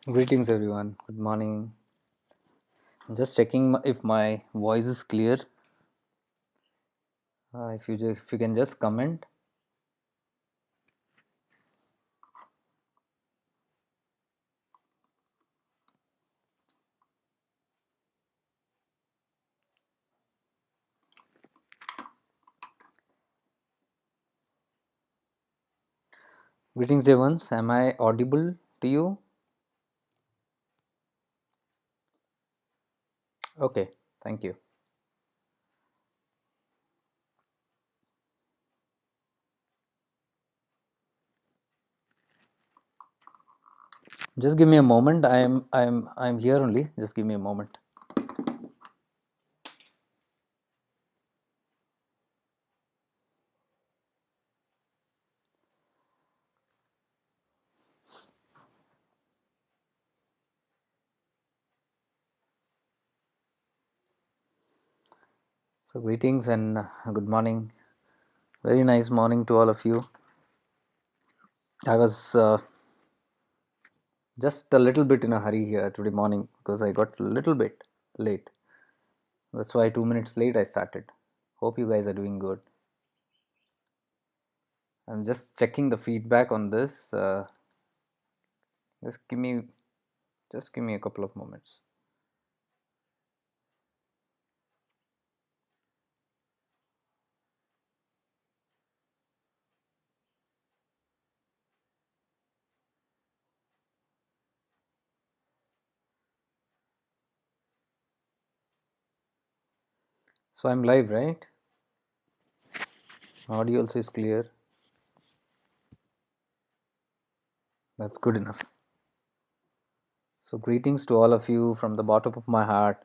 Greetings, everyone. Good morning. I'm just checking if my voice is clear. If you can just comment. Greetings, Evans. Am I audible to you? Okay. Thank you. Just give me a moment. I'm here only. Just give me a moment. So greetings and good morning. Very nice morning to all of you. I was just a little bit in a hurry here today morning because I got a little bit late. That's why 2 minutes late I started. Hope you guys are doing good. I'm just checking the feedback on this. Just give me a couple of moments. So I'm live, right? Audio also is clear. That's good enough. So greetings to all of you from the bottom of my heart.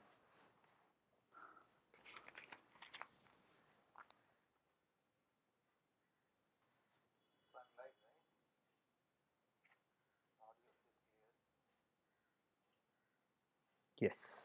Yes.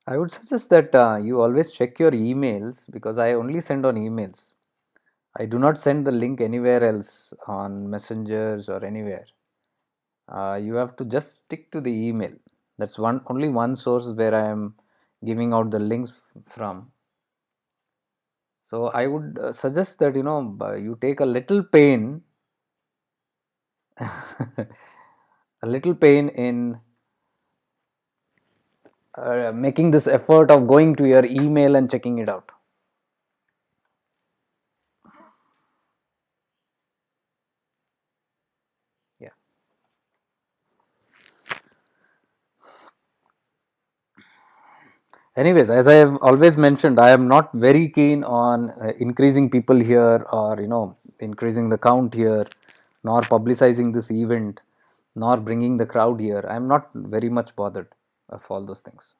I would suggest that you always check your emails because I only send on emails. I do not send the link anywhere else on messengers or anywhere. You have to just stick to the email. That's only one source where I am giving out the links from. So I would suggest that you take a little pain, a little pain in making this effort of going to your email and checking it out. Yeah. Anyways, as I have always mentioned, I am not very keen on increasing people here or increasing the count here, nor publicizing this event, nor bringing the crowd here. I am not very much bothered of all those things.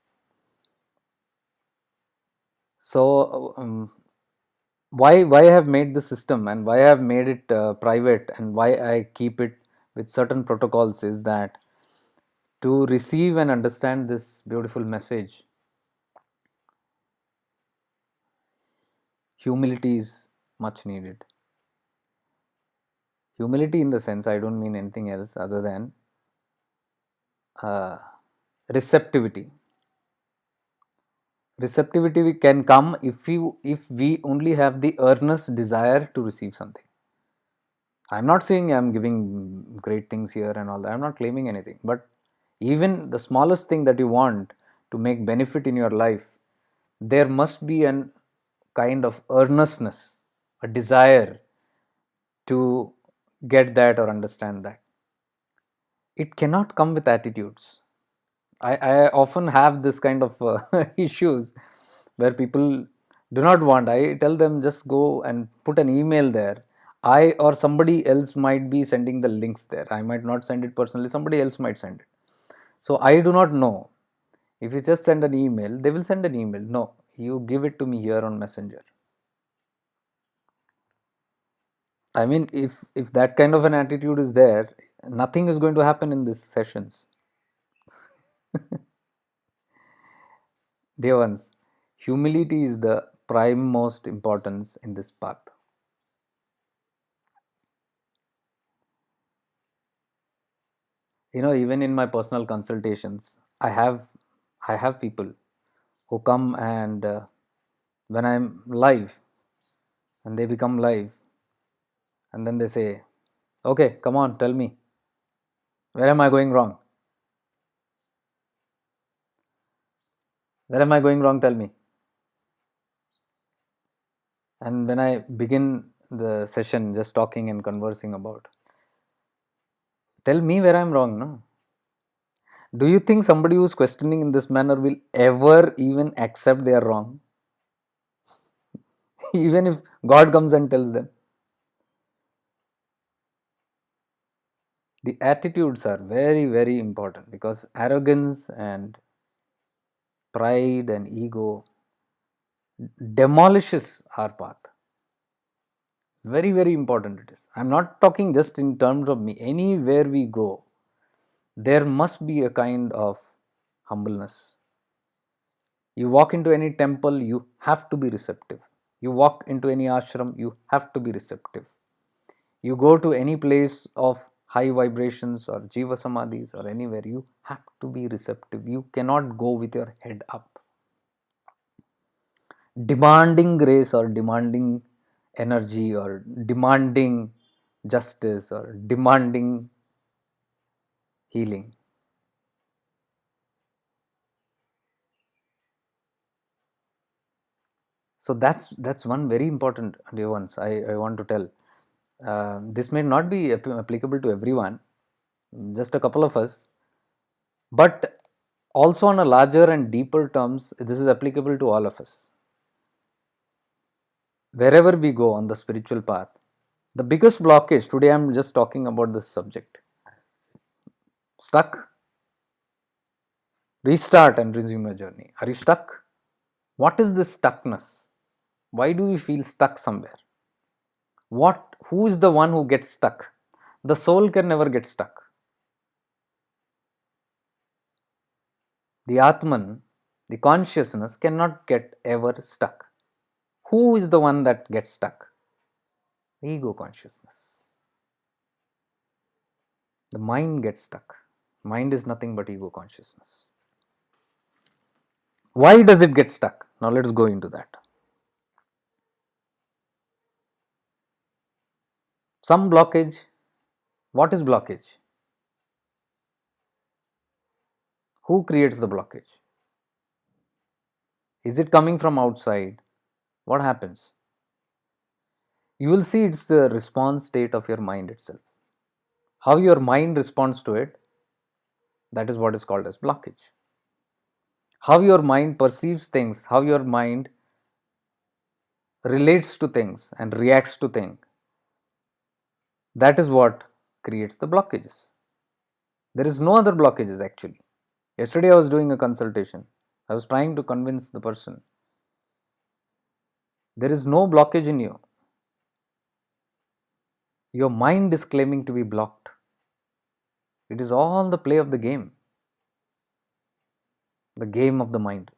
So why I have made the system and why I have made it private and why I keep it with certain protocols is that to receive and understand this beautiful message, humility is much needed. Humility in the sense, I don't mean anything else other than uh, receptivity. Receptivity can come if we only have the earnest desire to receive something. I'm not saying I'm giving great things here and all that. I'm not claiming anything. But even the smallest thing that you want to make benefit in your life, there must be an kind of earnestness, a desire to get that or understand that. It cannot come with attitudes. I often have this kind of issues where people do not want. I tell them just go and put an email there. I or somebody else might be sending the links there. I might not send it personally, somebody else might send it. So I do not know. If you just send an email, they will send an email. No, you give it to me here on Messenger. I mean, if that kind of an attitude is there, nothing is going to happen in these sessions. Dear ones, humility is the prime most importance in this path. Even in my personal consultations, I have people who come, and when I'm live, and they become live, and then they say, okay, come on, tell me, where am I going wrong? Where am I going wrong? Tell me. And when I begin the session just talking and conversing about, tell me where I'm wrong, no? Do you think somebody who's questioning in this manner will ever even accept they are wrong? Even if God comes and tells them. The attitudes are very, very important, because arrogance and pride and ego demolishes our path. Very, very important it is. I'm not talking just in terms of me. Anywhere we go, there must be a kind of humbleness. You walk into any temple, you have to be receptive. You walk into any ashram, you have to be receptive. You go to any place of high vibrations or jiva samadhis or anywhere, you have to be receptive. You cannot go with your head up. Demanding grace or demanding energy or demanding justice or demanding healing. So that's one very important nuance I want to tell. This may not be applicable to everyone, just a couple of us, but also on a larger and deeper terms, this is applicable to all of us. Wherever we go on the spiritual path, the biggest blockage today, I'm just talking about this subject. Stuck? Restart and resume your journey. Are you stuck? What is this stuckness? Why do we feel stuck somewhere? Who is the one who gets stuck? The soul can never get stuck. The Atman, the consciousness, cannot get ever stuck. Who is the one that gets stuck? Ego consciousness. The mind gets stuck. Mind is nothing but ego consciousness. Why does it get stuck? Now let's go into that. Some blockage. What is blockage? Who creates the blockage? Is it coming from outside? What happens? You will see it's the response state of your mind itself. How your mind responds to it, that is what is called as blockage. How your mind perceives things, how your mind relates to things and reacts to things, that is what creates the blockages. There is no other blockages actually. Yesterday I was doing a consultation. I was trying to convince the person. There is no blockage in you. Your mind is claiming to be blocked. It is all the play of the game of the mind.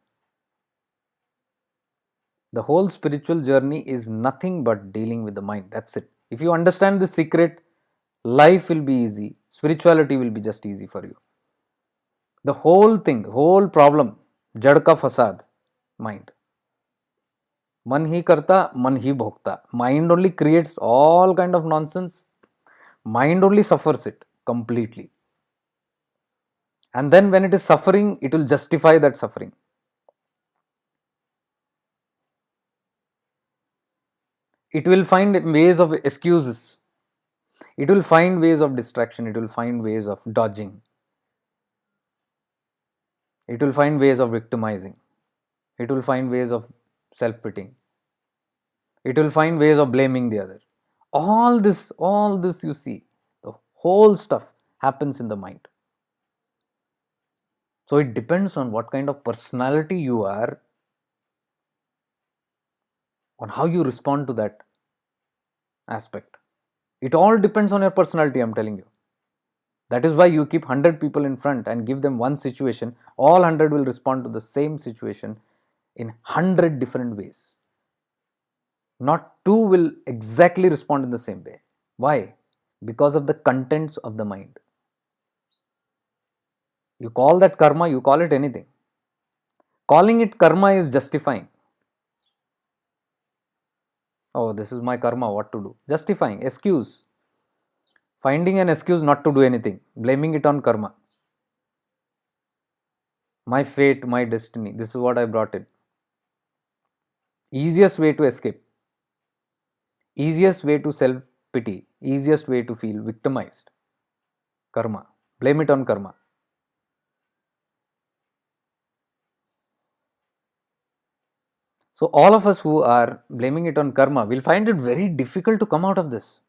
The whole spiritual journey is nothing but dealing with the mind. That's it. If you understand this secret, life will be easy. Spirituality will be just easy for you. The whole thing, whole problem, जड़ का फसाद, mind. मन ही करता, मन ही भोगता. Mind only creates all kind of nonsense. Mind only suffers it completely. And then when it is suffering, it will justify that suffering. It will find ways of excuses. It will find ways of distraction. It will find ways of dodging. It will find ways of victimizing. It will find ways of self-pitying. It will find ways of blaming the other. All this you see, the whole stuff happens in the mind. So it depends on what kind of personality you are, on how you respond to that aspect. It all depends on your personality, I'm telling you. That is why you keep 100 people in front and give them one situation. All 100 will respond to the same situation in 100 different ways. Not two will exactly respond in the same way. Why? Because of the contents of the mind. You call that karma, you call it anything. Calling it karma is justifying. Oh, this is my karma, what to do? Justifying, excuse. Finding an excuse not to do anything, blaming it on karma. My fate, my destiny, this is what I brought in. Easiest way to escape. Easiest way to self pity. Easiest way to feel victimized. Karma. Blame it on karma. So, all of us who are blaming it on karma will find it very difficult to come out of this,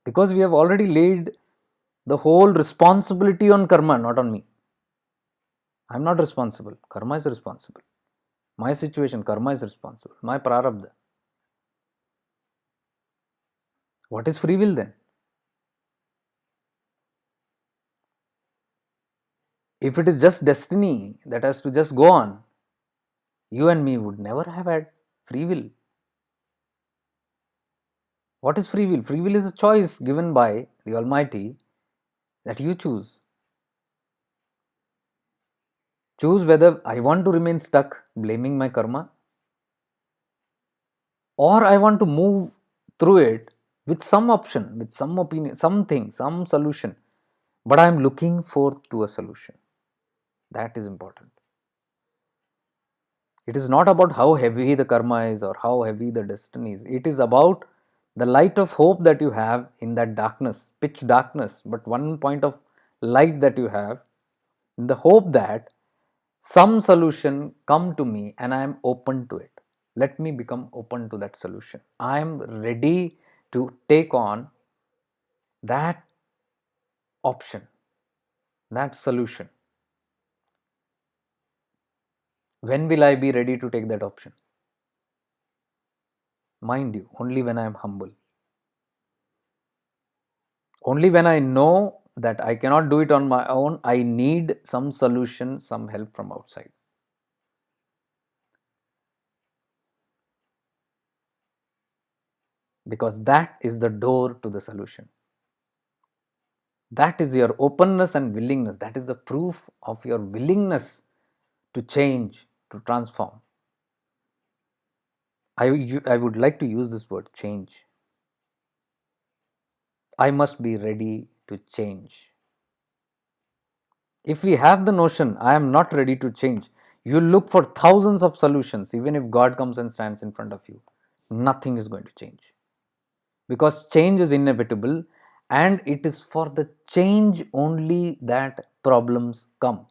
because we have already laid the whole responsibility on karma, not on me. I am not responsible. Karma is responsible. My situation, karma is responsible. My prarabdha. What is free will then? If it is just destiny that has to just go on, you and me would never have had free will. What is free will? Free will is a choice given by the Almighty that you choose. Choose whether I want to remain stuck blaming my karma, or I want to move through it with some option, with some opinion, something, some solution. But I am looking forth to a solution. That is important. It is not about how heavy the karma is or how heavy the destiny is. It is about the light of hope that you have in that darkness, pitch darkness, but one point of light that you have, in the hope that some solution come to me and I am open to it. Let me become open to that solution. I am ready to take on that option, that solution. When will I be ready to take that option? Mind you, only when I am humble. Only when I know that I cannot do it on my own, I need some solution, some help from outside. Because that is the door to the solution. That is your openness and willingness. That is the proof of your willingness to change, to transform. I would like to use this word, change. I must be ready to change. If we have the notion, I am not ready to change, you look for thousands of solutions. Even if God comes and stands in front of you, nothing is going to change. Because change is inevitable, and it is for the change only that problems come.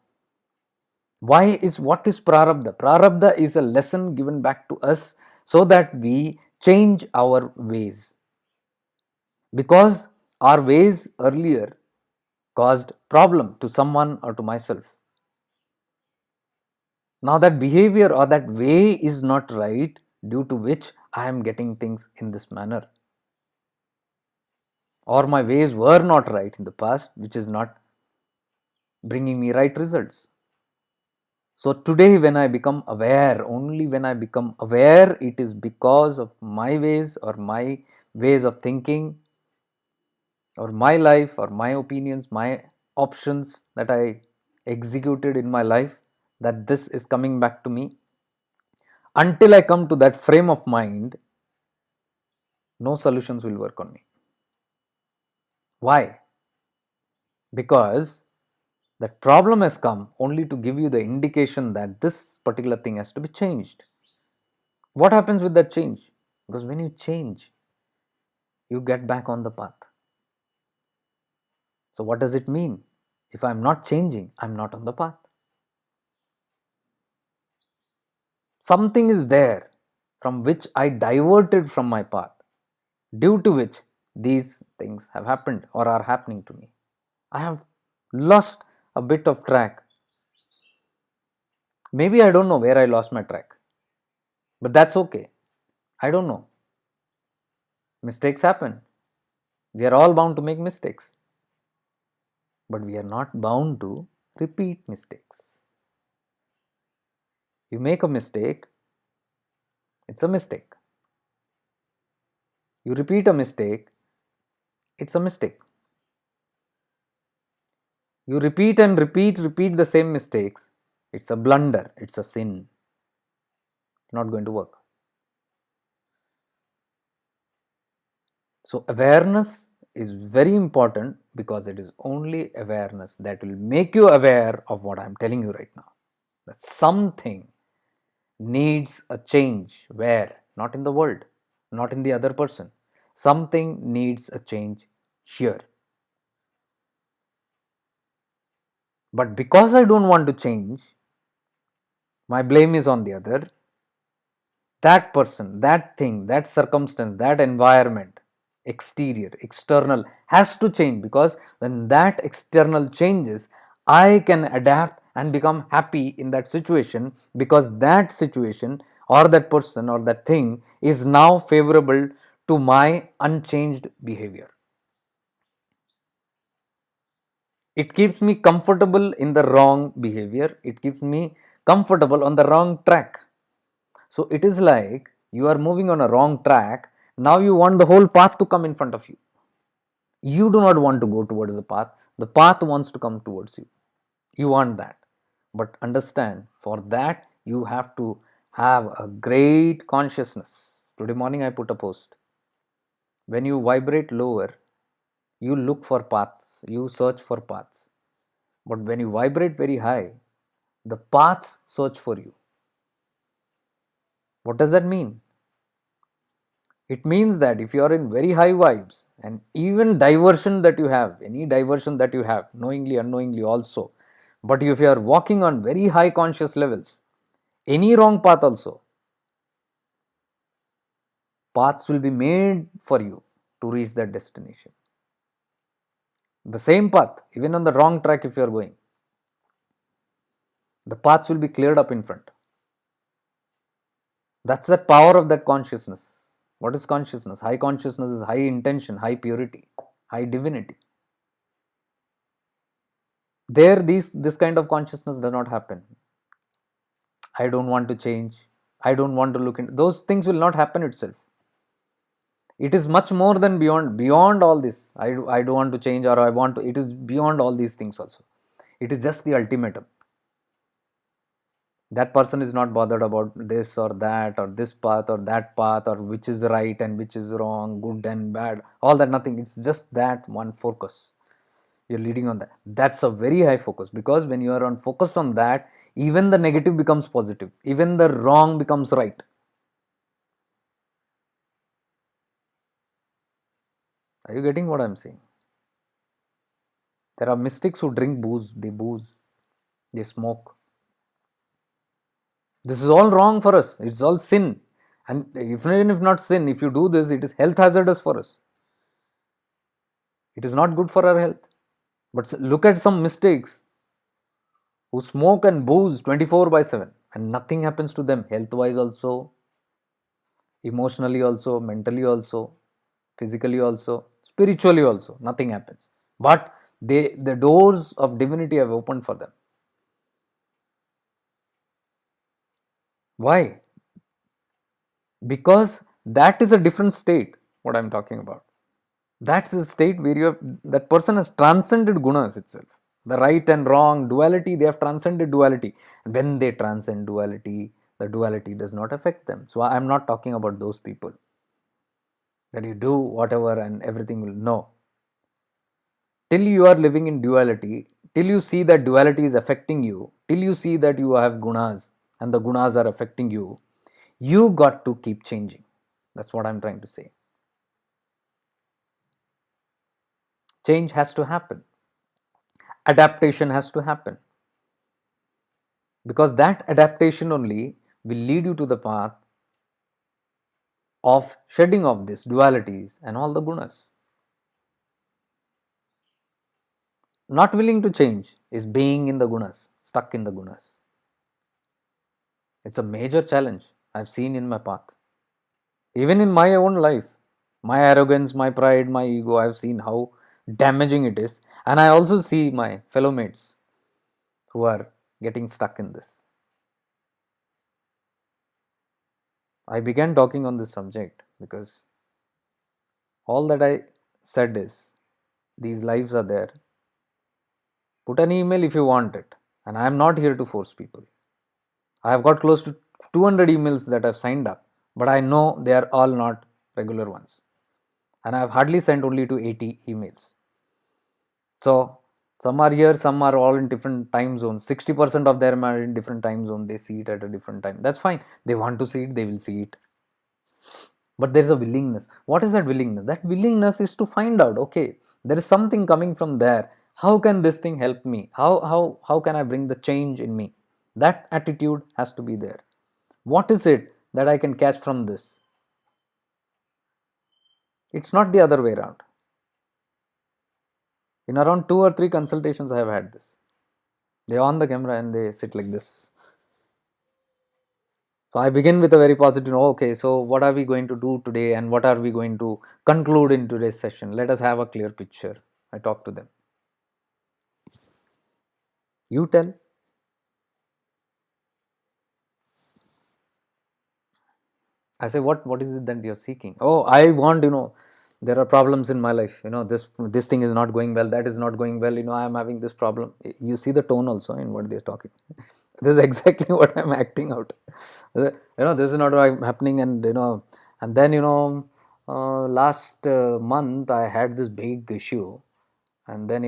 What is prarabdha? Prarabdha is a lesson given back to us so that we change our ways. Because our ways earlier caused problem to someone or to myself. Now that behavior or that way is not right, due to which I am getting things in this manner. Or my ways were not right in the past, which is not bringing me right results. So today when I become aware, only when I become aware, it is because of my ways or my ways of thinking or my life or my opinions, my options that I executed in my life, that this is coming back to me. Until I come to that frame of mind, no solutions will work on me. Why? Because that problem has come only to give you the indication that this particular thing has to be changed. What happens with that change? Because when you change, you get back on the path. So what does it mean? If I am not changing, I am not on the path. Something is there from which I diverted from my path, due to which these things have happened or are happening to me. I have lost a bit of track. Maybe I don't know where I lost my track, but that's okay. I don't know. Mistakes happen. We are all bound to make mistakes, but we are not bound to repeat mistakes. You make a mistake, it's a mistake. You repeat a mistake, it's a mistake. You repeat and repeat the same mistakes, it's a blunder, it's a sin. Not going to work. So awareness is very important, because it is only awareness that will make you aware of what I am telling you right now. That something needs a change. Where? Not in the world, not in the other person. Something needs a change here. But because I don't want to change, my blame is on the other. That person, that thing, that circumstance, that environment, exterior, external, has to change, because when that external changes, I can adapt and become happy in that situation, because that situation or that person or that thing is now favorable to my unchanged behavior. It keeps me comfortable in the wrong behavior, it keeps me comfortable on the wrong track. So it is like you are moving on a wrong track. Now you want the whole path to come in front of you. You do not want to go towards the path wants to come towards you. You want that. But understand, for that you have to have a great consciousness. Today morning I put a post. When you vibrate lower, you look for paths, you search for paths. But when you vibrate very high, the paths search for you. What does that mean? It means that if you are in very high vibes, and even diversion that you have, any diversion that you have, knowingly, unknowingly also, but if you are walking on very high conscious levels, any wrong path also, paths will be made for you to reach that destination. The same path, even on the wrong track, if you are going, the paths will be cleared up in front. That's the power of that consciousness. What is consciousness? High consciousness is high intention, high purity, high divinity. There, this kind of consciousness does not happen. I don't want to change. I don't want to look into those things, will not happen itself. It is much more than beyond all this. I don't want to change, or I want to. It is beyond all these things also. It is just the ultimatum. That person is not bothered about this or that, or this path or that path, or which is right and which is wrong, good and bad, all that, nothing. It's just that one focus. You're leading on that. That's a very high focus, because when you are on focused on that, even the negative becomes positive, even the wrong becomes right. Are you getting what I'm saying? There are mystics who drink booze, they smoke. This is all wrong for us. It's all sin. And even if not sin, if you do this, it is health hazardous for us. It is not good for our health. But look at some mystics who smoke and booze 24 by 7, and nothing happens to them, health wise also, emotionally also, mentally also, physically also, spiritually also, nothing happens. But the doors of divinity have opened for them. Why? Because that is a different state, what I'm talking about. That's the state where that person has transcended gunas itself. The right and wrong, duality, they have transcended duality. And when they transcend duality, the duality does not affect them. So I'm not talking about those people that you do whatever and everything will no. Till you are living in duality, till you see that duality is affecting you, till you see that you have gunas and the gunas are affecting you, you got to keep changing. That's what I'm trying to say. Change has to happen. Adaptation has to happen. Because that adaptation only will lead you to the path of shedding of these dualities and all the gunas. Not willing to change is being in the gunas, stuck in the gunas. It's a major challenge I've seen in my path. Even in my own life, My arrogance, my pride, my ego, I've seen how damaging it is. And I also see my fellow mates who are getting stuck in this. I began talking on this subject because all that I said is these lives are there. Put an email if you want it. And I am not here to force people. I have got close to 200 emails that I've signed up, but I know they are all not regular ones. And I have hardly sent only to 80 emails. So some are here, some are all in different time zones. 60% of them are in different time zone. They see it at a different time. That's fine. They want to see it, they will see it. But there is a willingness. What is that willingness? That willingness is to find out, okay, there is something coming from there. How can this thing help me? How can I bring the change in me? That attitude has to be there. What is it that I can catch from this? It's not the other way around. In around 2 or 3 consultations, I have had this. They on the camera and they sit like this. So I begin with a very positive, okay, so what are we going to do today and what are we going to conclude in today's session? Let us have a clear picture. I talk to them. You tell. I say, what is it that you're seeking? Oh, I want, there are problems in my life. This thing is not going well. That is not going well. I am having this problem. You see the tone also in what they're talking. This is exactly what I'm acting out. This is not happening, and then last month I had this big issue, and then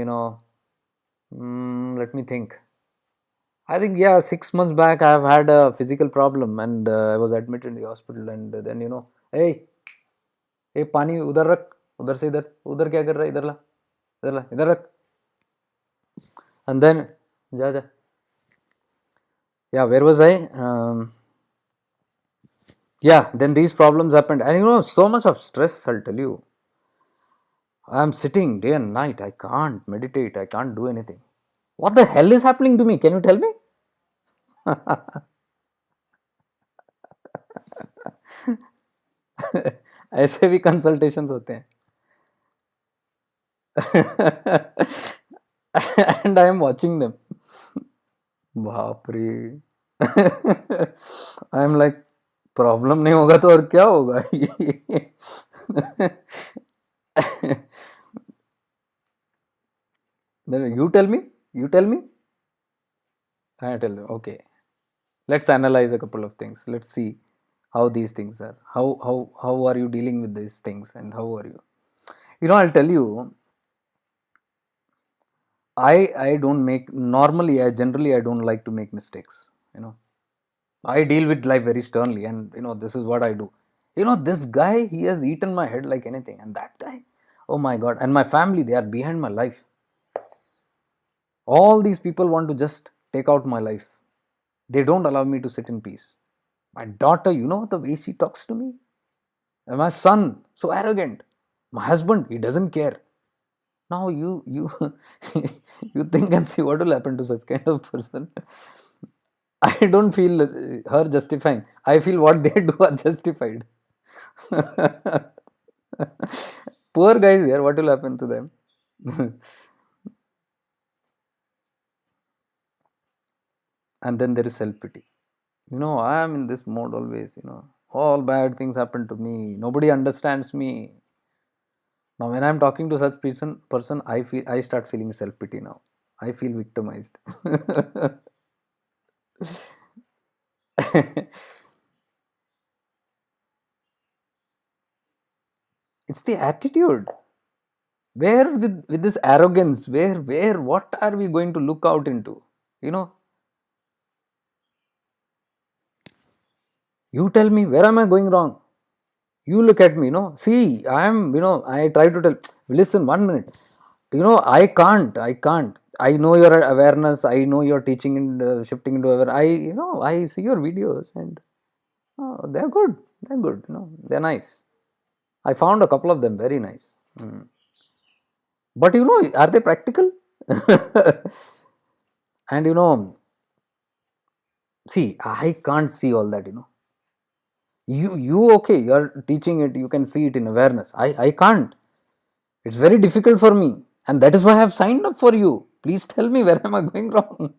let me think. I think, yeah, 6 months back I have had a physical problem and I was admitted in the hospital, and then hey, hey, पानी उधर रख, उधर से इधर, उधर क्या कर रहा है, इधर ला, इधर ला, इधर रख, and then जा जा, yeah, where was I? Yeah, then these problems happened, and so much of stress. I'll tell you, I'm sitting day and night. I can't meditate. I can't do anything. What the hell is happening to me? Can you tell me? ऐसे भी consultations होते हैं. And I am watching them. बाप रे. I am like, problem नहीं होगा तो और क्या होगा. Then you tell me. You tell me. I tell them, okay, let's analyze a couple of things. Let's see how these things are. How are you dealing with these things, and how are you? I'll tell you. I don't make, normally, I generally I don't like to make mistakes. I deal with life very sternly, and this is what I do. This guy, he has eaten my head like anything, and that guy, oh my god, and my family, they are behind my life. All these people want to just take out my life. They don't allow me to sit in peace. My daughter, the way she talks to me. And my son, so arrogant. My husband, he doesn't care. Now you you think and see what will happen to such kind of person. I don't feel her justifying. I feel what they do are justified. Poor guys here, what will happen to them? And then there is self-pity. I am in this mode always, all bad things happen to me. Nobody understands me. Now, when I'm talking to such person, I start feeling self-pity now. I feel victimized. It's the attitude. Where with this arrogance, what are we going to look out into? You tell me, where am I going wrong? You look at me, see, I am, I try to tell, listen, 1 minute. I can't. I know your awareness. I know you're teaching and shifting into awareness. I see your videos and they're good. They're good. They're nice. I found a couple of them very nice. But are they practical? And see, I can't see all that. You okay, you're teaching it, you can see it in awareness. I can't. It's very difficult for me. And that is why I have signed up for you. Please tell me where am I going wrong?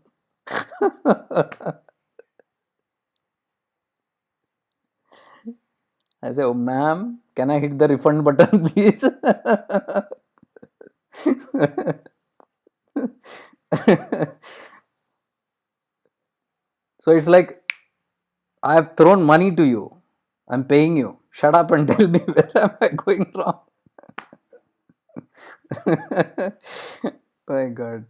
I say, oh, ma'am, can I hit the refund button, please? So it's like, I have thrown money to you. I'm paying you. Shut up and tell me where am I going wrong? My God.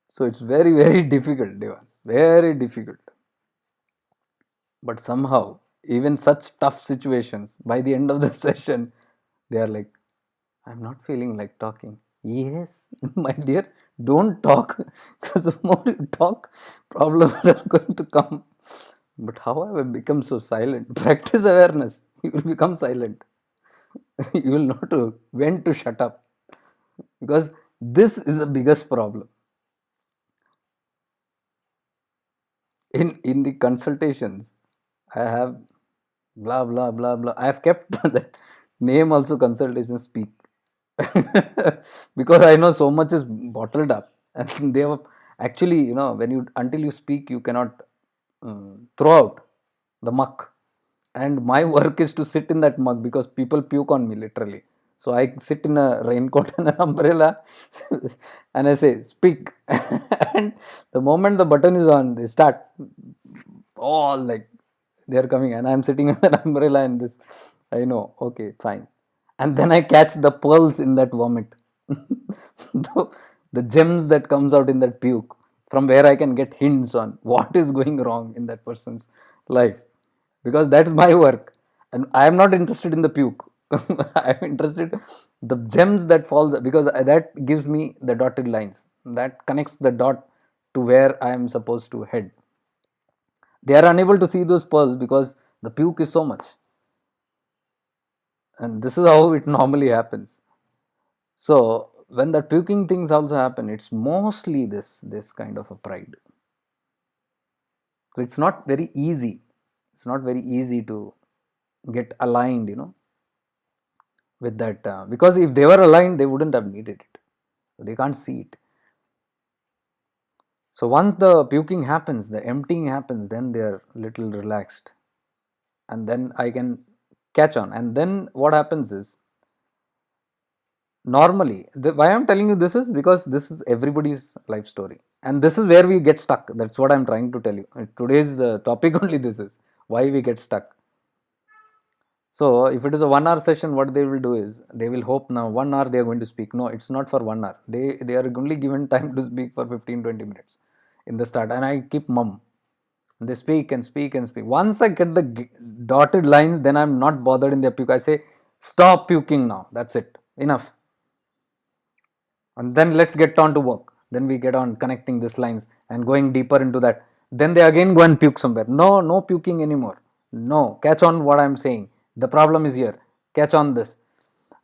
So it's very, very difficult, Devas. Very difficult. But somehow, even such tough situations, by the end of the session, they are like, I'm not feeling like talking. Yes, my dear, don't talk because the more you talk, problems are going to come. But how have I become so silent? Practice awareness. You will become silent. You will know when to shut up, because this is the biggest problem. In the consultations, I have blah blah blah blah. I have kept that name also, consultation speak. Because I know so much is bottled up, and they have actually, when you, until you speak, you cannot throw out the muck. And my work is to sit in that mug because people puke on me literally. So I sit in a raincoat and an umbrella and I say, speak. And the moment the button is on, they start all like they are coming, and I'm sitting with an umbrella and this. I know, okay, fine. And then I catch the pearls in that vomit. the, the gems that comes out in that puke, from where I can get hints on what is going wrong in that person's life, because that's my work. And I am not interested in the puke. I'm interested the gems that falls, because that gives me the dotted lines that connects the dot to where I am supposed to head. They are unable to see those pearls because the puke is so much. And this is how it normally happens. So when the puking things also happen, it's mostly this kind of a pride. So it's not very easy. It's not very easy to get aligned, with that, because if they were aligned, they wouldn't have needed it. They can't see it. So once the puking happens, the emptying happens, then they are little relaxed, and then I can catch on. And then what happens is, normally, why I'm telling you this is because this is everybody's life story, and this is where we get stuck. That's what I'm trying to tell you. Today's topic only this is why we get stuck. So if it is a 1 hour session, what they will do is they will hope now 1 hour they are going to speak. No, it's not for 1 hour. They are only given time to speak for 15-20 minutes in the start, and I keep mum. They speak and speak and speak. Once I get the dotted lines, then I'm not bothered in their puke. I say, stop puking now. That's it. Enough. And then let's get on to work. Then we get on connecting these lines and going deeper into that. Then they again go and puke somewhere. No, no puking anymore. No, catch on what I'm saying. The problem is here. Catch on this.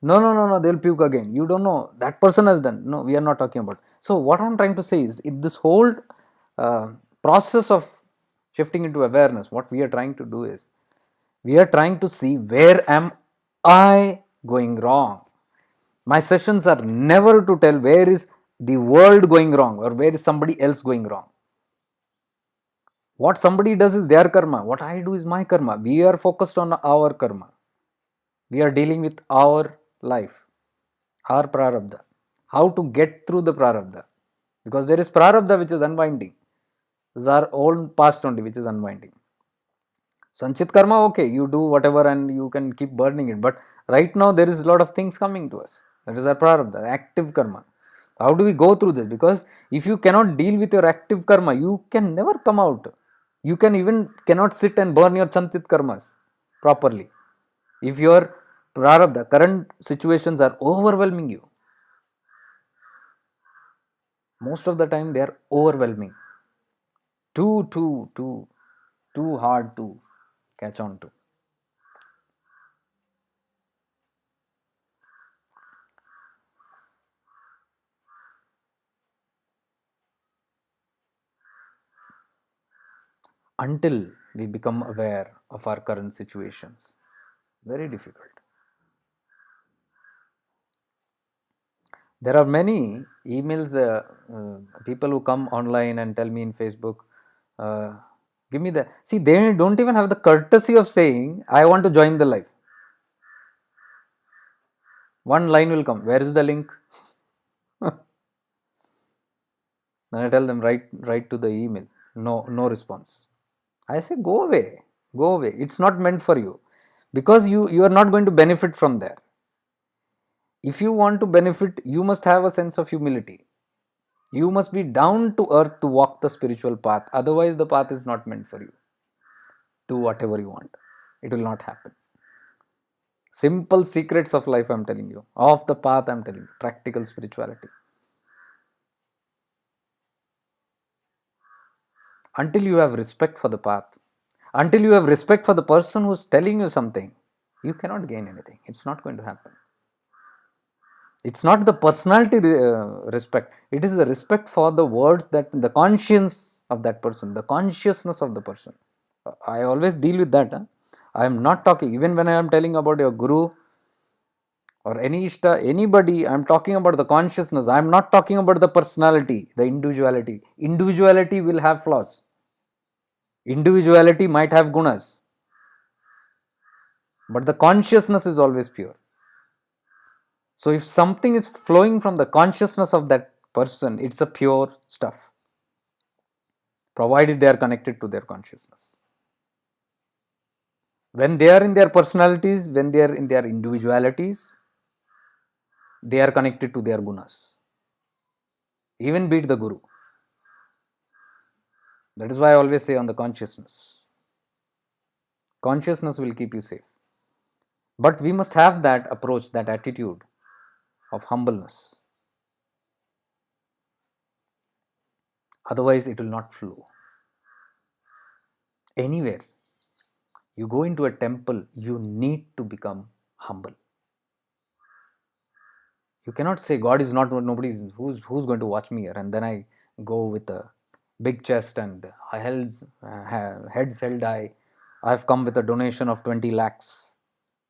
No, no, no, no, they'll puke again. You don't know. That person has done. No, we are not talking about. So, what I'm trying to say is, in this whole uh, process of shifting into awareness, what we are trying to do is, we are trying to see where am I going wrong. My sessions are never to tell where is the world going wrong or where is somebody else going wrong. What somebody does is their karma. What I do is my karma. We are focused on our karma. We are dealing with our life, our prarabdha. How to get through the prarabdha. Because there is prarabdha which is unwinding. This is our own past only which is unwinding. Sanchit karma, okay, you do whatever and you can keep burning it. But right now there is a lot of things coming to us. That is our prarabdha, active karma. How do we go through this? Because if you cannot deal with your active karma, you can never come out. You can even cannot sit and burn your Sanchit karmas properly. If your prarabdha, current situations are overwhelming you, most of the time they are overwhelming. Too hard to catch on to. Until we become aware of our current situations. Very difficult. There are many emails, people who come online and tell me in Facebook, uh, give me the. See, they don't even have the courtesy of saying, I want to join the live. One line will come, where is the link? Then I tell them, write to the email. No response. I say, go away, go away. It's not meant for you, because you are not going to benefit from there. If you want to benefit, you must have a sense of humility. You must be down to earth to walk the spiritual path. Otherwise, the path is not meant for you. Do whatever you want. It will not happen. Simple secrets of life, I'm telling you. Off the path, I'm telling you. Practical spirituality. Until you have respect for the path, until you have respect for the person who's telling you something, you cannot gain anything. It's not going to happen. It's not the personality respect, it is the respect for the words, that the conscience of that person, the consciousness of the person. I always deal with that. I am not talking, even when I am telling about your guru or any ishta, anybody, I am talking about the consciousness. I am not talking about the personality, the individuality. Individuality will have flaws. Individuality might have gunas, but the consciousness is always pure. So if something is flowing from the consciousness of that person, it's a pure stuff, provided they are connected to their consciousness. When they are in their personalities, when they are in their individualities, they are connected to their gunas. Even be it the guru. That is why I always say on the consciousness. Consciousness will keep you safe. But we must have that approach, that attitude of humbleness. Otherwise, it will not flow. Anywhere you go into a temple, you need to become humble. You cannot say God is not, nobody, who's going to watch me here, and then I go with a big chest and heads held high. I have come with a donation of 20 lakhs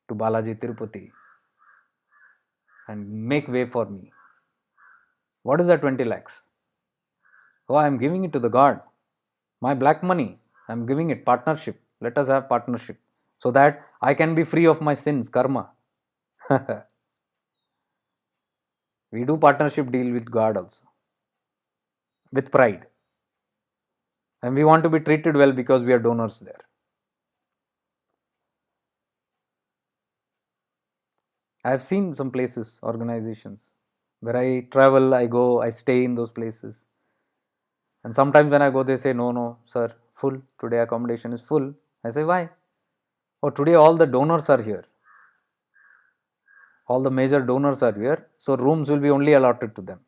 to Balaji Tirupati and make way for me. What is that 20 lakhs? Oh, I am giving it to the God. My black money, I am giving it. Partnership. Let us have partnership so that I can be free of my sins, karma. We do partnership deal with God also, with pride. And we want to be treated well because we are donors there. I have seen some places, organizations, where I travel, I go, I stay in those places. And sometimes when I go, they say, no, sir, full. Today accommodation is full. I say, why? Oh, today all the donors are here. All the major donors are here. So rooms will be only allotted to them.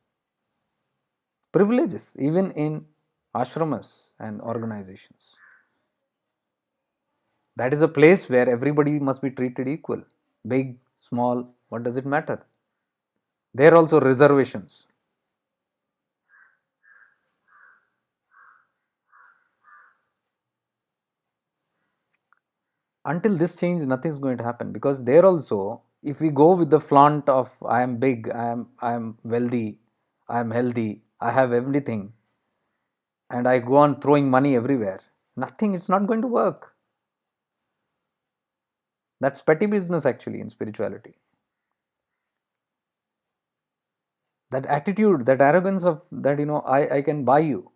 Privileges, even in ashramas and organizations. That is a place where everybody must be treated equal. Big, small, what does it matter? There are also reservations. Until this change, nothing is going to happen, because there also, if we go with the flaunt of I am big, I am wealthy, I am healthy, I have everything, and I go on throwing money everywhere, nothing, it's not going to work. That's petty business actually in spirituality. That attitude, that arrogance of that, I can buy you.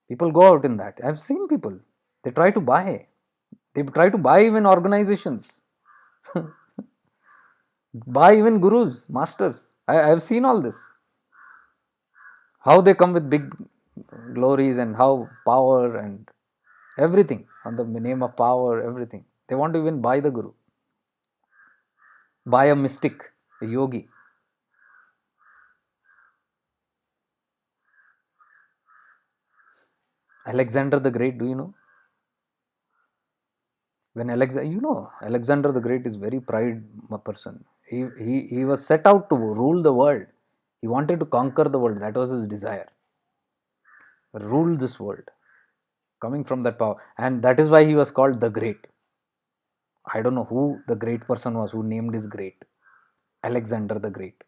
People go out in that. I've seen people, they try to buy. They try to buy even organizations, buy even gurus, masters. I've seen all this. How they come with big glories and how power and everything on the name of power, everything. They want to even buy the guru, buy a mystic, a yogi. Alexander the Great, do you know? When Alexander the Great is very pride person. He was set out to rule the world. He wanted to conquer the world. That was his desire. Rule this world. coming from that power. And that is why he was called the Great. I don't know who the great person was who named his great. Alexander the Great.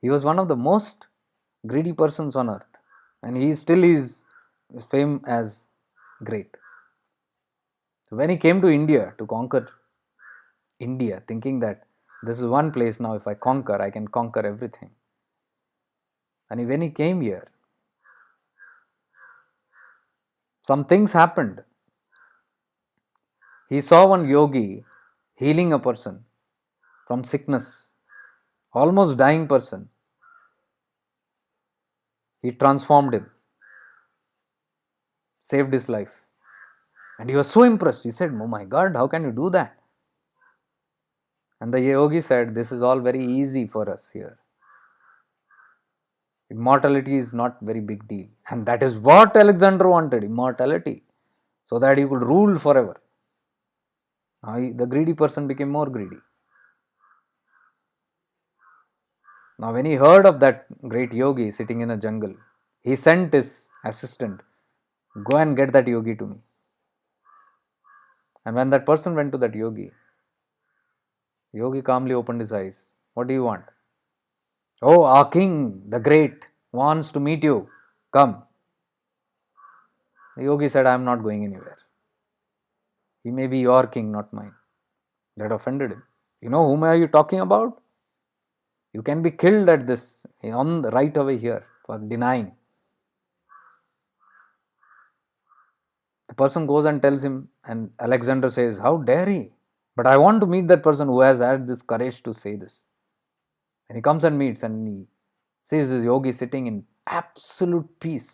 He was one of the most greedy persons on earth, and he still is famed as great. So when he came to India to conquer India, thinking that this is one place now, if I conquer, I can conquer everything. And when he came here, some things happened. He saw one yogi healing a person from sickness, almost dying person. He transformed him, saved his life. And he was so impressed. He said, "Oh my God, how can you do that?" And the yogi said, "This is all very easy for us here. Immortality is not very big deal." And that is what Alexander wanted, immortality, so that he could rule forever. Now the greedy person became more greedy. Now when he heard of that great yogi sitting in a jungle, he sent his assistant, "Go and get that yogi to me." And when that person went to that yogi calmly opened his eyes. "What do you want?" "Oh, our king, the great, wants to meet you. Come." The yogi said, "I am not going anywhere. He may be your king, not mine." That offended him. "You know whom are you talking about? You can be killed at this, on the right away here, for denying." The person goes and tells him, and Alexander says, "How dare he? But I want to meet that person who has had this courage to say this." And he comes and meets, and he sees this yogi sitting in absolute peace,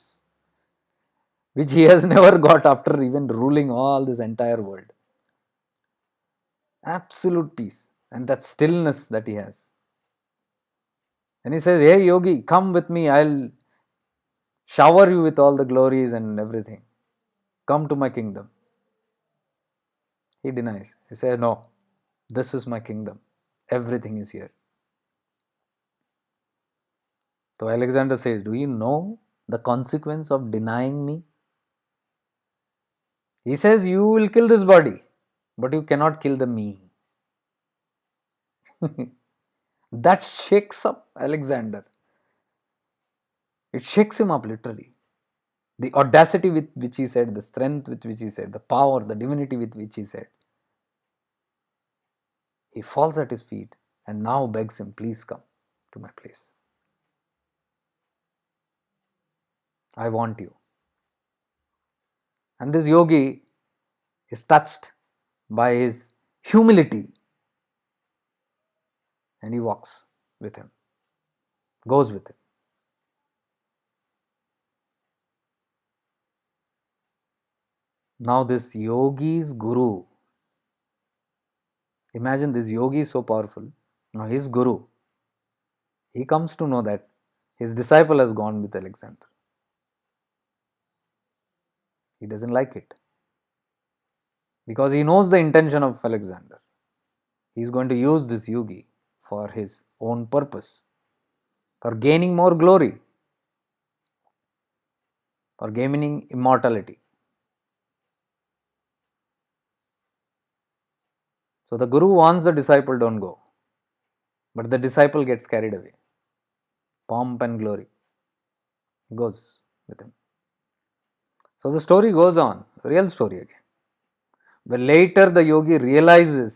which he has never got after even ruling all this entire world. Absolute peace, and that stillness that he has. And he says, "Hey yogi, come with me. I'll shower you with all the glories and everything. Come to my kingdom." He denies. He says, "No, this is my kingdom. Everything is here." So Alexander says, "Do you know the consequence of denying me?" He says, "You will kill this body, but you cannot kill the me." That shakes up Alexander. It shakes him up literally. The audacity with which he said, the strength with which he said, the power, the divinity with which he said. He falls at his feet and now begs him, "Please come to my place. I want you." And this yogi is touched by his humility, and he walks with him, goes with him. Now this yogi's guru, imagine this yogi is so powerful. Now his guru, he comes to know that his disciple has gone with Alexander. He doesn't like it because he knows the intention of Alexander. He is going to use this yogi for his own purpose, for gaining more glory, for gaining immortality. So the guru warns the disciple, "Don't go." But the disciple gets carried away. Pomp and glory. He goes with him. So the story goes on, real story again. But later the yogi realizes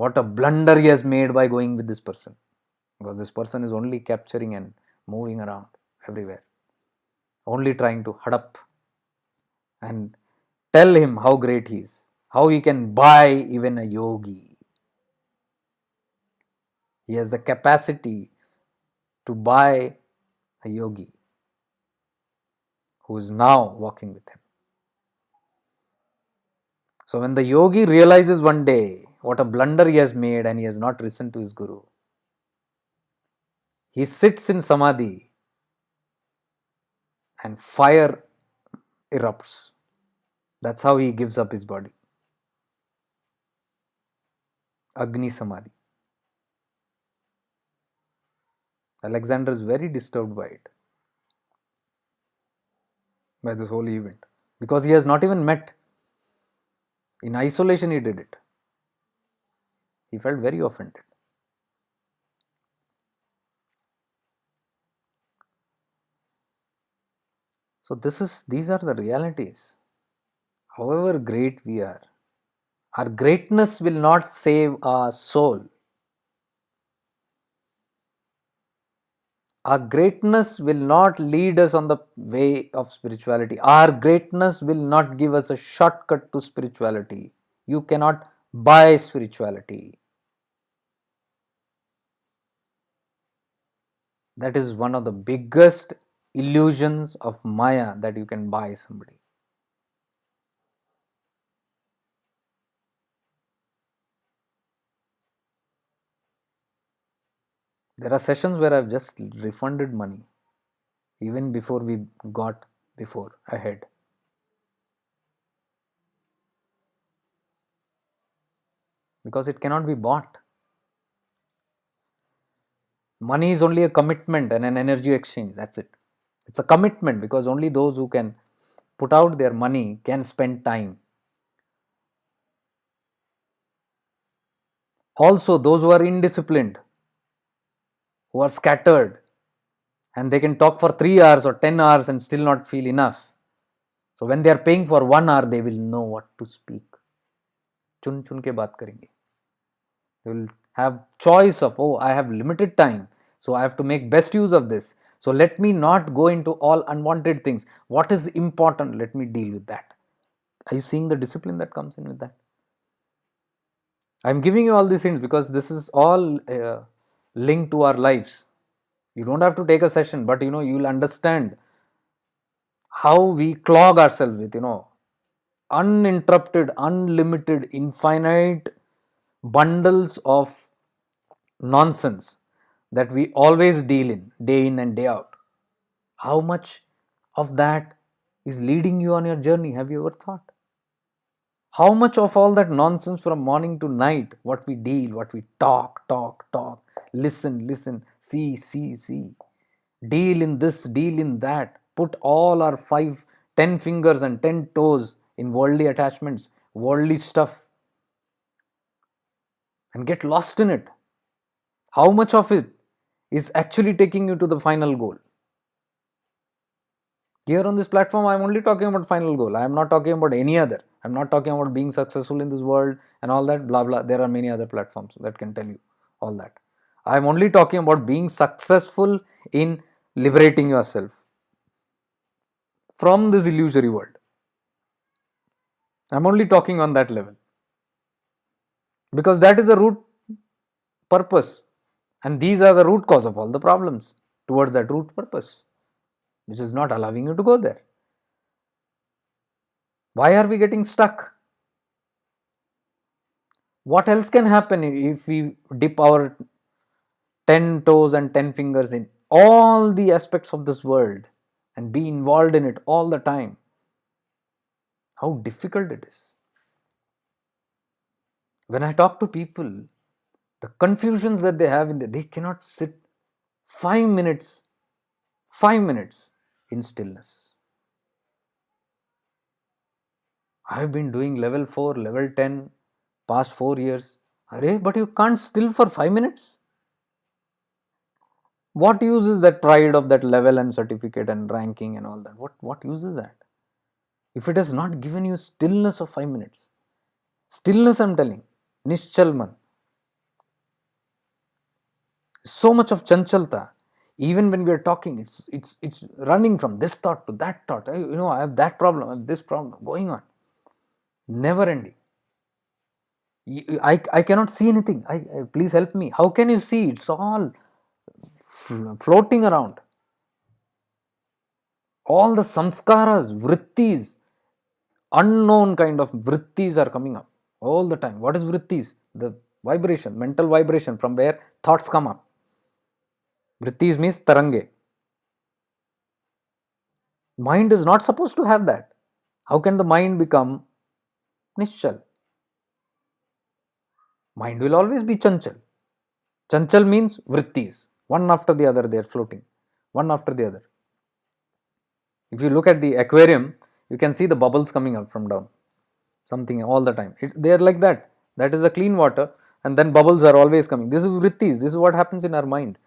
what a blunder he has made by going with this person. Because this person is only capturing and moving around everywhere. Only trying to hurry and tell him how great he is. How he can buy even a yogi. He has the capacity to buy a yogi who is now walking with him. So when the yogi realizes one day what a blunder he has made and he has not listened to his guru, he sits in samadhi and fire erupts. That's how he gives up his body. Agni samadhi. Alexander is very disturbed by it. by this whole event, because he has not even met. In isolation, he did it. He felt very offended. So these are the realities. However great we are, our greatness will not save our soul. Our greatness will not lead us on the way of spirituality. Our greatness will not give us a shortcut to spirituality. You cannot buy spirituality. That is one of the biggest illusions of Maya, that you can buy somebody. There are sessions where I've just refunded money even before we got ahead. Because it cannot be bought. Money is only a commitment and an energy exchange. That's it. It's a commitment, because only those who can put out their money can spend time. Also, those who are indisciplined, who are scattered, and they can talk for 3 hours or 10 hours and still not feel enough. So when they are paying for 1 hour, they will know what to speak. चुन चुन के बात करेंगे. They will have choice of, oh, I have limited time, so I have to make best use of this. So let me not go into all unwanted things. What is important? Let me deal with that. Are you seeing the discipline that comes in with that? I'm giving you all these hints because this is all linked to our lives. You don't have to take a session, but you'll understand how we clog ourselves with uninterrupted, unlimited, infinite bundles of nonsense that we always deal in, day in and day out. How much of that is leading you on your journey? Have you ever thought? How much of all that nonsense from morning to night, what we deal, what we talk, listen, see, deal in this, deal in that, put all our 10 fingers and 10 toes in worldly attachments, worldly stuff, and get lost in it. How much of it is actually taking you to the final goal? Here on this platform, I'm only talking about final goal. I'm not talking about any other. I'm not talking about being successful in this world and all that, blah, blah. There are many other platforms that can tell you all that. I'm only talking about being successful in liberating yourself from this illusory world. I'm only talking on that level. Because that is the root purpose. And these are the root cause of all the problems towards that root purpose, which is not allowing you to go there. Why are we getting stuck? What else can happen if we dip our 10 toes and 10 fingers in all the aspects of this world and be involved in it all the time? How difficult it is. When I talk to people, the confusions that they have they cannot sit 5 minutes in stillness. I've been doing level 4, level 10, past 4 years. But you can't still for 5 minutes? What use is that pride of that level and certificate and ranking and all that? What use is that? If it has not given you stillness of 5 minutes. Stillness, I'm telling. Nischalman. So much of chanchalta. Even when we are talking, it's running from this thought to that thought. I have that problem, I have this problem going on. Never ending. I cannot see anything. Please help me. How can you see? It's all floating around. All the samskaras, vrittis, unknown kind of vrittis are coming up all the time. What is vrittis? The vibration, mental vibration from where thoughts come up. Vrittis means tarange. Mind is not supposed to have that. How can the mind become nischal? Mind will always be chanchal. Chanchal means vrittis. One after the other they are floating. One after the other. If you look at the aquarium, you can see the bubbles coming up from down, something all the time. They are like that. That is the clean water, and then bubbles are always coming. This is vrittis. This is what happens in our mind.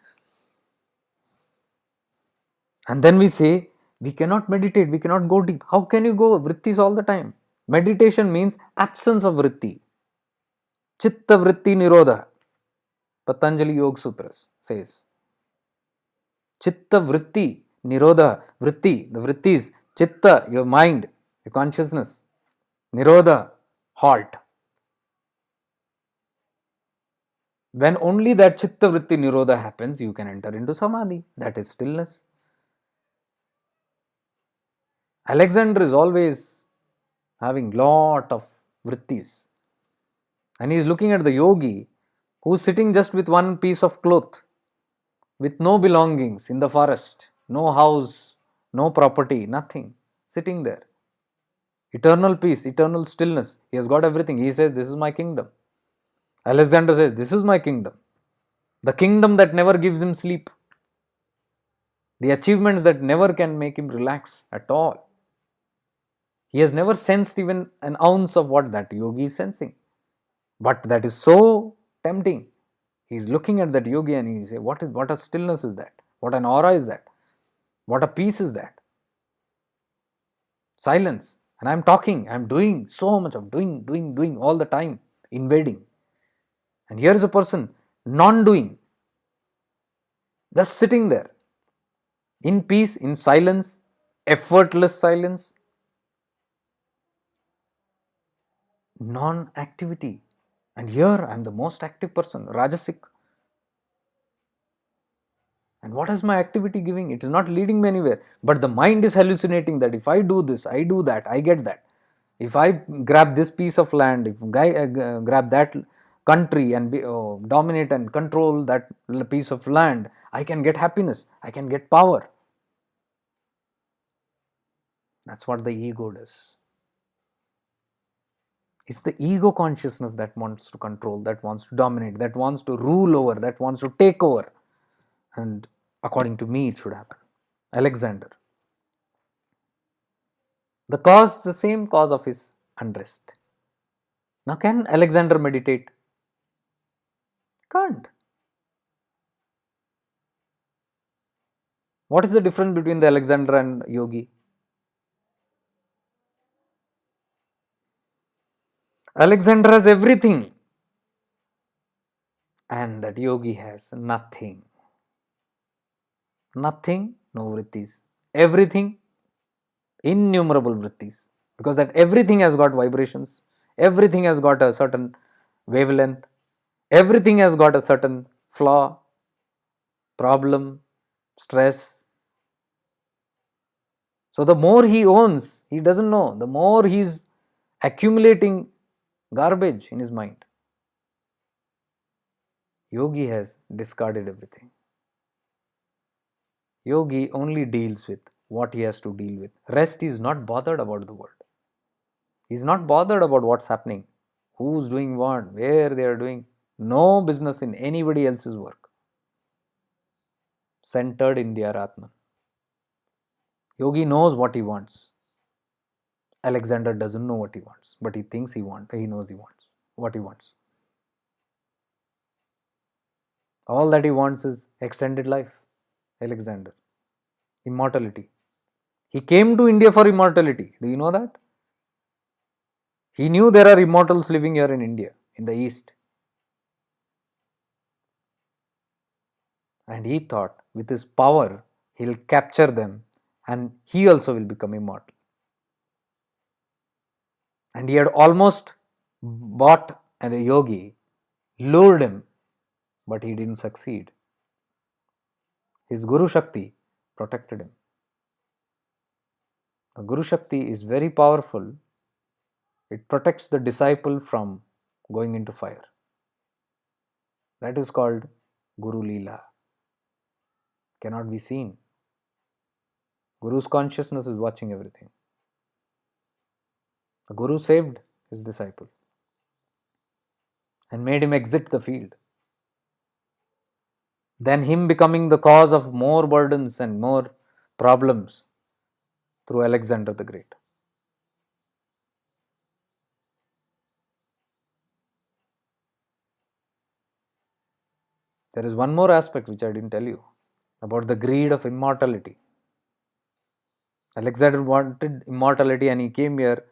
And then we say, we cannot meditate, we cannot go deep. How can you go vrittis all the time? Meditation means absence of vritti. Chitta vritti nirodha. Patanjali Yoga Sutras says. Chitta vritti nirodha. Vritti, the vrittis. Chitta, your mind, your consciousness. Nirodha, halt. When only that chitta vritti nirodha happens, you can enter into samadhi. That is stillness. Alexander is always having lot of vrittis. And he is looking at the yogi who is sitting just with one piece of cloth, with no belongings in the forest, no house, no property, nothing, sitting there. Eternal peace, eternal stillness. He has got everything. He says, this is my kingdom. Alexander says, this is my kingdom. The kingdom that never gives him sleep. The achievements that never can make him relax at all. He has never sensed even an ounce of what that yogi is sensing. But that is so tempting. He is looking at that yogi and he says, what a stillness is that? What an aura is that? What a peace is that? Silence. And I am talking, I am doing so much of doing all the time, invading. And here is a person non-doing, just sitting there in peace, in silence, effortless silence, non-activity. And here I am the most active person, Rajasic. And what is my activity giving? It is not leading me anywhere. But the mind is hallucinating that if I do this, I do that, I get that. If I grab this piece of land, if I grab that country and dominate and control that piece of land, I can get happiness, I can get power. That's what the ego does. It's the ego consciousness that wants to control, that wants to dominate, that wants to rule over, that wants to take over. And according to me, it should happen. Alexander. The cause, the same cause of his unrest. Now, can Alexander meditate? Can't. What is the difference between the Alexander and yogi? Alexander has everything and that yogi has nothing. Nothing, no vrittis. Everything, innumerable vrittis. Because that everything has got vibrations, everything has got a certain wavelength, everything has got a certain flaw, problem, stress. So the more he owns, he doesn't know, the more he is accumulating garbage in his mind. Yogi has discarded everything. Yogi only deals with what he has to deal with. Rest is not bothered about the world. He is not bothered about what's happening, who's doing what, where they are doing. No business in anybody else's work. Centered in their Atman. Yogi knows what he wants. Alexander doesn't know what he wants, but he thinks he knows what he wants. All that he wants is extended life. Alexander. Immortality. He came to India for immortality. Do you know that? He knew there are immortals living here in India, in the East. And he thought with his power, he'll capture them and he also will become immortal. And he had almost bought a yogi, lured him, but he didn't succeed. His Guru Shakti protected him. The Guru Shakti is very powerful. It protects the disciple from going into fire. That is called Guru Leela. Cannot be seen. Guru's consciousness is watching everything. The Guru saved his disciple and made him exit the field. Then him becoming the cause of more burdens and more problems. through Alexander the Great. There is one more aspect which I didn't tell you about the greed of immortality. Alexander wanted immortality and he came here,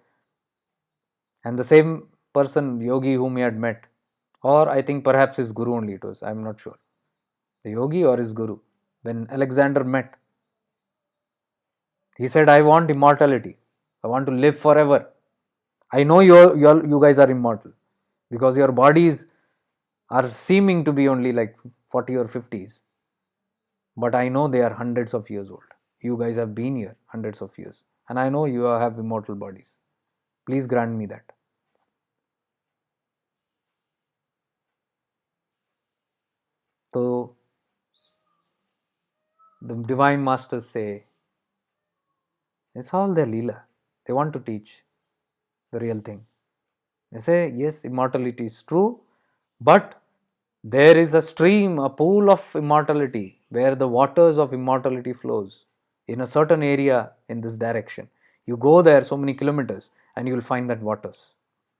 and the same person, yogi whom he had met, or I think perhaps his guru only it was, I am not sure, the yogi or his guru, when Alexander met, he said, I want immortality. I want to live forever. I know you guys are immortal because your bodies are seeming to be only like 40 or 50s. But I know they are hundreds of years old. You guys have been here hundreds of years. And I know you have immortal bodies. Please grant me that. So the divine masters say, it's all their Leela. They want to teach the real thing. They say, yes, immortality is true, but there is a stream, a pool of immortality where the waters of immortality flows in a certain area in this direction. You go there so many kilometers and you will find that waters.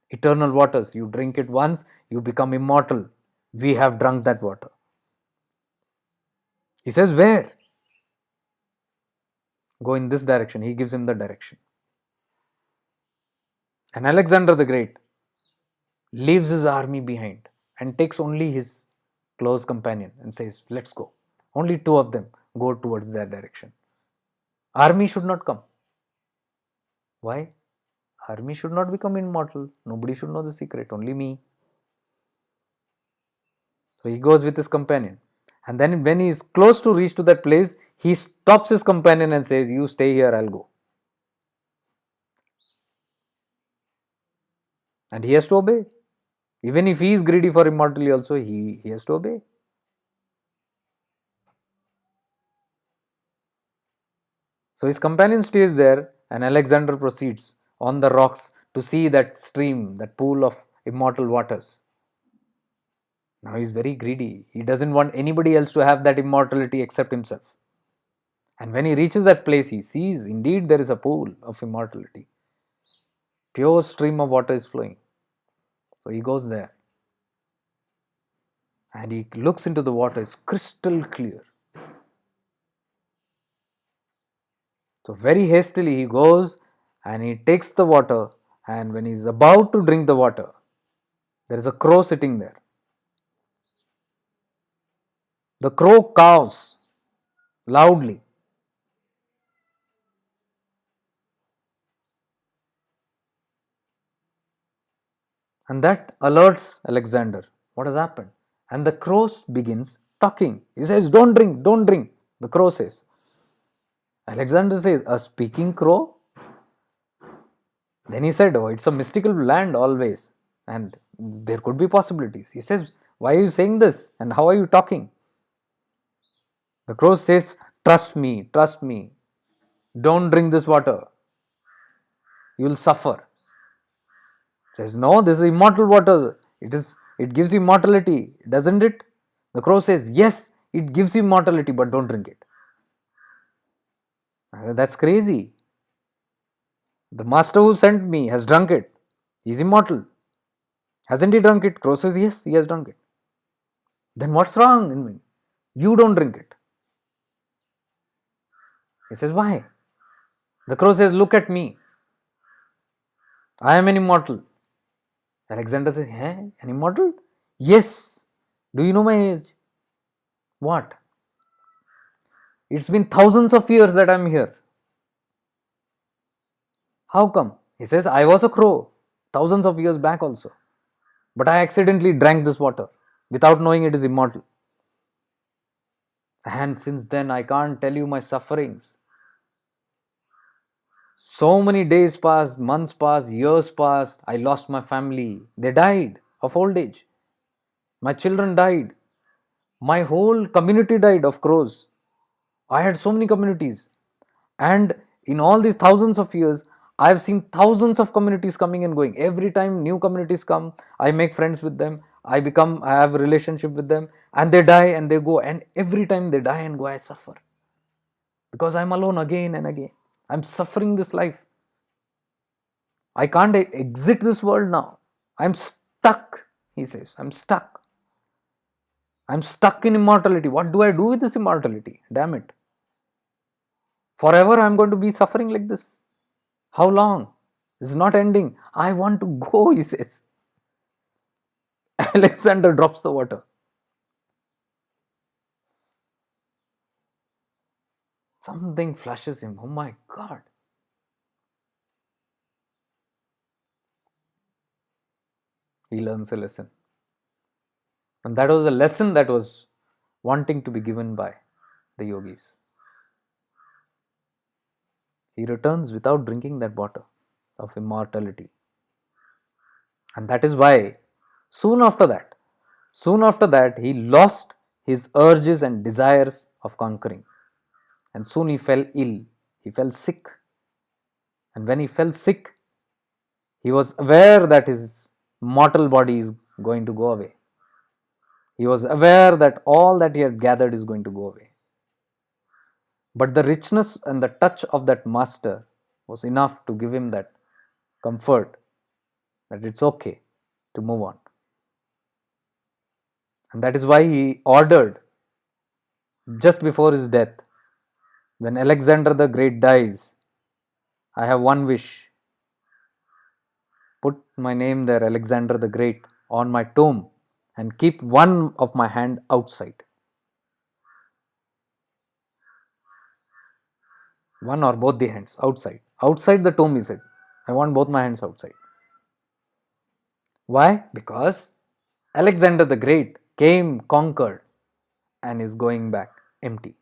Eternal waters. You drink it once, you become immortal. We have drunk that water. He says, where? Go in this direction. He gives him the direction. And Alexander the Great leaves his army behind and takes only his close companion and says, let's go. Only two of them go towards that direction. Army should not come. Why? Army should not become immortal. Nobody should know the secret, only me. So he goes with his companion. And then when he is close to reach to that place, he stops his companion and says, you stay here, I'll go. And he has to obey. Even if he is greedy for immortality also, he has to obey. So his companion stays there and Alexander proceeds on the rocks to see that stream, that pool of immortal waters. Now he is very greedy. He doesn't want anybody else to have that immortality except himself. And when he reaches that place, he sees indeed there is a pool of immortality. Pure stream of water is flowing. So he goes there. And he looks into the water, it's crystal clear. So very hastily he goes and he takes the water, and when he is about to drink the water, there is a crow sitting there. The crow caws loudly. And that alerts Alexander. What has happened? And the crow begins talking. He says, don't drink, don't drink. The crow says. Alexander says, a speaking crow? Then he said, oh, it's a mystical land always. And there could be possibilities. He says, why are you saying this? And how are you talking? The crow says, trust me, trust me. Don't drink this water. You will suffer. Says, no, this is immortal water. It gives you immortality, doesn't it? The crow says, yes, it gives you immortality, but don't drink it. That's crazy. The master who sent me has drunk it. He's immortal. Hasn't he drunk it? Crow says, yes, he has drunk it. Then what's wrong in me? You don't drink it. He says, why? The crow says, look at me. I am an immortal. Alexander says, hey, an immortal? Yes. Do you know my age? What? It's been thousands of years that I'm here. How come? He says, I was a crow thousands of years back also. But I accidentally drank this water without knowing it is immortal. And since then, I can't tell you my sufferings. So many days passed, months passed, years passed. I lost my family. They died of old age. My children died. My whole community died of crows. I had so many communities. And in all these thousands of years, I have seen thousands of communities coming and going. Every time new communities come, I make friends with them. I have a relationship with them, and they die and they go. And every time they die and go, I suffer because I'm alone again and again. I'm suffering this life. I can't exit this world now. I'm stuck, he says. I'm stuck. I'm stuck in immortality. What do I do with this immortality? Damn it. Forever I'm going to be suffering like this. How long? It's not ending. I want to go, he says. Alexander drops the water. Something flashes him. Oh my God. He learns a lesson. And that was a lesson that was wanting to be given by the yogis. He returns without drinking that water of immortality. And that is why soon after that, he lost his urges and desires of conquering. And soon he fell ill. He fell sick. And when he fell sick, he was aware that his mortal body is going to go away. He was aware that all that he had gathered is going to go away. But the richness and the touch of that master was enough to give him that comfort that it's okay to move on. And that is why he ordered, just before his death, when Alexander the Great dies, I have one wish. Put my name there, Alexander the Great, on my tomb and keep one of my hand outside. One or both the hands outside. Outside the tomb, he said. I want both my hands outside. Why? Because Alexander the Great came, conquered, and is going back empty.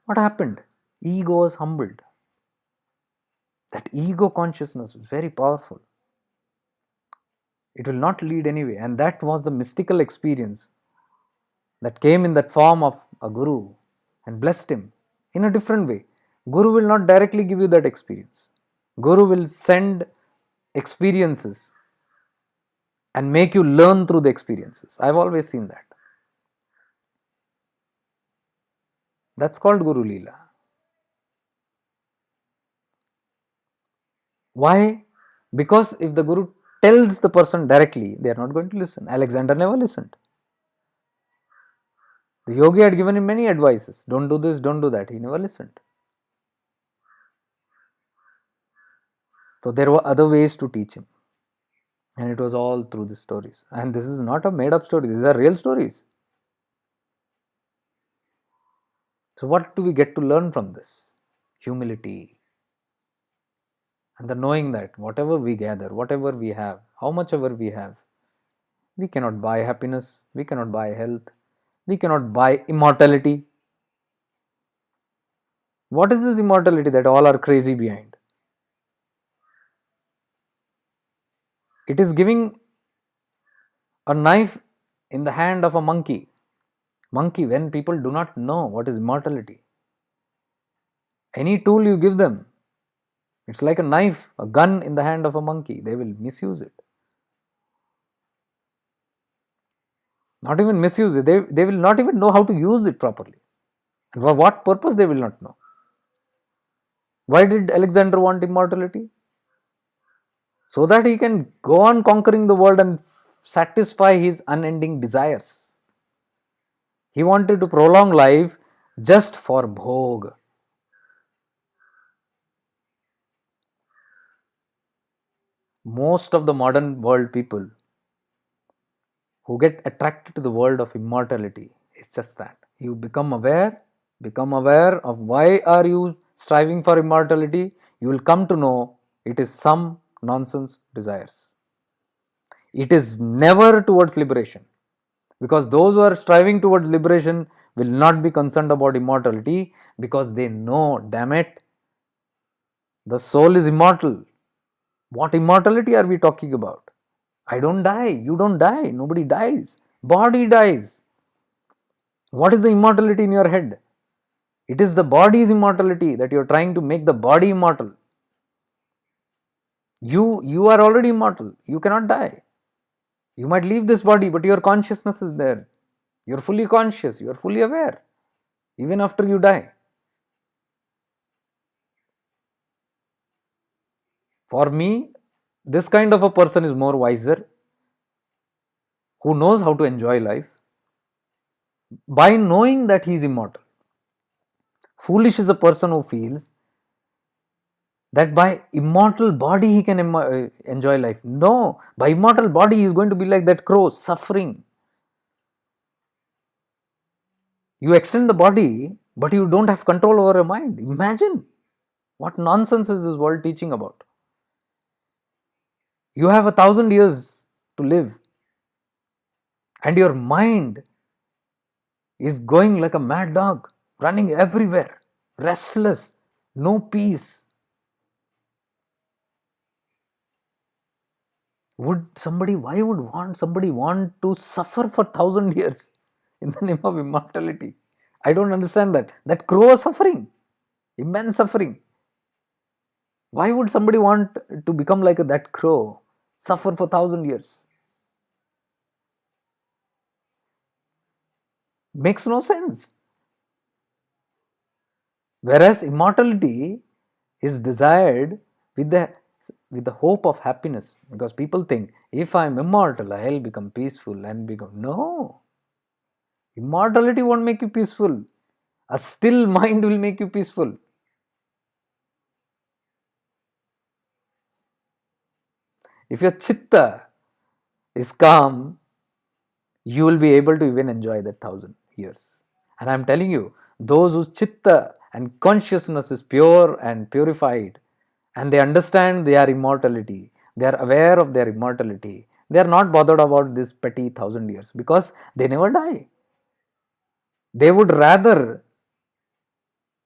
What happened? Ego was humbled. That ego consciousness was very powerful. It will not lead anyway. And that was the mystical experience that came in that form of a guru and blessed him in a different way. Guru will not directly give you that experience. Guru will send experiences and make you learn through the experiences. I've always seen that. That's called Guru Leela. Why? Because if the Guru tells the person directly, they are not going to listen. Alexander never listened. The yogi had given him many advices. Don't do this, don't do that. He never listened. So there were other ways to teach him. And it was all through the stories. And this is not a made up story. These are real stories. So what do we get to learn from this? Humility. And the knowing that whatever we gather, whatever we have, how much ever we have, we cannot buy happiness, we cannot buy health, we cannot buy immortality. What is this immortality that all are crazy behind? It is giving a knife in the hand of a monkey. Monkey, when people do not know what is immortality, any tool you give them, it's like a knife, a gun in the hand of a monkey. They will misuse it. Not even misuse it. They will not even know how to use it properly. And for what purpose they will not know. Why did Alexander want immortality? So that he can go on conquering the world and satisfy his unending desires. He wanted to prolong life just for bhog. Most of the modern world people who get attracted to the world of immortality is just that. You become aware of why are you striving for immortality. You will come to know it is some nonsense desires. It is never towards liberation. Because those who are striving towards liberation will not be concerned about immortality because they know, damn it, the soul is immortal. What immortality are we talking about? I don't die, you don't die, nobody dies. Body dies. What is the immortality in your head? It is the body's immortality that you are trying to make the body immortal. You are already immortal. You cannot die. You might leave this body, but your consciousness is there. You are fully conscious. You are fully aware. even after you die. For me, this kind of a person is more wiser, who knows how to enjoy life by knowing that he is immortal. Foolish is a person who feels that by immortal body he can enjoy life. No, by immortal body he is going to be like that crow, suffering. You extend the body, but you don't have control over your mind. Imagine what nonsense is this world teaching about. You have 1,000 years to live, and your mind is going like a mad dog, running everywhere, restless, no peace. Why would somebody want to suffer for 1,000 years in the name of immortality? I don't understand that. That crow was suffering, immense suffering. Why would somebody want to become like that crow, suffer for 1,000 years? Makes no sense. Whereas immortality is desired with the with the hope of happiness, because people think if I am immortal I'll become peaceful and become. No, immortality won't make you peaceful. A still mind will make you peaceful. If your chitta is calm, you will be able to even enjoy that 1,000 years. And I am telling you, those whose chitta and consciousness is pure and purified, and they understand their immortality, they are aware of their immortality, they are not bothered about this petty 1,000 years, because they never die. They would rather,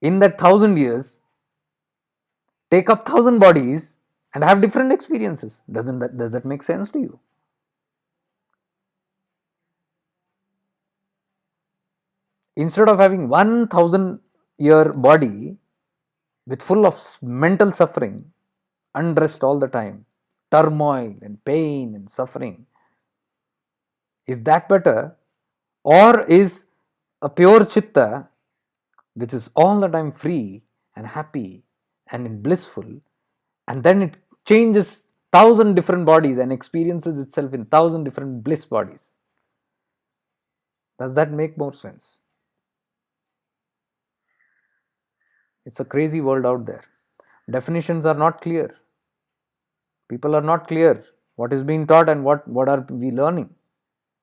in that 1,000 years, take up 1,000 bodies and have different experiences. Does that make sense to you? Instead of having 1,000-year body with full of mental suffering, unrest all the time, turmoil and pain and suffering, is that better? Or is a pure chitta which is all the time free and happy and blissful, and then it changes 1,000 different bodies and experiences itself in 1,000 different bliss bodies? Does that make more sense? It's a crazy world out there. Definitions are not clear. People are not clear what is being taught and what are we learning.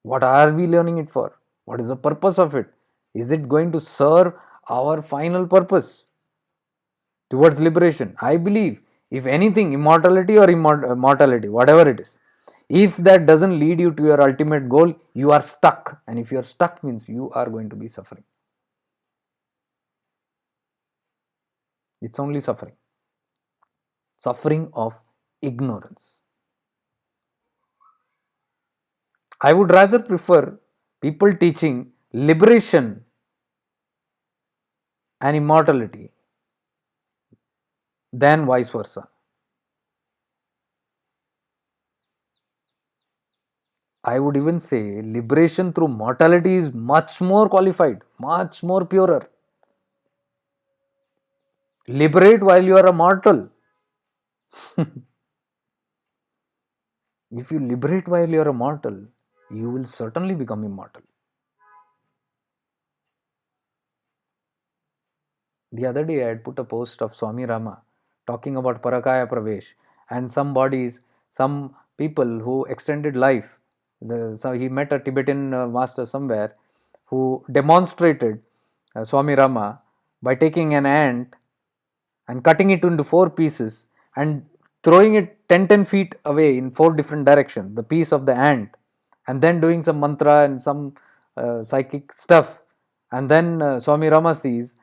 What are we learning it for? What is the purpose of it? Is it going to serve our final purpose towards liberation? I believe, if anything, immortality or mortality, whatever it is, if that doesn't lead you to your ultimate goal, you are stuck. And if you are stuck, means you are going to be suffering. It's only suffering. Suffering of ignorance. I would rather prefer people teaching liberation and immortality than vice versa. I would even say liberation through mortality is much more qualified, much more purer. Liberate while you are a mortal. If you liberate while you are a mortal, you will certainly become immortal. The other day I had put a post of Swami Rama talking about Parakaya Pravesh, and some people who extended life. So he met a Tibetan master somewhere who demonstrated Swami Rama by taking an ant and cutting it into 4 pieces and throwing it 10 feet away in 4 different directions, the piece of the ant, and then doing some mantra and some psychic stuff. And then Swami Rama sees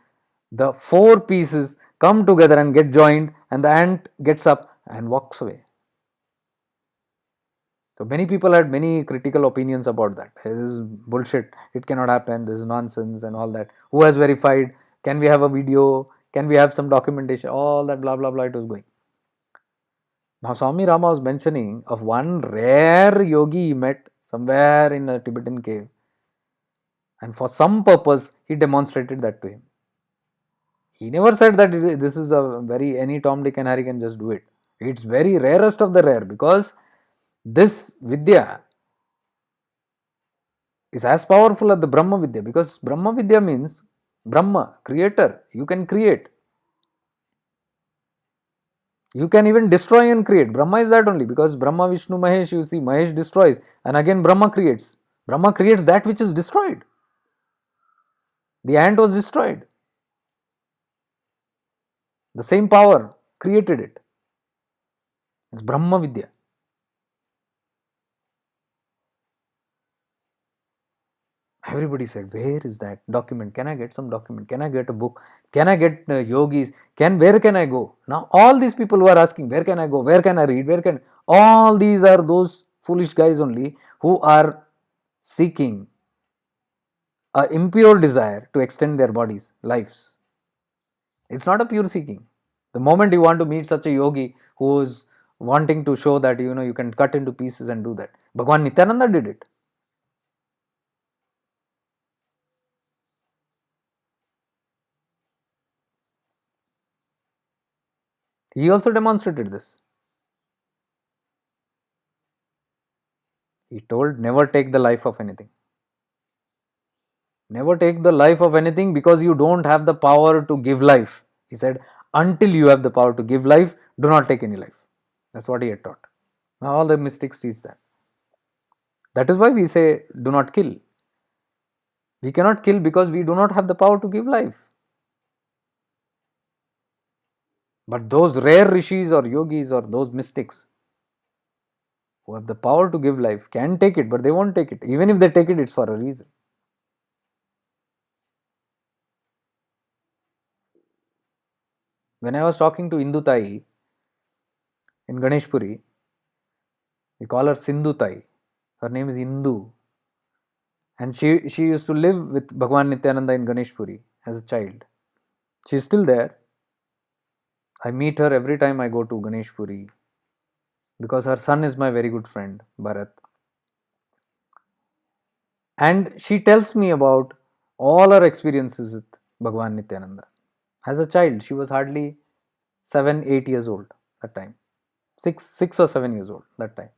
the 4 pieces come together and get joined, and the ant gets up and walks away. So many people had many critical opinions about that. Hey, this is bullshit. It cannot happen. This is nonsense and all that. Who has verified? Can we have a video? Can we have some documentation? All that blah blah blah. It was going. Now Swami Rama was mentioning of one rare yogi he met somewhere in a Tibetan cave. And for some purpose, he demonstrated that to him. He never said that this is a very any Tom, Dick, and Harry can just do it. It's very rarest of the rare, because this Vidya is as powerful as the Brahma Vidya, because Brahma Vidya means Brahma, creator. You can create. You can even destroy and create. Brahma is that only, because Brahma, Vishnu, Mahesh, you see, Mahesh destroys and again Brahma creates. Brahma creates that which is destroyed. The ant was destroyed. The same power created it. It's Brahma Vidya. Everybody said, where is that document? Can I get some document? Can I get a book? Can I get yogis? Where can I go? Now all these people who are asking, where can I go? Where can I read? All these are those foolish guys only who are seeking a impure desire to extend their bodies, lives. It's not a pure seeking. The moment you want to meet such a yogi who is wanting to show that you can cut into pieces and do that, Bhagwan Nityananda did it. He also demonstrated this. He told, never take the life of anything. Never take the life of anything, because you don't have the power to give life. He said, until you have the power to give life, do not take any life. That's what he had taught. Now all the mystics teach that. That is why we say, do not kill. We cannot kill because we do not have the power to give life. But those rare rishis or yogis or those mystics who have the power to give life can take it, but they won't take it. Even if they take it, it's for a reason. When I was talking to Indu Tai in Ganeshpuri, we call her Sindhu Tai. Her name is Indu. And she used to live with Bhagwan Nityananda in Ganeshpuri as a child. She's still there. I meet her every time I go to Ganeshpuri, because her son is my very good friend, Bharat. And she tells me about all her experiences with Bhagwan Nityananda. As a child, she was hardly 7, 8 years old that time. 6 or 7 years old that time.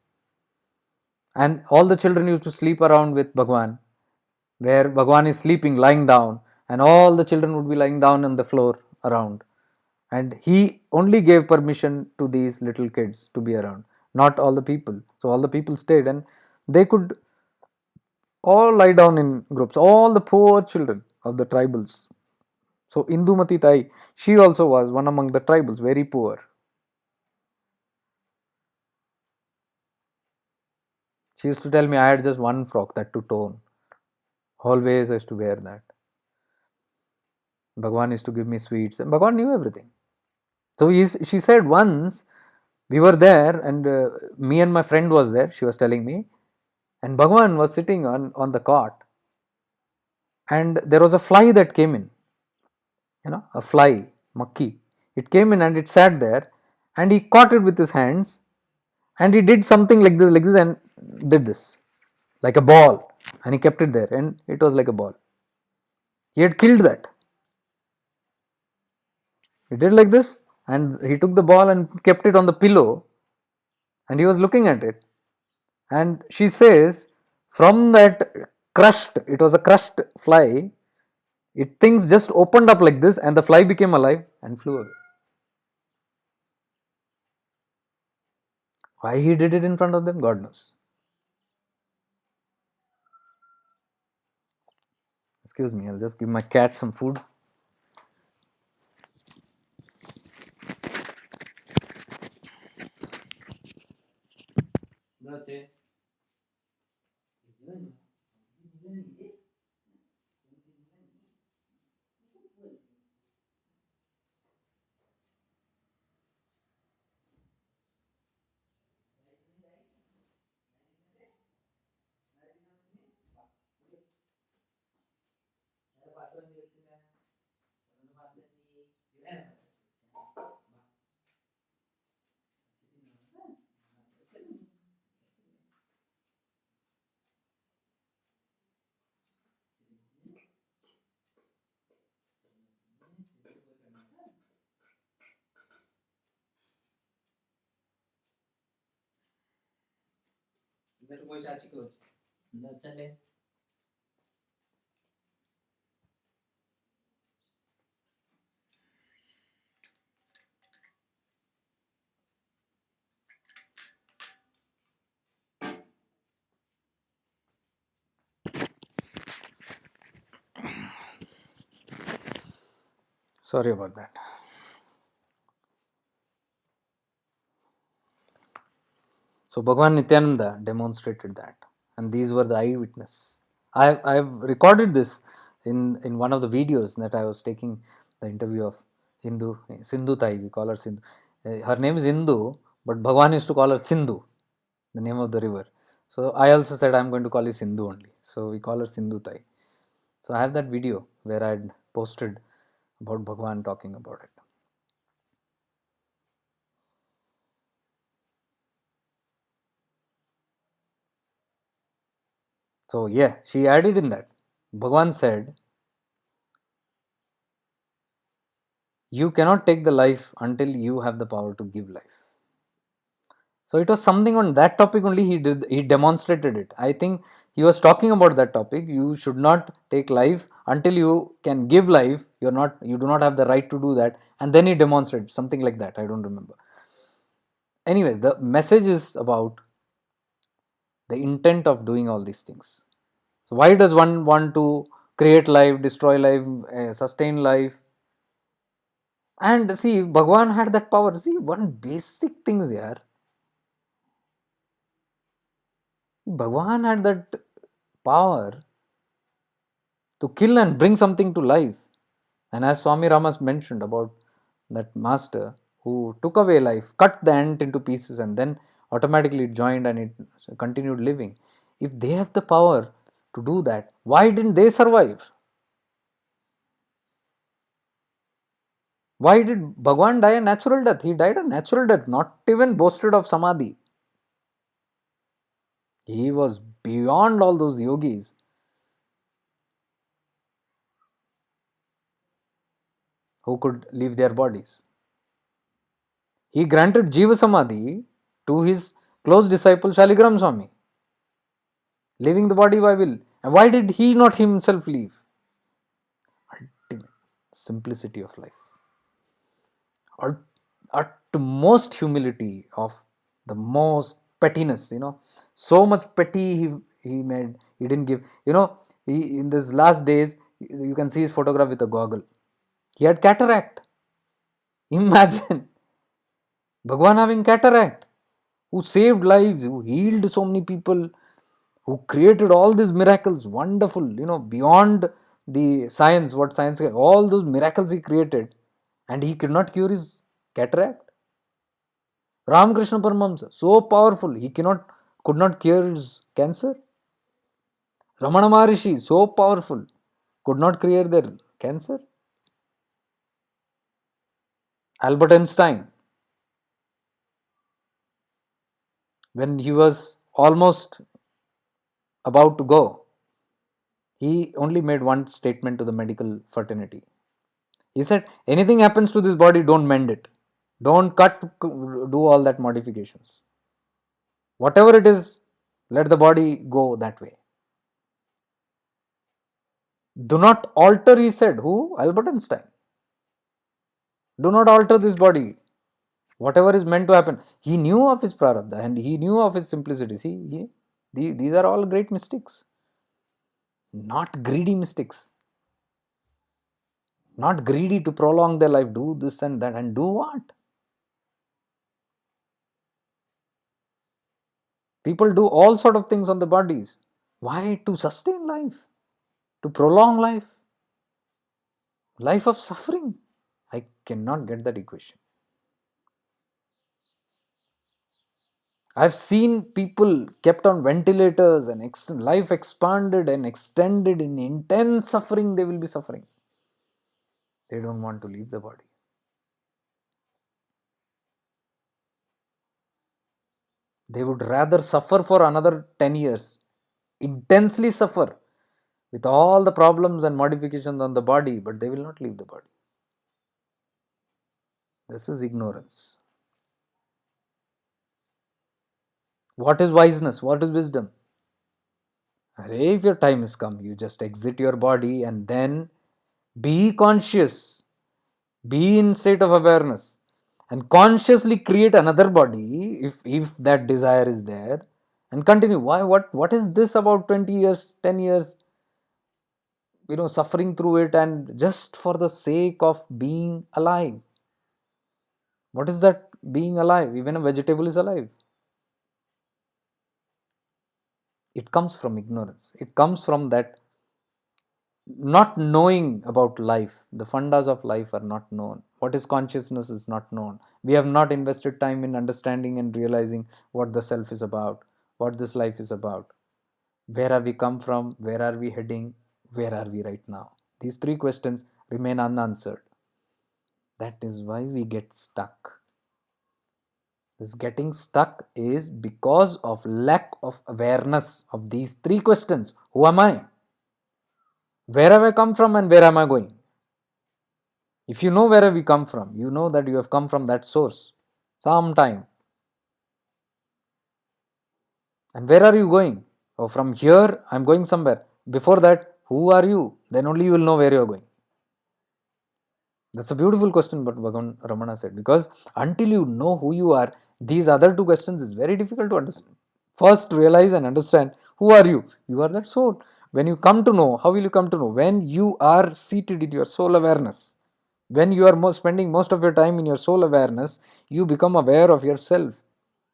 And all the children used to sleep around with Bhagwan, where Bhagwan is sleeping, lying down, and all the children would be lying down on the floor around. And he only gave permission to these little kids to be around, not all the people. So all the people stayed, and they could all lie down in groups, all the poor children of the tribals. So Indumati Tai, she also was one among the tribals, very poor. She used to tell me, I had just one frock, that to tone. Always I used to wear that. Bhagwan used to give me sweets, and Bhagwan knew everything. So she said once we were there, and me and my friend was there, she was telling me, and Bhagwan was sitting on the cot, and there was a fly that came in, a fly, makki. It came in and it sat there, and he caught it with his hands, and he did something like this, and did this, like a ball, and he kept it there, and it was like a ball. He had killed that. He did like this, and he took the ball and kept it on the pillow, and he was looking at it. And she says, from that crushed, it was a crushed fly, things just opened up like this, and the fly became alive and flew away. Why he did it in front of them, God knows. Excuse me, I'll just give my cat some food. Sorry about that. So Bhagwan Nityananda demonstrated that, and these were the eyewitness. I've recorded this in one of the videos that I was taking the interview of Hindu Sindhu Tai. We call her Sindhu. Her name is Hindu, but Bhagwan used to call her Sindhu, the name of the river. So I also said I'm going to call you Sindhu only. So we call her Sindhu Tai. So I have that video where I had posted about Bhagwan talking about it. So yeah, she added in that. Bhagwan said, you cannot take the life until you have the power to give life. So it was something on that topic only he demonstrated it. I think he was talking about that topic. You should not take life until you can give life. You do not have the right to do that. And then he demonstrated something like that. I don't remember. Anyways, the message is about the intent of doing all these things. So why does one want to create life, destroy life, sustain life? And see, if Bhagwan had that power, see, one basic thing is here. Bhagwan had that power to kill and bring something to life. And as Swami Ramas mentioned about that master who took away life, cut the ant into pieces, and then automatically it joined and it continued living. If they have the power to do that, why didn't they survive? Why did Bhagwan die a natural death? He died a natural death, not even boasted of samadhi. He was beyond all those yogis who could leave their bodies. He granted Jiva Samadhi to his close disciple Shaligram Swami, leaving the body by will. And why did he not himself leave? Ultimate simplicity of life. Utmost humility of the most pettiness, so much petty he made, he didn't give, in these last days, you can see his photograph with a goggle. He had cataract. Imagine Bhagwan having cataract, who saved lives, who healed so many people, who created all these miracles, wonderful, beyond the science, what science, all those miracles he created, and he could not cure his cataract. Ramakrishna Paramahamsa, so powerful, could not cure his cancer. Ramana Maharishi, so powerful, could not cure their cancer. Albert Einstein, when he was almost about to go, he only made one statement to the medical fraternity. He said, anything happens to this body, don't mend it. Don't do all that modifications. Whatever it is, let the body go that way. Do not alter, he said. Who? Albert Einstein. Do not alter this body. Whatever is meant to happen. He knew of his prarabdha and he knew of his simplicity. See, these are all great mystics. Not greedy mystics. Not greedy to prolong their life. Do this and that. And do what? People do all sort of things on the bodies. Why? To sustain life. To prolong life. Life of suffering. I cannot get that equation. I've seen people kept on ventilators and life expanded and extended in intense suffering. They will be suffering. They don't want to leave the body. They would rather suffer for another 10 years, intensely suffer with all the problems and modifications on the body, but they will not leave the body. This is ignorance. What is wiseness? What is wisdom? If your time has come, you just exit your body and then be conscious, be in state of awareness, and consciously create another body if that desire is there, and continue. Why? What is this about 20 years, 10 years, suffering through it, and just for the sake of being alive? What is that being alive? Even a vegetable is alive. It comes from ignorance. It comes from that not knowing about life. The fundas of life are not known. What is consciousness is not known. We have not invested time in understanding and realizing what the self is about, what this life is about. Where have we come from? Where are we heading? Where are we right now? These three questions remain unanswered. That is why we get stuck. This getting stuck is because of lack of awareness of these three questions. Who am I? Where have I come from and where am I going? If you know where have you come from, you know that you have come from that source sometime. And where are you going? Oh, from here I'm going somewhere. Before that, who are you? Then only you will know where you are going. That's a beautiful question, but Bhagavan Ramana said, because until you know who you are, these other two questions is very difficult to understand. First, realize and understand who are you? You are that soul. When you come to know, how will you come to know? When you are seated in your soul awareness. When you are spending most of your time in your soul awareness, you become aware of yourself,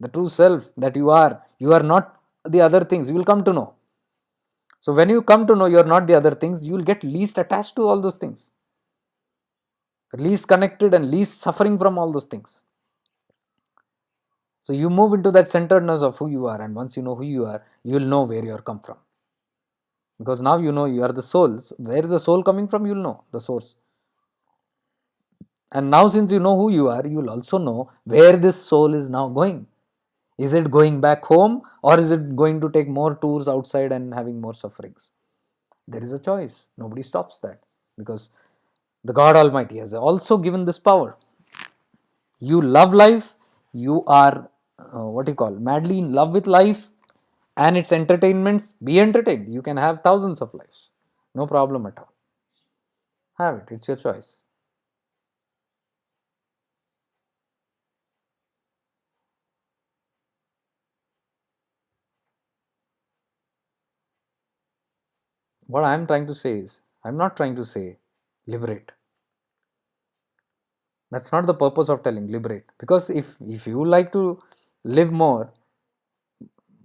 the true self that you are. You are not the other things. You will come to know. So when you come to know you are not the other things, you will get least attached to all those things, least connected and least suffering from all those things. So you move into that centeredness of who you are, and once you know who you are, you will know where you are come from. Because now you know you are the soul. So where is the soul coming from? You will know the source. And now since you know who you are, you will also know where this soul is now going. Is it going back home, or is it going to take more tours outside and having more sufferings? There is a choice. Nobody stops that, because the God Almighty has also given this power. You love life, you are what you call madly in love with life and its entertainments. Be entertained. You can have thousands of lives, no problem at all. Have it. It's your choice. What I am trying to say is, I'm not trying to say liberate. That's not the purpose of telling liberate. Because if you like to live more,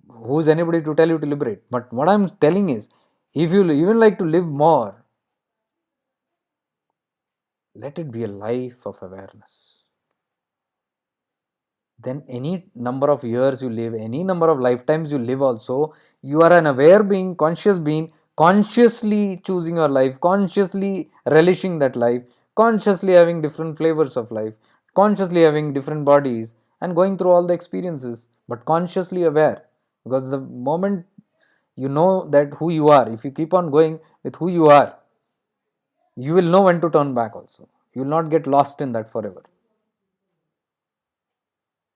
who's anybody to tell you to liberate? But what I'm telling is, if you even like to live more, let it be a life of awareness. Then any number of years you live, any number of lifetimes you live also, you are an aware being, conscious being, consciously choosing your life, consciously relishing that life, consciously having different flavors of life, consciously having different bodies and going through all the experiences, but consciously aware. Because the moment you know that who you are, if you keep on going with who you are, you will know when to turn back also. You will not get lost in that forever.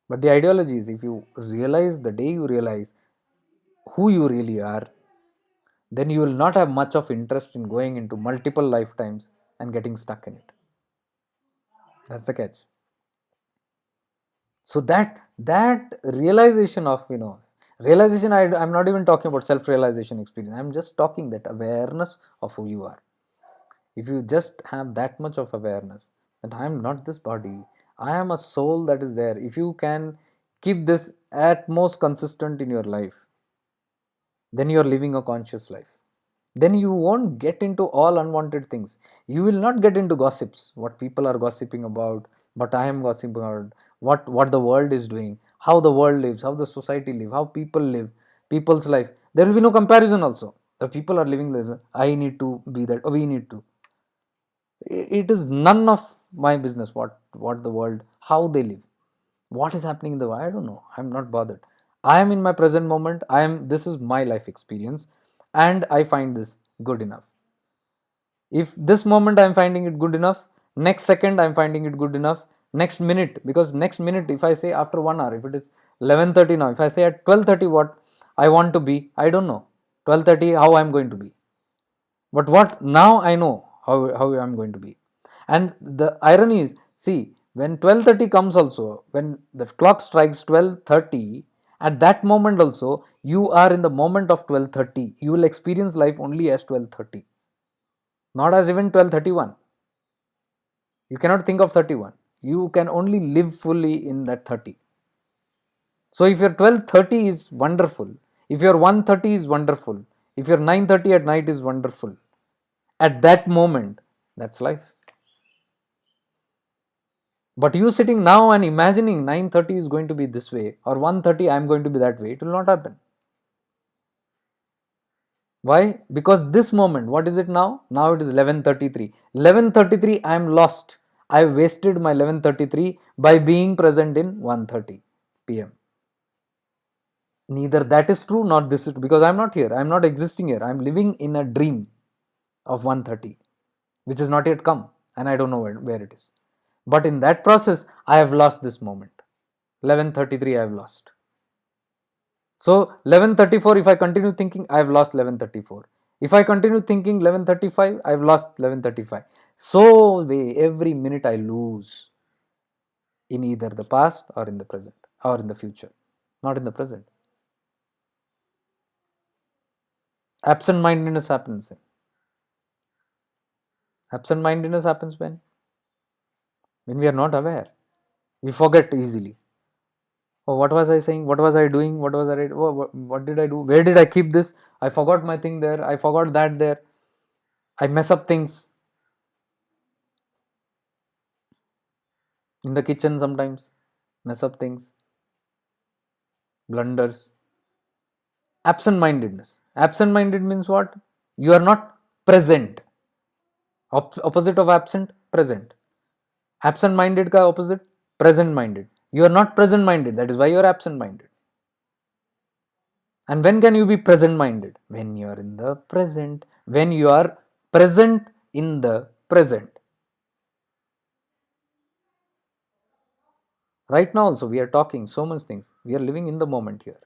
But the ideology is, if you realize, the day you realize who you really are, then you will not have much of interest in going into multiple lifetimes and getting stuck in it. That's the catch. So that realization of, realization, I'm not even talking about self-realization experience. I'm just talking that awareness of who you are. If you just have that much of awareness that I am not this body, I am a soul that is there. If you can keep this at most consistent in your life, then you are living a conscious life. Then you won't get into all unwanted things. You will not get into gossips, what people are gossiping about, what I am gossiping about, what the world is doing, how the world lives, how the society live, how people live, people's life. There will be no comparison also. The people are living this, I need to be that, or we need to. It is none of my business what the world, how they live, what is happening in the world. I don't know. I'm not bothered. I am in my present moment. This is my life experience, and I find this good enough. If this moment I'm finding it good enough, next second I'm finding it good enough, next minute, because next minute, if I say after 1 hour, if it is 11:30 now. If I say at 12:30 what I want to be, I don't know. 12:30 how I'm going to be. But what now I know how I'm going to be. And the irony is, see, when 12:30 comes also, when the clock strikes 12:30, at that moment also, you are in the moment of 12:30. You will experience life only as 12:30, not as even 12:31. You cannot think of 31. You can only live fully in that 30. So if your 12:30 is wonderful, if your 1:30 is wonderful, if your 9:30 at night is wonderful, at that moment, that's life. But you sitting now and imagining 9:30 is going to be this way or 1:30 I am going to be that way, it will not happen. Why? Because this moment, what is it now? Now it is 11:33. 11:33 I am lost. I wasted my 11:33 by being present in 1:30 p.m. Neither that is true nor this is true, because I am not here. I am not existing here. I am living in a dream of 1:30, which is not yet come, and I don't know where it is. But in that process, I have lost this moment. 11:33 I have lost. So 11:34, if I continue thinking, I have lost 11:34. If I continue thinking 11:35, I have lost 11:35. So every minute I lose in either the past or in the present or in the future, not in the present. Absent mindedness happens. Absent mindedness happens when we are not aware. We forget easily. Oh, what was I saying? What was I doing? What was I? What did I do? Where did I keep this? I forgot my thing there. I forgot that there. I mess up things in the kitchen sometimes. Mess up things. Blunders. Absent mindedness. Absent minded means what? You are not present. Opposite of absent, present. Absent minded ka opposite, present minded. You are not present minded. That is why you are absent minded. And when can you be present minded? When you are in the present. When you are present in the present. Right now also we are talking so much things. We are living in the moment here.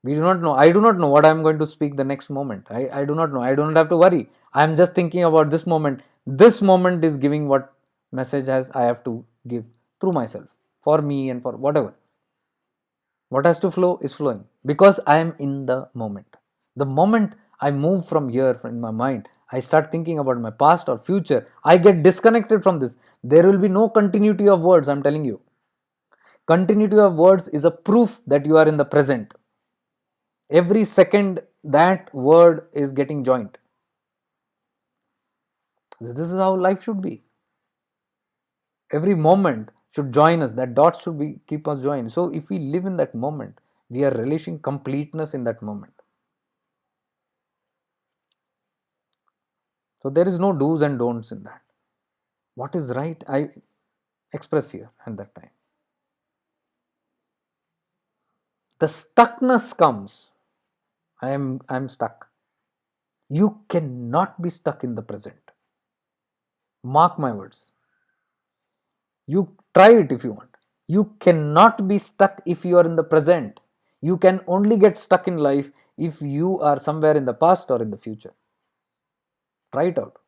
We do not know. I do not know what I am going to speak the next moment. I do not know. I don't have to worry. I am just thinking about this moment. This moment is giving what message has I have to give through myself, for me and for whatever. What has to flow is flowing because I am in the moment. The moment I move from here in my mind, I start thinking about my past or future, I get disconnected from this. There will be no continuity of words, I'm telling you. Continuity of words is a proof that you are in the present. Every second that word is getting joined. This is how life should be. Every moment should join us. That dots should be keep us joined. So if we live in that moment, we are relishing completeness in that moment. So there is no do's and don'ts in that. What is right, I express here at that time. The stuckness comes. I'm stuck. You cannot be stuck in the present. Mark my words. You try it if you want. You cannot be stuck if you are in the present. You can only get stuck in life if you are somewhere in the past or in the future. Try it out.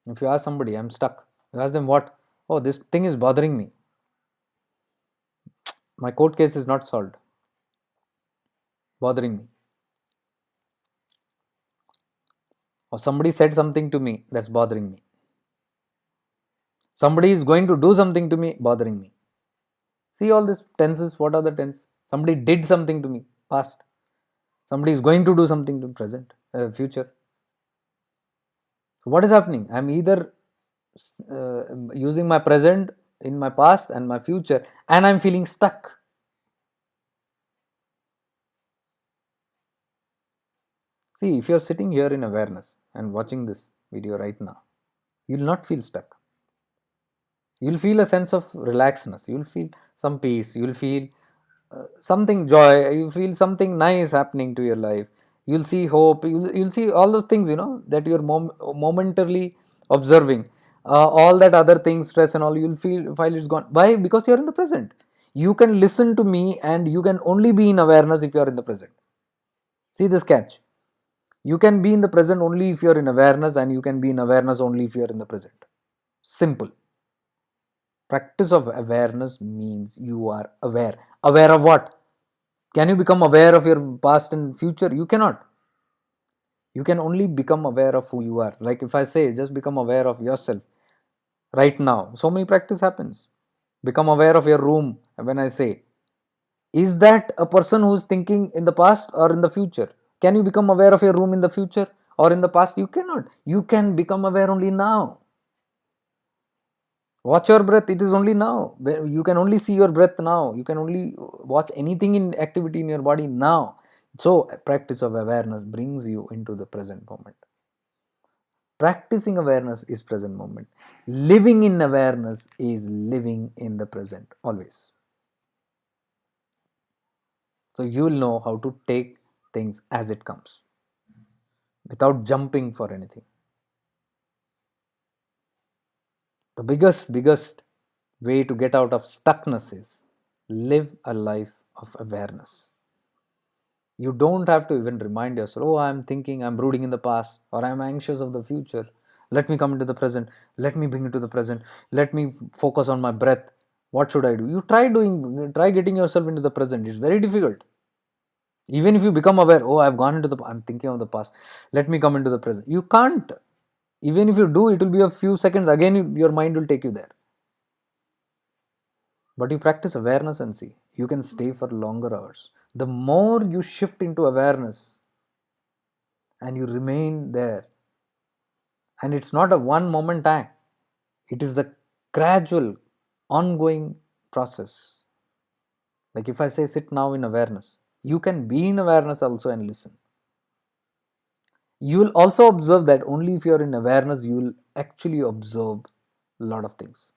If you ask somebody, I'm stuck, you ask them what? Oh, this thing is bothering me. My court case is not solved. Bothering me. Or somebody said something to me that's bothering me. Somebody is going to do something to me, bothering me. See all these tenses. What are the tenses? Somebody did something to me, past. Somebody is going to do something to present, future. What is happening? I'm either using my present in my past and my future, and I'm feeling stuck. See, if you're sitting here in awareness and watching this video right now, you'll not feel stuck. You'll feel a sense of relaxedness. You'll feel some peace. You'll feel something joy. You feel something nice happening to your life. You'll see hope. You'll see all those things, that you're momentarily observing. All that other things, stress and all, you'll feel while it's gone. Why? Because you're in the present. You can listen to me and you can only be in awareness if you're in the present. See this catch. You can be in the present only if you're in awareness, and you can be in awareness only if you're in the present. Simple. Practice of awareness means you are aware. Aware of what? Can you become aware of your past and future? You cannot. You can only become aware of who you are. Like if I say, just become aware of yourself right now. So many practice happens. Become aware of your room. When I say, is that a person who's thinking in the past or in the future? Can you become aware of your room in the future or in the past? You cannot. You can become aware only now. Watch your breath. It is only now. You can only see your breath now. You can only watch anything in activity in your body now. So practice of awareness brings you into the present moment. Practicing awareness is present moment. Living in awareness is living in the present always. So you will know how to take things as it comes without jumping for anything. The biggest way to get out of stuckness is live a life of awareness. You don't have to even remind yourself, oh, I'm thinking, I'm brooding in the past, or I'm anxious of the future. Let me come into the present. Let me bring it to the present. Let me focus on my breath. What should I do? You try getting yourself into the present. It's very difficult. Even if you become aware, oh, I'm thinking of the past. Let me come into the present. You can't. Even if you do, it will be a few seconds. Again, your mind will take you there. But you practice awareness and see, you can stay for longer hours. The more you shift into awareness and you remain there, and it's not a one moment act, it is a gradual, ongoing process. Like if I say sit now in awareness, you can be in awareness also and listen. You will also observe that only if you are in awareness, you will actually observe a lot of things.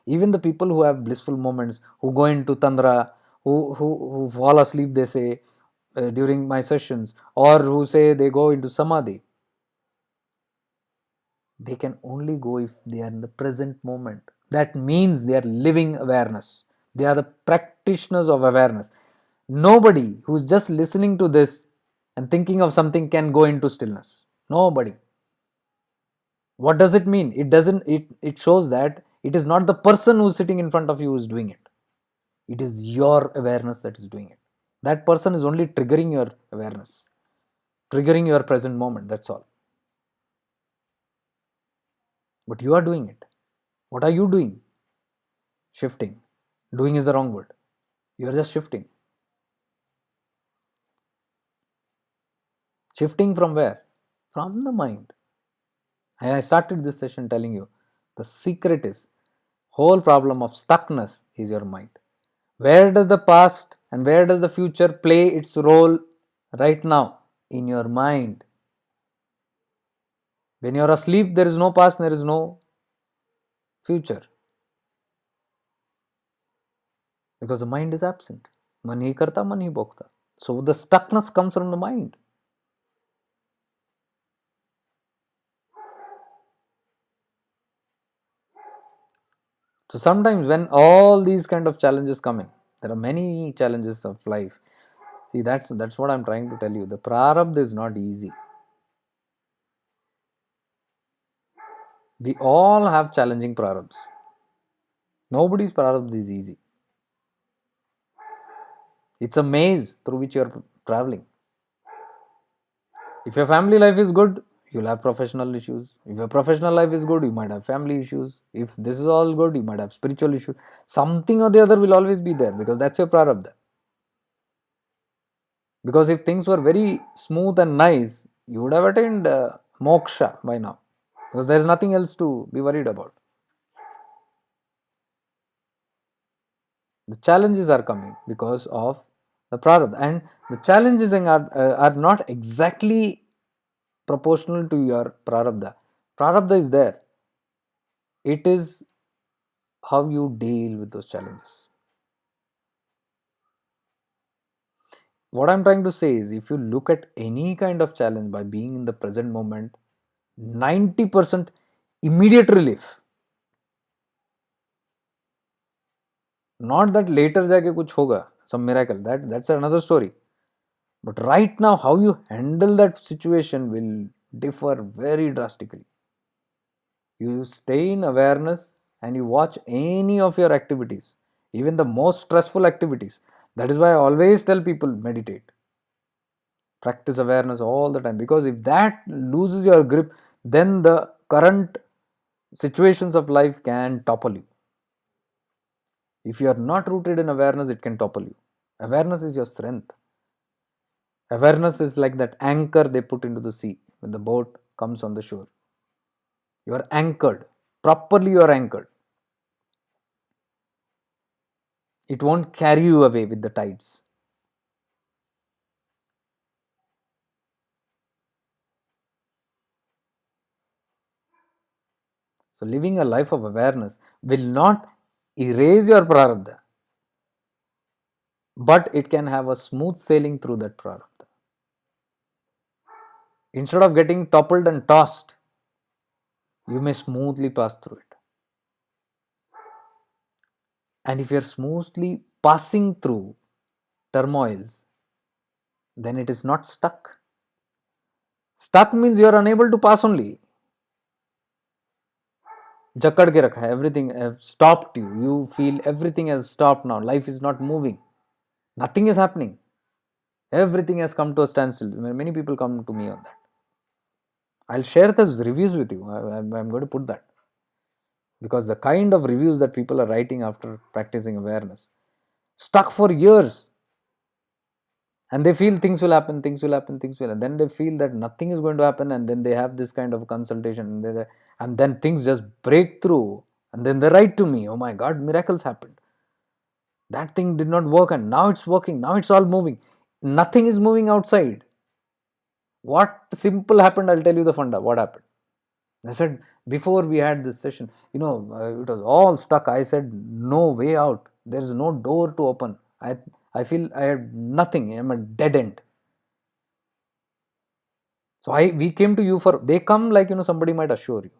Even the people who have blissful moments, who go into Tantra, who fall asleep, they say, during my sessions, or who say they go into Samadhi, they can only go if they are in the present moment. That means they are living awareness. They are the practitioners of awareness. Nobody who's just listening to this and thinking of something can go into stillness. Nobody. What does it mean? It shows that it is not the person who's sitting in front of you who is doing it. It is your awareness that is doing it. That person is only triggering your awareness, triggering your present moment. That's all. But you are doing it. What are you doing? Shifting. Doing is the wrong word. You are just shifting. Shifting from where? From the mind. And I started this session telling you the secret is whole problem of stuckness is your mind. Where does the past and where does the future play its role right now? In your mind. When you are asleep, there is no past, there is no future. Because the mind is absent. Man hi karta, man hi bhokta. So the stuckness comes from the mind. So sometimes when all these kind of challenges come in, there are many challenges of life. See, that's what I'm trying to tell you. The prarabdha is not easy. We all have challenging prarabdhas. Nobody's prarabdha is easy. It's a maze through which you're traveling. If your family life is good, you'll have professional issues. If your professional life is good, you might have family issues. If this is all good, you might have spiritual issues. Something or the other will always be there because that's your prarabdha. Because if things were very smooth and nice, you would have attained moksha by now. Because there is nothing else to be worried about. The challenges are coming because of the prarabdha, and the challenges are not exactly proportional to your prarabdha. Prarabdha is there. It is how you deal with those challenges. What I'm trying to say is, if you look at any kind of challenge by being in the present moment, 90% immediate relief. Not that later जाके कुछ होगा, some miracle. That's another story. But right now, how you handle that situation will differ very drastically. You stay in awareness and you watch any of your activities, even the most stressful activities. That is why I always tell people meditate, practice awareness all the time, because if that loses your grip, then the current situations of life can topple you. If you are not rooted in awareness, it can topple you. Awareness is your strength. Awareness is like that anchor they put into the sea when the boat comes on the shore. You are anchored. Properly, you are anchored. It won't carry you away with the tides. So, living a life of awareness will not erase your prarabdha, but it can have a smooth sailing through that prarabdha. Instead of getting toppled and tossed, you may smoothly pass through it. And if you're smoothly passing through turmoils, then it is not stuck. Stuck means you are unable to pass only. जकड़ के रखा है, everything has stopped you. You feel everything has stopped now. Life is not moving. Nothing is happening. Everything has come to a standstill. Many people come to me on that. I'll share those reviews with you. I'm going to put that. Because the kind of reviews that people are writing after practicing awareness, stuck for years, and they feel things will happen, things will happen, things will, and then they feel that nothing is going to happen, and then they have this kind of consultation, and then things just break through, and then they write to me, oh my God, miracles happened. That thing did not work, and now it's working. Now it's all moving. Nothing is moving outside. What simple happened? I'll tell you the funda. What happened? I said, before we had this session, it was all stuck. I said, no way out. There is no door to open. I feel I had nothing. I'm a dead end. So we came to you for, they come like, somebody might assure you,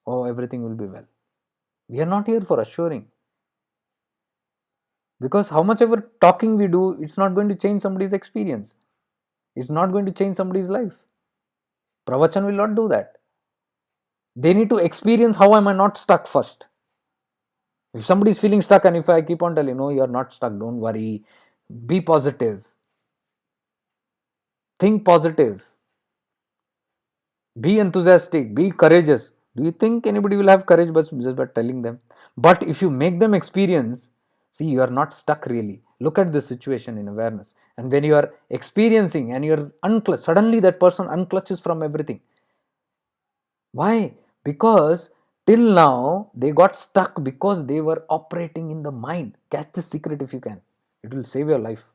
oh, everything will be well. We are not here for assuring. Because how much ever talking we do, it's not going to change somebody's experience. It's not going to change somebody's life. Pravachan will not do that. They need to experience how am I not stuck first. If somebody is feeling stuck and if I keep on telling, no, you are not stuck, don't worry, be positive, think positive, be enthusiastic, be courageous. Do you think anybody will have courage just by telling them? But if you make them experience, see, you are not stuck really. Look at the situation in awareness. And when you are experiencing and you are suddenly that person unclutches from everything. Why? Because till now they got stuck because they were operating in the mind. Catch the secret if you can. It will save your life.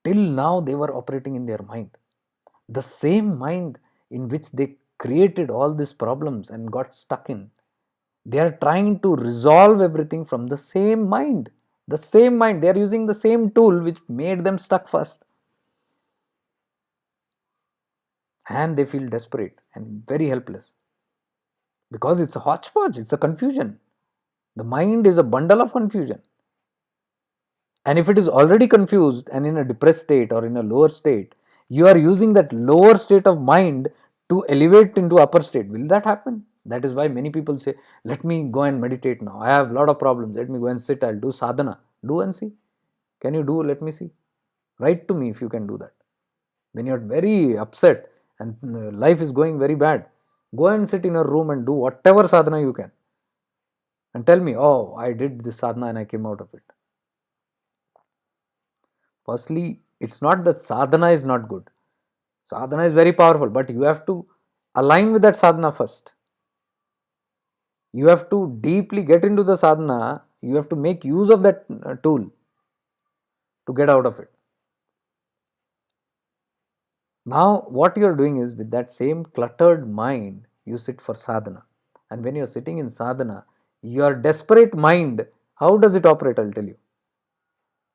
Till now they were operating in their mind. The same mind in which they created all these problems and got stuck in. They are trying to resolve everything from the same mind. The same mind. They are using the same tool which made them stuck first. And they feel desperate and very helpless. Because it's a hodgepodge, it's a confusion. The mind is a bundle of confusion. And if it is already confused and in a depressed state or in a lower state, you are using that lower state of mind to elevate into upper state. Will that happen? That is why many people say, let me go and meditate now. I have a lot of problems. Let me go and sit. I'll do sadhana. Do and see. Can you do? Let me see. Write to me if you can do that. When you're very upset and life is going very bad, go and sit in a room and do whatever sadhana you can. And tell me, oh, I did this sadhana and I came out of it. Firstly, it's not that sadhana is not good. Sadhana is very powerful, but you have to align with that sadhana first. You have to deeply get into the sadhana. You have to make use of that tool to get out of it. Now, what you are doing is with that same cluttered mind, you sit for sadhana. And when you are sitting in sadhana, your desperate mind, how does it operate? I'll tell you.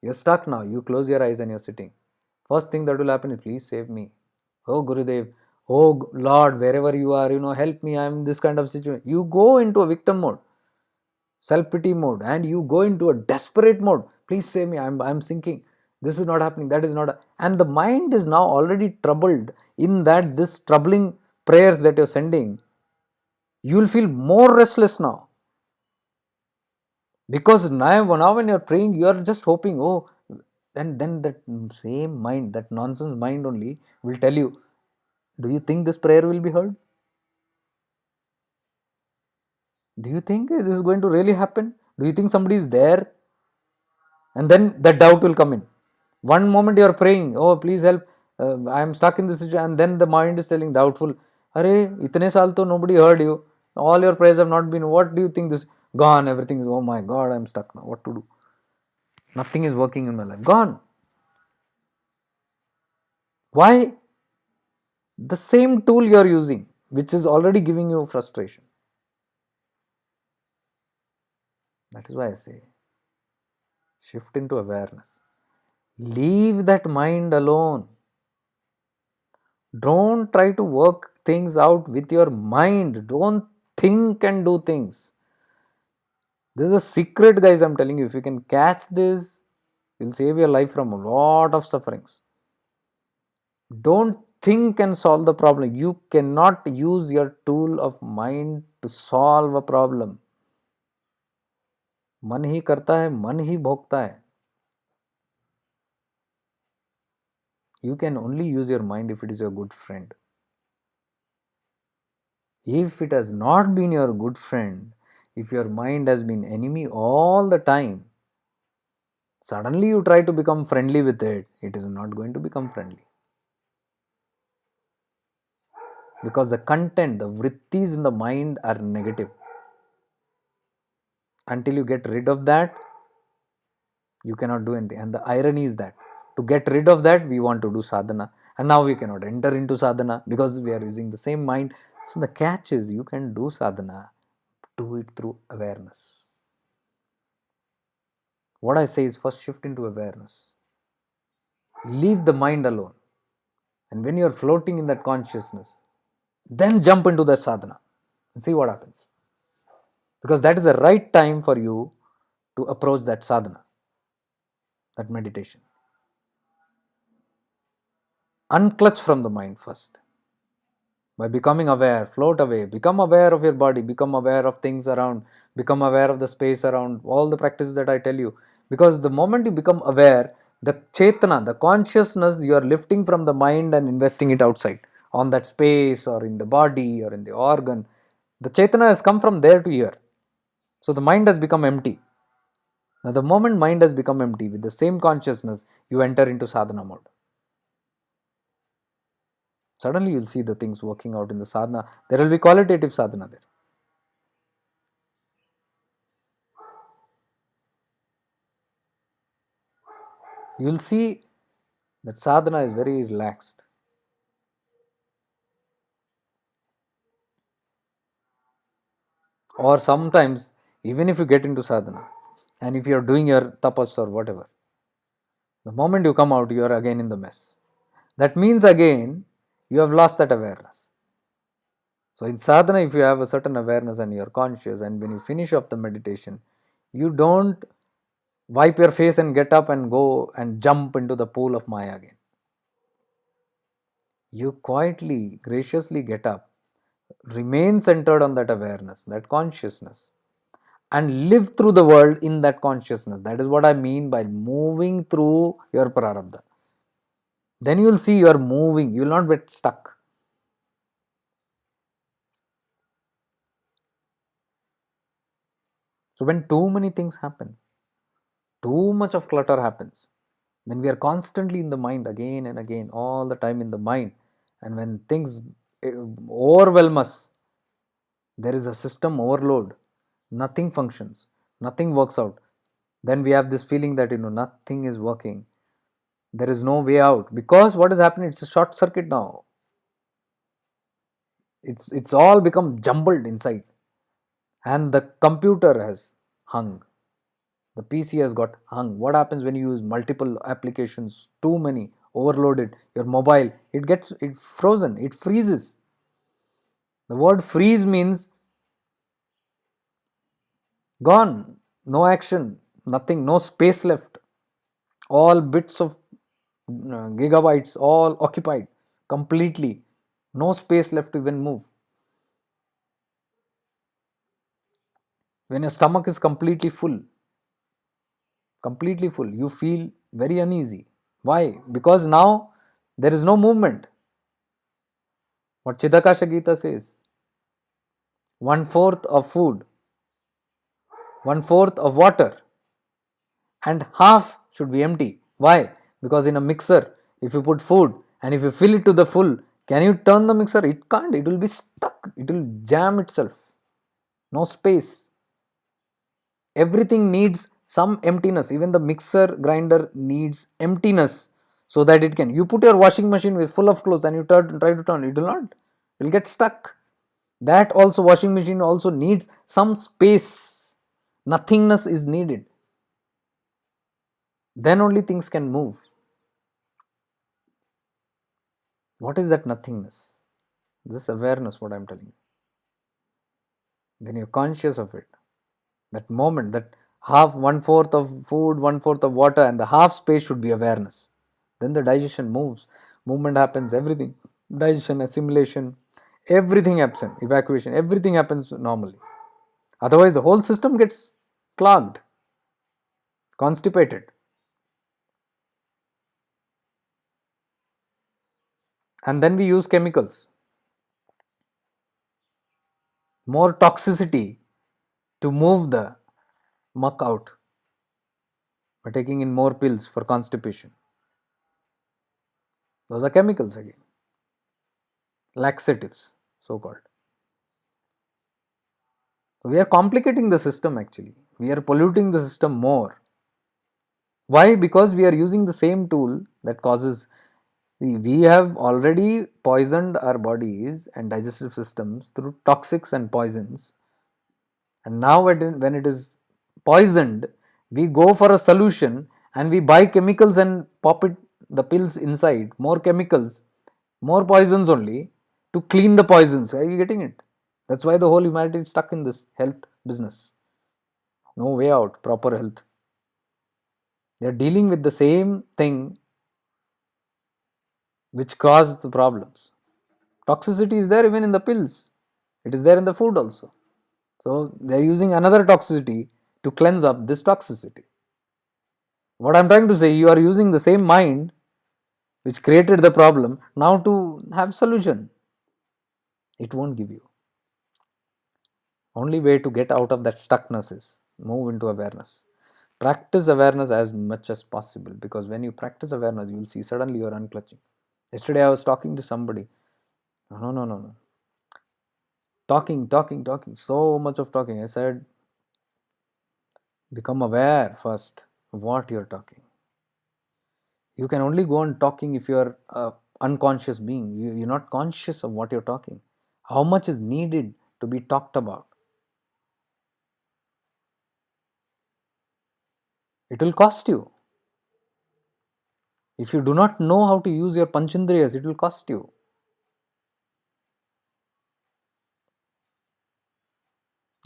You're stuck now. You close your eyes and you're sitting. First thing that will happen is, please save me. Oh Gurudev, Oh Lord, wherever you are, help me, I'm in this kind of situation. You go into a victim mode, self pity mode, and you go into a desperate mode. Please save me, I'm sinking. This is not happening, that is not. And the mind is now already troubled in that this troubling prayers that you're sending, you'll feel more restless now. Because now when you're praying, you're just hoping, oh, and then that same mind, that nonsense mind only will tell you, do you think this prayer will be heard? Do you think this is going to really happen? Do you think somebody is there? And then the doubt will come in. One moment you are praying, oh please help, I am stuck in this situation, and then the mind is telling doubtful, Arey, itne saal to nobody heard you. All your prayers have not been. What do you think this? Gone. Everything is, oh my God, I am stuck now. What to do? Nothing is working in my life. Gone. Why? The same tool you are using, which is already giving you frustration. That is why I say, shift into awareness. Leave that mind alone. Don't try to work things out with your mind. Don't think and do things. This is a secret, guys. I'm telling you. If you can catch this, you'll save your life from a lot of sufferings. Don't think and solve the problem. You cannot use your tool of mind to solve a problem. मन ही करता है, मन ही भोगता है. You can only use your mind if it is your good friend. If it has not been your good friend, if your mind has been enemy all the time, suddenly you try to become friendly with it, it is not going to become friendly. Because the content, the vrittis in the mind are negative. Until you get rid of that, you cannot do anything. And the irony is that to get rid of that, we want to do sadhana. And now we cannot enter into sadhana because we are using the same mind. So the catch is, you can do sadhana, do it through awareness. What I say is, first shift into awareness. Leave the mind alone. And when you are floating in that consciousness, then jump into that sadhana and see what happens. Because that is the right time for you to approach that sadhana, that meditation. Unclutch from the mind first. By becoming aware, float away, become aware of your body, become aware of things around, become aware of the space around, all the practices that I tell you. Because the moment you become aware, the chetana, the consciousness, you are lifting from the mind and investing it outside, on that space or in the body or in the organ. The chetana has come from there to here. So the mind has become empty. Now the moment mind has become empty, with the same consciousness, you enter into sadhana mode. Suddenly you'll see the things working out in the sadhana. There will be qualitative sadhana there. You'll see that sadhana is very relaxed. Or sometimes, even if you get into sadhana, and if you're doing your tapas or whatever, the moment you come out, you are again in the mess. That means again, you have lost that awareness. So in sadhana, if you have a certain awareness and you're conscious, and when you finish off the meditation, you don't wipe your face and get up and go and jump into the pool of Maya again. You quietly, graciously get up, remain centered on that awareness, that consciousness, and live through the world in that consciousness. That is what I mean by moving through your prarabdha. Then you will see you are moving, you will not get stuck. So when too many things happen, too much of clutter happens, when we are constantly in the mind again and again, all the time in the mind, and when things overwhelm us, there is a system overload, nothing functions, nothing works out, then we have this feeling that nothing is working, there is no way out, because what is happening, it's a short circuit now. It's all become jumbled inside, and the computer has hung, the PC has got hung. What happens when you use multiple applications, too many, overloaded, your mobile, it frozen, it freezes. The word freeze means gone, no action, nothing, no space left. All bits of gigabytes all occupied completely, no space left to even move. When your stomach is completely full, you feel very uneasy. Why? Because now there is no movement. What Chidakasha Gita says, one fourth of food, one fourth of water, and half should be empty. Why? Because in a mixer, if you put food and if you fill it to the full, can you turn the mixer? It can't, it will be stuck, it will jam itself. No space. Everything needs some emptiness. Even the mixer grinder needs emptiness so that it can. You put your washing machine with full of clothes and you try to turn, it will not, it will get stuck. That also, washing machine also needs some space. Nothingness is needed. Then only things can move. What is that nothingness? This awareness, what I am telling you. When you're conscious of it, that moment, that half, one fourth of food, one fourth of water, and the half space should be awareness. Then the digestion moves, movement happens, everything, digestion, assimilation, everything happens, evacuation, everything happens normally. Otherwise, the whole system gets clogged, constipated. And then we use chemicals, more toxicity to move the muck out by taking in more pills for constipation. Those are chemicals again, laxatives, so called. We are complicating the system actually. We are polluting the system more. Why? Because we are using the same tool that causes. We have already poisoned our bodies and digestive systems through toxics and poisons. And now, when it is poisoned, we go for a solution and we buy chemicals and pop it, the pills inside, more chemicals, more poisons only to clean the poisons. Are you getting it? That's why the whole humanity is stuck in this health business. No way out, proper health. They are dealing with the same thing which caused the problems. Toxicity is there even in the pills, it is there in the food also. So they are using another toxicity to cleanse up this toxicity. What I am trying to say, you are using the same mind which created the problem now to have solution. It won't give you. Only way to get out of that stuckness is move into awareness. Practice awareness as much as possible, because when you practice awareness, you will see suddenly you are unclutching. Yesterday I was talking to somebody. No. Talking. So much of talking. I said, become aware first of what you're talking. You can only go on talking if you're an unconscious being. You're not conscious of what you're talking. How much is needed to be talked about? It will cost you. If you do not know how to use your panchendriyas, it will cost you.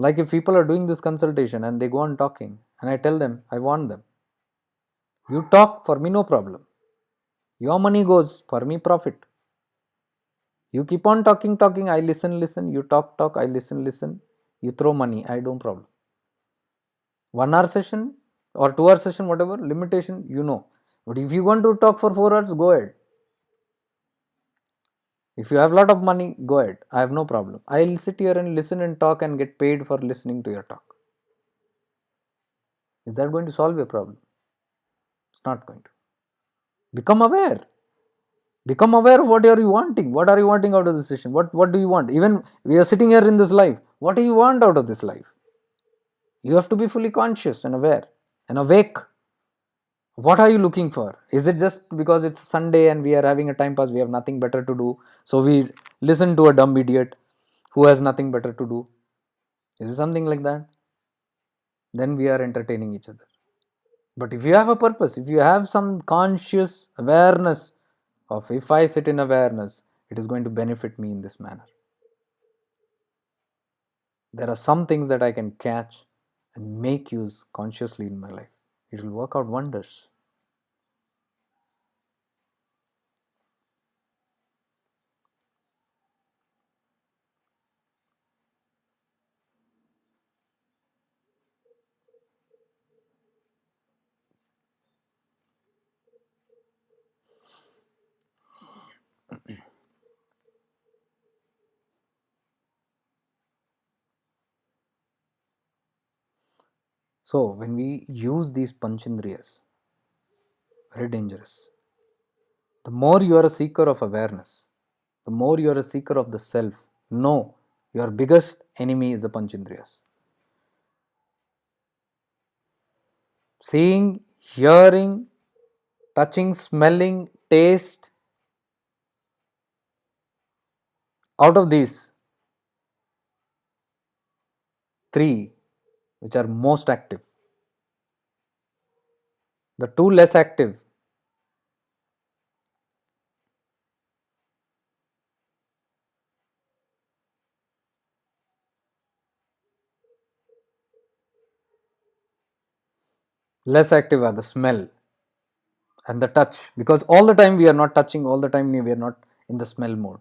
Like if people are doing this consultation and they go on talking, and I tell them, I warn them, you talk, for me no problem. Your money goes, for me profit. You keep on talking, I listen. You talk, I listen. You throw money, I don't problem. 1 hour session or 2 hour session, whatever, limitation, you know. But if you want to talk for 4 hours, go ahead. If you have a lot of money, go ahead. I have no problem. I'll sit here and listen and talk and get paid for listening to your talk. Is that going to solve your problem? It's not going to. Become aware. Become aware of what are you wanting. What are you wanting out of this session? What do you want? Even we are sitting here in this life. What do you want out of this life? You have to be fully conscious and aware and awake. What are you looking for? Is it just because it's Sunday and we are having a time pass, we have nothing better to do, so we listen to a dumb idiot who has nothing better to do? Is it something like that? Then we are entertaining each other. But if you have a purpose, if you have some conscious awareness of if I sit in awareness, it is going to benefit me in this manner. There are some things that I can catch and make use consciously in my life. It will work out wonders. So, when we use these panchendriyas, very dangerous. The more you are a seeker of awareness, the more you are a seeker of the self, no, your biggest enemy is the panchendriyas. Seeing, hearing, touching, smelling, taste, out of these three, which are most active, the two less active, are the smell and the touch, because all the time we are not touching, all the time we are not in the smell mode,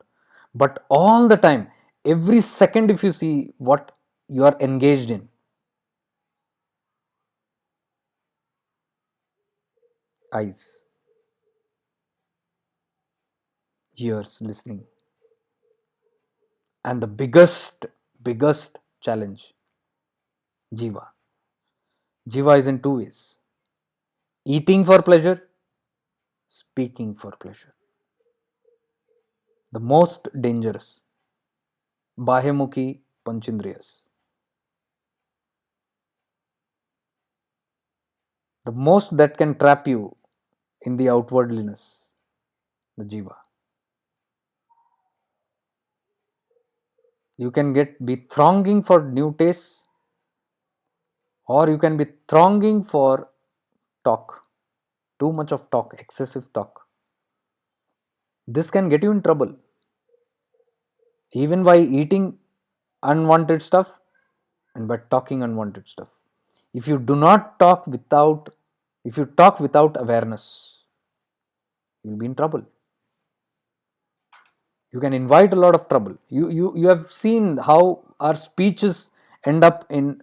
but all the time, every second, if you see what you are engaged in, eyes, ears, listening, and the biggest challenge, jiva. Jiva is in two ways: eating for pleasure, speaking for pleasure. The most dangerous, bahemukhi panchendriyas. The most that can trap you in the outwardliness, the jiva. You can be thronging for new tastes, or you can be thronging for talk, too much of talk, excessive talk. This can get you in trouble, even by eating unwanted stuff and by talking unwanted stuff. If you do not talk without, if you talk without awareness, you'll be in trouble. You can invite a lot of trouble. You have seen how our speeches end up in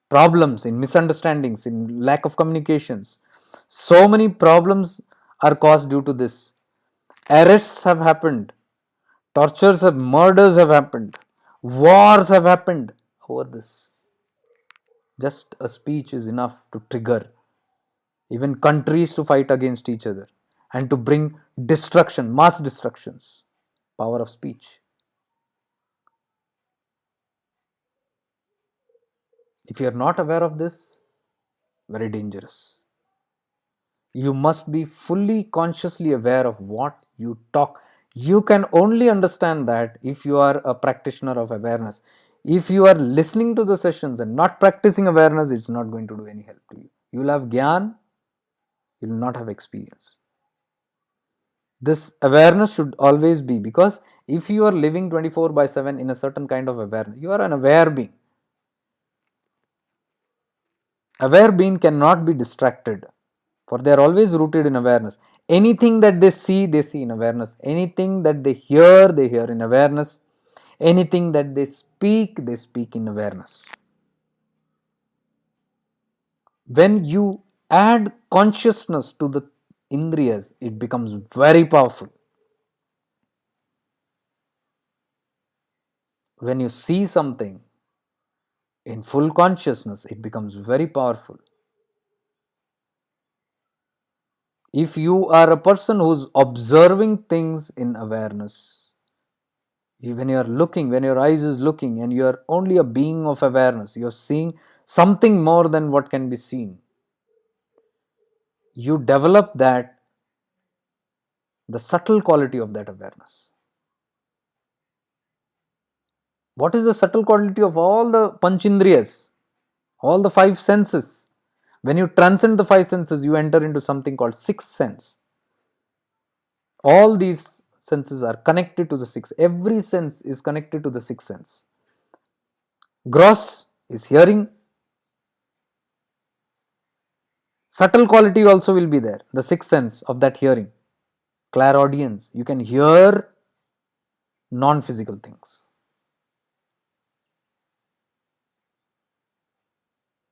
problems, in misunderstandings, in lack of communications. So many problems are caused due to this. Arrests have happened, tortures and murders have happened, wars have happened over this. Just a speech is enough to trigger even countries to fight against each other and to bring destruction, mass destructions. Power of speech. If you are not aware of this, very dangerous. You must be fully consciously aware of what you talk. You can only understand that if you are a practitioner of awareness. If you are listening to the sessions and not practicing awareness, it's not going to do any help to you. You will have gyan, you will not have experience. This awareness should always be, because if you are living 24/7 in a certain kind of awareness, you are an aware being. Aware being cannot be distracted, for they are always rooted in awareness. Anything that they see in awareness. Anything that they hear in awareness. Anything that they speak in awareness. When you add consciousness to the indriyas, it becomes very powerful. When you see something in full consciousness, it becomes very powerful. If you are a person who's observing things in awareness, when you are looking, when your eyes is looking and you are only a being of awareness, you are seeing something more than what can be seen. You develop that, the subtle quality of that awareness. What is the subtle quality of all the panchendriyas, all the five senses? When you transcend the five senses, you enter into something called sixth sense. All these senses are connected to the sixth. Every sense is connected to the sixth sense. Gross is hearing. Subtle quality also will be there. The sixth sense of that hearing. Clairaudience. You can hear non-physical things.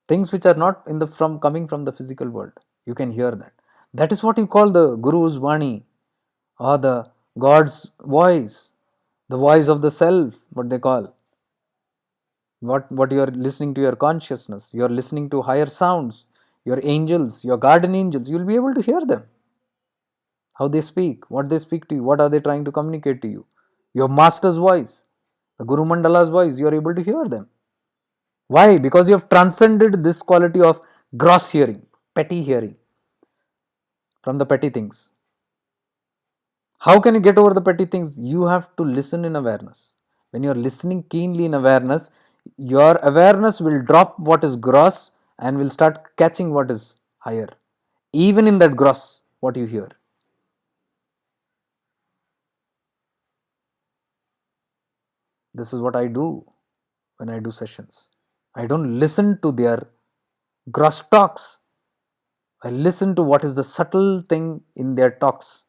Things which are not in the from coming from the physical world. You can hear that. That is what you call the Guru's Vani, or the God's voice, the voice of the self, what they call. What you are listening to, your consciousness, you are listening to higher sounds, your angels, your guardian angels, you will be able to hear them. How they speak, what they speak to you, what are they trying to communicate to you. Your master's voice, the Guru Mandala's voice, you are able to hear them. Why? Because you have transcended this quality of gross hearing, petty hearing, from the petty things. How can you get over the petty things? You have to listen in awareness. When you are listening keenly in awareness, your awareness will drop what is gross and will start catching what is higher. Even in that gross, what you hear. This is what I do when I do sessions. I don't listen to their gross talks. I listen to what is the subtle thing in their talks.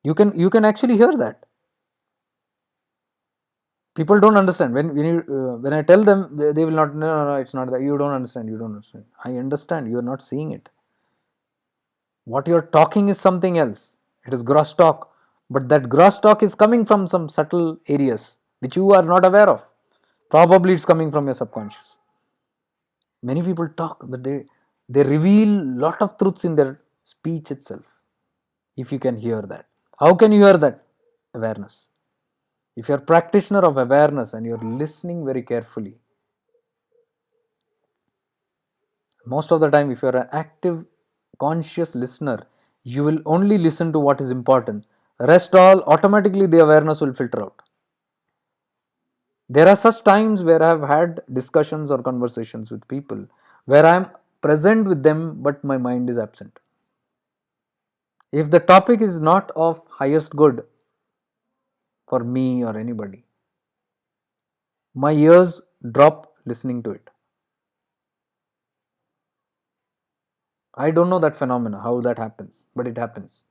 You can actually hear that. People don't understand when I tell them, they will not, no, it's not that, you don't understand. I understand, you are not seeing it. What you are talking is something else. It is gross talk, but that gross talk is coming from some subtle areas which you are not aware of. Probably it's coming from your subconscious. Many people talk, but they reveal lot of truths in their speech itself. If you can hear that, how can you hear that? Awareness. If you are practitioner of awareness and you are listening very carefully, most of the time, if you are an active conscious listener, you will only listen to what is important. Rest all, automatically the awareness will filter out. There are such times where I have had discussions or conversations with people where I am present with them but my mind is absent. If the topic is not of highest good for me or anybody, my ears drop listening to it. I don't know that phenomena, how that happens, but it happens.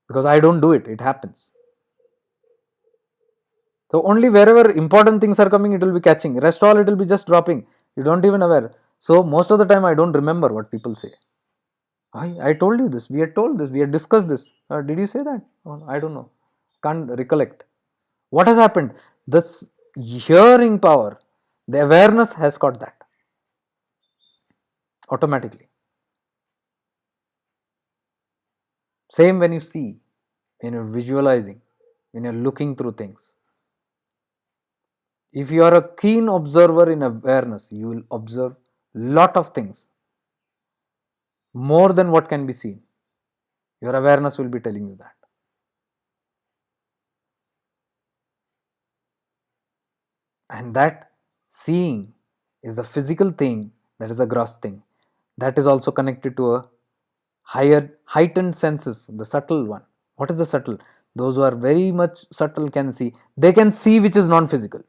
Because I don't do it, it happens. So only wherever important things are coming, it will be catching. Rest all, it will be just dropping. You don't even aware. So most of the time, I don't remember what people say. I told you this. We had told this. We had discussed this. Did you say that? Oh, I don't know. Can't recollect. What has happened? This hearing power, the awareness has got that automatically. Same when you see, when you're visualizing, when you're looking through things. If you are a keen observer in awareness, you will observe lot of things more than what can be seen. Your awareness will be telling you that. And that seeing is the physical thing, that is a gross thing. That is also connected to a higher, heightened senses, the subtle one. What is the subtle? Those who are very much subtle can see. They can see which is non-physical.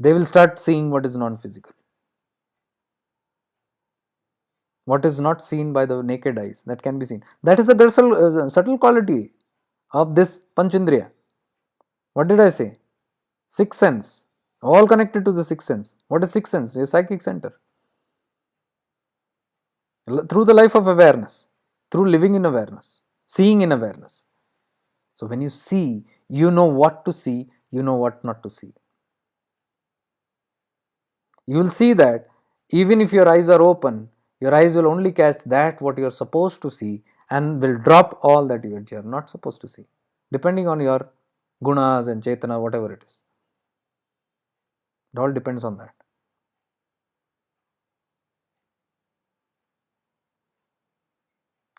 They will start seeing what is non-physical. What is not seen by the naked eyes, that can be seen. That is the subtle quality of this Panchindriya. What did I say? Sixth sense. All connected to the sixth sense. What is sixth sense? A psychic center. Through the life of awareness, through living in awareness, seeing in awareness. So when you see, you know what to see, you know what not to see. You will see that even if your eyes are open, your eyes will only catch that what you are supposed to see and will drop all that you are not supposed to see, depending on your gunas and chetana, whatever it is. It all depends on that.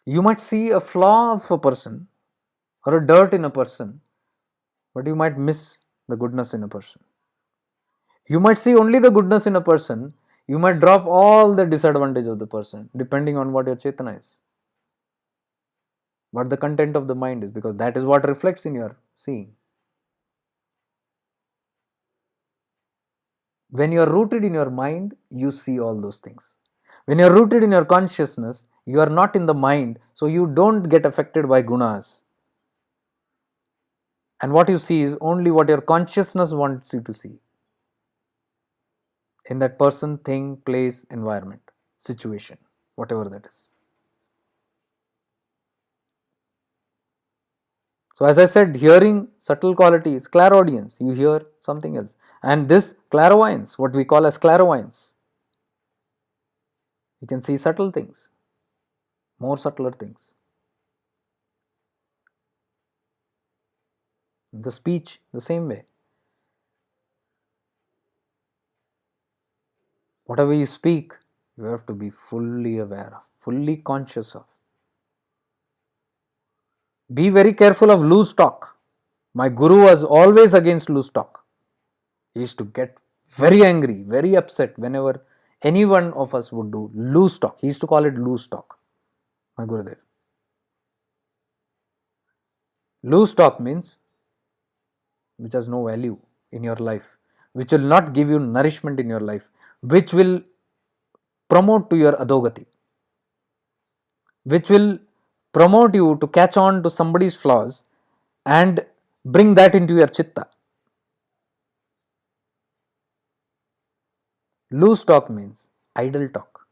You might see a flaw of a person or a dirt in a person, but you might miss the goodness in a person. You might see only the goodness in a person, you might drop all the disadvantage of the person, depending on what your chetana is. what the content of the mind is, because that is what reflects in your seeing. When you are rooted in your mind, you see all those things. When you are rooted in your consciousness, you are not in the mind, so you don't get affected by gunas. And what you see is only what your consciousness wants you to see in that person, thing, place, environment, situation, whatever that is. So, as I said, hearing subtle qualities, clairaudience, you hear something else. And this clairvoyance, what we call as clairvoyance, you can see subtle things, more subtler things. The speech, the same way. Whatever you speak, you have to be fully aware of, fully conscious of. Be very careful of loose talk. My guru was always against loose talk. He used to get very angry, very upset whenever any one of us would do loose talk. He used to call it loose talk, my Gurudev. Loose talk means which has no value in your life, which will not give you nourishment in your life, which will promote to your adogati, which will promote you to catch on to somebody's flaws and bring that into your chitta. Loose talk means idle talk.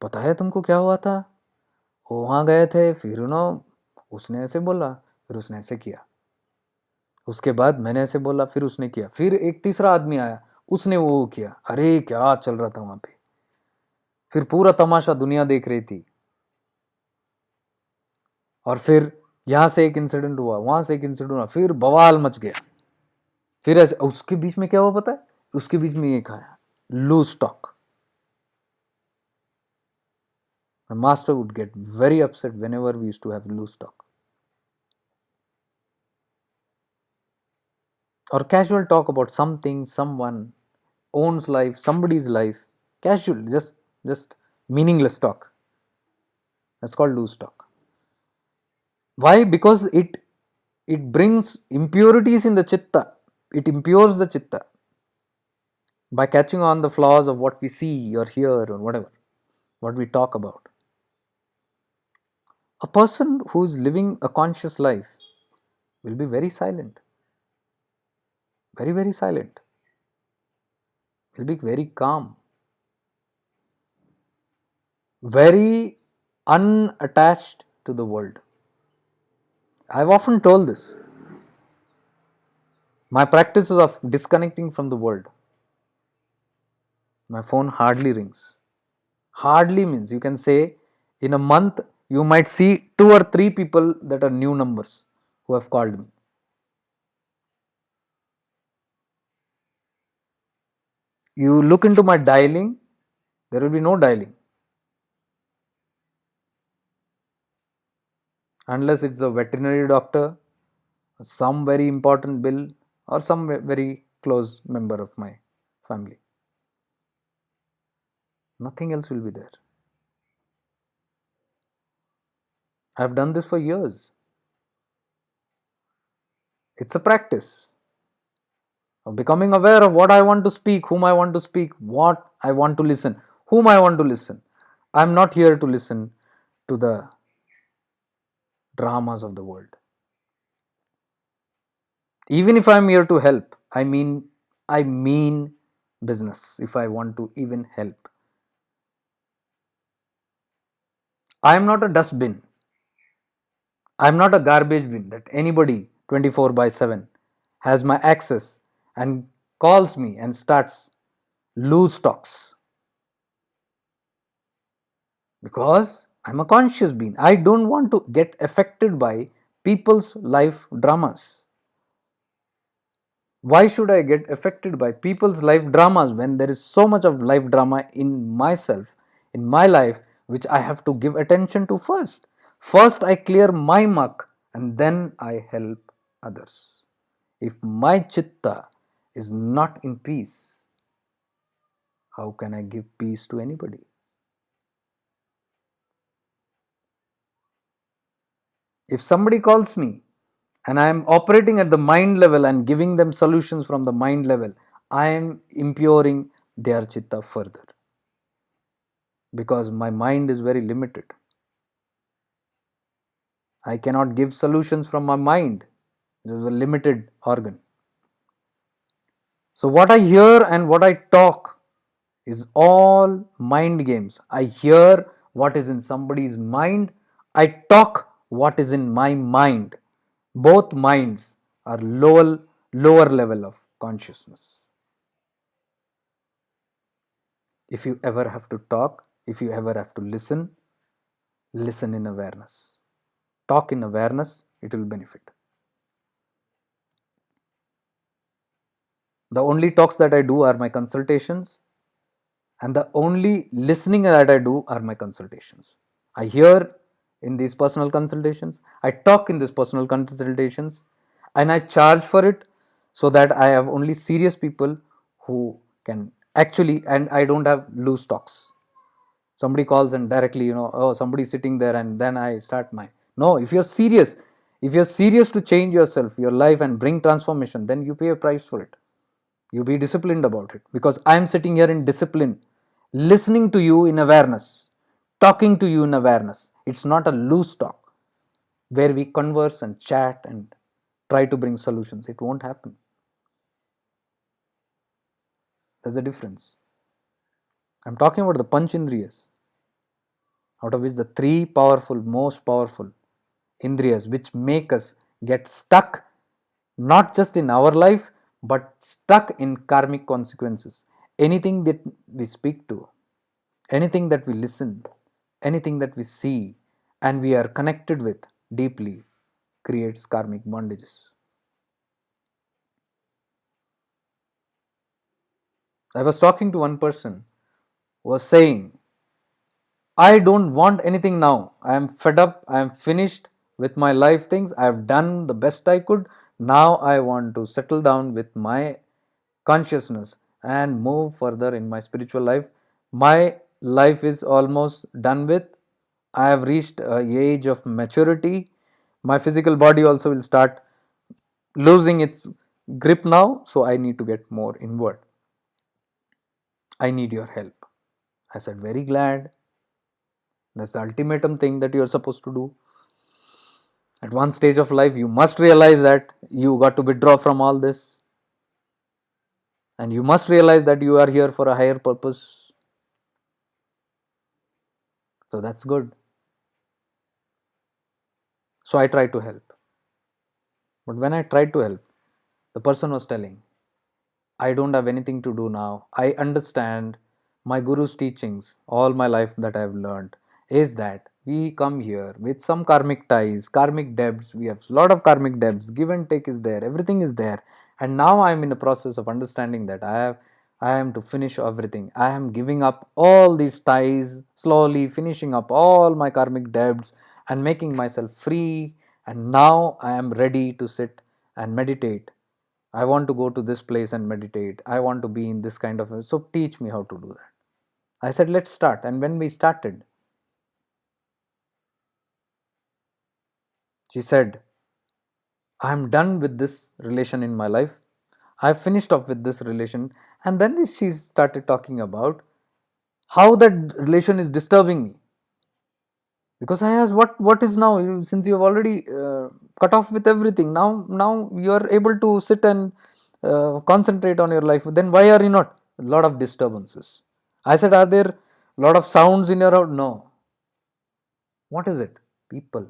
पता है तुमको क्या हुआ था? वो वहाँ गए थे, फिर उसने ऐसे बोला, फिर उसने ऐसे किया, उसके बाद मैंने ऐसे बोला, फिर उसने किया, फिर एक तीसरा आदमी आया, उसने वो किया, अरे क्या चल रहा था वहां पे, फिर पूरा तमाशा दुनिया देख रही थी, और फिर यहां से एक इंसिडेंट हुआ, वहां से एक इंसिडेंट हुआ, फिर बवाल मच गया, फिर ऐसे उसके बीच में क्या हुआ पता है? उसके बीच में ये खाया loose talk. My master would get very upset whenever we used to have loose talk. Or casual talk about something, someone, own's life, somebody's life. Casual, just meaningless talk. That's called loose talk. Why? Because it brings impurities in the chitta. It impures the chitta by catching on the flaws of what we see or hear or whatever, what we talk about. A person who is living a conscious life will be very silent, very, very silent, will be very calm, very unattached to the world. I've often told this. My practice is of disconnecting from the world. My phone hardly rings. Hardly means you can say in a month you might see 2 or 3 people that are new numbers who have called me. You look into my dialing, there will be no dialing. Unless it's a veterinary doctor, some very important bill, or some very close member of my family. Nothing else will be there. I have done this for years. It's a practice of becoming aware of what I want to speak, whom I want to speak, what I want to listen, whom I want to listen. I'm not here to listen to the dramas of the world. Even if I'm here to help, I mean business if I want to even help. I'm not a dustbin. I'm not a garbage bin that anybody 24/7 has my access and calls me and starts loose talks. Because I'm a conscious being. I don't want to get affected by people's life dramas. Why should I get affected by people's life dramas when there is so much of life drama in myself, in my life, which I have to give attention to first? First, I clear my muck and then I help others. If my chitta is not in peace, how can I give peace to anybody? If somebody calls me and I am operating at the mind level and giving them solutions from the mind level, I am imploring their chitta further, because my mind is very limited. I cannot give solutions from my mind. It is a limited organ. So, what I hear and what I talk is all mind games. I hear what is in somebody's mind, I talk what is in my mind. Both minds are lower level of consciousness. If you ever have to talk, if you ever have to listen, listen in awareness. Talk in awareness, it will benefit. The only talks that I do are my consultations, and the only listening that I do are my consultations. I hear in these personal consultations, I talk in these personal consultations, and I charge for it, so that I have only serious people who can actually, and I don't have loose talks. Somebody calls and directly, oh, somebody's sitting there, and then I start my. No, if you're serious to change yourself, your life, and bring transformation, then you pay a price for it. You be disciplined about it, because I am sitting here in discipline, listening to you in awareness, talking to you in awareness. It's not a loose talk where we converse and chat and try to bring solutions. It won't happen. There's a difference. I'm talking about the panch indriyas, out of which the three powerful, most powerful indriyas, which make us get stuck not just in our life, but stuck in karmic consequences. Anything that we speak to, anything that we listen, anything that we see, and we are connected with deeply, creates karmic bondages. I was talking to one person who was saying, I don't want anything now. I am fed up. I am finished with my life things. I have done the best I could. Now I want to settle down with my consciousness and move further in my spiritual life. My life is almost done with. I have reached an age of maturity. My physical body also will start losing its grip now. So I need to get more inward. I need your help. I said, very glad. That's the ultimatum thing that you're supposed to do. At one stage of life, you must realize that you got to withdraw from all this. And you must realize that you are here for a higher purpose. So that's good. So I tried to help. But when I tried to help, the person was telling, I don't have anything to do now. I understand my guru's teachings, all my life that I have learned is that we come here with some karmic ties, karmic debts. We have a lot of karmic debts. Give and take is there. Everything is there. And now I am in the process of understanding that I am to finish everything. I am giving up all these ties, slowly finishing up all my karmic debts and making myself free. And now I am ready to sit and meditate. I want to go to this place and meditate. I want to be in this kind of. So teach me how to do that. I said, let's start. And when we started, she said, I'm done with this relation in my life. I've finished off with this relation. And then she started talking about how that relation is disturbing me. Because I asked, what is now? Since you have already cut off with everything, now you are able to sit and concentrate on your life. Then why are you not? A lot of disturbances. I said, are there a lot of sounds in your house? No. What is it? People.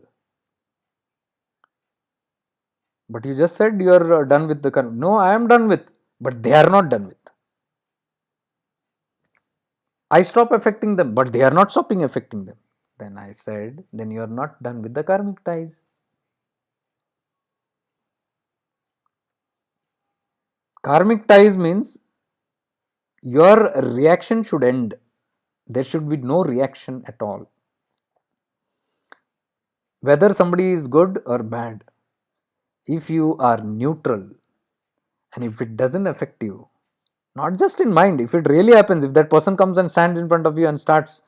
But you just said you are done with the current. No, I am done with. But they are not done with. I stop affecting them, but they are not stopping affecting them. Then I said, then you are not done with the karmic ties. Karmic ties means your reaction should end. There should be no reaction at all. Whether somebody is good or bad, if you are neutral and if it doesn't affect you, not just in mind, if it really happens, if that person comes and stands in front of you and starts,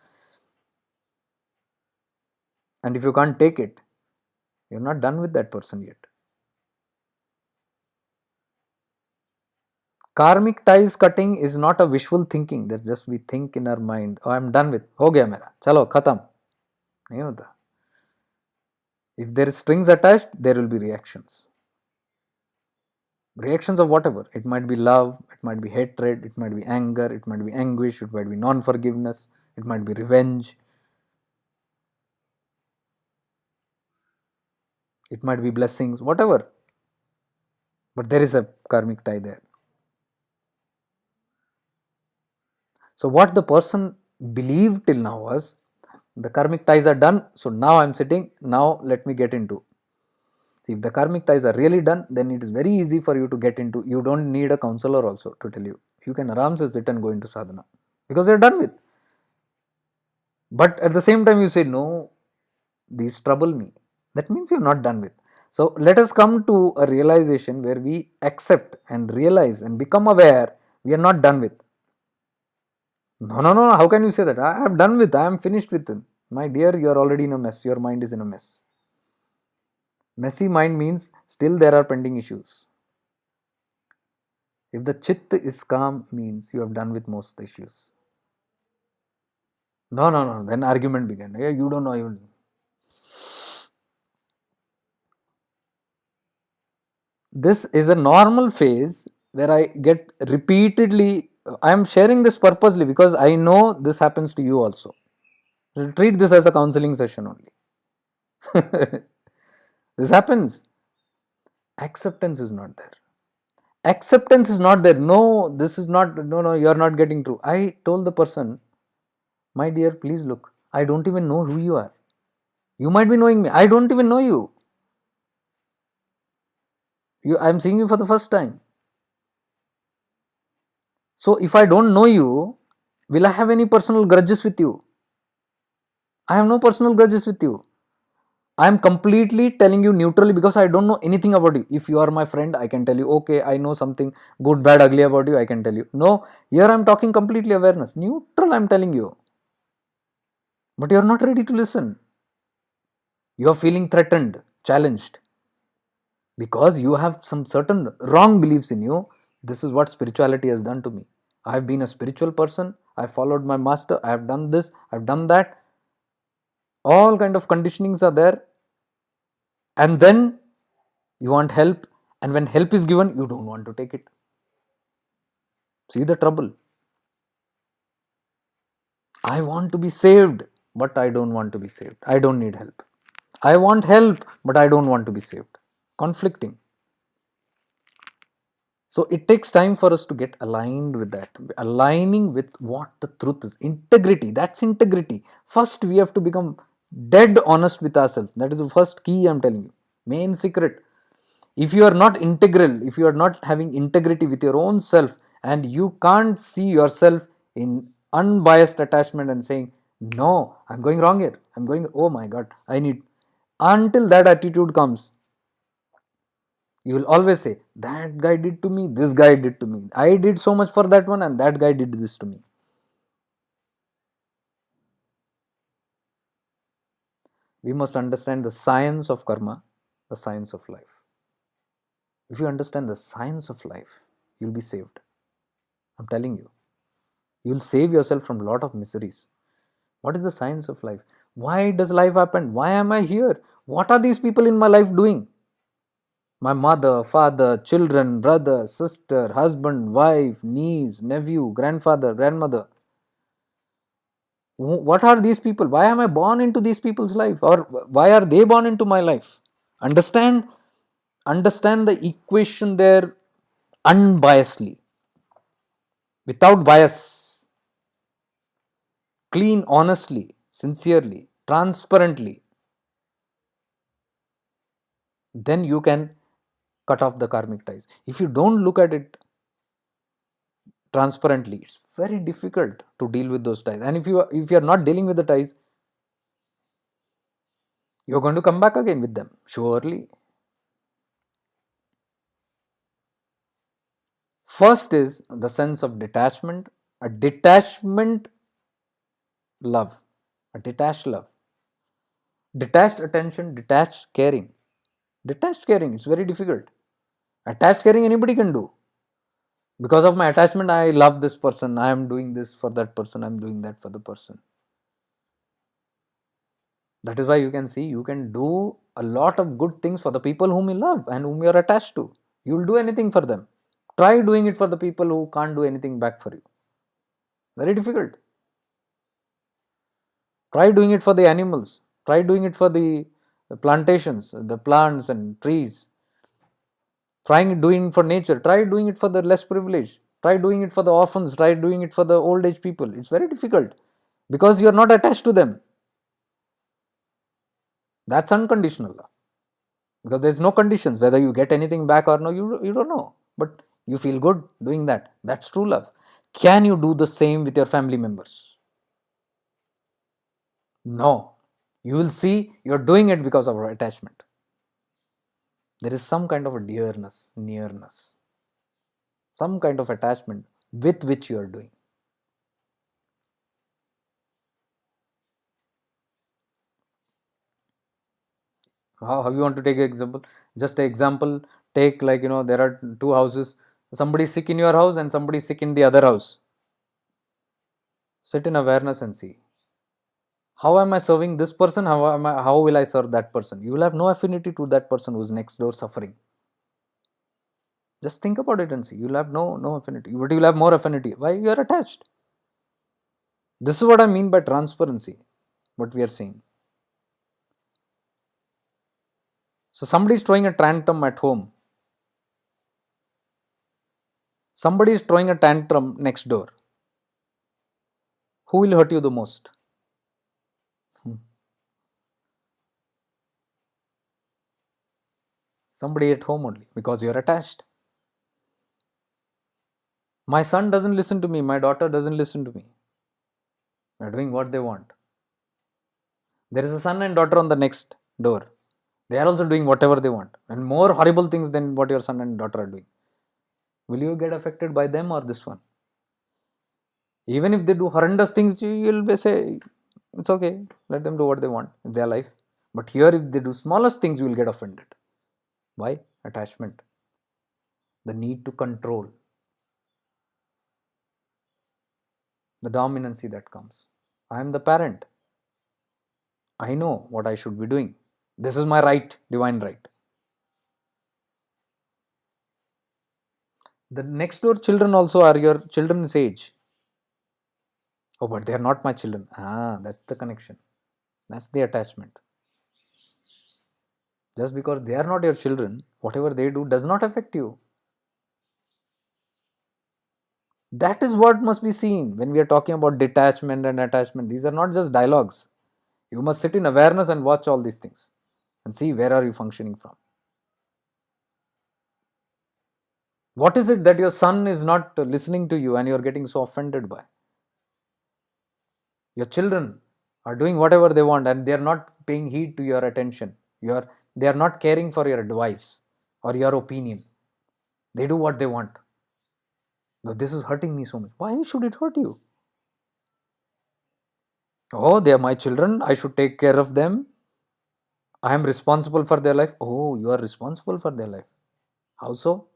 and if you can't take it, You're not done with that person yet. Karmic ties cutting is not a wishful thinking that just we think in our mind, oh, I'm done with, हो गया मेरा, चलो खत्म. नहीं होता. If there is strings attached, there will be reactions. Reactions of whatever. It might be love, it might be hatred, it might be anger, it might be anguish, it might be non-forgiveness, it might be revenge, it might be blessings, whatever. But there is a karmic tie there. So what the person believed till now was, the karmic ties are done, so now I'm sitting, now let me get into. If the karmic ties are really done, then it is very easy for you to get into. You don't need a counselor also to tell you. You can aramse sit and go into sadhana because you're done with. But at the same time you say, no, these trouble me. That means you're not done with. So let us come to a realization where we accept and realize and become aware we are not done with. No, no, no, how can you say that? I am done with, I am finished with it. My dear, you are already in a mess. Your mind is in a mess. Messy mind means still there are pending issues. If the chit is calm, means you have done with most issues. No, no, no. Then argument began. Yeah, you don't know. You. This is a normal phase where I get repeatedly. I am sharing this purposely because I know this happens to you also. Treat this as a counseling session only. This happens. Acceptance is not there. Acceptance is not there. No, this is not. No, no, you are not getting through. I told the person, my dear, please look. I don't even know who you are. You might be knowing me. I don't even know you. I'm seeing you for the first time. So if I don't know you, will I have any personal grudges with you? I have no personal grudges with you. I am completely telling you neutrally because I don't know anything about you. If you are my friend, I can tell you, okay, I know something good, bad, ugly about you, I can tell you. No, here I am talking completely awareness. Neutral, I am telling you. But you are not ready to listen. You are feeling threatened, challenged. Because you have some certain wrong beliefs in you. This is what spirituality has done to me. I have been a spiritual person. I followed my master. I have done this. I have done that. All kind of conditionings are there. And then you want help. And when help is given, you don't want to take it. See the trouble. I want to be saved, but I don't want to be saved. I don't need help. I want help, but I don't want to be saved. Conflicting. So it takes time for us to get aligned with that, aligning with what the truth is. Integrity, that's integrity. First, we have to become dead honest with ourselves. That is the first key I'm telling you. Main secret. If you are not integral, if you are not having integrity with your own self, and you can't see yourself in unbiased attachment and saying, no, I'm going wrong here. I'm going, oh my God, I need. Until that attitude comes, you will always say, that guy did to me, this guy did to me. I did so much for that one, and that guy did this to me. We must understand the science of karma, the science of life. If you understand the science of life, you'll be saved. I'm telling you. You'll save yourself from a lot of miseries. What is the science of life? Why does life happen? Why am I here? What are these people in my life doing? My mother, father, children, brother, sister, husband, wife, niece, nephew, grandfather, grandmother. What are these people? Why am I born into these people's life? Or why are they born into my life? Understand the equation there unbiasedly, without bias, clean, honestly, sincerely, transparently. Then you can cut off the karmic ties. If you don't look at it transparently, it's very difficult to deal with those ties. And if you are not dealing with the ties, you're going to come back again with them, surely. First is the sense of detachment, a detachment love, a detached love, detached attention, detached caring. Detached caring, it's very difficult. Attached caring, anybody can do. Because of my attachment, I love this person, I am doing this for that person, I am doing that for the person. That is why you can see, you can do a lot of good things for the people whom you love and whom you are attached to. You will do anything for them. Try doing it for the people who can't do anything back for you. Very difficult. Try doing it for the animals. Try doing it for the plantations, the plants and trees. Trying doing for nature. Try doing it for the less privileged. Try doing it for the orphans. Try doing it for the old age people. It's very difficult because you are not attached to them. That's unconditional love. Because there's no conditions whether you get anything back or no, you don't know, but you feel good doing that. That's true love. Can you do the same with your family members? No. You will see you're doing it because of attachment. There is some kind of a dearness, nearness, some kind of attachment with which you are doing. How you want to take an example? Just an example, take like, there are two houses, somebody is sick in your house and somebody is sick in the other house. Sit in awareness and see, how am I serving this person? How will I serve that person? You will have no affinity to that person who is next door suffering. Just think about it and see. You will have no affinity. But you will have more affinity. Why? You are attached. This is what I mean by transparency. What we are saying. So somebody is throwing a tantrum at home. Somebody is throwing a tantrum next door. Who will hurt you the most? Somebody at home only, because you are attached. My son doesn't listen to me. My daughter doesn't listen to me. They are doing what they want. There is a son and daughter on the next door. They are also doing whatever they want and more horrible things than what your son and daughter are doing. Will you get affected by them or this one? Even if they do horrendous things, you will say, it's okay, let them do what they want, it's their life. But here, if they do smallest things, you will get offended. Why? Attachment. The need to control. The dominancy that comes. I am the parent. I know what I should be doing. This is my right, divine right. The next door children also are your children's age. Oh, but they are not my children. That's the connection. That's the attachment. Just because they are not your children, whatever they do does not affect you. That is what must be seen when we are talking about detachment and attachment. These are not just dialogues. You must sit in awareness and watch all these things and see where are you functioning from. What is it that your son is not listening to you and you are getting so offended by? Your children are doing whatever they want and they are not paying heed to your attention. They are not caring for your advice or your opinion. They do what they want. But this is hurting me so much. Why should it hurt you? Oh, they are my children. I should take care of them. I am responsible for their life. Oh, you are responsible for their life. How so?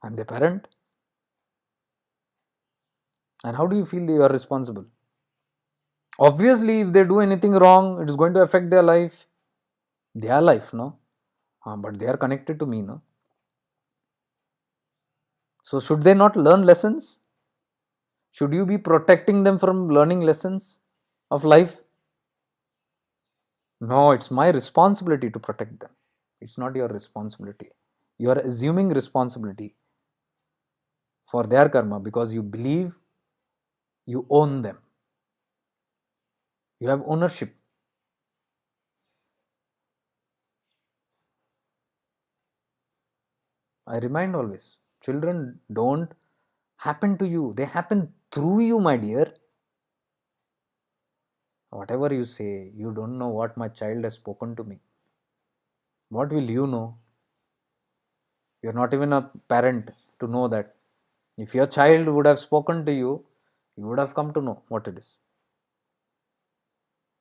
I am the parent. And how do you feel that you are responsible? Obviously, if they do anything wrong, it is going to affect their life. Their life, no? But they are connected to me, no? So, should they not learn lessons? Should you be protecting them from learning lessons of life? No, it's my responsibility to protect them. It's not your responsibility. You are assuming responsibility for their karma because you believe you own them. You have ownership. I remind always, children don't happen to you, they happen through you, my dear. Whatever you say, you don't know what my child has spoken to me. What will you know? You're not even a parent to know that. If your child would have spoken to you, you would have come to know what it is.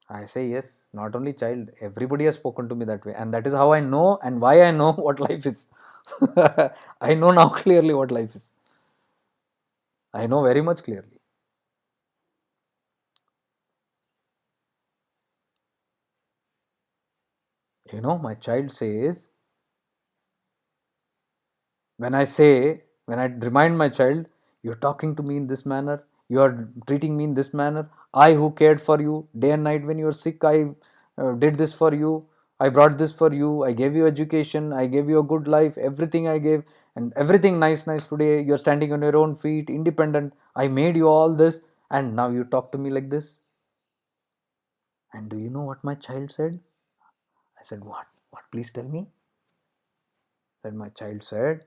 I say yes, not only child, everybody has spoken to me that way. And that is how I know and why I know what life is. I know now clearly what life is. I know very much clearly. My child says, when I remind my child, you're talking to me in this manner, you are treating me in this manner. I, who cared for you day and night when you were sick, I did this for you. I brought this for you. I gave you education. I gave you a good life. Everything I gave, and everything nice, nice today. You're standing on your own feet, independent. I made you all this, and now you talk to me like this. And do you know what my child said? I said, what? What? Please tell me. Then my child said,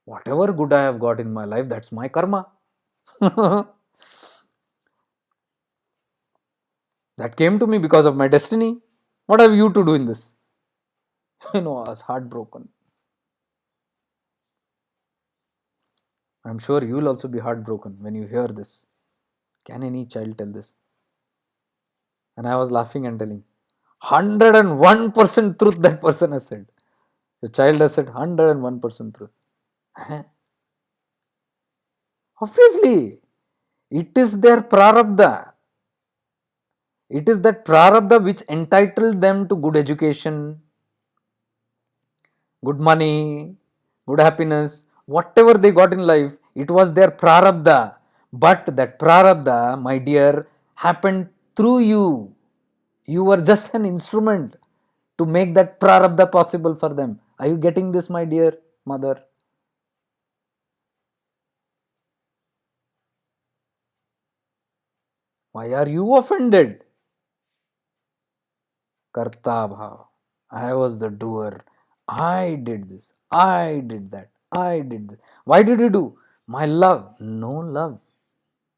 whatever good I have got in my life, that's my karma. That came to me because of my destiny. What have you to do in this? I was heartbroken. I'm sure you'll also be heartbroken when you hear this. Can any child tell this? And I was laughing and telling, 101% truth that person has said. The child has said 101% truth. Obviously, it is their prarabdha. It is that prarabdha which entitled them to good education, good money, good happiness, whatever they got in life, it was their prarabdha. But that prarabdha, my dear, happened through you. You were just an instrument to make that prarabdha possible for them. Are you getting this, my dear mother? Why are you offended? Karta bhav. I was the doer. I did this. I did that. I did this. Why did you do? My love. No love.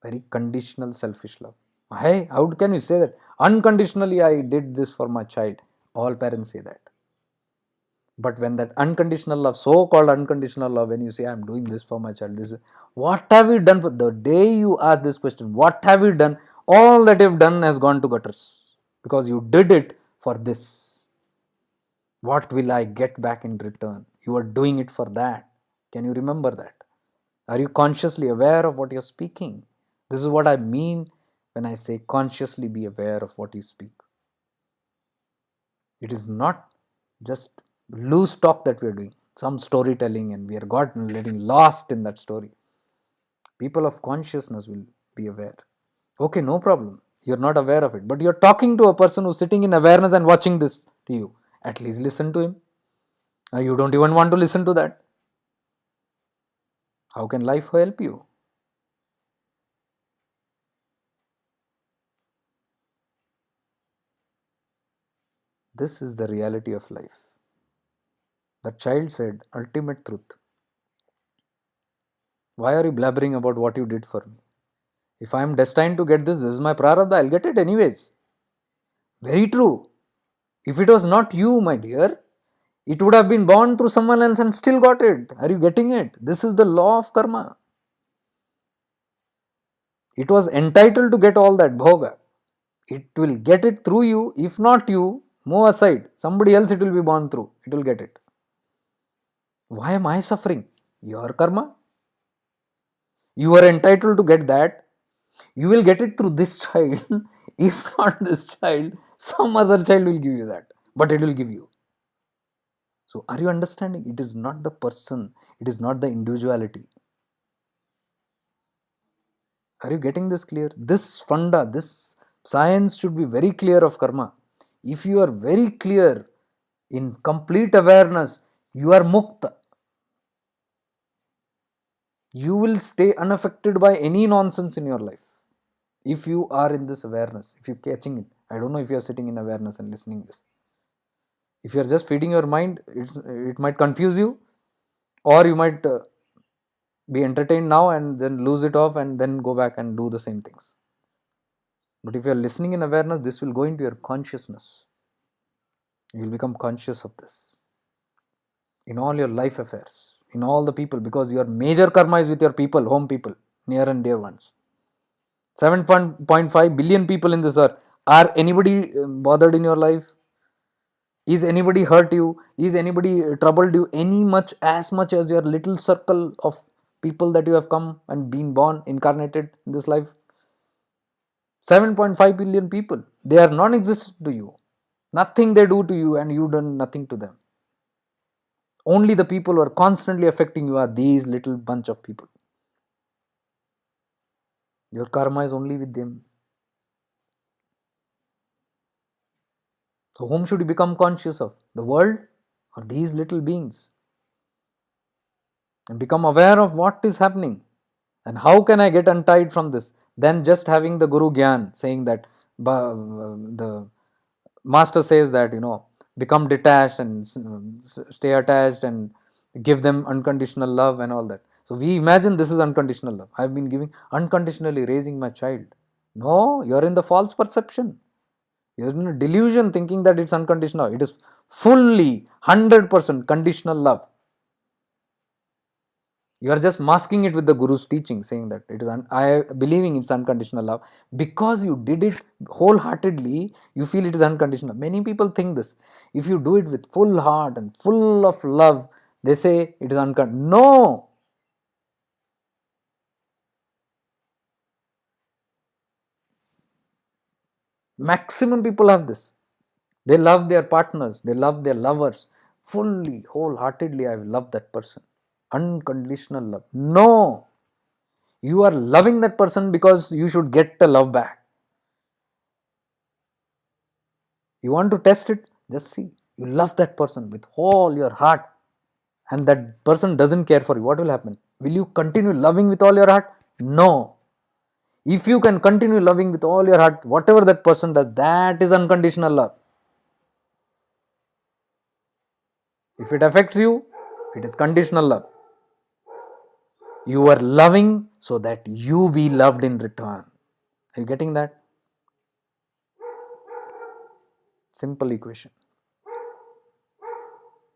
Very conditional, selfish love. Hey, how can you say that? Unconditionally, I did this for my child. All parents say that. But when that unconditional love, so called unconditional love, when you say, I'm doing this for my child, this is, what have you done? For the day you ask this question, what have you done? All that you've done has gone to gutters because you did it for this. What will I get back in return? You are doing it for that. Can you remember that? Are you consciously aware of what you're speaking? This is what I mean when I say consciously be aware of what you speak. It is not just loose talk that we are doing, some storytelling, and we are getting lost in that story. People of consciousness will be aware. Okay, no problem. You're not aware of it, but you're talking to a person who's sitting in awareness and watching this to you. At least listen to him. You don't even want to listen to that. How can life help you? This is the reality of life. The child said, ultimate truth. Why are you blabbering about what you did for me? If I am destined to get this, this is my prarabdha, I'll get it anyways. Very true. If it was not you, my dear, it would have been born through someone else and still got it. Are you getting it? This is the law of karma. It was entitled to get all that bhoga. It will get it through you. If not you, move aside. Somebody else it will be born through. It will get it. Why am I suffering? Your karma. You are entitled to get that. You will get it through this child. If not this child, some other child will give you that. But it will give you. So, are you understanding? It is not the person, it is not the individuality. Are you getting this clear? This funda, this science should be very clear of karma. If you are very clear in complete awareness, you are mukta. You will stay unaffected by any nonsense in your life. If you are in this awareness, if you're catching it. I don't know if you are sitting in awareness and listening this. If you are just feeding your mind, it might confuse you, or you might be entertained now and then lose it off and then go back and do the same things. But if you are listening in awareness, this will go into your consciousness. You will become conscious of this in all your life affairs, in all the people, because your major karma is with your people, home people, near and dear ones. 7.5 billion people in this earth. Are anybody bothered in your life? Is anybody hurt you? Is anybody troubled you any much, as much as your little circle of people that you have come and been born, incarnated in this life? 7.5 billion people. They are non-existent to you. Nothing they do to you and you done nothing to them. Only the people who are constantly affecting you are these little bunch of people. Your karma is only with them. So whom should you become conscious of? The world or these little beings? And become aware of what is happening. And how can I get untied from this? Then just having the Guru Gyan saying that the master says that, become detached and stay attached and give them unconditional love and all that. So we imagine this is unconditional love. I've been giving unconditionally raising my child. No, you're in the false perception. You're in a delusion thinking that it's unconditional. It is fully 100% conditional love. You are just masking it with the Guru's teaching, saying that it is I believing it's unconditional love. Because you did it wholeheartedly, you feel it is unconditional. Many people think this. If you do it with full heart and full of love, they say it is unconditional. No! Maximum people have this. They love their partners, they love their lovers. Fully, wholeheartedly, I love that person. Unconditional love. No! You are loving that person because you should get the love back. You want to test it? Just see. You love that person with all your heart and that person doesn't care for you. What will happen? Will you continue loving with all your heart? No. If you can continue loving with all your heart, whatever that person does, that is unconditional love. If it affects you, it is conditional love. You are loving so that you be loved in return. Are you getting that? Simple equation.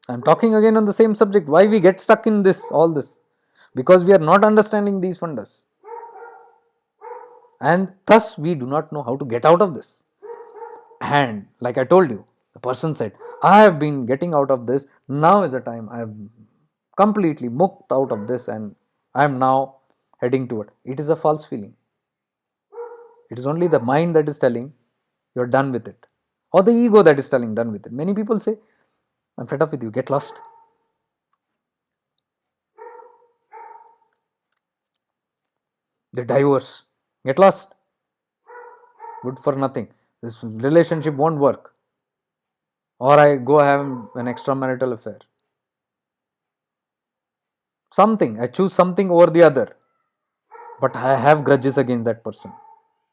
I'm talking again on the same subject. Why we get stuck in this, all this? Because we are not understanding these fundas. And thus we do not know how to get out of this. And like I told you, the person said, I have been getting out of this. Now is the time. I have completely mucked out of this and I am now heading toward. It is a false feeling. It is only the mind that is telling you're done with it. Or the ego that is telling done with it. Many people say, I'm fed up with you, get lost. They divorce, get lost. Good for nothing. This relationship won't work. Or I go have an extramarital affair. Something, I choose something over the other. But I have grudges against that person.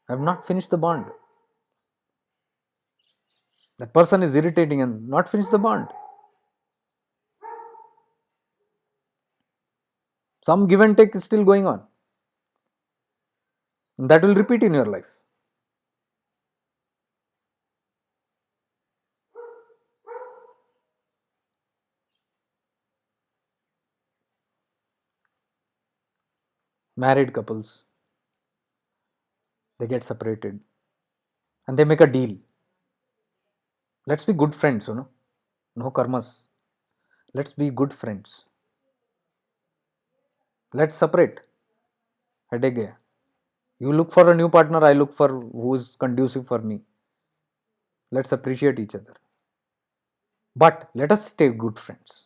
I have not finished the bond. That person is irritating and not finished the bond. Some give and take is still going on. And that will repeat in your life. Married couples, they get separated and they make a deal. Let's be good friends, No karmas. Let's be good friends. Let's separate. Headache gaya. You look for a new partner, I look for who is conducive for me. Let's appreciate each other. But let us stay good friends.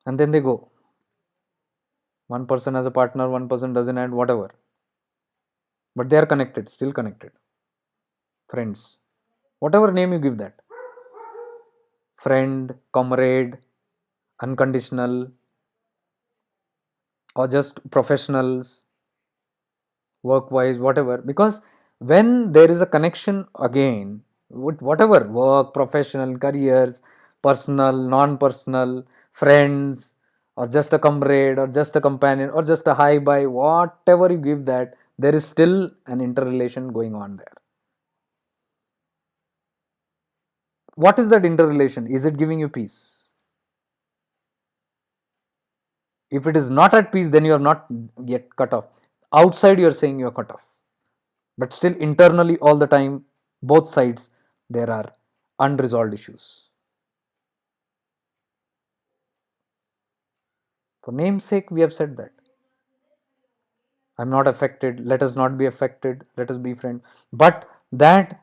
And then they go. One person has a partner, one person doesn't, and whatever. But they are connected, still connected. Friends. Whatever name you give that. Friend, comrade, unconditional, or just professionals, work wise, whatever. Because when there is a connection again, with whatever work, professional, careers, personal, non personal, friends, or just a comrade, or just a companion, or just a hi bye, whatever you give that, there is still an interrelation going on there. What is that interrelation? Is it giving you peace? If it is not at peace, then you are not yet cut off. Outside, you are saying you are cut off. But still internally all the time, both sides, there are unresolved issues. For namesake, we have said that. I'm not affected, let us not be affected, let us be friends. But that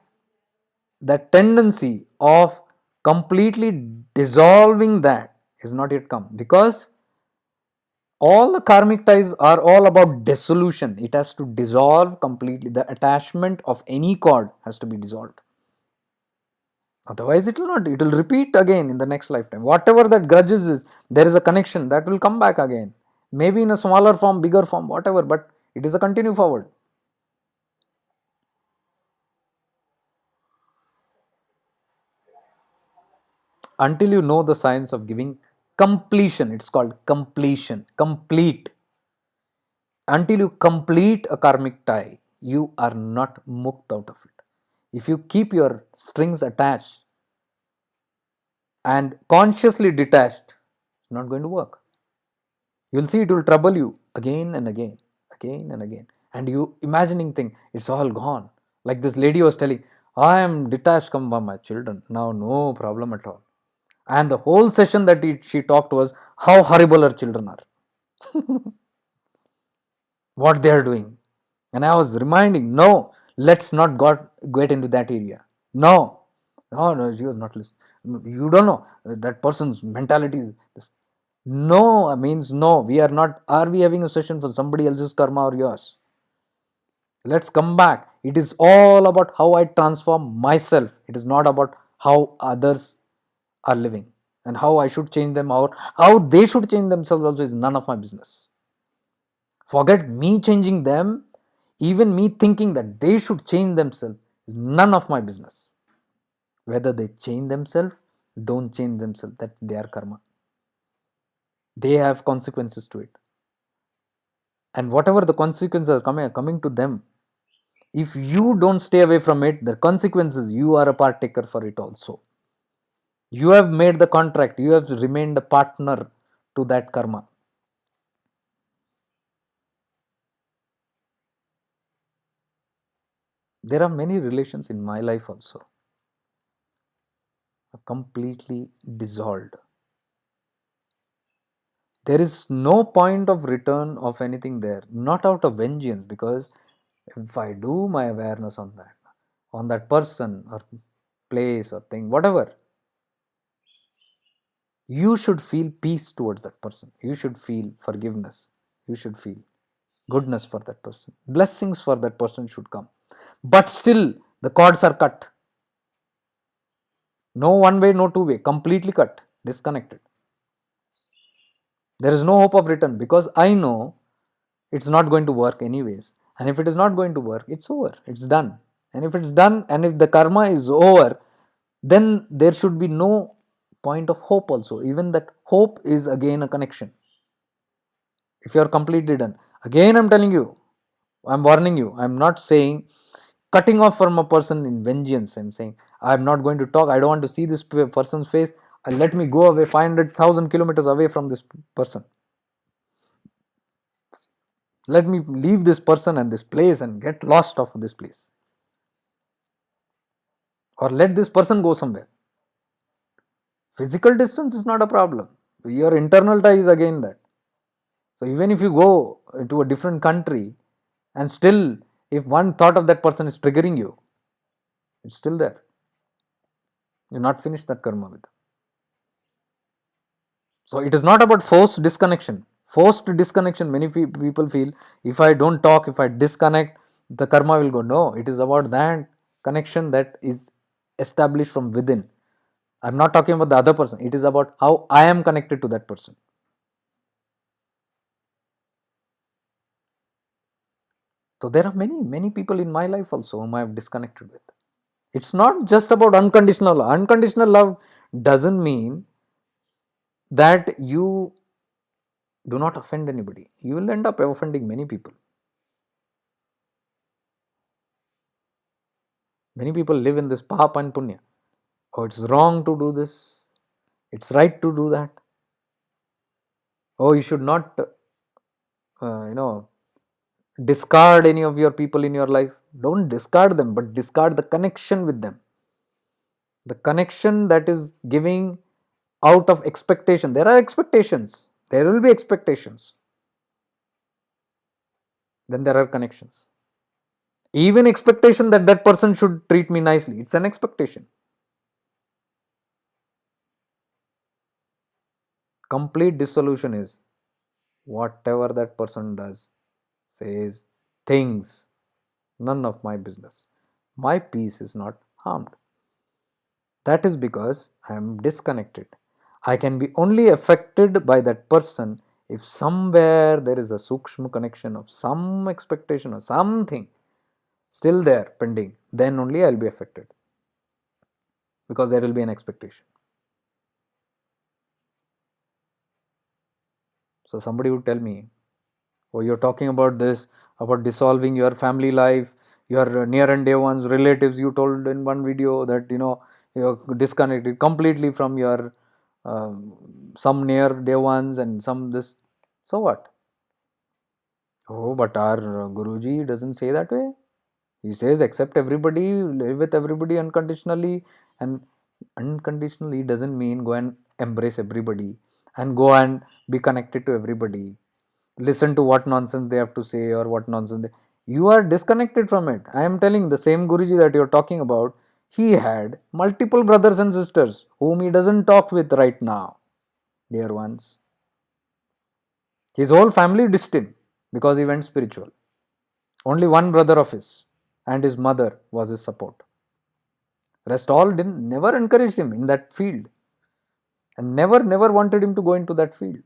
tendency of completely dissolving that is not yet come, because all the karmic ties are all about dissolution. It has to dissolve completely. The attachment of any cord has to be dissolved. Otherwise, it will not. It will repeat again in the next lifetime. Whatever that grudges is, there is a connection that will come back again. Maybe in a smaller form, bigger form, whatever, but it is a continue forward. Until you know the science of giving completion, it's called completion, complete. Until you complete a karmic tie, you are not mukt out of it. If you keep your strings attached and consciously detached, it's not going to work. You'll see it will trouble you again and again, again and again. And you imagining thing, it's all gone. Like this lady was telling, I am detached from my children. Now no problem at all. And the whole session that she talked was how horrible her children are. What they are doing. And I was reminding, no, let's not get into that area. No, no, she was not listening. You don't know that person's mentality is this. No means no. We are not. Are we having a session for somebody else's karma or yours? Let's come back. It is all about how I transform myself. It is not about how others are living and how I should change them or how they should change themselves. Also, is none of my business. Forget me changing them. Even me thinking that they should change themselves is none of my business. Whether they change themselves, don't change themselves, that's their karma. They have consequences to it. And whatever the consequences are coming to them, if you don't stay away from it, the consequences, you are a partaker for it also. You have made the contract, you have remained a partner to that karma. There are many relations in my life also completely dissolved. There is no point of return of anything there, not out of vengeance, because if I do my awareness on that person or place or thing, whatever, you should feel peace towards that person. You should feel forgiveness. You should feel goodness for that person. Blessings for that person should come. But still, the cords are cut. No one way, no two way. Completely cut, disconnected. There is no hope of return because I know it's not going to work anyways. And if it is not going to work, it's over. It's done. And if it's done, and if the karma is over, then there should be no point of hope also. Even that hope is again a connection. If you are completely done, again I'm telling you, I'm warning you, I'm not saying cutting off from a person in vengeance. I'm saying I'm not going to talk, I don't want to see this person's face, let me go away 500,000 kilometers away from this person. Let me leave this person and this place and get lost of this place, or let this person go somewhere. Physical distance is not a problem, your internal tie is again that. So even if you go to a different country and still if one thought of that person is triggering you, it's still there. You're not finished that karma with. So it is not about forced disconnection. Forced disconnection, many people feel if I don't talk, if I disconnect, the karma will go. No, it is about that connection that is established from within. I'm not talking about the other person. It is about how I am connected to that person. So there are many people in my life also whom I have disconnected with. It's not just about unconditional love. Unconditional love doesn't mean that you do not offend anybody. You will end up offending many people. Many people live in this papa and punya. Oh, it's wrong to do this. It's right to do that. Oh, you should not, uh, you know, discard any of your people in your life. Don't discard them, but discard the connection with them. The connection that is giving out of expectation. There are expectations. There will be expectations. Then there are connections. Even expectation that that person should treat me nicely. It's an expectation. Complete dissolution is whatever that person does, says, thinks, none of my business. My peace is not harmed. That is because I am disconnected. I can be only affected by that person if somewhere there is a sukshma connection of some expectation or something still there pending, then only I will be affected, because there will be an expectation. So somebody would tell me, oh, you're talking about this, about dissolving your family life, your near and dear ones, relatives. You told in one video that you're disconnected completely from your some near dear ones and some this. So what? Oh, but our Guruji doesn't say that way. He says accept everybody, live with everybody unconditionally, and unconditionally doesn't mean go and embrace everybody and go and be connected to everybody. Listen to what nonsense they have to say or what nonsense you are disconnected from it. I am telling the same Guruji that you're talking about, he had multiple brothers and sisters whom he doesn't talk with right now, dear ones. His whole family dissed him because he went spiritual. Only one brother of his and his mother was his support. Rest all didn't, never encouraged him in that field, and never wanted him to go into that field.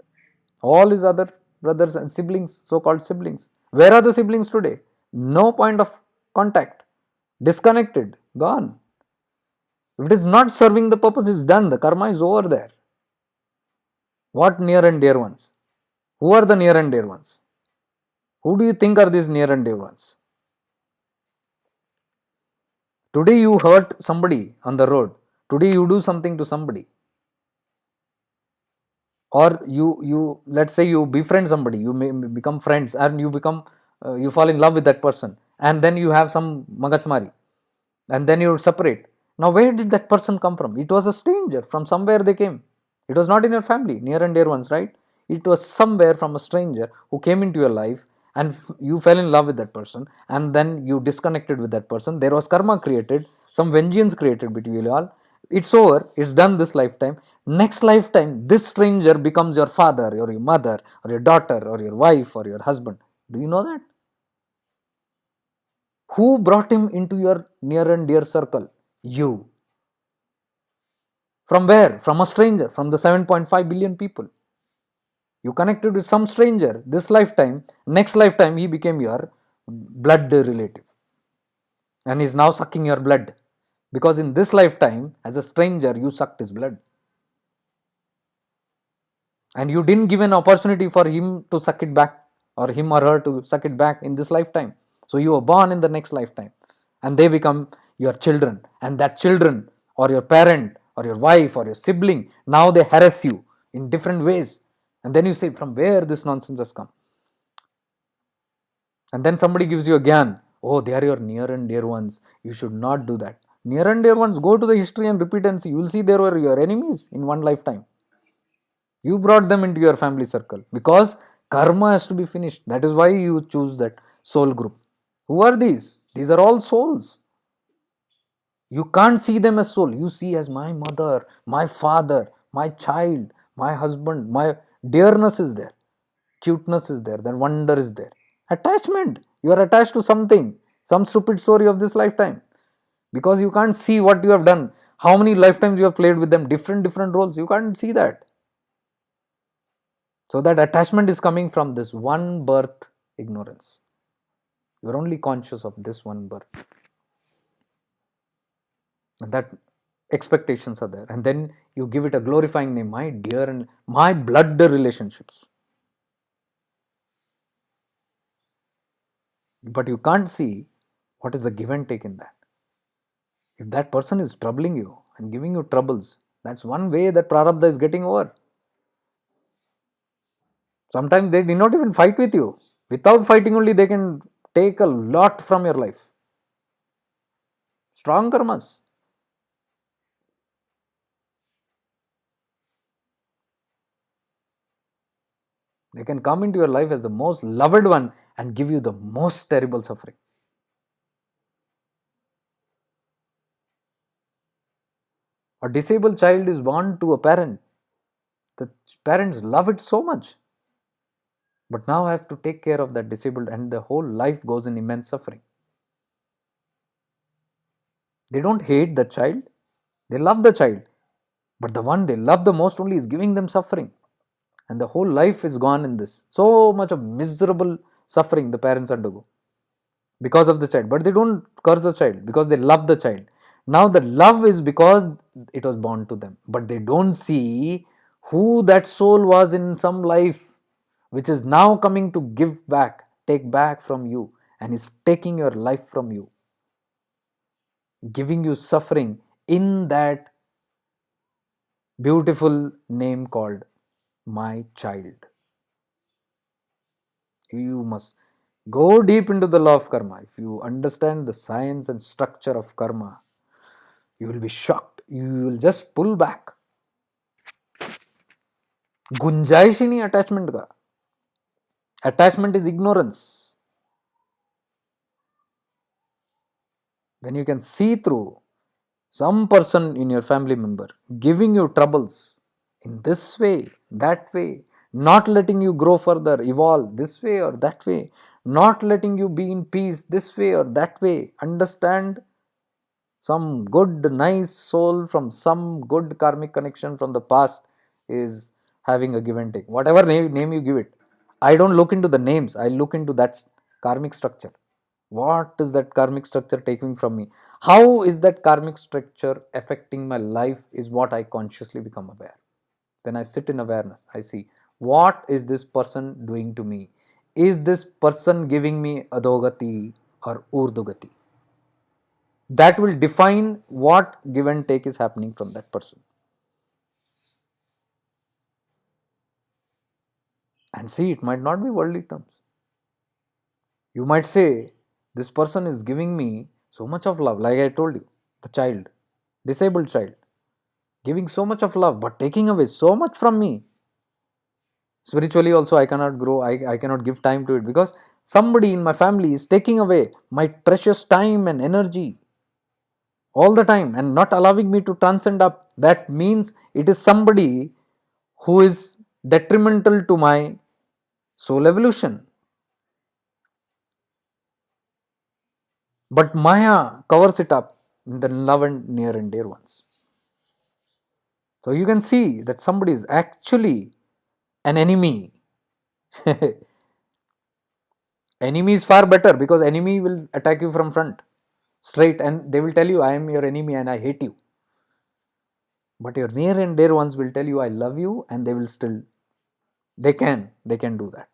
All his other brothers and siblings, so-called siblings, where are the siblings today? No point of contact, disconnected, gone. If it is not serving the purpose, it's done. The karma is over there. What near and dear ones? Who are the near and dear ones? Who do you think are these near and dear ones? Today you hurt somebody on the road. Today you do something to somebody. Or you let's say you befriend somebody, you may become friends, and you become you fall in love with that person, and then you have some magachmari, and then you separate. Now where did that person come from? It was a stranger. From somewhere they came. It was not in your family, near and dear ones, right? It was somewhere from a stranger who came into your life, and you fell in love with that person, and then you disconnected with that person. There was karma created, some vengeance created between you all. It's over, it's done this lifetime. Next lifetime this stranger becomes your father or your mother or your daughter or your wife or your husband. Do you know that? Who brought him into your near and dear circle? You. From where? From a stranger, from the 7.5 billion people. You connected with some stranger this lifetime. Next lifetime he became your blood relative and is now sucking your blood, because in this lifetime as a stranger you sucked his blood, and you didn't give an opportunity for him to suck it back, or him or her to suck it back in this lifetime. So you were born in the next lifetime, and they become your children, and that children or your parent or your wife or your sibling, now they harass you in different ways, and then you say from where this nonsense has come. And then somebody gives you a gyan, oh, they are your near and dear ones, you should not do that. Near and dear ones, go to the history and repeat and see. You will see they were your enemies in one lifetime. You brought them into your family circle because karma has to be finished. That is why you choose that soul group. Who are these? These are all souls. You can't see them as soul. You see as my mother, my father, my child, my husband. My dearness is there. Cuteness is there. Then wonder is there. Attachment. You are attached to something. Some stupid story of this lifetime. Because you can't see what you have done. How many lifetimes you have played with them. Different roles. You can't see that. So that attachment is coming from this one birth ignorance. You are only conscious of this one birth. And that expectations are there. And then you give it a glorifying name, my dear and my blood relationships. But you can't see what is the give and take in that. If that person is troubling you and giving you troubles, that's one way that prarabdha is getting over. Sometimes they did not even fight with you. Without fighting only, they can take a lot from your life. Strong karmas. They can come into your life as the most loved one and give you the most terrible suffering. A disabled child is born to a parent. The parents love it so much. But now I have to take care of that disabled, and the whole life goes in immense suffering. They don't hate the child, they love the child. But the one they love the most only is giving them suffering. And the whole life is gone in this. So much of miserable suffering the parents undergo because of the child. But they don't curse the child because they love the child. Now the love is because it was born to them. But they don't see who that soul was in some life, which is now coming to give back, take back from you, and is taking your life from you, giving you suffering in that beautiful name called my child. You must go deep into the law of karma. If you understand the science and structure of karma, you will be shocked. You will just pull back. गुंजाइश ही नहीं attachment का. Attachment is ignorance. When you can see through some person in your family member giving you troubles in this way, that way, not letting you grow further, evolve this way or that way, not letting you be in peace this way or that way, understand some good, nice soul from some good karmic connection from the past is having a give and take. Whatever name you give it, I don't look into the names, I look into that karmic structure. What is that karmic structure taking from me? How is that karmic structure affecting my life is what I consciously become aware. When I sit in awareness, I see what is this person doing to me? Is this person giving me adogati or urdogati? That will define what give and take is happening from that person. And see, it might not be worldly terms. You might say, this person is giving me so much of love, like I told you, the child, disabled child, giving so much of love, but taking away so much from me. Spiritually also, I cannot grow, I cannot give time to it because somebody in my family is taking away my precious time and energy all the time and not allowing me to transcend up. That means it is somebody who is detrimental to my soul evolution. But Maya covers it up in the love and near and dear ones. So you can see that somebody is actually an enemy. Enemy is far better because enemy will attack you from front straight and they will tell you I am your enemy and I hate you. But your near and dear ones will tell you I love you and they will still, they can do that.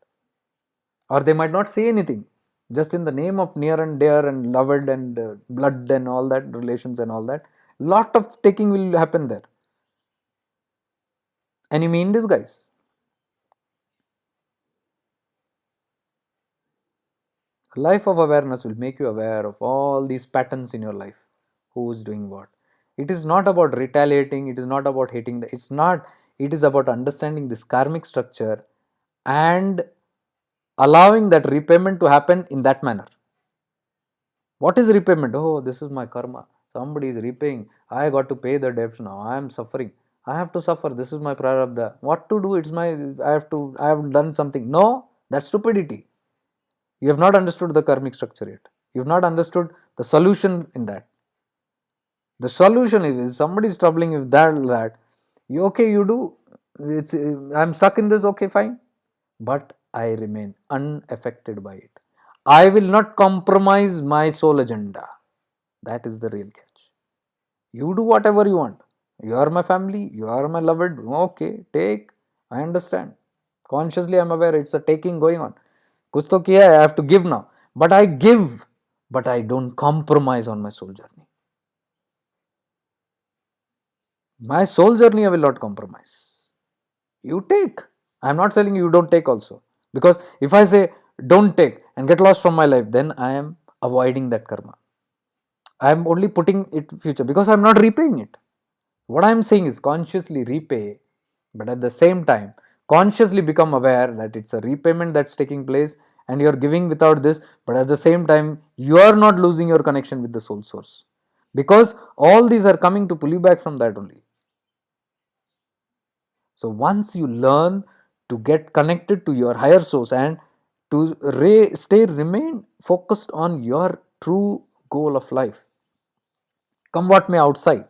Or they might not say anything, just in the name of near and dear and loved and blood and all that, relations and all that, lot of taking will happen there. Enemy in disguise. Life of awareness will make you aware of all these patterns in your life. Who is doing what? It is not about retaliating, it is not about hating it's not, it is about understanding this karmic structure and allowing that repayment to happen in that manner. What is repayment? Oh, this is my karma. Somebody is repaying. I got to pay the debts now. I am suffering. I have to suffer. This is my prarabdha. What to do? It's my, I have done something. No, that's stupidity. You have not understood the karmic structure yet. You have not understood the solution in that. The solution is somebody is troubling you with that. You okay, you do. It's I'm stuck in this, okay, fine. But I remain unaffected by it. I will not compromise my soul agenda. That is the real catch. You do whatever you want. You are my family, you are my loved. Okay, take. I understand. Consciously, I'm aware it's a taking going on. Kuch to kiya hai, I have to give now. But I give, but I don't compromise on my soul journey. My soul journey, I will not compromise. You take. I'm not telling you don't take also. Because if I say, don't take and get lost from my life, then I am avoiding that karma. I am only putting it future because I'm not repaying it. What I'm saying is consciously repay, but at the same time, consciously become aware that it's a repayment that's taking place and you're giving without this, but at the same time, you are not losing your connection with the soul source. Because all these are coming to pull you back from that only. So once you learn to get connected to your higher source and to remain focused on your true goal of life, come what may outside,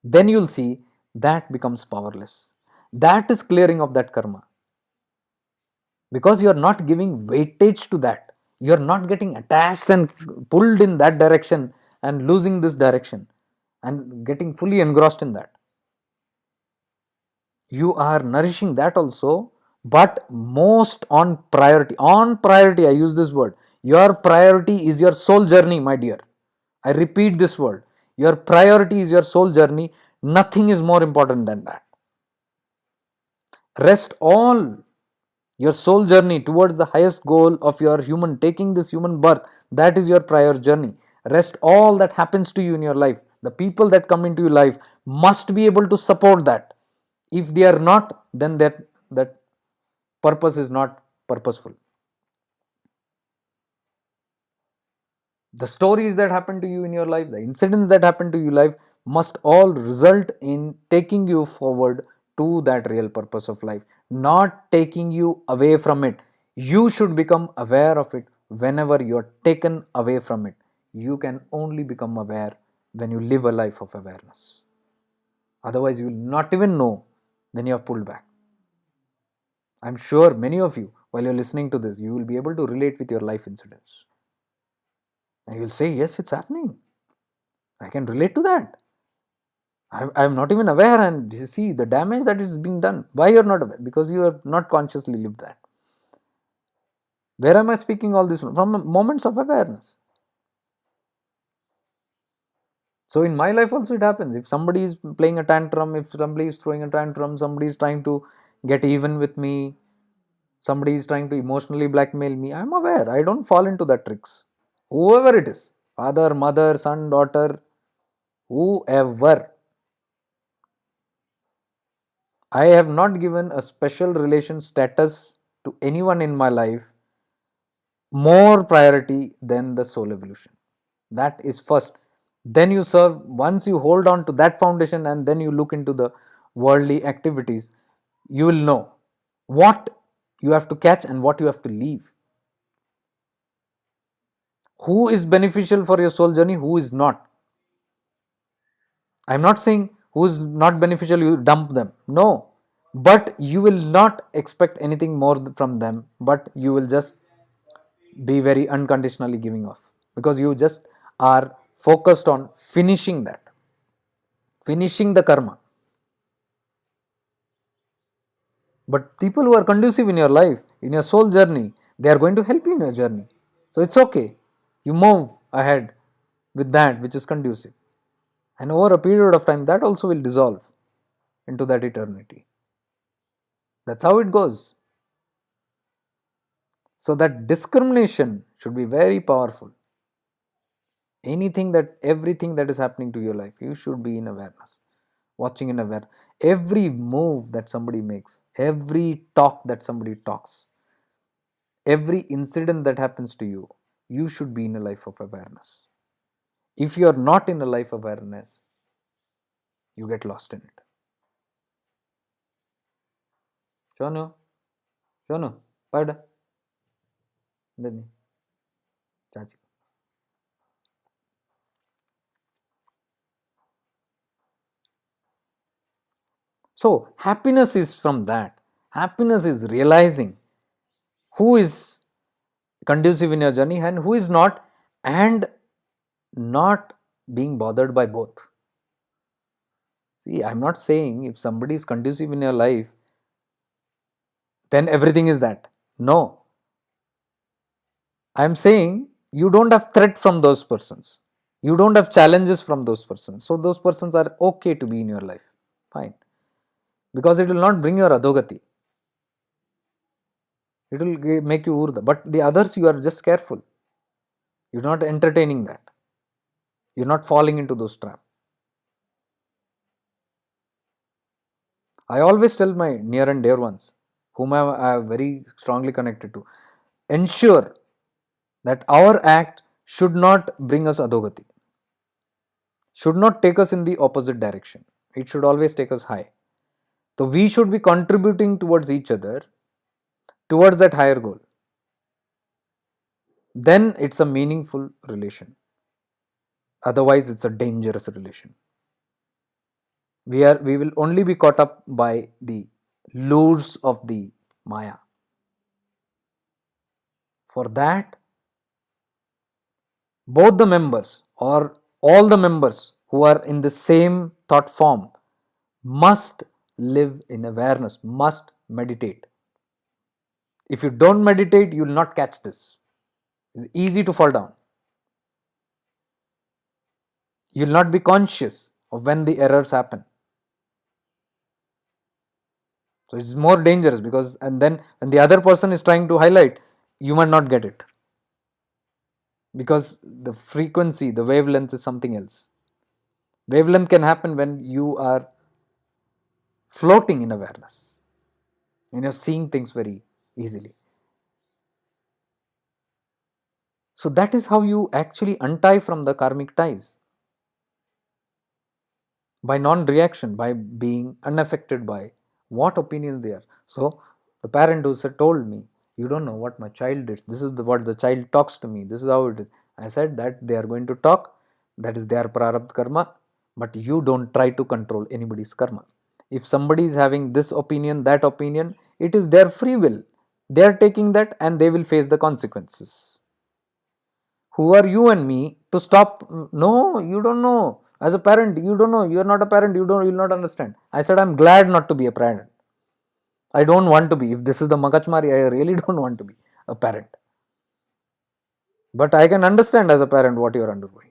then you'll see that becomes powerless. That is clearing of that karma, because you're not giving weightage to that. You're not getting attached and pulled in that direction and losing this direction and getting fully engrossed in that. You are nourishing that also, but most on priority. On priority, I use this word. Your priority is your soul journey, my dear. I repeat this word. Your priority is your soul journey. Nothing is more important than that. Rest all your soul journey towards the highest goal of your human, taking this human birth, that is your prior journey. Rest all that happens to you in your life, the people that come into your life must be able to support that. If they are not, then that purpose is not purposeful. The stories that happen to you in your life, the incidents that happen to you in life must all result in taking you forward to that real purpose of life, not taking you away from it. You should become aware of it whenever you're taken away from it. You can only become aware when you live a life of awareness. Otherwise, you will not even know when you are pulled back. I'm sure many of you, while you're listening to this, you will be able to relate with your life incidents. And you'll say, yes, it's happening. I can relate to that. I'm not even aware, and you see the damage that is being done. Why you're not aware? Because you have not consciously lived that. Where am I speaking all this from? From moments of awareness. So in my life also it happens. If somebody is playing a tantrum, if somebody is throwing a tantrum, somebody is trying to get even with me, somebody is trying to emotionally blackmail me, I'm aware. I don't fall into that tricks. Whoever it is, father, mother, son, daughter, whoever, I have not given a special relation status to anyone in my life more priority than the soul evolution. That is first. Then you serve, once you hold on to that foundation and then you look into the worldly activities, you will know what you have to catch and what you have to leave. Who is beneficial for your soul journey, who is not. I'm not saying who's not beneficial, you dump them. No. But you will not expect anything more from them, but you will just be very unconditionally giving off, because you just are focused on finishing that, finishing the karma. But people who are conducive in your life, in your soul journey, they are going to help you in your journey. So it's okay. You move ahead with that which is conducive. And over a period of time, that also will dissolve into that eternity. That's how it goes. So that discrimination should be very powerful. Everything that is happening to your life, you should be in awareness, watching in awareness. Every move that somebody makes, every talk that somebody talks, every incident that happens to you, you should be in a life of awareness. If you are not in a life of awareness, you get lost in it. Shonu, Shonu, pada. Chachi. So happiness is from that. Happiness is realizing who is conducive in your journey and who is not, and not being bothered by both. See, I'm not saying if somebody is conducive in your life, then everything is that. No. I'm saying you don't have threat from those persons. You don't have challenges from those persons. So those persons are okay to be in your life. Fine. Because it will not bring your adhogati. It will make you urda. But the others, you are just careful. You're not entertaining that. You're not falling into those traps. I always tell my near and dear ones, whom I am very strongly connected to, ensure that our act should not bring us adogati, should not take us in the opposite direction. It should always take us high. So we should be contributing towards each other, towards that higher goal. Then it's a meaningful relation. Otherwise, it's a dangerous relation. We will only be caught up by the lures of the Maya. For that, both the members or all the members who are in the same thought form must live in awareness, must meditate. If you don't meditate, you will not catch this. It's easy to fall down. You will not be conscious of when the errors happen. So it's more dangerous, because, and then when the other person is trying to highlight, you might not get it, because the frequency, the wavelength is something else. Wavelength can happen when you are floating in awareness and you're seeing things very easily. So that is how you actually untie from the karmic ties, by non-reaction, by being unaffected by what opinions they are. So the parent who said, told me, you don't know what my child did. This is what the child talks to me. This is how it is. I said that they are going to talk. That is their prarabdha karma. But you don't try to control anybody's karma. If somebody is having this opinion, that opinion, it is their free will. They are taking that and they will face the consequences. Who are you and me to stop? No, you don't know. As a parent, you don't know. You are not a parent. You will not understand. I said, I'm glad not to be a parent. I don't want to be. If this is the Magachmari, I really don't want to be a parent. But I can understand as a parent what you are undergoing.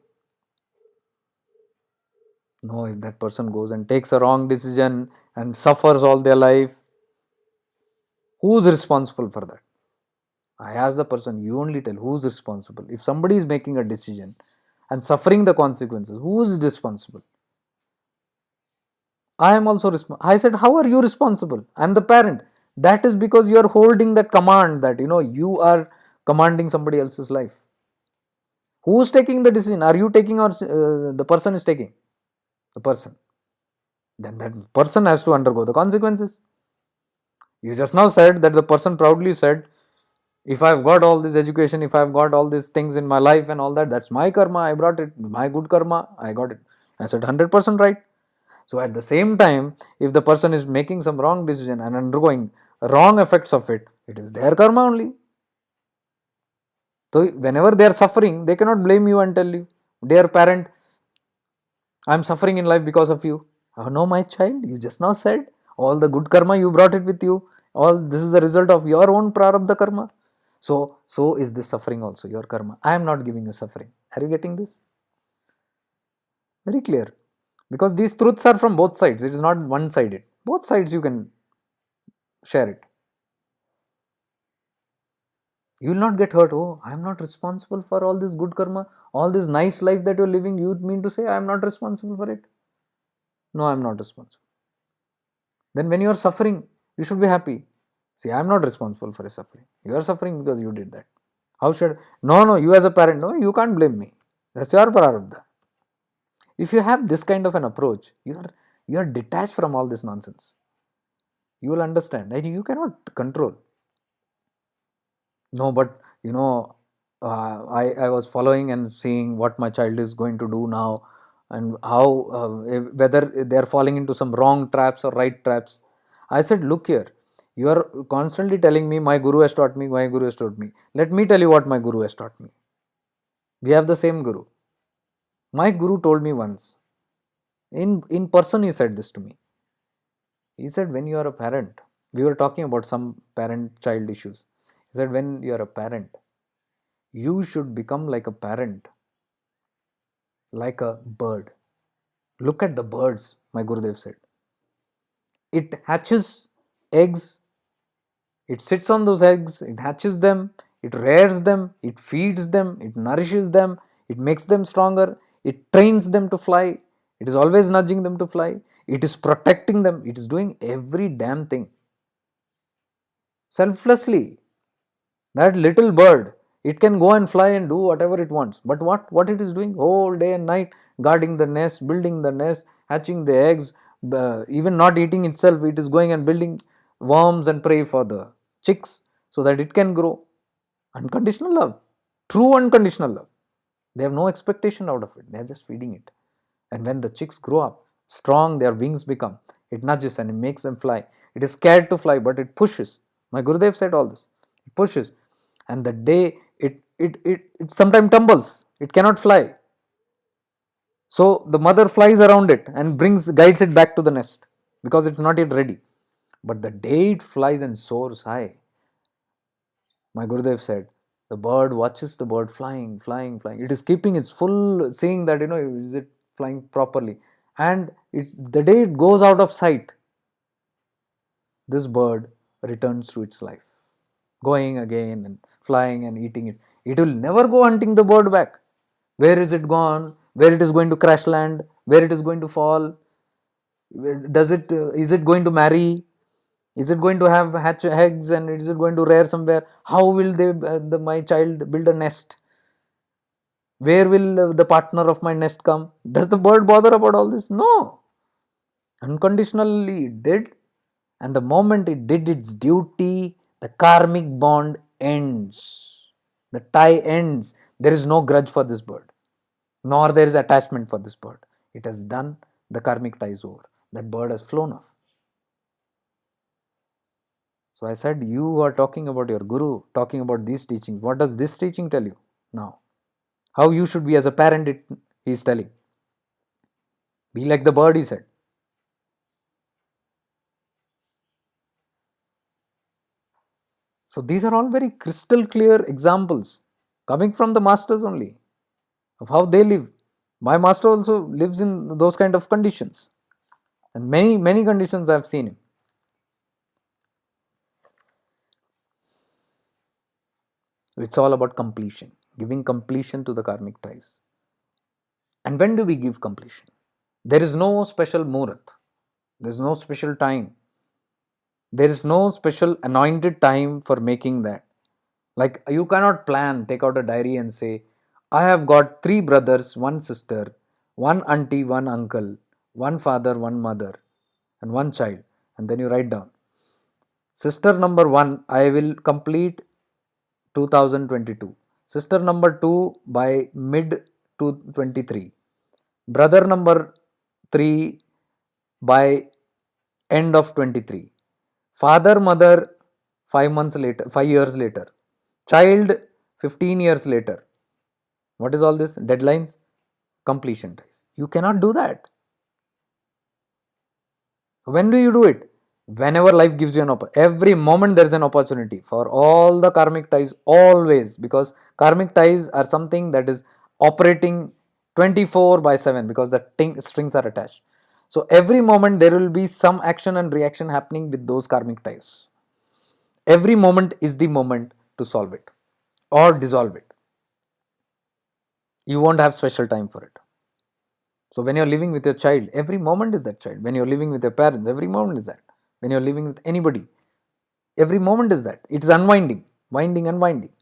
No, if that person goes and takes a wrong decision and suffers all their life, who's responsible for that? I ask the person, you only tell who's responsible. If somebody is making a decision and suffering the consequences, who is responsible? I am also responsible. I said, how are you responsible? I am the parent. That is because you are holding that command, that you are commanding somebody else's life. Who is taking the decision? Are you taking, or the person is taking? The person. Then that person has to undergo the consequences. You just now said that the person proudly said, if I've got all this education, if I've got all these things in my life and all that, that's my karma, I brought it, my good karma, I got it. I said 100% right. So at the same time, if the person is making some wrong decision and undergoing wrong effects of it, it is their karma only. So whenever they are suffering, they cannot blame you and tell you, dear parent, I am suffering in life because of you. Oh no, my child, you just now said all the good karma, you brought it with you. All this is the result of your own prarabdha karma. So is this suffering also your karma. I am not giving you suffering. Are you getting this? Very clear. Because these truths are from both sides. It is not one-sided. Both sides you can share it. You will not get hurt. Oh, I am not responsible for all this good karma, all this nice life that you are living. You mean to say I am not responsible for it? No, I am not responsible. Then when you are suffering, you should be happy. See, I am not responsible for your suffering. You are suffering because you did that. How should? No, you as a parent, no, you can't blame me. That's your prarabdha. If you have this kind of an approach, you are detached from all this nonsense. You will understand, and you cannot control. No, but I was following and seeing what my child is going to do now, and how whether they are falling into some wrong traps or right traps. I said, look here, you are constantly telling me my guru has taught me, my guru has taught me. Let me tell you what my guru has taught me. We have the same guru. My guru told me once, in person he said this to me. He said, when you are a parent, we were talking about some parent child issues. He said, when you are a parent, you should become like a parent, like a bird. Look at the birds, my Gurudev said. It hatches eggs It sits on those eggs, it hatches them, it rears them, it feeds them, it nourishes them, it makes them stronger, it trains them to fly, it is always nudging them to fly, it is protecting them, it is doing every damn thing selflessly. That little bird, it can go and fly and do whatever it wants. But what it is doing whole day and night, guarding the nest, building the nest, hatching the eggs, even not eating itself, it is going and building worms and prey for the chicks so that it can grow. Unconditional love, true unconditional love. They have no expectation out of it. They are just feeding it. And when the chicks grow up, strong their wings become, it nudges and it makes them fly. It is scared to fly, but it pushes. My Gurudev said all this. It pushes. And the day it sometimes tumbles, it cannot fly. So the mother flies around it and guides it back to the nest because it's not yet ready. But the day it flies and soars high, my Gurudev said, the bird watches the bird flying, flying, flying. It is keeping its full, seeing that, is it flying properly. And the day it goes out of sight, this bird returns to its life, going again and flying and eating it. It will never go hunting the bird back. Where is it gone? Where it is going to crash land? Where it is going to fall? Is it going to marry? Is it going to have hatch eggs and is it going to rear somewhere? How will my child build a nest? Where will the partner of my nest come? Does the bird bother about all this? No. Unconditionally it did. And the moment it did its duty, the karmic bond ends. The tie ends. There is no grudge for this bird, nor there is attachment for this bird. It has done, the karmic tie is over. That bird has flown off. So I said, you are talking about your guru, talking about these teachings. What does this teaching tell you now? How you should be as a parent, he is telling. Be like the bird, he said. So these are all very crystal clear examples coming from the masters only of how they live. My master also lives in those kind of conditions. And many conditions I have seen him. It's all about completion, giving completion to the karmic ties. And when do we give completion? There is no special murat. There is no special time. There is no special anointed time for making that. Like you cannot plan, take out a diary and say, I have got 3 brothers, 1 sister, 1 auntie, 1 uncle, 1 father, 1 mother, and 1 child. And then you write down. Sister number 1, I will complete 2022. Sister number 2 by mid 2023. Brother number 3 by end of 23. Father, mother 5 months later, 5 years later. Child 15 years later. What is all this? Deadlines, completion ties. You cannot do that. When do you do it? Whenever life gives you an opportunity. Every moment there is an opportunity for all the karmic ties, always, because karmic ties are something that is operating 24/7 because the strings are attached. So every moment there will be some action and reaction happening with those karmic ties. Every moment is the moment to solve it or dissolve it. You won't have special time for it. So when you're living with your child, every moment is that child. When you're living with your parents, every moment is that. When you're living with anybody, every moment is that. It is unwinding, winding and winding.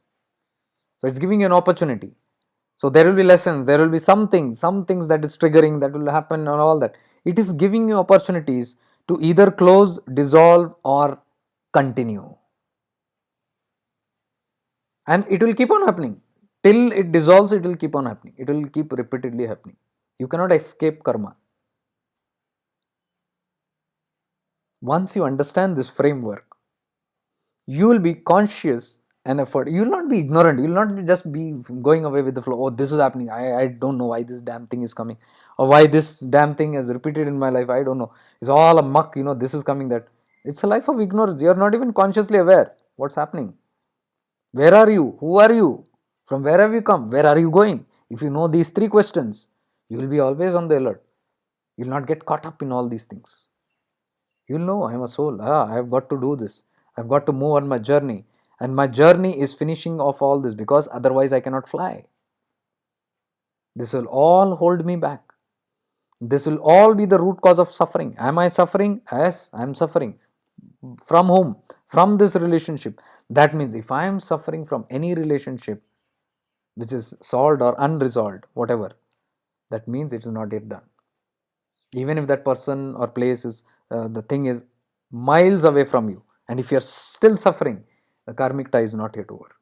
So it's giving you an opportunity. So there will be lessons, there will be some things that is triggering, that will happen and all that. It is giving you opportunities to either close, dissolve or continue. And it will keep on happening. Till it dissolves, it will keep on happening. It will keep repeatedly happening. You cannot escape karma. Once you understand this framework, you will be conscious and effort. You will not be ignorant. You will not just be going away with the flow. Oh, this is happening. I don't know why this damn thing is coming. Or why this damn thing is repeated in my life. I don't know. It's all a muck. This is coming, that. It's a life of ignorance. You are not even consciously aware what's happening. Where are you? Who are you? From where have you come? Where are you going? If you know these 3 questions, you will be always on the alert. You will not get caught up in all these things. You'll know, I am a soul. I have got to do this. I've got to move on my journey. And my journey is finishing off all this, because otherwise I cannot fly. This will all hold me back. This will all be the root cause of suffering. Am I suffering? Yes, I am suffering. From whom? From this relationship. That means if I am suffering from any relationship which is solved or unresolved, whatever, that means it is not yet done. Even if that person or place is, the thing is miles away from you, and if you are still suffering, the karmic tie is not yet over.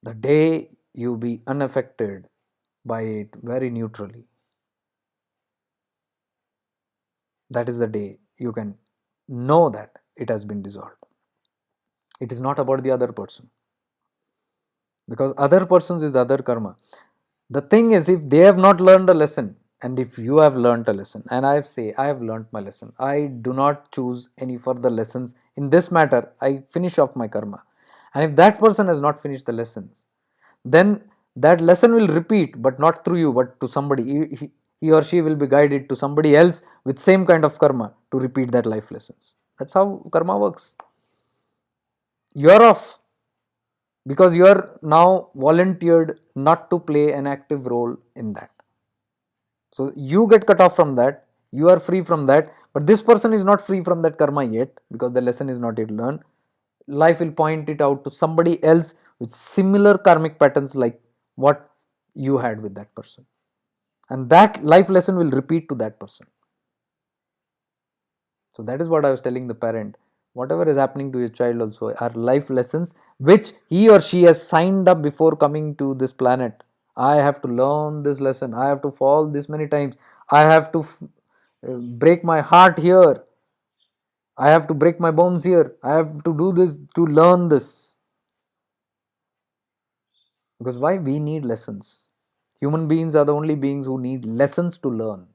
The day you be unaffected by it very neutrally, that is the day you can know that it has been dissolved. It is not about the other person, because other persons is other karma. The thing is, if they have not learned a lesson, and if you have learned a lesson, and I say I have learned my lesson, I do not choose any further lessons in this matter. I finish off my karma. And if that person has not finished the lessons, then that lesson will repeat, but not through you, but to somebody. He or she will be guided to somebody else with same kind of karma to repeat that life lessons. That's how karma works. You're off, because you are now volunteered not to play an active role in that. So you get cut off from that, you are free from that, but this person is not free from that karma yet, because the lesson is not yet learned. Life will point it out to somebody else with similar karmic patterns like what you had with that person, and that life lesson will repeat to that person. So that is what I was telling the parent. Whatever is happening to your child also are life lessons which he or she has signed up before coming to this planet. I have to learn this lesson. I have to fall this many times. I have to break my heart here. I have to break my bones here. I have to do this to learn this. Because why? We need lessons. Human beings are the only beings who need lessons to learn.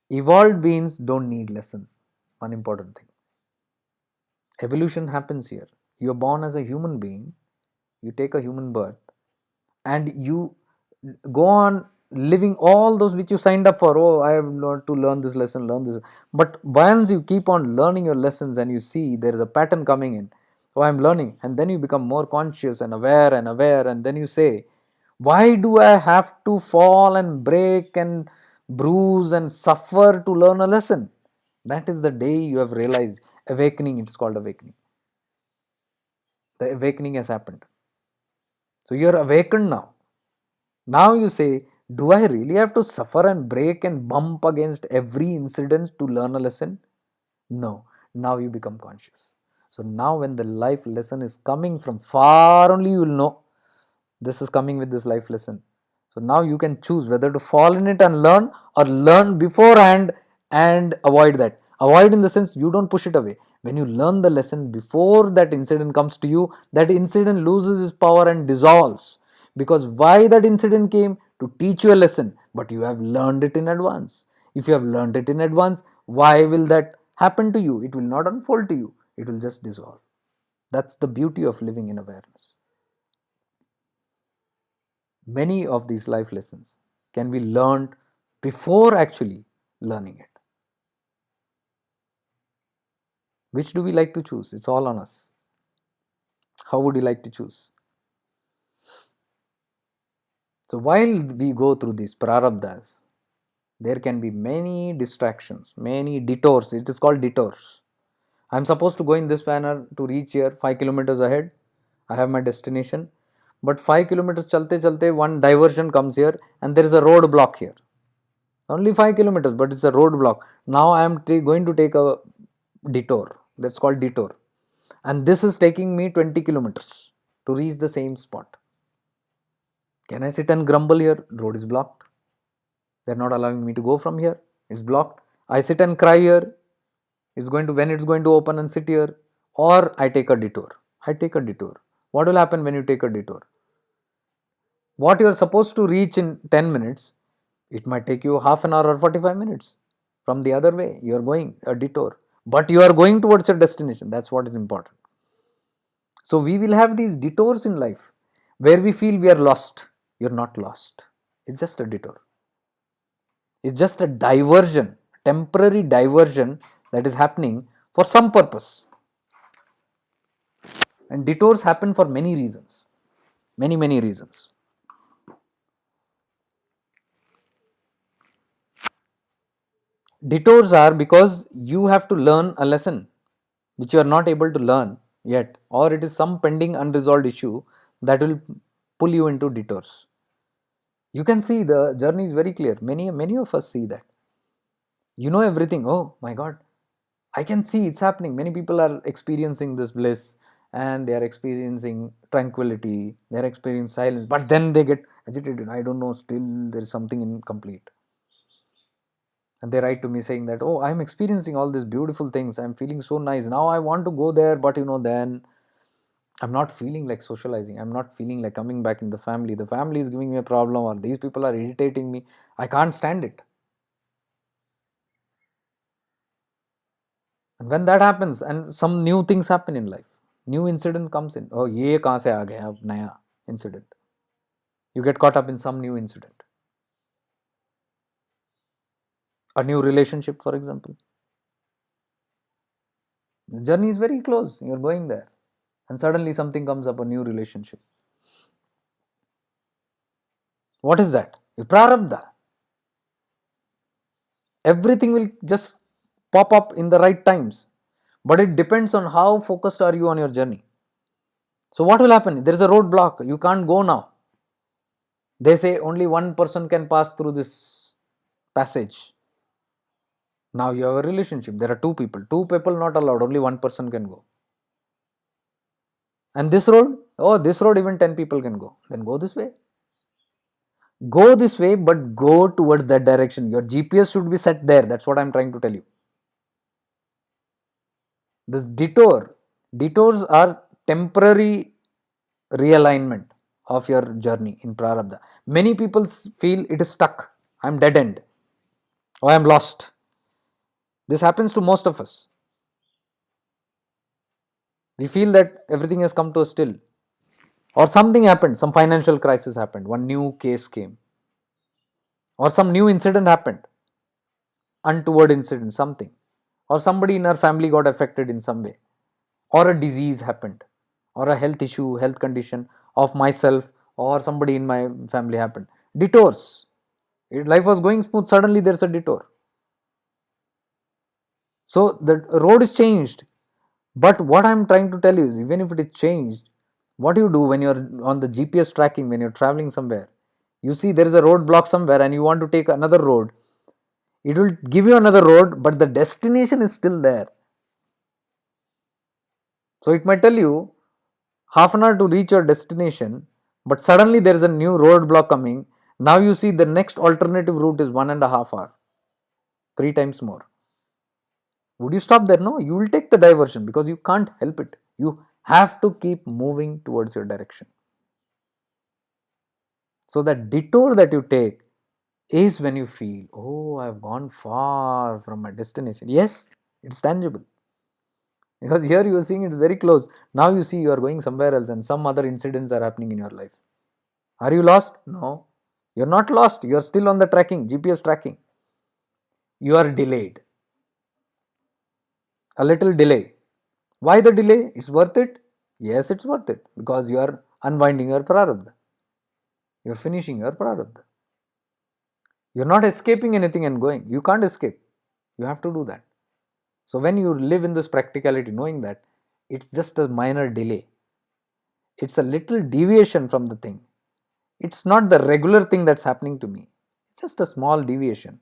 Evolved beings don't need lessons. One important thing. Evolution happens here. You are born as a human being, you take a human birth, and you go on living all those which you signed up for. Oh, I have learned to learn this lesson, learn this. But once you keep on learning your lessons and you see there is a pattern coming in, oh, I'm learning, and then you become more conscious and aware, and then you say, why do I have to fall and break and bruise and suffer to learn a lesson? That is the day you have realized awakening. It's called awakening. The awakening has happened. So you are awakened now. Now you say, do I really have to suffer and break and bump against every incident to learn a lesson? No. Now you become conscious. So now when the life lesson is coming from far, only you will know this is coming with this life lesson. So now you can choose whether to fall in it and learn, or learn beforehand and avoid that. Avoid in the sense you don't push it away. When you learn the lesson before that incident comes to you, that incident loses its power and dissolves. Because why that incident came? To teach you a lesson, but you have learned it in advance. If you have learned it in advance, why will that happen to you? It will not unfold to you, it will just dissolve. That's the beauty of living in awareness. Many of these life lessons can be learned before actually learning it. Which do we like to choose? It's all on us. How would you like to choose? So while we go through these prarabdhas, there can be many distractions, many detours. It is called detours. I'm supposed to go in this manner to reach here 5 kilometers ahead. I have my destination. But 5 kilometers chalte chalte, one diversion comes here, and there is a road block here. Only 5 kilometers, but it's a roadblock. Now I am going to take a detour. That's called detour. And this is taking me 20 kilometers to reach the same spot. Can I sit and grumble here? Road is blocked. They're not allowing me to go from here. It's blocked. I sit and cry here. When it's going to open and sit here. Or I take a detour. I take a detour. What will happen when you take a detour? What you are supposed to reach in 10 minutes, it might take you half an hour or 45 minutes. From the other way, you are going a detour. But you are going towards your destination. That's what is important. So we will have these detours in life where we feel we are lost. You're not lost. It's just a detour. It's just a diversion, temporary diversion that is happening for some purpose. And detours happen for many reasons. Many reasons. Detours are because you have to learn a lesson which you are not able to learn yet, or it is some pending unresolved issue that will pull you into detours. You can see the journey is very clear. Many of us see that. You know everything. Oh my God, I can see it's happening. Many people are experiencing this bliss and they are experiencing tranquility, they are experiencing silence, but then they get agitated. I don't know, still there is something incomplete. And they write to me saying that, oh, I'm experiencing all these beautiful things. I'm feeling so nice. Now I want to go there, but then I'm not feeling like socializing. I'm not feeling like coming back in the family. The family is giving me a problem, or these people are irritating me. I can't stand it. And when that happens, and some new things happen in life, new incident comes in. Oh, ye kahan se aa gaya ab naya incident. You get caught up in some new incident. A new relationship, for example. The journey is very close. You're going there. And suddenly something comes up, a new relationship. What is that? Prarabdha. Everything will just pop up in the right times. But it depends on how focused are you on your journey. So what will happen? There is a roadblock. You can't go now. They say only one person can pass through this passage. Now you have a relationship. There are two people. Two people not allowed. Only one person can go. And this road? Oh, this road even 10 people can go. Then go this way. Go this way, but go towards that direction. Your GPS should be set there. That's what I'm trying to tell you. This detours are temporary realignment of your journey in prarabdha. Many people feel it is stuck. I'm dead end. Or I'm lost. This happens to most of us. We feel that everything has come to a still. Or something happened, some financial crisis happened, one new case came. Or some new incident happened, untoward incident, something. Or somebody in our family got affected in some way. Or a disease happened. Or a health issue, health condition of myself or somebody in my family happened. Detours. Life was going smooth, suddenly there's a detour. So the road is changed. But what I'm trying to tell you is, even if it is changed, what you do when you're on the GPS tracking, when you're traveling somewhere, you see there is a roadblock somewhere and you want to take another road. It will give you another road, but the destination is still there. So it might tell you half an hour to reach your destination, but suddenly there is a new roadblock coming. Now you see the next alternative route is 1.5 hours, 3 times more. Would you stop there? No, you will take the diversion because you can't help it. You have to keep moving towards your direction. So that detour that you take is when you feel, oh, I've gone far from my destination. Yes, it's tangible. Because here you are seeing it's very close. Now you see you are going somewhere else and some other incidents are happening in your life. Are you lost? No. You're not lost. You're still on the tracking, GPS tracking. You are delayed. A little delay. Why the delay? It's worth it? Yes, it's worth it. Because you are unwinding your prarabdha. You're finishing your prarabdha. You're not escaping anything and going. You can't escape. You have to do that. So when you live in this practicality, knowing that it's just a minor delay, it's a little deviation from the thing. It's not the regular thing that's happening to me. It's just a small deviation.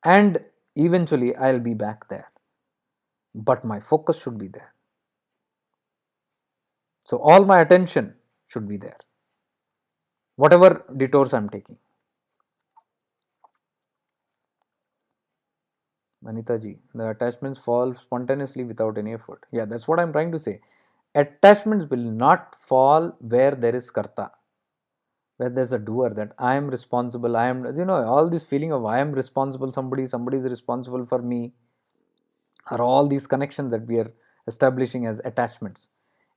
And eventually I'll be back there. But my focus should be there. So all my attention should be there. Whatever detours I'm taking. Anita ji, the attachments fall spontaneously without any effort. Yeah, that's what I'm trying to say. Attachments will not fall where there is karta, where there's a doer, that I am responsible, I am, all this feeling of I am responsible, somebody is responsible for me, are all these connections that we are establishing as attachments.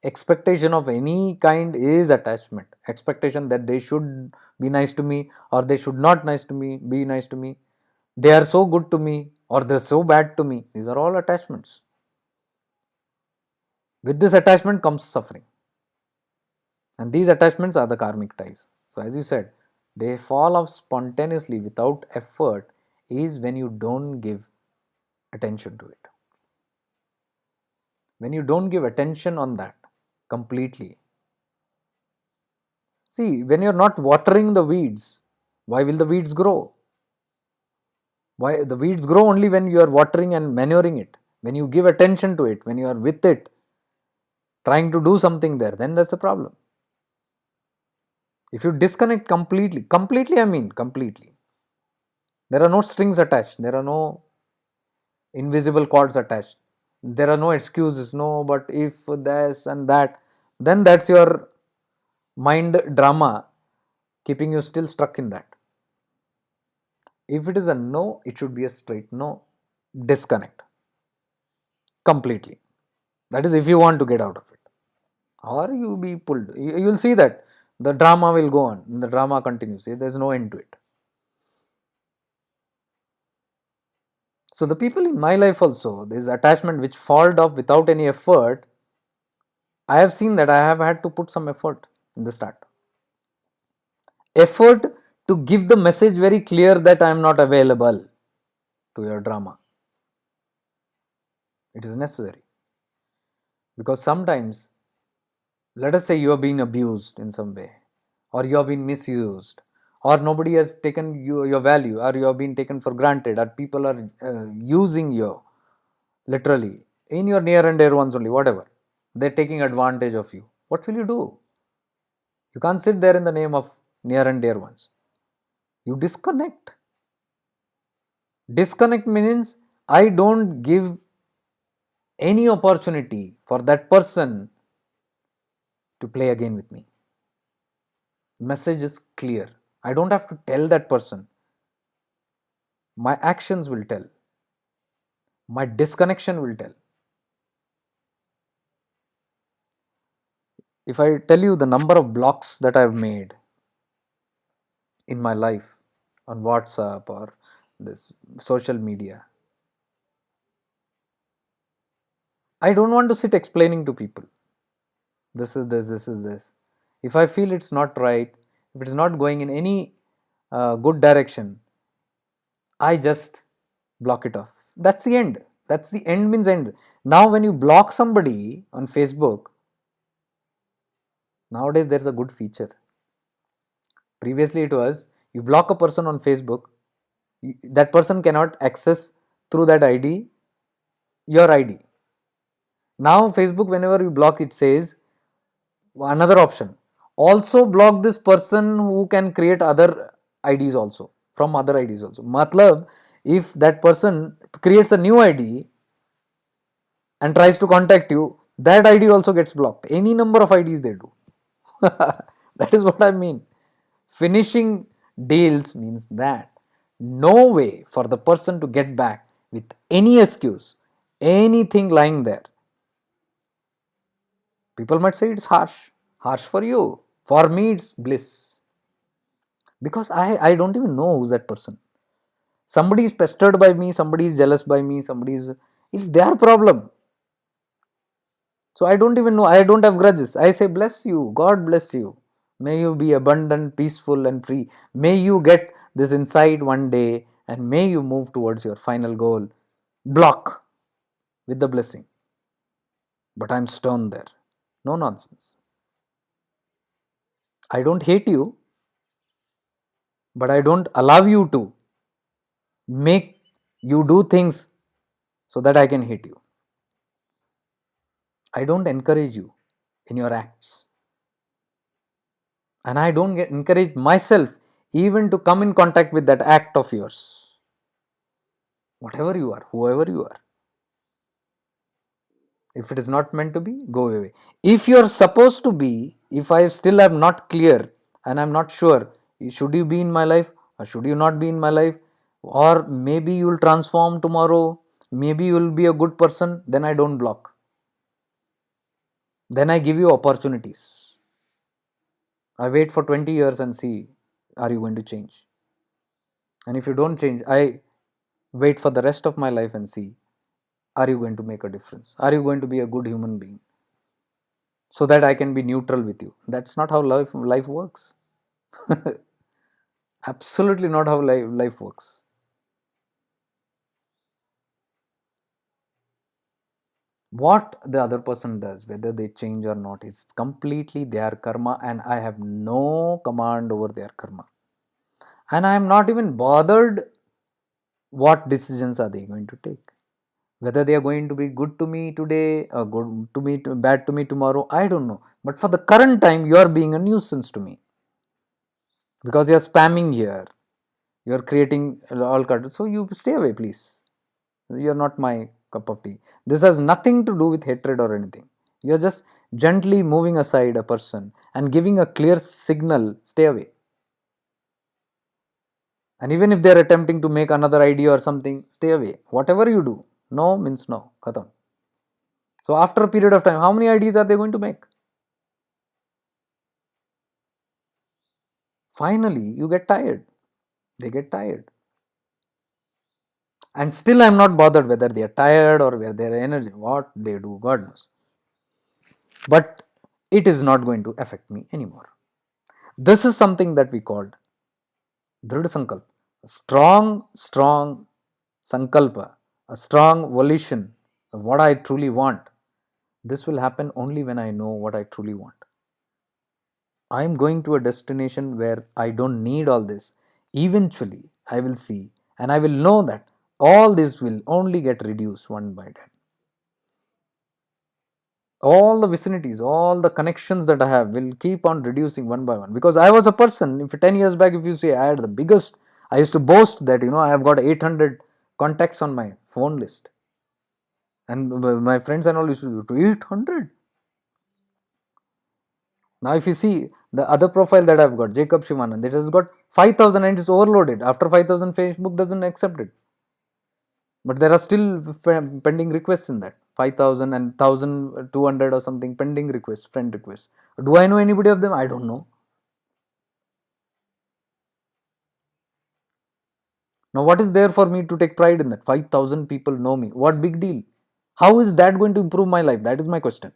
Expectation of any kind is attachment. Expectation that they should be nice to me or they should not be nice to me. They are so good to me. or they're so bad to me. These are all attachments. With this attachment comes suffering. And these attachments are the karmic ties. So, as you said, they fall off spontaneously without effort is when you don't give attention to it. When you don't give attention on that completely. See, when you're not watering the weeds, why will the weeds grow? Why the weeds grow only when you are watering and manuring it. When you give attention to it, when you are with it, trying to do something there, then that's a problem. If you disconnect completely, completely I mean completely, there are no strings attached, there are no invisible cords attached, there are no excuses, no but if this and that, then that's your mind drama keeping you still stuck in that. If it is a no, it should be a straight no. Disconnect completely. That is if you want to get out of it. Or you be pulled. You will see that the drama will go on. The drama continues. There is no end to it. So the people in my life also, this attachment which fall off without any effort, I have seen that I have had to put some effort in the start. Effort to give the message very clear that I am not available to your drama. It is necessary. Because sometimes, let us say you have been abused in some way, or you have been misused, or nobody has taken your value, or you have been taken for granted, or people are using you literally in your near and dear ones only, whatever. They're taking advantage of you. What will you do? You can't sit there in the name of near and dear ones. You disconnect. Disconnect means I don't give any opportunity for that person to play again with me. Message is clear. I don't have to tell that person. My actions will tell. My disconnection will tell. If I tell you the number of blocks that I've made in my life on WhatsApp or this social media, I don't want to sit explaining to people. This is this, this is this. If I feel it's not right, if it's not going in any good direction, I just block it off. That's the end. That's the end means end. Now, when you block somebody on Facebook, nowadays there's a good feature. Previously, it was you block a person on Facebook, that person cannot access through that ID your ID. Now, Facebook, whenever you block, it says another option. Also block this person who can create other IDs also from other IDs also. Matlab, if that person creates a new ID and tries to contact you, that ID also gets blocked. Any number of IDs they do. That is what I mean. Finishing deals means that no way for the person to get back with any excuse, anything lying there. People might say it's harsh. Harsh for you. For me, it's bliss. Because I don't even know who's that person. Somebody is pestered by me, somebody is jealous by me, somebody is. It's their problem. So I don't even know. I don't have grudges. I say, bless you. God bless you. May you be abundant, peaceful, and free. May you get this insight one day and may you move towards your final goal. Block with the blessing. But I'm stern there. No nonsense. I don't hate you, but I don't allow you to make you do things so that I can hate you. I don't encourage you in your acts. And I don't encourage myself even to come in contact with that act of yours. Whatever you are, whoever you are. If it is not meant to be, go away. If you are supposed to be, if I still am not clear and I'm not sure, should you be in my life or should you not be in my life? Or maybe you will transform tomorrow, maybe you will be a good person, then I don't block. Then I give you opportunities. I wait for 20 years and see, are you going to change? And if you don't change, I wait for the rest of my life and see, are you going to make a difference? Are you going to be a good human being so that I can be neutral with you? That's not how life works. Absolutely not how life works. What the other person does, whether they change or not, is completely their karma, and I have no command over their karma. And I am not even bothered what decisions are they going to take. Whether they are going to be good to me today or good to me, bad to me tomorrow, I don't know. But for the current time, you are being a nuisance to me because you are spamming here. You are creating all kinds. So you stay away, please. You are not my cup of tea. This has nothing to do with hatred or anything. You are just gently moving aside a person and giving a clear signal, stay away. And even if they are attempting to make another idea or something, stay away. Whatever you do, no means no. Khatam. So after a period of time, how many ideas are they going to make? Finally, you get tired. They get tired. And still I'm not bothered whether they are tired or where their energy, what they do, God knows. But it is not going to affect me anymore. This is something that we called Dhrida Sankalpa. Strong Sankalpa, a strong volition of what I truly want. This will happen only when I know what I truly want. I am going to a destination where I don't need all this. Eventually, I will see and I will know that all this will only get reduced one by one. All the vicinities, all the connections that I have will keep on reducing one by one. Because I was a person, if 10 years back, if you say I had the biggest, I used to boast that, I have got 800 contacts on my phone list. And my friends and all used to do 800. Now, if you see the other profile that I've got, Jacob Shivanand, it has got 5,000 and it's overloaded. After 5,000, Facebook doesn't accept it. But there are still pending requests in that 5,000 and 1,200 or something pending requests, friend requests. Do I know anybody of them? I don't know. Now, what is there for me to take pride in that? 5,000 people know me. What big deal? How is that going to improve my life? That is my question.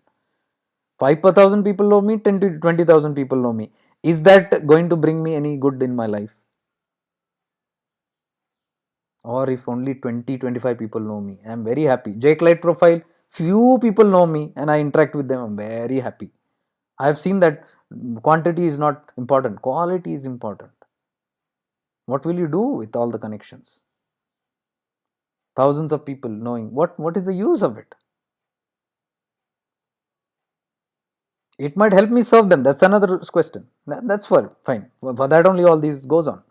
5,000 people know me, 10 to 20,000 people know me. Is that going to bring me any good in my life? Or if only 20, 25 people know me, I am very happy. Jake Light profile, few people know me and I interact with them, I'm very happy. I have seen that quantity is not important, quality is important. What will you do with all the connections? Thousands of people knowing, what is the use of it? It might help me serve them, that's another question. That's fine. For that only all this goes on.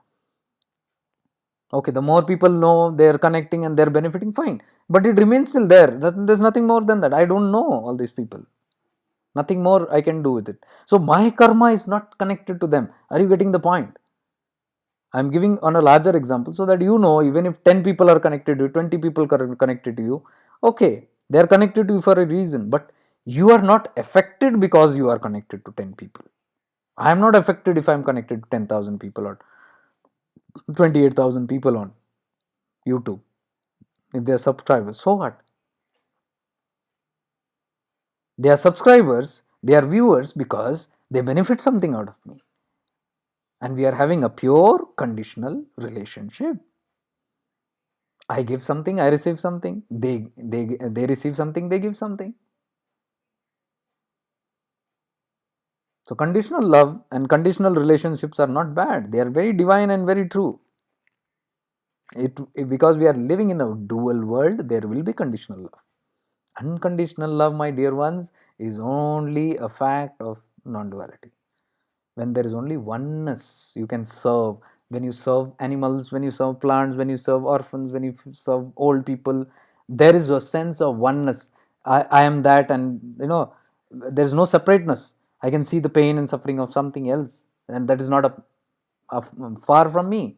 Okay, the more people know they're connecting and they're benefiting, fine. But it remains still there. There's nothing more than that. I don't know all these people. Nothing more I can do with it. So my karma is not connected to them. Are you getting the point? I'm giving on a larger example so that you know, even if 10 people are connected to you, 20 people are connected to you, okay, they are connected to you for a reason, but you are not affected because you are connected to 10 people. I am not affected if I am connected to 10,000 people or 28,000 people on YouTube. If they are subscribers, so what? They are subscribers, they are viewers because they benefit something out of me. And we are having a pure conditional relationship. I give something, I receive something. They receive something, they give something. So conditional love and conditional relationships are not bad. They are very divine and very true. Because we are living in a dual world, there will be conditional love. Unconditional love, my dear ones, is only a fact of non-duality. When there is only oneness, you can serve. When you serve animals, when you serve plants, when you serve orphans, when you serve old people, there is a sense of oneness. I am that, and there is no separateness. I can see the pain and suffering of something else, and that is not a far from me.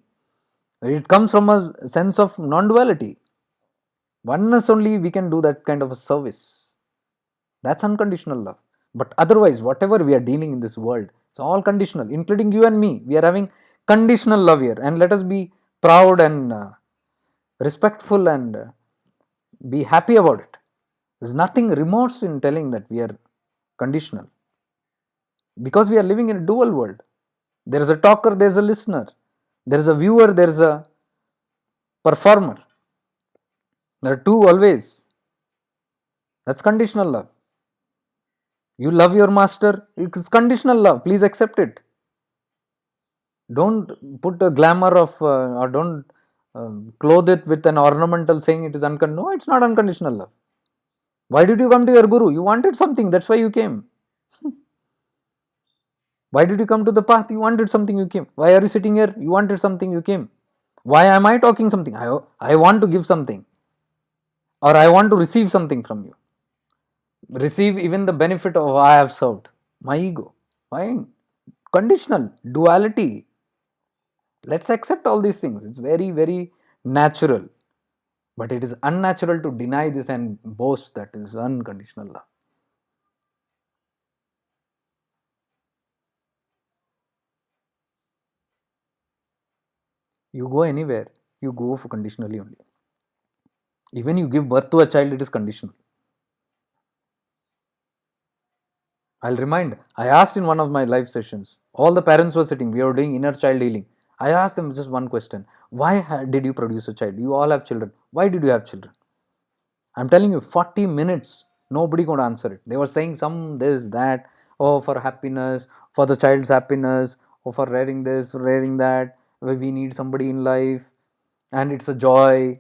It comes from a sense of non-duality. Oneness only we can do that kind of a service. That's unconditional love. But otherwise, whatever we are dealing in this world, it's all conditional, including you and me. We are having conditional love here. And let us be proud and respectful, and be happy about it. There's nothing remorse in telling that we are conditional, because we are living in a dual world. There is a talker, there is a listener, there is a viewer, there is a performer. There are two always. That's conditional love. You love your master, it's conditional love. Please accept it. Don't put a glamour of, or don't clothe it with an ornamental saying it is unconditional. No, it's not unconditional love. Why did you come to your guru? You wanted something, that's why you came. Why did you come to the path? You wanted something, you came. Why are you sitting here? You wanted something, you came. Why am I talking something? I want to give something, or I want to receive something from you. Receive even the benefit of I have served. My ego. Fine. Conditional. Duality. Let's accept all these things. It's very, very natural. But it is unnatural to deny this and boast that it is unconditional love. You go anywhere, you go for conditionally only. Even you give birth to a child, it is conditional. I'll remind, I asked in one of my live sessions, all the parents were sitting, we were doing inner child healing. I asked them just one question: why did you produce a child? You all have children. Why did you have children? I'm telling you, 40 minutes, nobody could answer it. They were saying some this, that, oh, for happiness, for the child's happiness, or for rearing this, rearing that, we need somebody in life, and it's a joy.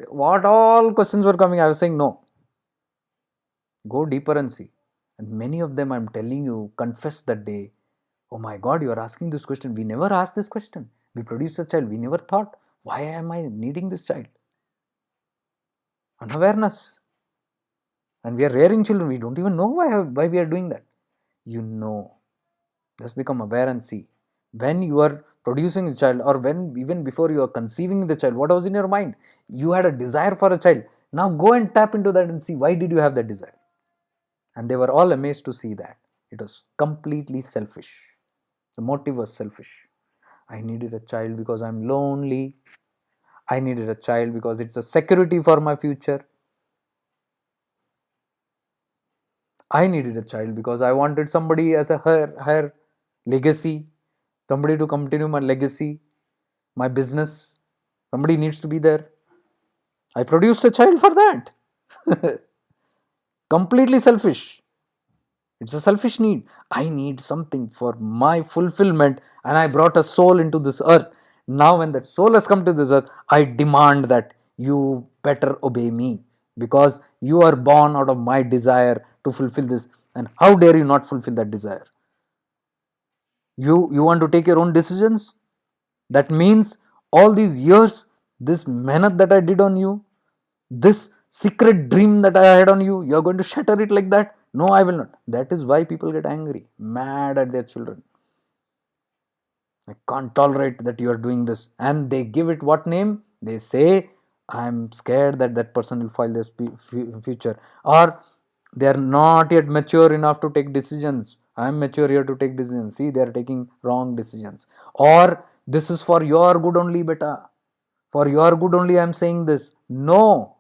What all questions were coming? I was saying, no, go deeper and see. And many of them, I'm telling you, confess that day, oh my God, you are asking this question. We never asked this question. We produced a child. We never thought, why am I needing this child? Unawareness. And we are rearing children. We don't even know why we are doing that. You know. Just become aware and see. When you are producing a child, or when even before you are conceiving the child, what was in your mind? You had a desire for a child. Now go and tap into that and see, why did you have that desire? And they were all amazed to see that it was completely selfish. The motive was selfish. I needed a child because I'm lonely. I needed a child because it's a security for my future. I needed a child because I wanted somebody as a higher legacy, somebody to continue my legacy, my business. Somebody needs to be there. I produced a child for that. Completely selfish. It's a selfish need. I need something for my fulfillment, and I brought a soul into this earth. Now, when that soul has come to this earth, I demand that you better obey me, because you are born out of my desire to fulfill this. And how dare you not fulfill that desire? You want to take your own decisions? That means all these years, this mehnat that I did on you, this secret dream that I had on you, you're going to shatter it like that? No, I will not. That is why people get angry, mad at their children. I can't tolerate that you are doing this. And they give it what name? They say, I'm scared that that person will file this future. Or they are not yet mature enough to take decisions. I'm mature here to take decisions. See, they are taking wrong decisions. Or this is for your good only, beta. For your good only, I'm saying this. No.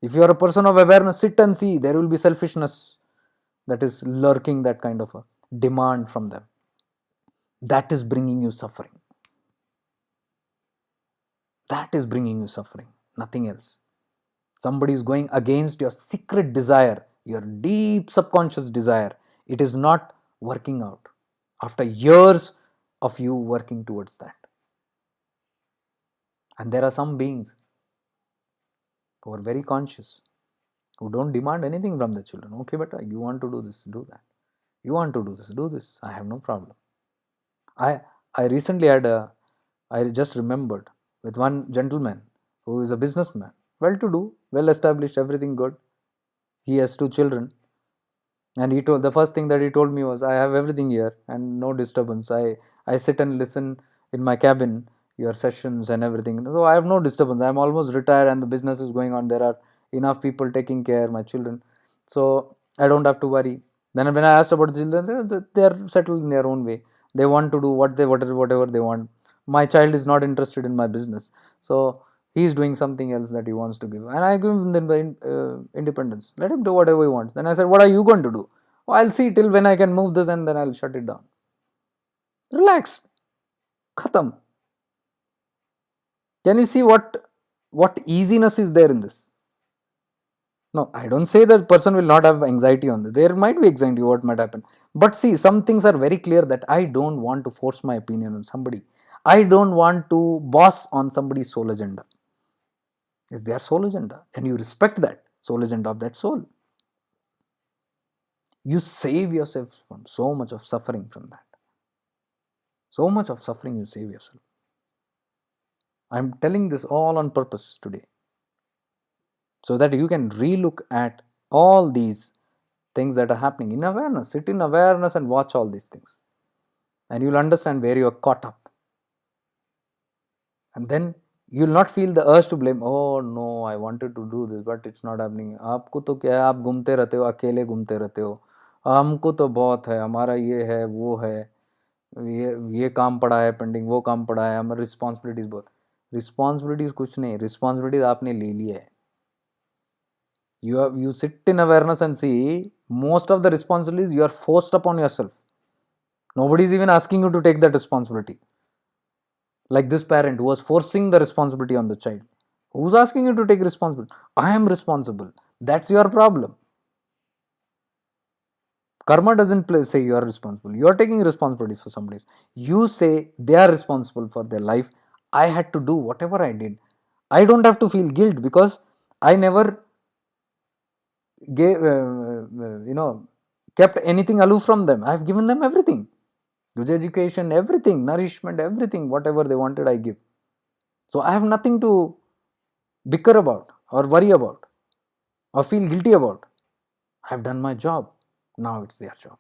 If you are a person of awareness, sit and see. There will be selfishness that is lurking, that kind of a demand from them. That is bringing you suffering. That is bringing you suffering, nothing else. Somebody is going against your secret desire, your deep subconscious desire. It is not working out after years of you working towards that. And there are some beings who are very conscious, who don't demand anything from the children. Okay, but you want to do this, do that. You want to do this, do this. I have no problem. I I recently had I just remembered with one gentleman who is a businessman, well to do, well established, everything good. He has two children, and he told, the first thing that he told me was, I have everything here and no disturbance. I sit and listen in my cabin your sessions and everything. So I have no disturbance. I'm almost retired and the business is going on. There are enough people taking care of my children. So I don't have to worry. Then when I asked about the children, they are settled in their own way. They want to do whatever they want. My child is not interested in my business. So He is doing something else that he wants to give, and I give him the independence. Let him do whatever he wants. Then I said, what are you going to do? Oh, I'll see till when I can move this, and then I'll shut it down. Relaxed. Khatam. Can you see what easiness is there in this? No, I don't say that person will not have anxiety on this. There might be anxiety, what might happen. But see, some things are very clear that I don't want to force my opinion on somebody. I don't want to boss on somebody's soul agenda. It's their soul agenda. And you respect that soul agenda of that soul. You save yourself from so much of suffering from that. So much of suffering you save yourself. I'm telling this all on purpose today, so that you can relook at all these things that are happening in awareness. Sit in awareness and watch all these things, and you'll understand where you are caught up. And then you'll not feel the urge to blame. Oh no, I wanted to do this but it's not happening. आपको तो क्या है, आप घूमते रहते हो, अकेले घूमते रहते हो. हमको तो बहुत है, हमारा ये है, वो है, ये काम पड़ा है पेंडिंग, वो काम पड़ा है, हमारी रिस्पॉन्सिबिलिटीज बहुत. रिस्पॉन्सिबिलिटीज कुछ नहीं, रिस्पॉन्सिबिलिटीज आपने ले लिया है. You sit in awareness and see most of the responsibilities you are forced upon yourself. Nobody is even asking you to take that responsibility. Like this parent who was forcing the responsibility on the child. Who's asking you to take responsibility? I am responsible. That's your problem. Karma doesn't say you are responsible. You are taking responsibility for somebody. You say they are responsible for their life. I had to do whatever I did. I don't have to feel guilt because I never gave, kept anything aloof from them. I have given them everything. Good education, everything, nourishment, everything, whatever they wanted, I give. So I have nothing to bicker about or worry about or feel guilty about. I have done my job. Now it's their job.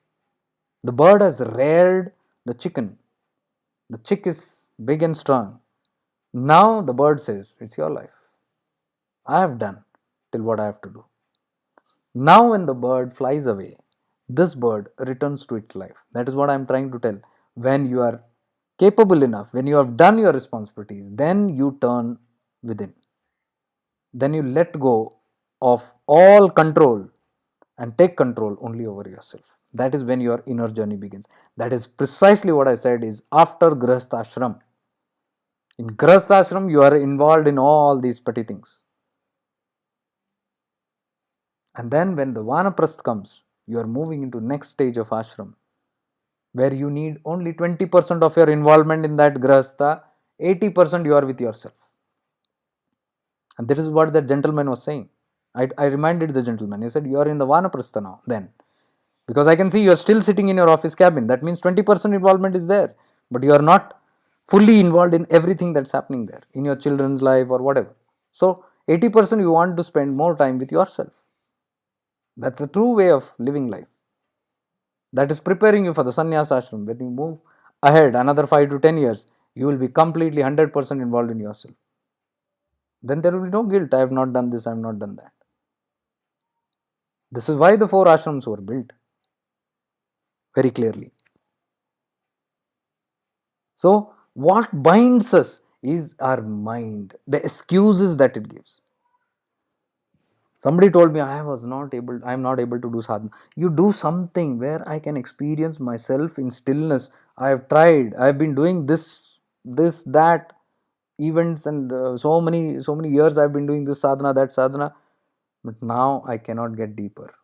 The bird has reared the chicken. The chick is big and strong. Now the bird says, it's your life. I have done till what I have to do. Now when the bird flies away, this bird returns to its life. That is what I am trying to tell. When you are capable enough, when you have done your responsibilities, then you turn within. Then you let go of all control and take control only over yourself. That is when your inner journey begins. That is precisely what I said is after Grihastha Ashram. In Grihastha Ashram, you are involved in all these petty things. And then when the Vanaprasth comes, you are moving into next stage of ashram, where you need only 20% of your involvement in that grahastha, 80% you are with yourself. And this is what that gentleman was saying. I reminded the gentleman, he said, you are in the Vanaprastha now, then. Because I can see you are still sitting in your office cabin. That means 20% involvement is there. But you are not fully involved in everything that's happening there, in your children's life or whatever. So 80% you want to spend more time with yourself. That's a true way of living life. That is preparing you for the sannyasa ashram. When you move ahead another 5 to 10 years, you will be completely 100% involved in yourself. Then there will be no guilt. I have not done this, I have not done that. This is why the 4 ashrams were built. Very clearly. So, what binds us is our mind, the excuses that it gives. Somebody told me I am not able to do sadhana. You do something where I can experience myself in stillness. I have tried. I have been doing this, that, events, and so many years I have been doing this sadhana, that sadhana. But now I cannot get deeper.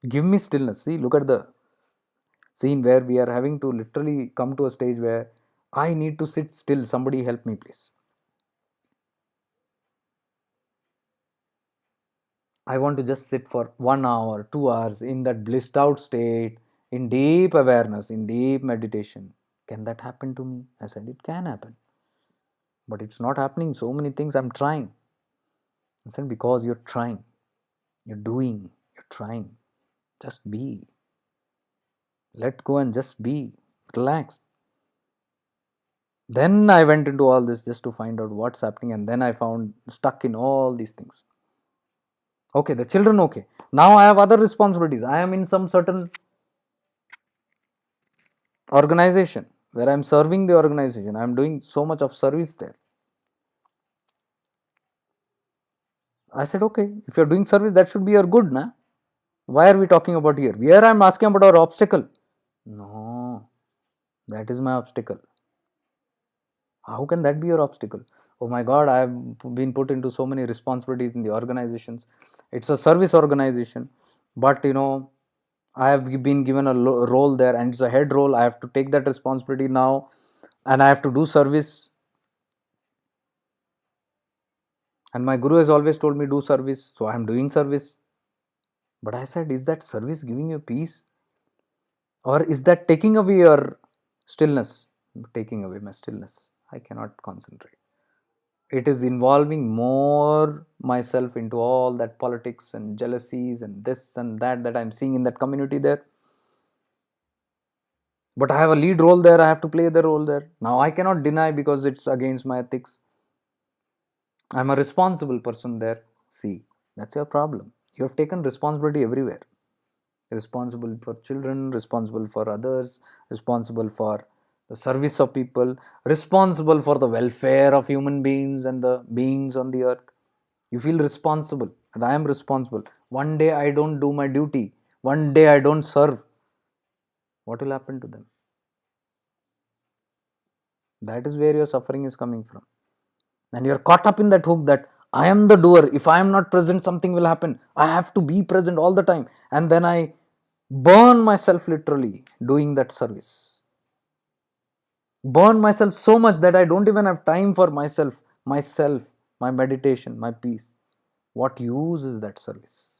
Give me stillness. See, look at the scene where we are having to literally come to a stage where I need to sit still. Somebody help me, please. I want to just sit for 1 hour, 2 hours in that blissed out state, in deep awareness, in deep meditation. Can that happen to me? I said, it can happen. But it's not happening. So many things I'm trying. I said, because you're trying, you're doing, you're trying. Just be. Let go and just be. Relax. Then I went into all this just to find out what's happening, and then I found stuck in all these things. Okay, the children, okay. Now I have other responsibilities. I am in some certain organization where I am serving the organization. I am doing so much of service there. I said, okay, if you're doing service, that should be your good, na? Why are we talking about here? Here I'm asking about our obstacle. No, that is my obstacle. How can that be your obstacle? Oh my God, I have been put into so many responsibilities in the organizations. It's a service organization, but I have been given a role there, and it's a head role. I have to take that responsibility now, and I have to do service. And my guru has always told me do service, so I am doing service. But I said, is that service giving you peace? Or is that taking away your stillness? Taking away my stillness. I cannot concentrate. It is involving more myself into all that politics and jealousies and this and that I'm seeing in that community there. But I have a lead role there. I have to play the role there. Now I cannot deny because it's against my ethics. I'm a responsible person there. See, that's your problem. You have taken responsibility everywhere. Responsible for children, responsible for others, responsible for the service of people, responsible for the welfare of human beings and the beings on the earth. You feel responsible, and I am responsible. One day I don't do my duty, one day I don't serve. What will happen to them? That is where your suffering is coming from. And you're caught up in that hook that I am the doer. If I am not present, something will happen. I have to be present all the time. And then I burn myself literally doing that service. Burn myself so much that I don't even have time for myself, my meditation, my peace. What use is that service?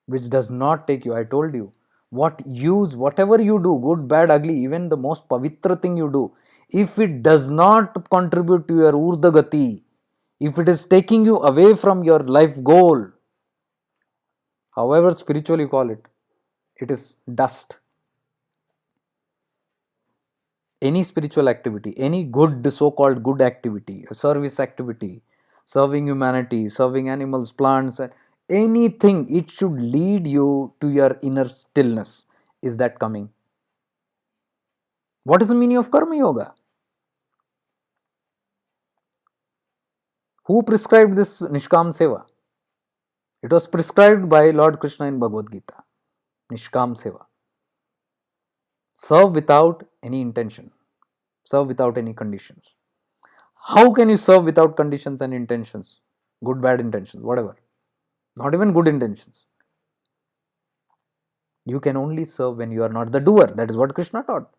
Which does not take you. I told you. What use, whatever you do, good, bad, ugly, even the most pavitra thing you do, if it does not contribute to your urdhagati, if it is taking you away from your life goal, however spiritual you call it, it is dust. Any spiritual activity, any good, so-called good activity, a service activity, serving humanity, serving animals, plants, anything, it should lead you to your inner stillness. Is that coming? What is the meaning of karma yoga? Who prescribed this Nishkam Seva? It was prescribed by Lord Krishna in Bhagavad Gita. Nishkam Seva. Serve without any intention. Serve without any conditions. How can you serve without conditions and intentions? Good, bad intentions, whatever. Not even good intentions. You can only serve when you are not the doer. That is what Krishna taught.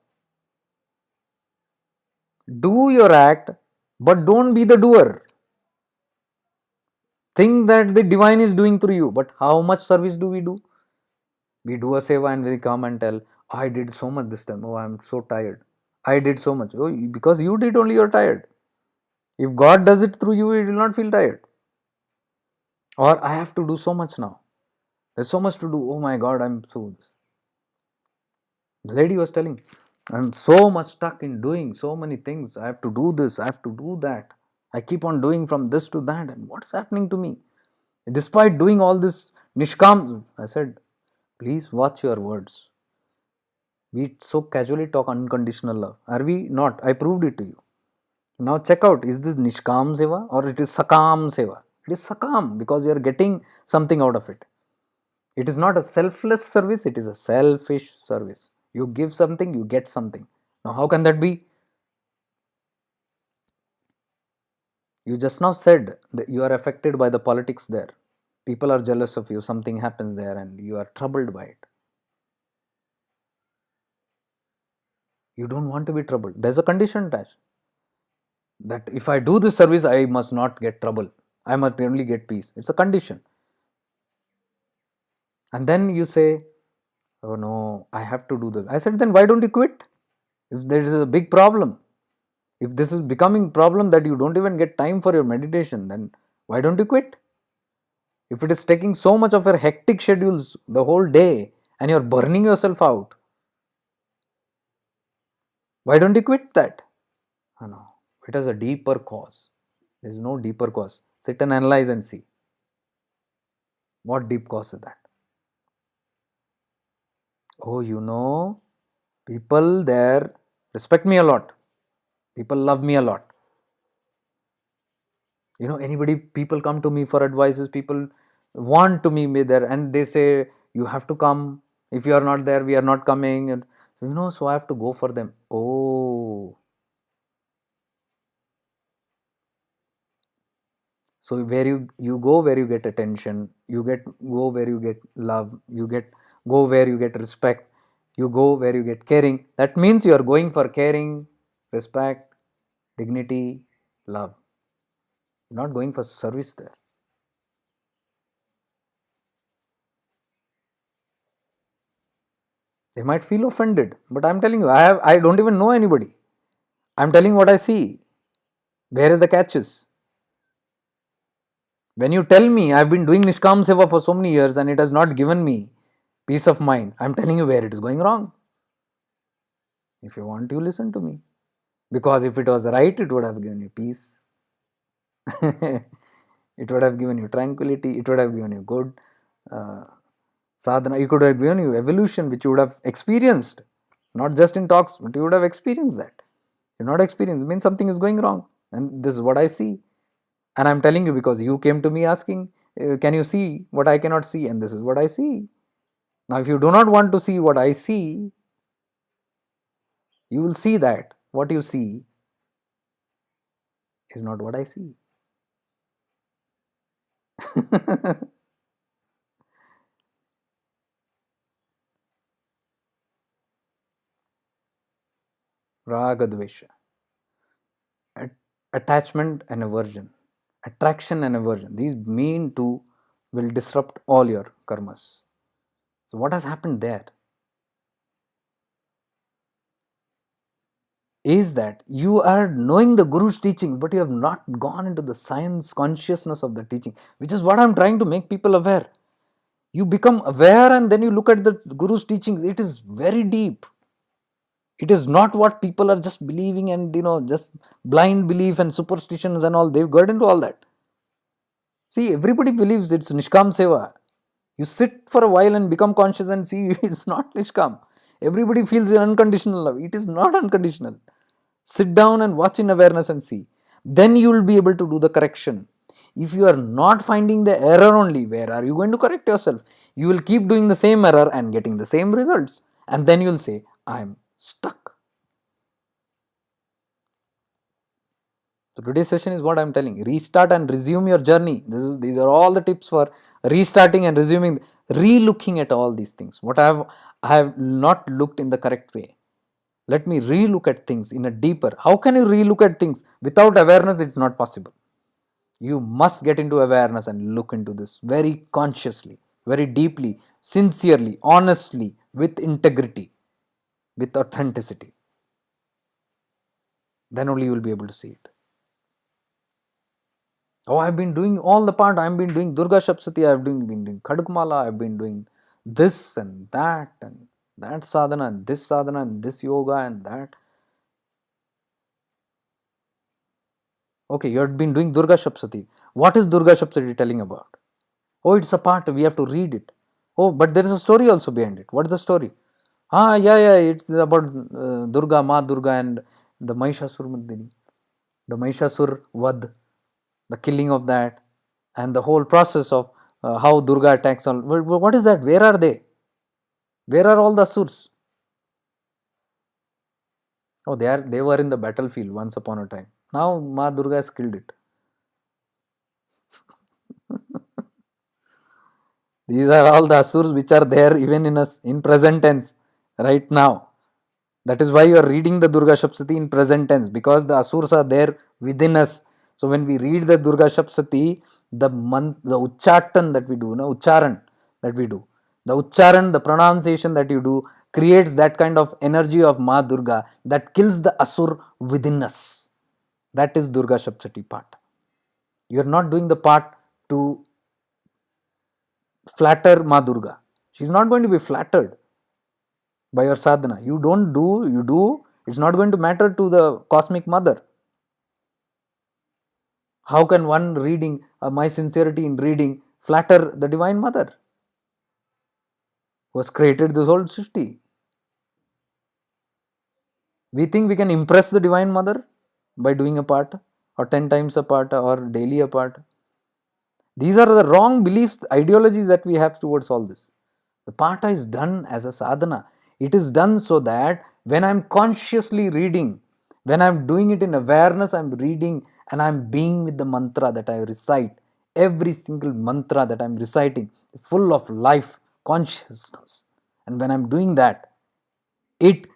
Do your act, but don't be the doer. Think that the divine is doing through you, but how much service do we do? We do a seva and we come and tell, I did so much this time. Oh, I'm so tired. I did so much. Oh, because you did only, you're tired. If God does it through you, you will not feel tired. Or I have to do so much now. There's so much to do. Oh my God, I'm so. The lady was telling, I'm so much stuck in doing so many things. I have to do this, I have to do that. I keep on doing from this to that. And what's happening to me? Despite doing all this Nishkam, I said, please watch your words. We so casually talk unconditional love. Are we not? I proved it to you. Now check out, is this Nishkam Seva or it is Sakam Seva? It is Sakam because you are getting something out of it. It is not a selfless service, it is a selfish service. You give something, you get something. Now, how can that be? You just now said that you are affected by the politics there. People are jealous of you, something happens there, and you are troubled by it. You don't want to be troubled. There's a condition attached that if I do this service, I must not get trouble. I must only get peace. It's a condition. And then you say, oh no, I have to do this. I said, then why don't you quit? If there is a big problem, if this is becoming problem that you don't even get time for your meditation, then why don't you quit? If it is taking so much of your hectic schedules the whole day and you're burning yourself out, why don't you quit that? Oh, no, it has a deeper cause. There is no deeper cause. Sit and analyze and see. What deep cause is that? Oh, people there respect me a lot. People love me a lot. Anybody, people come to me for advices, people want to me be there, and they say, you have to come. If you are not there, we are not coming. And so I have to go for them. Oh, so where you go, where you get attention, go where you get love, go where you get respect, you go where you get caring. That means you are going for caring, respect, dignity, love. You're not going for service there. They might feel offended, but I'm telling you, I don't even know anybody. I'm telling what I see. Where is the catches? When you tell me I've been doing Nishkam Seva for so many years and it has not given me peace of mind, I'm telling you where it is going wrong. If you want, you listen to me. Because if it was right, it would have given you peace. It would have given you tranquility. It would have given you good uh, sadhana. It could have given you evolution, which you would have experienced. Not just in talks, but you would have experienced that. You're not experienced, it means something is going wrong. And this is what I see. And I'm telling you because you came to me asking, can you see what I cannot see? And this is what I see. Now, if you do not want to see what I see, you will see that what you see is not what I see. Raga Dvesha. Attachment and aversion. Attraction and aversion. These mean to will disrupt all your karmas. So, what has happened there is that you are knowing the Guru's teaching, but you have not gone into the science consciousness of the teaching, which is what I'm trying to make people aware. You become aware and then you look at the Guru's teachings. It is very deep. It is not what people are just believing and just blind belief and superstitions and all. They've got into all that. See, everybody believes it's Nishkam Seva. You sit for a while and become conscious and see it's not Nishkam. Everybody feels unconditional love. It is not unconditional. Sit down and watch in awareness and see. Then you will be able to do the correction. If you are not finding the error only, where are you going to correct yourself? You will keep doing the same error and getting the same results. And then you will say, I am stuck. So today's session is what I'm telling. Restart and resume your journey. These are all the tips for restarting and resuming, re-looking at all these things. What I have not looked in the correct way. Let me re-look at things in a deeper. How can you re-look at things? Without awareness, it's not possible. You must get into awareness and look into this very consciously, very deeply, sincerely, honestly, with integrity, with authenticity. Then only you will be able to see it. Oh, I've been doing all the part. I've been doing Durga Shapsati. Been doing Khadgmala. I've been doing this and that sadhana and this yoga and that. Okay, you have been doing Durga Shapsati. What is Durga Shapsati telling about? Oh, it's a part. We have to read it. Oh, but there is a story also behind it. What is the story? Yeah. It's about Durga, Ma Durga, and the Mahishasur Mardini, the Mahishasur Vad, the killing of that, and the whole process of how Durga attacks all. What is that? Where are they? Where are all the Asurs? Oh, they were in the battlefield once upon a time. Now Ma Durga has killed it. These are all the Asurs which are there even in us in present tense right now. That is why you are reading the Durga Shapsati in present tense, because the Asurs are there within us. So when we read the Durga Shapsati, the Uchchatan that we do, Ucharan that we do, the Ucharan, the pronunciation that you do creates that kind of energy of Ma Durga that kills the Asur within us. That is Durga Shapsati part. You are not doing the part to flatter Ma Durga. She is not going to be flattered by your sadhana. You do, it's not going to matter to the cosmic mother. How can one reading, my sincerity in reading, flatter the divine mother who has created this whole Srishti? We think we can impress the divine mother by doing a part. or 10 times apart or daily apart. These are the wrong beliefs, ideologies that we have towards all this. The pata is done as a sadhana. It is done so that when I'm consciously reading, when I'm doing it in awareness, I'm reading and I'm being with the mantra that I recite. Every single mantra that I'm reciting, full of life, consciousness. And when I'm doing that, it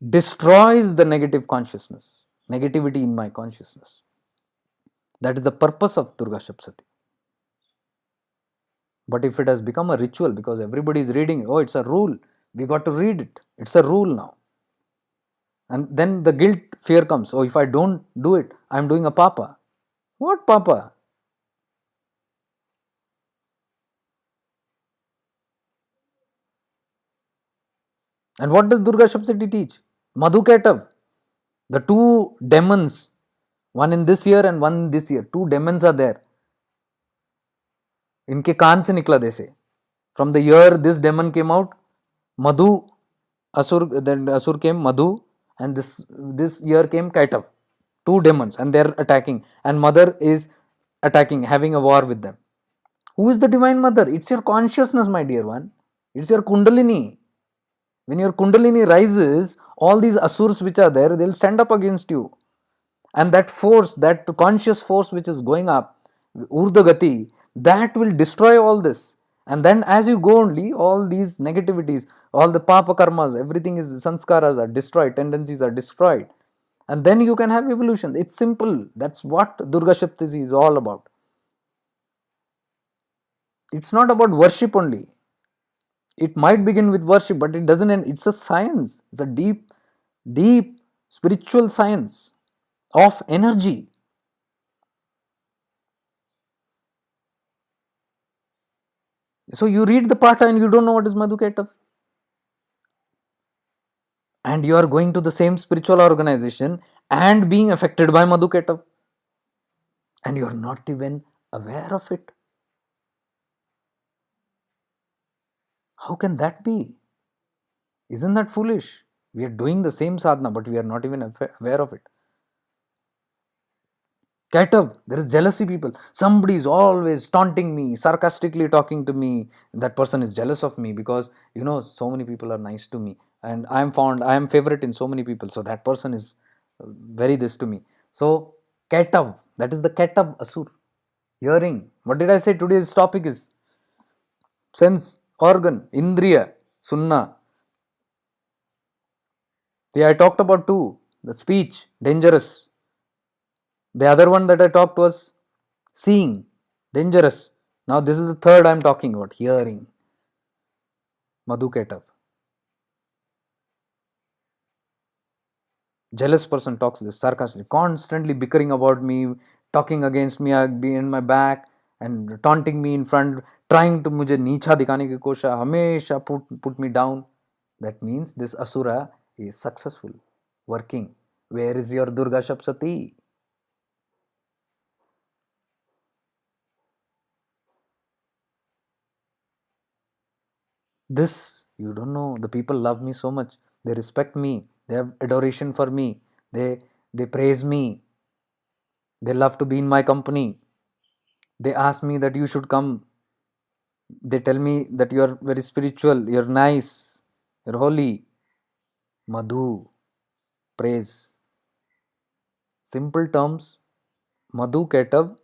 destroys the negative consciousness, negativity in my consciousness. That is the purpose of Durga Shapsati. But if it has become a ritual because everybody is reading, oh, it's a rule, we got to read it, it's a rule now. And then the guilt, fear comes, oh, if I don't do it, I'm doing a papa. What papa? And what does Durga Shapsati teach? Madhuketav. The two demons, one in this year and one in this year, two demons are there. इनके कान से निकला जैसे. From the year this demon came out, Madhu, then Asur came Madhu, and this year came Kaitav. Two demons, and they're attacking, and mother is attacking, having a war with them. Who is the divine mother? It's your consciousness, my dear one. It's your kundalini. When your kundalini rises, all these asurs which are there, they'll stand up against you. And that force, that conscious force which is going up, urdhagati, that will destroy all this. And then as you go only, all these negativities, all the papa karmas, everything is, sanskaras are destroyed, tendencies are destroyed. And then you can have evolution. It's simple. That's what Durga Shaptasi is all about. It's not about worship only. It might begin with worship, but it doesn't end. It's a science. It's a deep, deep spiritual science of energy. So you read the Pata and you don't know what is Madhuketav. And you are going to the same spiritual organization and being affected by Madhuketav. And you are not even aware of it. How can that be? Isn't that foolish? We are doing the same sadhana, but we are not even aware of it. Ketav, there is jealousy people. Somebody is always taunting me, sarcastically talking to me. That person is jealous of me because, so many people are nice to me. And I am favorite in so many people. So that person is very this to me. So, Ketav, that is the Ketav Asur. Hearing. What did I say? Today's topic is sense, organ, Indriya, Sunna. See, I talked about two. The speech, dangerous. The other one that I talked was seeing, dangerous. Now this is the third I am talking about, hearing. Madhuketav. Jealous person talks this sarcastically, constantly bickering about me, talking against me behind my back and taunting me in front, trying to मुझे नीचा दिखाने की कोशिश, हमेशा put me down. That means this asura is successful, working. Where is your Durga Shapsati? This, you don't know. The people love me so much. They respect me. They have adoration for me. They praise me. They love to be in my company. They ask me that you should come. They tell me that you are very spiritual, you're nice, you're holy. Madhu, praise. Simple terms, Madhu Ketav,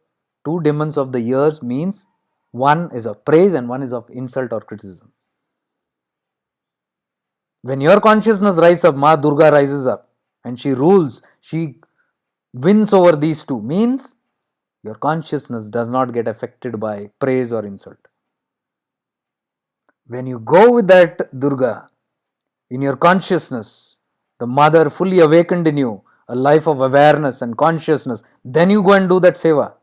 two demons of the years means one is of praise and one is of insult or criticism. When your consciousness rises up, Ma Durga rises up and she rules, she wins over these two, means your consciousness does not get affected by praise or insult. When you go with that Durga in your consciousness, the mother fully awakened in you, a life of awareness and consciousness, then you go and do that seva.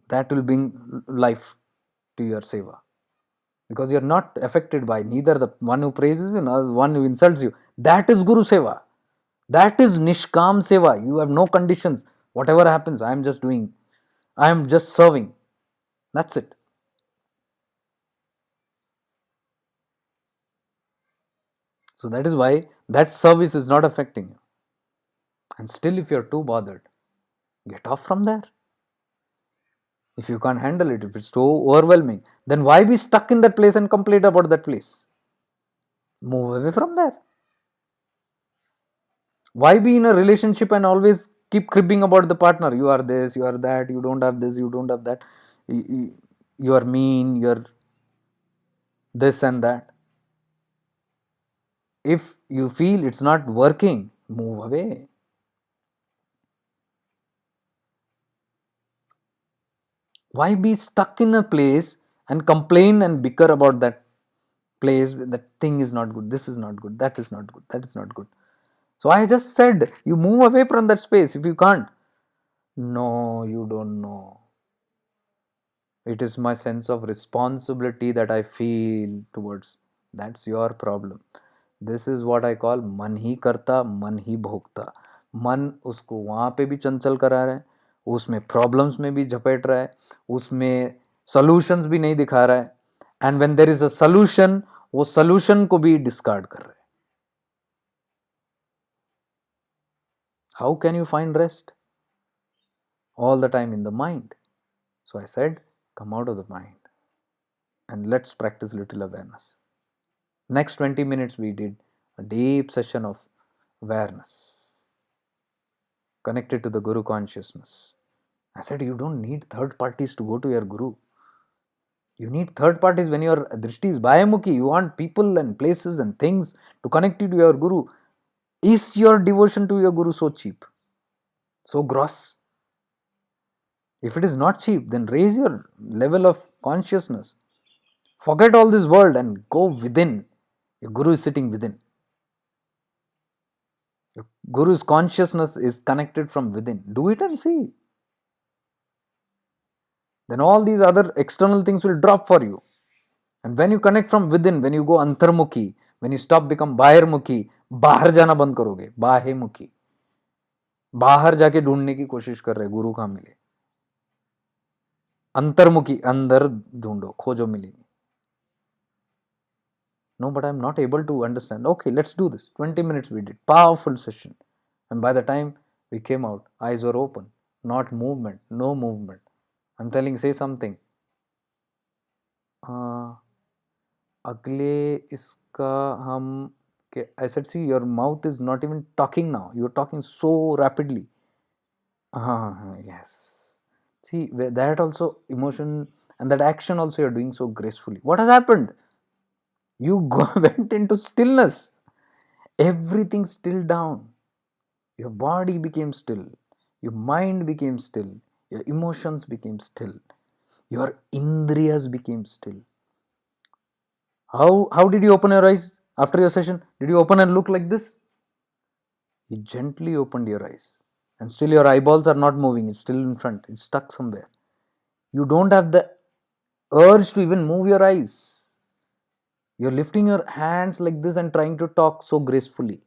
That will bring life to your seva. Because you are not affected by neither the one who praises you nor the one who insults you. That is Guru Seva. That is Nishkam Seva. You have no conditions. Whatever happens, I am just doing. I am just serving. That's it. So that is why that service is not affecting you. And still, if you are too bothered, Get off from there. If you can't handle it, if it's so overwhelming, then why be stuck in that place and complain about that place? Move away from there. Why be in a relationship and always keep cribbing about the partner? You are this, you are that, you don't have this, you don't have that, you are mean, you're this and that. If you feel it's not working, move away. Why be stuck in a place and complain and bicker about that place? That thing is not good, this is not good, that is not good, that is not good. So I just said, you move away from that space if you can't. No, you don't know. It is my sense of responsibility that I feel towards. That's your problem. This is what I call मन ही करता मन ही भोगता. मन उसको वहाँ पे भी चंचल करा रहा है, उसमें प्रॉब्लम्स में भी झपेट रहा है, उसमें सॉल्यूशंस भी नहीं दिखा रहा है, and when there is a solution वो सॉल्यूशन को भी डिस्कार्ड कर रहा है. How can you find rest? All the time in the mind. So I said, come out of the mind and let's practice little awareness. Next 20 minutes we did a deep session of awareness connected to the Guru consciousness. I said, you don't need third parties to go to your Guru. You need third parties when your drishti is bayamukhi. You want people and places and things to connect you to your Guru. Is your devotion to your Guru so cheap? So gross? If it is not cheap, then raise your level of consciousness. Forget all this world and go within. Your Guru is sitting within. Your Guru's consciousness is connected from within. Do it and see. Then all these other external things will drop for you. And when you connect from within, when you go antarmukhi, when you stop become bahirmukhi, बाहर जाना बंद करोगे, बाहेमुखी, बाहर जाके ढूंढने की कोशिश कर रहे गुरु कहाँ मिले. अंतर्मुखी, अंदर ढूंढो, खोजो मिलेगी. No, but I'm not able to understand. Okay, let's do this. 20 minutes we did. Powerful session. And by the time we came out, eyes were open. Not movement, no movement. I'm telling, say something. अगले इसका हम I said, see, your mouth is not even talking now. You're talking so rapidly. Yes. See, that also emotion and that action also you're doing so gracefully. What has happened? You went into stillness. Everything stilled down. Your body became still. Your mind became still. Your emotions became still. Your indriyas became still. How did you open your eyes after your session? Did you open and look like this? You gently opened your eyes. And still your eyeballs are not moving. It's still in front. It's stuck somewhere. You don't have the urge to even move your eyes. You're lifting your hands like this and trying to talk so gracefully.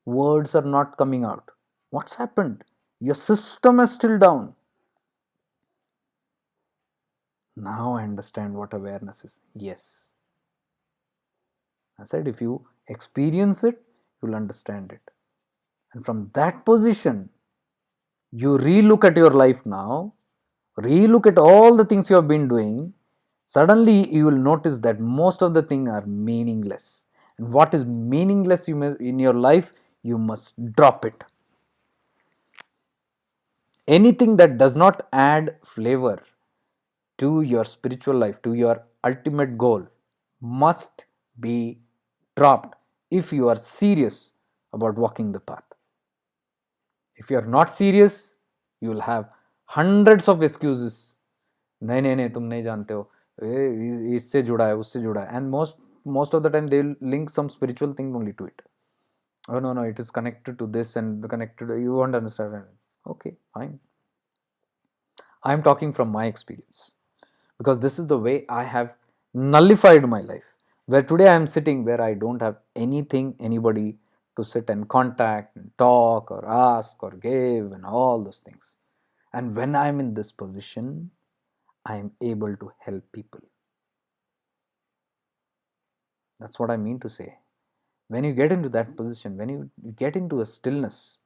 Words are not coming out. What's happened? Your system is still down. Now I understand what awareness is. Yes. I said, if you experience it, you'll understand it. And from that position, you relook at your life now, relook at all the things you have been doing, suddenly you will notice that most of the things are meaningless. And what is meaningless in your life, you must drop it. Anything that does not add flavor to your spiritual life, to your ultimate goal, must be dropped if you are serious about walking the path. If you are not serious, you will have hundreds of excuses. नहीं नहीं नहीं, तुम नहीं जानते हो, इससे जुड़ा है, उससे जुड़ा है, and most of the time they will link some spiritual thing only to it. Oh no, it is connected to this and connected, you won't understand. Okay, fine. I am talking from my experience because this is the way I have nullified my life. Where today I am sitting where I don't have anything, anybody to sit and contact and talk or ask or give and all those things. And when I am in this position, I am able to help people. That's what I mean to say. When you get into that position, when you get into a stillness,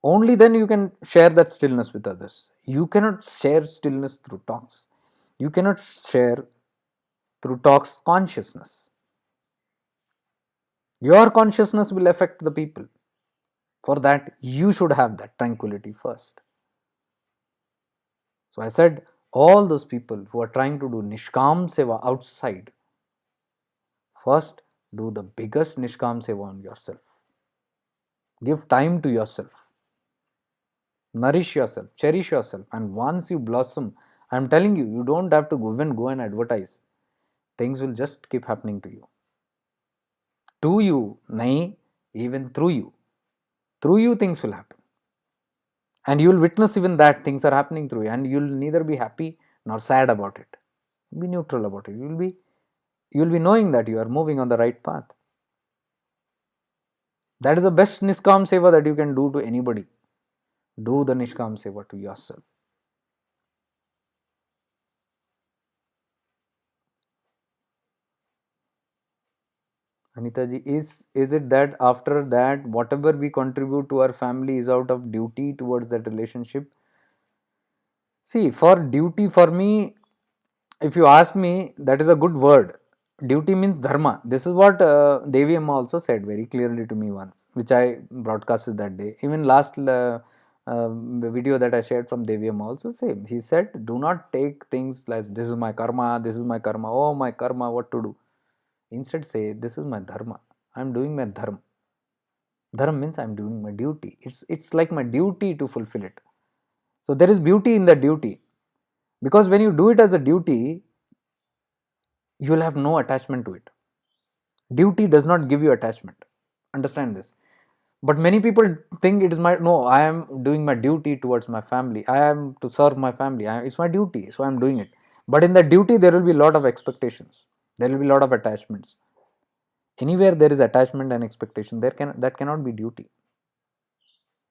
Only then you can share that stillness with others. You cannot share stillness through talks. You cannot share through talks consciousness. Your consciousness will affect the people. For that, you should have that tranquility first. So I said, all those people who are trying to do Nishkam Seva outside, first do the biggest Nishkam Seva on yourself. Give time to yourself. Nourish yourself, cherish yourself, and once you blossom, I am telling you, you don't have to go and advertise. Things will just keep happening to you. To you, nahi, even through you. Through you, things will happen. And you will witness even that things are happening through you, and you will neither be happy nor sad about it. Be neutral about it. You will be knowing that you are moving on the right path. That is the best Niskam Seva that you can do to anybody. Do the Nishkam Seva to yourself. Anita ji, is it that after that, whatever we contribute to our family is out of duty towards that relationship? See, for duty, for me, if you ask me, that is a good word. Duty means dharma. This is what Devi Amma also said very clearly to me once, which I broadcasted that day. Even last video that I shared from Devi Amma also same. He said, do not take things like this is my karma, this is my karma, oh my karma, what to do. Instead say, this is my dharma. I am doing my dharma. Dharma means I am doing my duty. It's like my duty to fulfill it. So there is beauty in the duty. Because when you do it as a duty, you will have no attachment to it. Duty does not give you attachment. Understand this. But many people think it is my, no, I am doing my duty towards my family. I am to serve my family. It's my duty, so I am doing it. But in the duty, there will be a lot of expectations. There will be a lot of attachments. Anywhere there is attachment and expectation, that cannot be duty.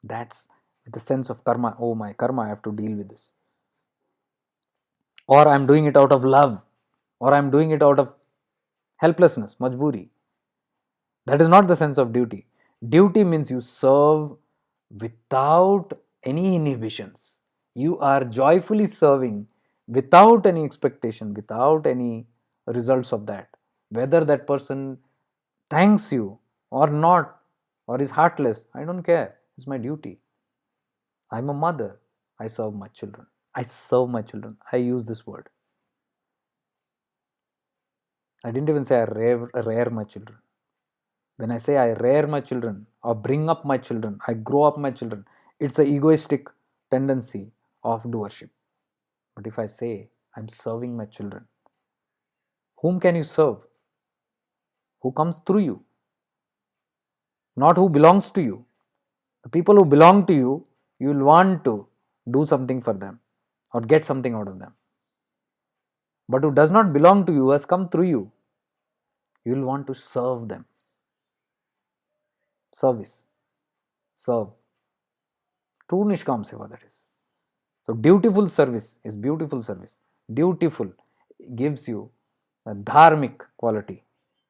That's with the sense of karma. Oh, my karma, I have to deal with this. Or I'm doing it out of love. Or I'm doing it out of helplessness, majburi. That is not the sense of duty. Duty means you serve without any inhibitions. You are joyfully serving without any expectation, without any results of that. Whether that person thanks you or not, or is heartless, I don't care. It's my duty. I'm a mother. I serve my children. I serve my children. I use this word. I didn't even say I rear my children. When I say I rear my children or bring up my children, I grow up my children, it's a egoistic tendency of doership. But if I say I'm serving my children, whom can you serve? Who comes through you, not who belongs to you. The people who belong to you, you will want to do something for them or get something out of them. But who does not belong to you, has come through you, you will want to serve them. Service, serve. True Nishkam Seva, that is. So dutiful service is beautiful service. Dutiful gives you a dharmic quality.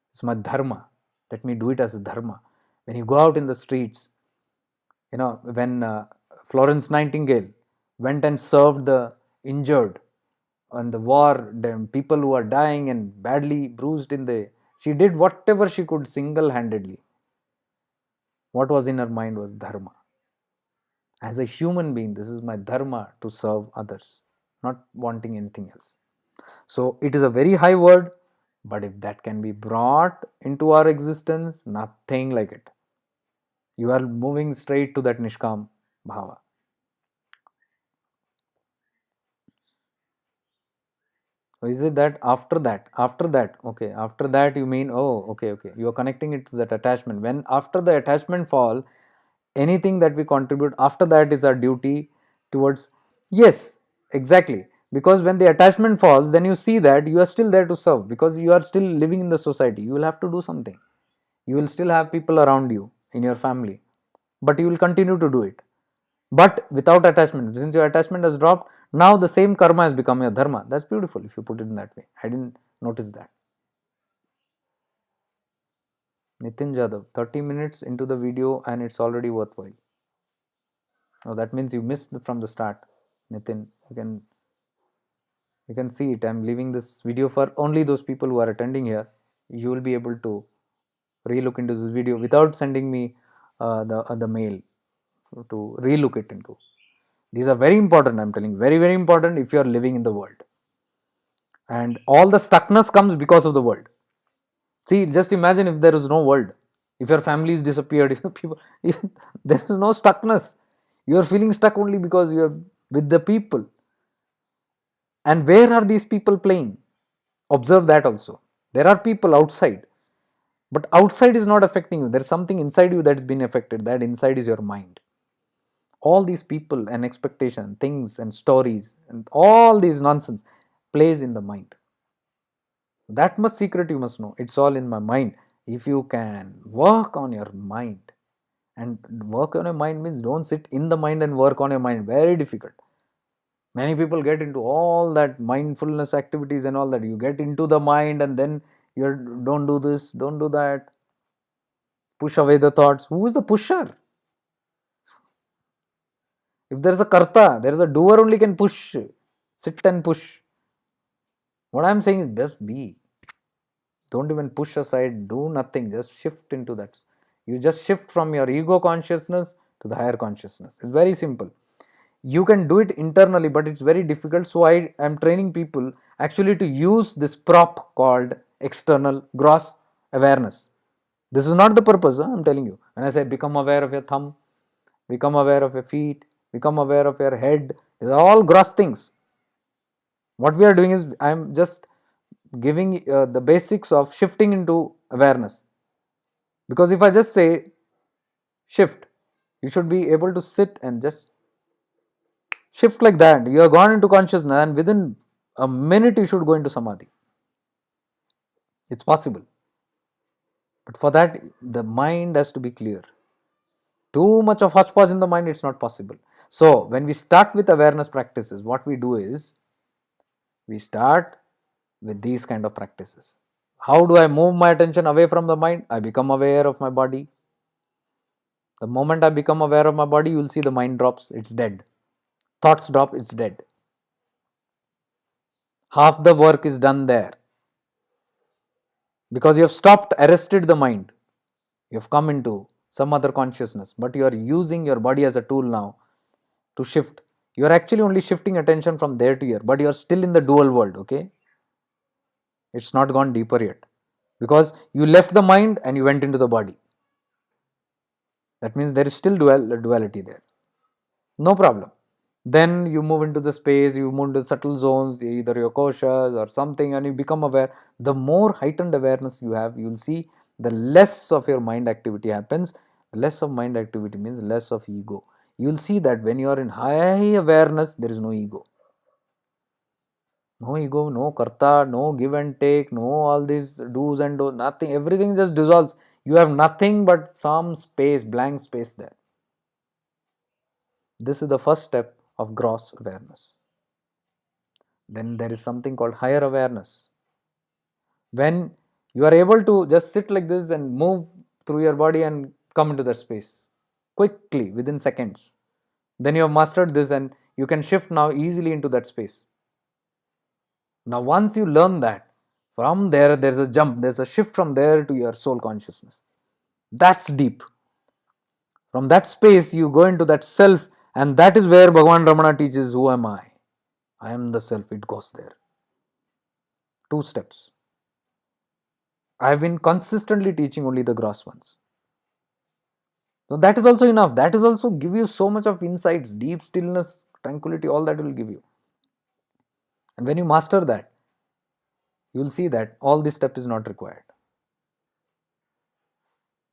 It's my dharma. Let me do it as a dharma. When you go out in the streets, when Florence Nightingale went and served the injured on the war, the people who are dying and badly bruised she did whatever she could single-handedly. What was in her mind was dharma. As a human being, this is my dharma to serve others, not wanting anything else. So it is a very high word, but if that can be brought into our existence, nothing like it. You are moving straight to that Nishkam Bhava. So is it that okay, after that you mean, oh, okay, you are connecting it to that attachment. When after the attachment fall, anything that we contribute after that is our duty towards, yes, exactly. Because when the attachment falls, then you see that you are still there to serve because you are still living in the society. You will have to do something. You will still have people around you in your family, but you will continue to do it. But without attachment, since your attachment has dropped, now the same karma has become your dharma. That's beautiful if you put it in that way. I didn't notice that. Nitin Jadhav, 30 minutes into the video and it's already worthwhile. Oh, that means you missed from the start, Nitin. You can see it. I'm leaving this video for only those people who are attending here. You will be able to relook into this video without sending me the mail to relook it into. These are very important. I'm telling you, very very important if you are living in the world. And all the stuckness comes because of the world. See, just imagine if there is no world, if your family is disappeared, if people, if there is no stuckness. You are feeling stuck only because you are with the people. And where are these people playing? Observe that also. There are people outside, but outside is not affecting you. There is something inside you that has been affected. That inside is your mind. All these people and expectation, things and stories, and all these nonsense plays in the mind. That much secret you must know. It's all in my mind. If you can work on your mind, and work on your mind means don't sit in the mind and work on your mind. Very difficult. Many people get into all that mindfulness activities and all that. You get into the mind and then you don't do this, don't do that. Push away the thoughts. Who is the pusher? If there is a karta, there is a doer only can push. Sit and push. What I am saying is just be. Don't even push aside, do nothing, just shift into that. You just shift from your ego consciousness to the higher consciousness. It's very simple. You can do it internally, but it's very difficult. So I am training people actually to use this prop called external gross awareness. This is not the purpose, I'm telling you. When I say become aware of your thumb, become aware of your feet, become aware of your head, these are all gross things. What we are doing is I'm just giving the basics of shifting into awareness. Because if I just say shift, you should be able to sit and just shift like that. You have gone into consciousness and within a minute you should go into samadhi. It's possible. But for that, the mind has to be clear. Too much of hodgepodge in the mind, it's not possible. So when we start with awareness practices, what we do is we start with these kind of practices. How do I move my attention away from the mind? I become aware of my body. The moment I become aware of my body, you'll see the mind drops, it's dead. Thoughts drop, it's dead. Half the work is done there. Because you have stopped, arrested the mind. You have come into some other consciousness, but you are using your body as a tool now to shift. You are actually only shifting attention from there to here, but you are still in the dual world, okay? It's not gone deeper yet. Because you left the mind and you went into the body. That means there is still duality there. No problem. Then you move into the space, you move into subtle zones, either your koshas or something, and you become aware. The more heightened awareness you have, you'll see the less of your mind activity happens. Less of mind activity means less of ego. You'll see that when you are in high awareness, there is no ego. No ego, no karta, no give and take, no all these do's and don'ts, nothing. Everything just dissolves. You have nothing but some space, blank space there. This is the first step of gross awareness. Then there is something called higher awareness. When you are able to just sit like this and move through your body and come into that space quickly within seconds, then you have mastered this and you can shift now easily into that space. Now once you learn that, from there there's a jump, there's a shift from there to your soul consciousness. That's deep. From that space you go into that self, and that is where Bhagavan Ramana teaches, who am I? I am the self. It goes there. 2 steps. I have been consistently teaching only the gross ones. So that is also enough. That is also give you so much of insights, deep stillness, tranquility, all that will give you. And when you master that, you will see that all this step is not required.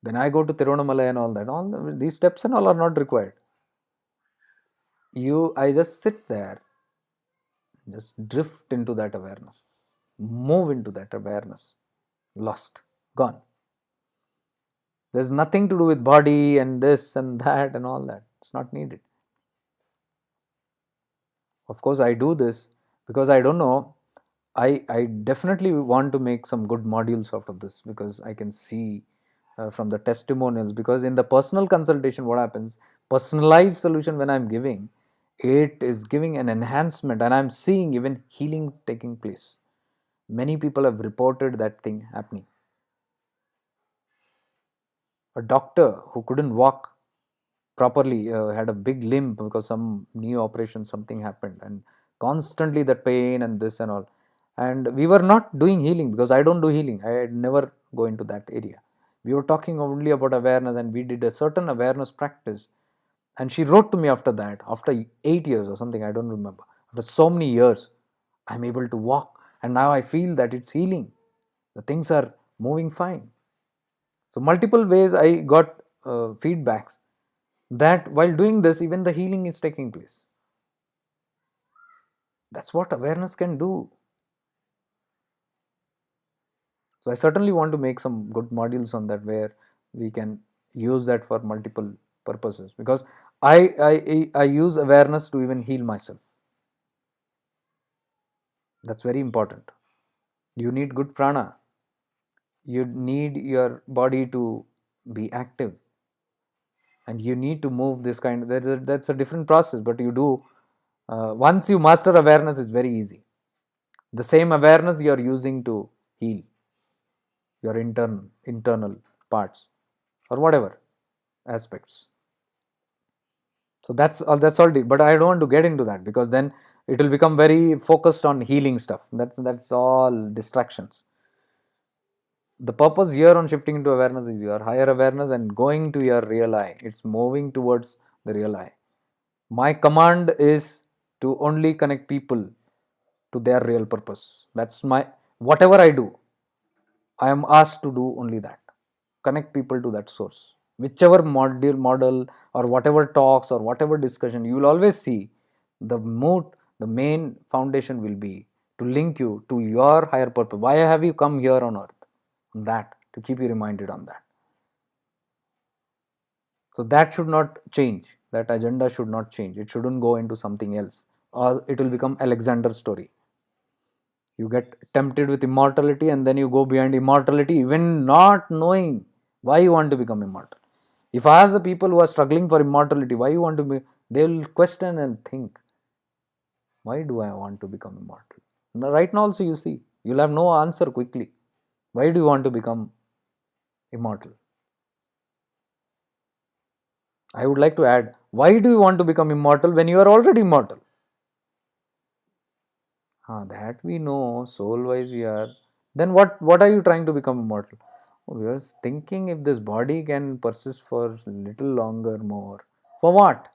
When I go to Tiruvannamalai and all that, these steps and all are not required. I just sit there, just drift into that awareness, move into that awareness, lost, gone. There's nothing to do with body and this and that and all that. It's not needed. Of course, I do this because I don't know. I definitely want to make some good modules out of this, because I can see from the testimonials. Because in the personal consultation, what happens, Personalized solution, when I'm giving, it is giving an enhancement, and I'm seeing even healing taking place. Many people have reported that thing happening. A doctor who couldn't walk properly, had a big limp because some knee operation, something happened, and constantly that pain and this and all. And we were not doing healing, because I don't do healing. I never go into that area. We were talking only about awareness, and we did a certain awareness practice. And she wrote to me after that, after 8 years or something, I don't remember. After so many years, I'm able to walk, and now I feel that it's healing. The things are moving fine. So multiple ways I got feedbacks that while doing this, even the healing is taking place. That's what awareness can do. So I certainly want to make some good modules on that, where we can use that for multiple purposes, because I use awareness to even heal myself. That's very important. You need good prana. You need your body to be active, and you need to move this kind. That's a different process, but you do. Once you master awareness, it's very easy. The same awareness you are using to heal your internal parts, or whatever aspects. So that's all. But I don't want to get into that, because then it will become very focused on healing stuff. That's all distractions. The purpose here on shifting into awareness is your higher awareness and going to your real I. It's moving towards the real I. My command is to only connect people to their real purpose. That's my, whatever I do, I am asked to do only that. Connect people to that source. Whichever model, or whatever talks, or whatever discussion, you will always see the mood, the main foundation will be to link you to your higher purpose. Why have you come here on earth? That, to keep you reminded on that. So that should not change. That agenda should not change. It shouldn't go into something else, or it will become Alexander's story. You get tempted with immortality, and then you go behind immortality, even not knowing why you want to become immortal. If I ask the people who are struggling for immortality, why you want to be, they will question and think, why do I want to become immortal? Now, right now also, you see, you'll have no answer quickly. Why do you want to become immortal? I would like to add, why do you want to become immortal when you are already immortal? That we know, soul wise we are. Then what are you trying to become immortal? We are thinking, if this body can persist for little longer more. For what?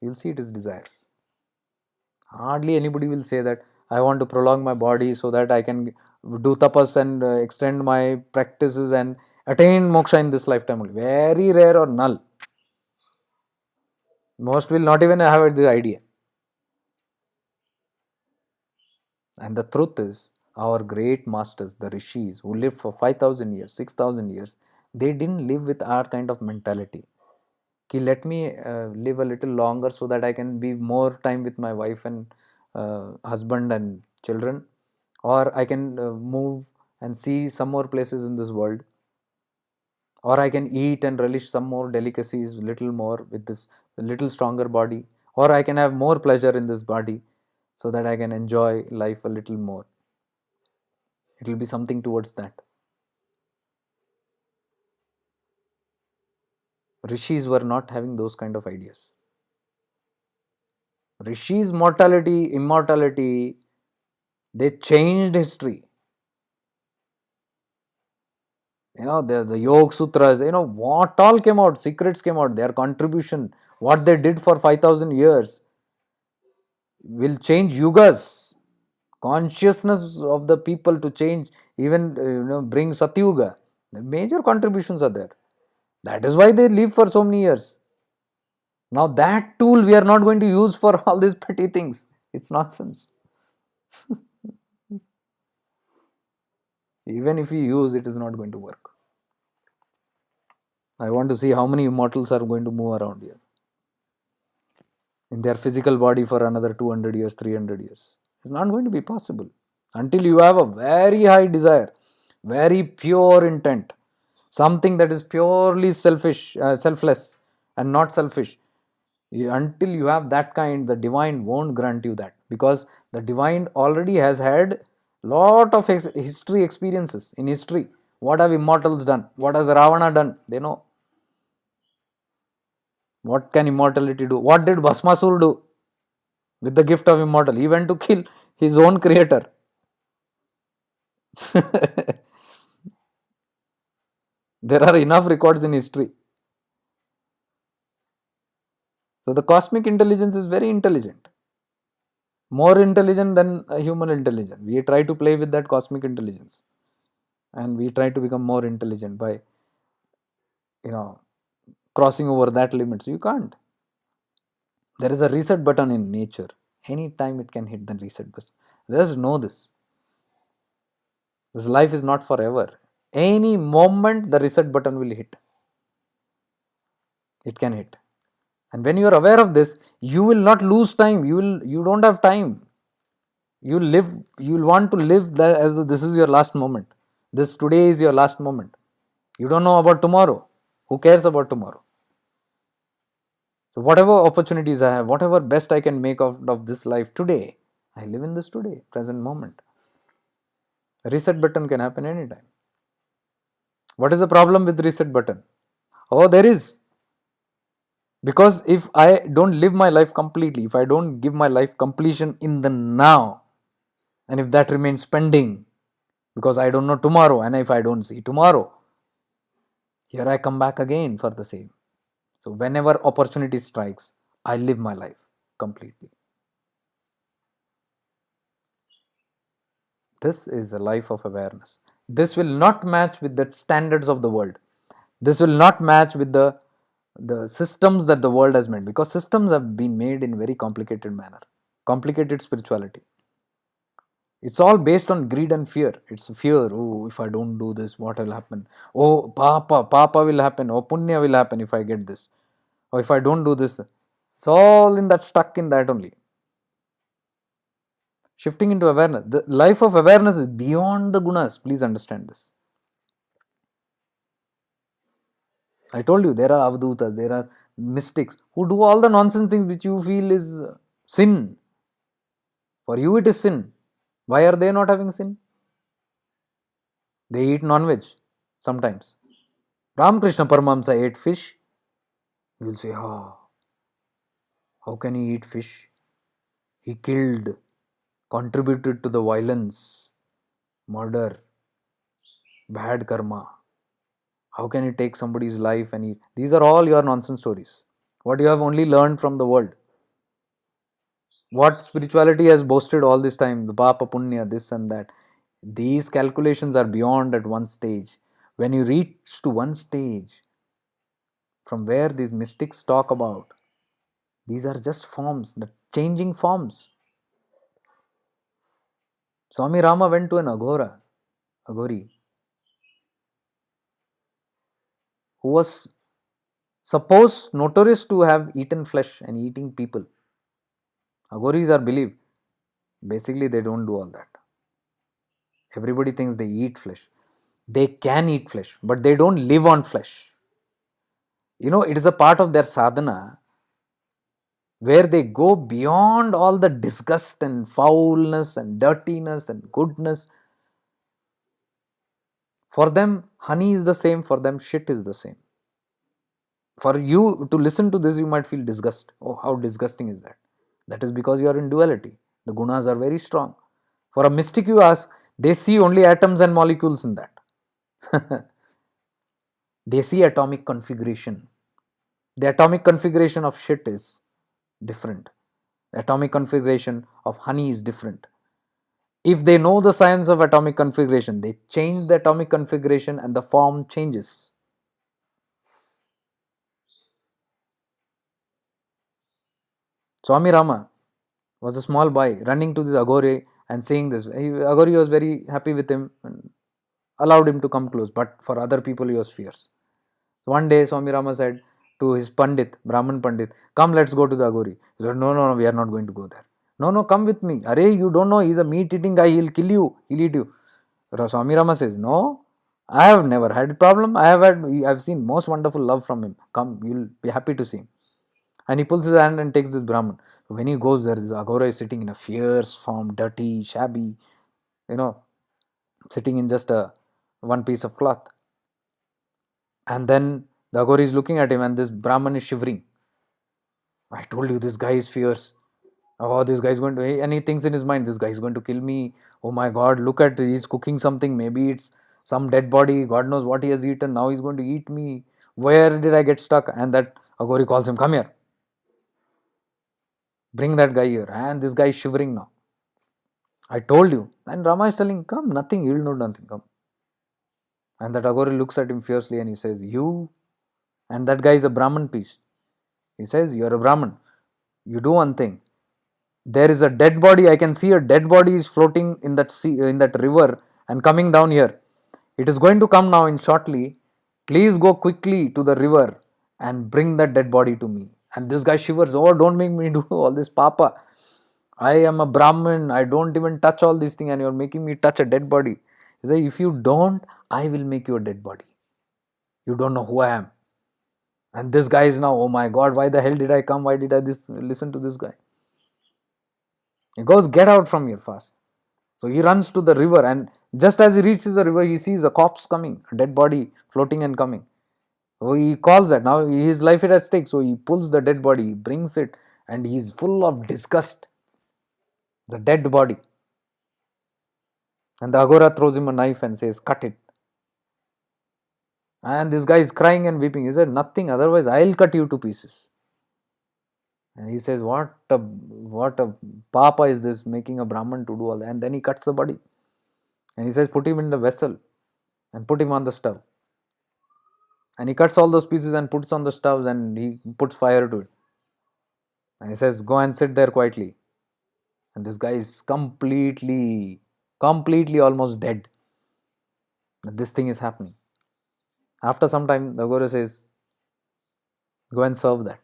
You'll see it is desires. Hardly anybody will say that I want to prolong my body so that I can do tapas and extend my practices and attain moksha in this lifetime only. Very rare or null. Most will not even have the idea. And the truth is, our great masters, the rishis who lived for 5,000 years, 6,000 years, they didn't live with our kind of mentality. Ki, let me live a little longer so that I can be more time with my wife and husband and children, or I can move and see some more places in this world, or I can eat and relish some more delicacies, little more with this little stronger body, or I can have more pleasure in this body so that I can enjoy life a little more. It will be something towards that. Rishis were not having those kind of ideas. Rishis' mortality, immortality, they changed history. The Yoga Sutras, what all came out, secrets came out, their contribution, what they did for 5,000 years will change yugas. Consciousness of the people to change, even bring Satyuga. The major contributions are there. That is why they live for so many years. Now that tool we are not going to use for all these petty things. It's nonsense. Even if we use, it is not going to work. I want to see how many immortals are going to move around here in their physical body for another 200 years, 300 years. It's not going to be possible until you have a very high desire, very pure intent, something that is purely selfless and not selfish. Until you have that kind, the divine won't grant you that, because the divine already has had lot of history experiences in history. What have immortals done? What has Ravana done? They know. What can immortality do? What did Bhasmasur do with the gift of immortal? He went to kill his own creator. There are enough records in history. So the cosmic intelligence is very intelligent, more intelligent than a human intelligence. We try to play with that cosmic intelligence, and we try to become more intelligent by, you know, crossing over that limit. So you can't. There is a reset button in nature. Anytime it can hit the reset button. Just know this. This life is not forever. Any moment the reset button will hit. It can hit. And when you are aware of this, you will not lose time. You don't have time. You'll want to live that as though this is your last moment. This today is your last moment. You don't know about tomorrow. Who cares about tomorrow? So whatever opportunities I have, whatever best I can make out of this life today, I live in this today, present moment. A reset button can happen anytime. What is the problem with reset button? Oh, there is. Because if I don't live my life completely, if I don't give my life completion in the now, and if that remains pending, because I don't know tomorrow, and if I don't see tomorrow, here I come back again for the same. So whenever opportunity strikes, I live my life completely. This is a life of awareness. This will not match with the standards of the world. This will not match with the systems that the world has made, because systems have been made in very complicated manner, complicated spirituality. It's all based on greed and fear. It's fear. Oh, if I don't do this, what will happen? Oh, papa will happen. Oh, punya will happen if I get this. Or if I don't do this. It's all in that, stuck in that only. Shifting into awareness. The life of awareness is beyond the gunas. Please understand this. I told you, there are avdutas, there are mystics who do all the nonsense things which you feel is sin. For you it is sin. Why are they not having sin? They eat non-veg sometimes. Ramakrishna Paramahamsa ate fish. You will say, oh, how can he eat fish? He killed, contributed to the violence, murder, bad karma. How can he take somebody's life and eat? These are all your nonsense stories. What you have only learned from the world. What spirituality has boasted all this time, the papa punya, this and that. These calculations are beyond at one stage. When you reach to one stage, from where these mystics talk about, these are just forms, the changing forms. Swami Rama went to an Aghori, who was supposed, notorious to have eaten flesh and eating people. Aghoris are believed. Basically, they don't do all that. Everybody thinks they eat flesh. They can eat flesh, but they don't live on flesh. You know, it is a part of their sadhana where they go beyond all the disgust and foulness and dirtiness and goodness. For them, honey is the same. For them, shit is the same. For you to listen to this, you might feel disgust. Oh, how disgusting is that? That is because you are in duality. The gunas are very strong. For a mystic, you ask, they see only atoms and molecules in that. They see atomic configuration. The atomic configuration of shit is different. The atomic configuration of honey is different. If they know the science of atomic configuration, they change the atomic configuration and the form changes. Swami Rama was a small boy running to this Aghori and saying this. Aghori was very happy with him and allowed him to come close, but for other people he was fierce. One day Swami Rama said to his Pandit, Brahman Pandit, come, let's go to the Aghori. He said, no, we are not going to go there. No, come with me. Arey, you don't know, he's a meat eating guy, he'll kill you, he'll eat you. Swami Rama says, no, I have never had a problem. I've seen most wonderful love from him. Come, you'll be happy to see him. And he pulls his hand and takes this Brahman. When he goes there, this Aghora is sitting in a fierce form, dirty, shabby, you know, sitting in just a one piece of cloth. And then the Aghora is looking at him, and this Brahman is shivering. I told you this guy is fierce. Oh, this guy is going to, and he thinks in his mind, this guy is going to kill me. Oh my God, look at, he's cooking something. Maybe it's some dead body. God knows what he has eaten. Now he's going to eat me. Where did I get stuck? And that Aghori calls him, come here. Bring that guy here. And this guy is shivering now. I told you. And Rama is telling, come, nothing. He will know nothing. Come. And that Aghori looks at him fiercely and he says, you. And that guy is a Brahman priest. He says, you're a Brahman. You do one thing. There is a dead body. I can see a dead body is floating in that sea, in that river, and coming down here. It is going to come now in shortly. Please go quickly to the river and bring that dead body to me. And this guy shivers. Oh, don't make me do all this, Papa. I am a Brahmin. I don't even touch all these things, and you're making me touch a dead body. He says, if you don't, I will make you a dead body. You don't know who I am. And this guy is now, oh my God, why the hell did I come? Why did I listen to this guy? He goes, get out from here fast. So he runs to the river, and just as he reaches the river, he sees a corpse coming, a dead body floating and coming. So he calls that. Now his life is at stake. So he pulls the dead body, he brings it, and he's full of disgust. The dead body. And the Aghora throws him a knife and says, cut it. And this guy is crying and weeping. He said, nothing, otherwise I'll cut you to pieces. And he says, what a papa is this, making a Brahman to do all that. And then he cuts the body. And he says, put him in the vessel and put him on the stove. And he cuts all those pieces and puts on the stoves, and he puts fire to it. And he says, go and sit there quietly. And this guy is completely almost dead. This thing is happening. After some time, the Guru says, go and serve that.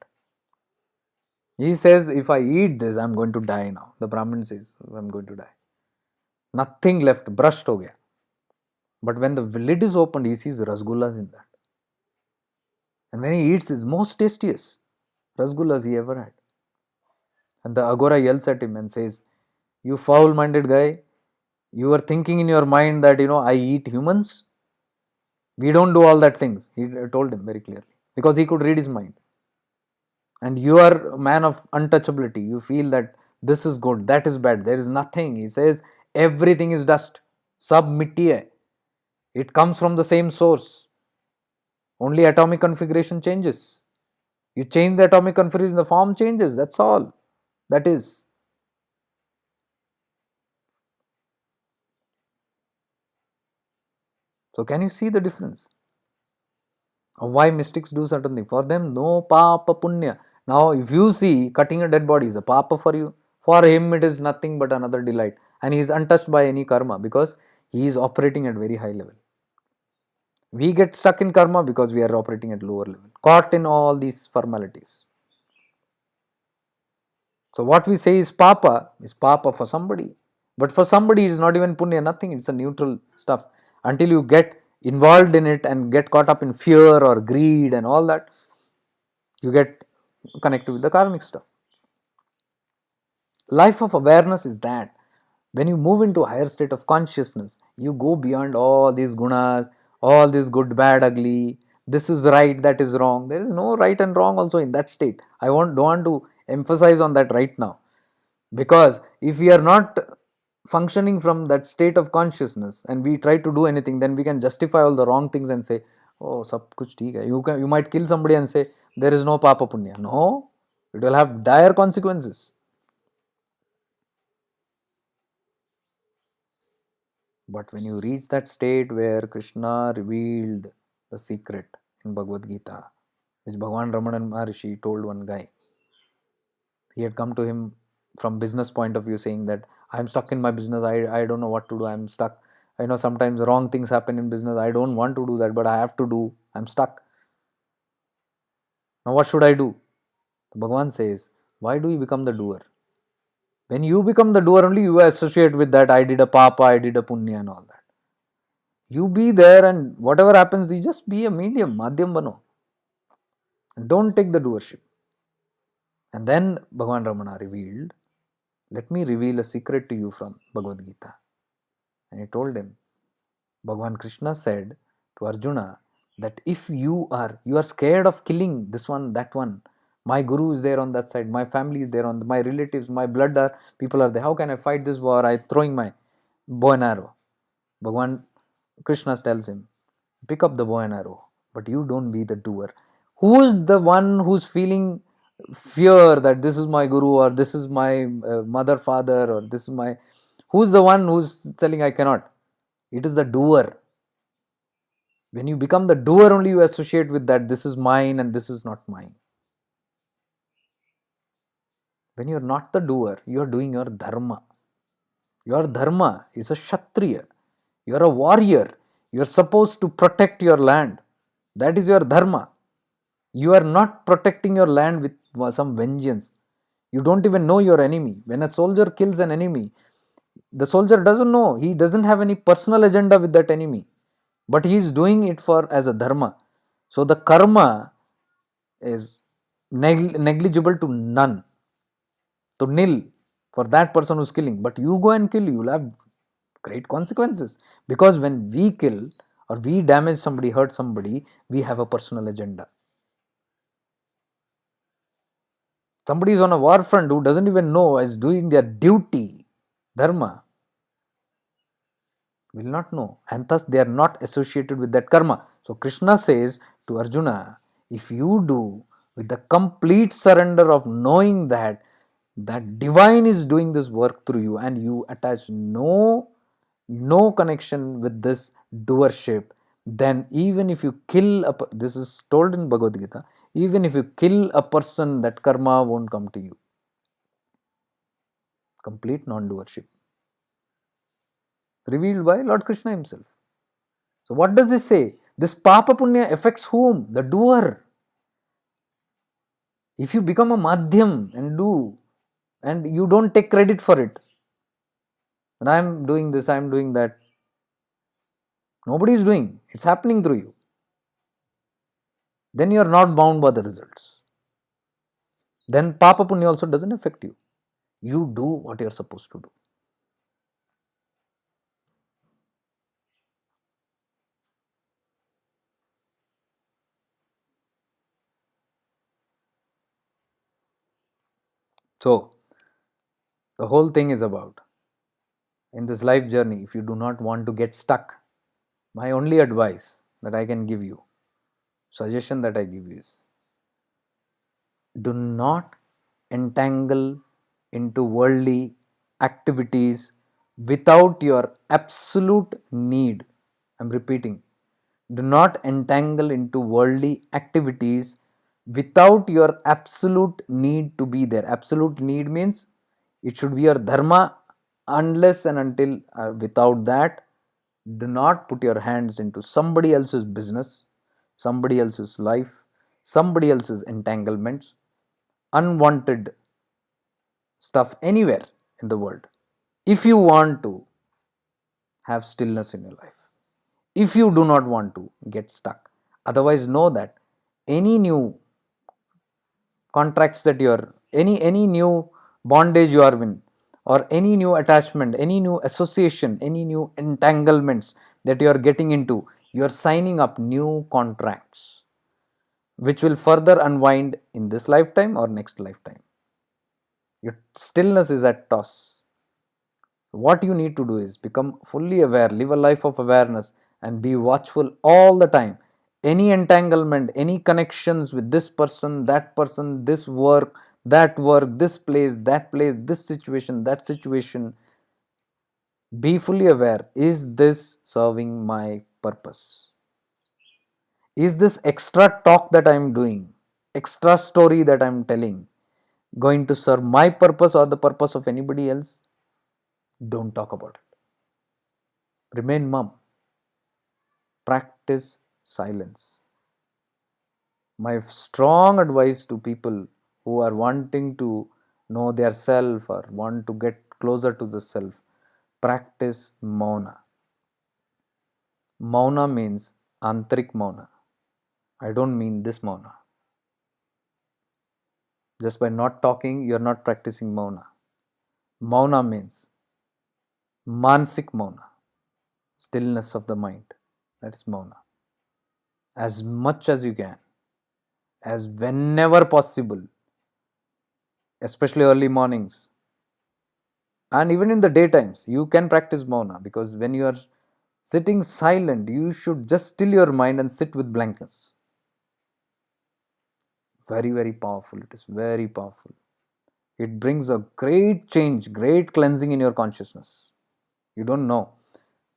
He says, if I eat this, I'm going to die now. The Brahmin says, I'm going to die. Nothing left, brushed ho gaya. But when the lid is opened, he sees rasgullas in that. And when he eats, it's most tastiest rasgullas he ever had. And the Aghora yells at him and says, you foul-minded guy, you are thinking in your mind that, I eat humans. We don't do all that things. He told him very clearly, because he could read his mind. And you are a man of untouchability. You feel that this is good, that is bad. There is nothing. He says, everything is dust. Sab mitti hai. It comes from the same source. Only atomic configuration changes. You change the atomic configuration, the form changes. That's all. That is. So can you see the difference of why mystics do certain things? For them, no papa punya. Now, if you see cutting a dead body is a papa for you, for him it is nothing but another delight, and he is untouched by any karma because he is operating at very high level. We get stuck in karma because we are operating at lower level, caught in all these formalities. So what we say is papa for somebody, but for somebody it is not even punya, nothing. It's a neutral stuff. Until you get involved in it and get caught up in fear or greed and all that, you get connected with the karmic stuff. Life of awareness is that when you move into a higher state of consciousness, you go beyond all these gunas, all this good, bad, ugly, this is right, that is wrong. There is no right and wrong also in that state. I don't want to emphasize on that right now, because if we are not functioning from that state of consciousness and we try to do anything, then we can justify all the wrong things and say, oh, sab kuch theek hai. You might kill somebody and say there is no papa punya. No, it will have dire consequences. But when you reach that state where Krishna revealed the secret in Bhagavad Gita, which Bhagavan Ramanan Maharshi told one guy, he had come to him from business point of view saying that I'm stuck in my business, I don't know what to do, I'm stuck. I know sometimes wrong things happen in business, I don't want to do that, but I have to do, I'm stuck. Now what should I do? Bhagavan says, why do you become the doer? When you become the doer only, you associate with that, I did a papa, I did a punya and all that. You be there, and whatever happens, you just be a medium, madhyam bano. And don't take the doership. And then Bhagavan Ramana revealed, let me reveal a secret to you from Bhagavad Gita. And he told him, Bhagavan Krishna said to Arjuna that if you are scared of killing this one, that one, my guru is there on that side, my family is there on my relatives, my blood are people are there. How can I fight this war? I throwing my bow and arrow. Bhagavan Krishna tells him, pick up the bow and arrow, but you don't be the doer. Who is the one who's feeling fear that this is my guru, or this is my mother, father, or this is my. Who's the one who's telling I cannot? It is the doer. When you become the doer, only you associate with that this is mine and this is not mine. When you're not the doer, you're doing your dharma. Your dharma is a kshatriya. You're a warrior. You're supposed to protect your land. That is your dharma. You are not protecting your land with some vengeance. You don't even know your enemy. When a soldier kills an enemy, the soldier doesn't know. He doesn't have any personal agenda with that enemy. But he is doing it for as a dharma. So the karma is negligible to none, to nil for that person who's killing. But you go and kill, you'll have great consequences. Because when we kill or we damage somebody, hurt somebody, we have a personal agenda. Somebody is on a war front who doesn't even know is doing their duty, dharma, will not know, and thus they are not associated with that karma. So Krishna says to Arjuna, if you do with the complete surrender of knowing that that divine is doing this work through you, and you attach no connection with this doership, then even if you kill this is told in Bhagavad Gita, even if you kill a person, that karma won't come to you. Complete non-doership, revealed by Lord Krishna himself. So what does this say? This papa punya affects whom? The doer. If you become a madhyam and do, and you don't take credit for it, and I am doing this, I am doing that, nobody is doing, it's happening through you, then you are not bound by the results. Then papa punya also doesn't affect you. You do what you are supposed to do. So the whole thing is about, in this life journey, if you do not want to get stuck, my only advice that I can give you, suggestion that I give you is, do not entangle into worldly activities without your absolute need. I'm repeating, do not entangle into worldly activities without your absolute need to be there. Absolute need means it should be your dharma, unless and until without that, do not put your hands into somebody else's business, somebody else's life, somebody else's entanglements, unwanted stuff anywhere in the world, if you want to have stillness in your life, if you do not want to get stuck. Otherwise, know that any new contracts that you are, any new bondage you are in, or any new attachment, any new association, any new entanglements that you are getting into, you are signing up new contracts which will further unwind in this lifetime or next lifetime. Your stillness is at toss. What you need to do is become fully aware, live a life of awareness, and be watchful all the time. Any entanglement, any connections with this person, this work, this place, this situation, that situation, be fully aware. Is this serving my purpose? Is this extra talk that I am doing, extra story that I am telling, going to serve my purpose or the purpose of anybody else? Don't talk about it. Remain mum. Practice silence. My strong advice to people who are wanting to know their self or want to get closer to the self, practice mauna. Mauna means Antrik Mauna. I don't mean this Mauna. Just by not talking, you're not practicing Mauna. Mauna means Mansik Mauna, stillness of the mind. That is Mauna. As much as you can, as whenever possible, especially early mornings, and even in the daytimes, you can practice Mauna, because when you are sitting silent, you should just still your mind and sit with blankness. Very, very powerful. It is very powerful. It brings a great change, great cleansing in your consciousness. You don't know.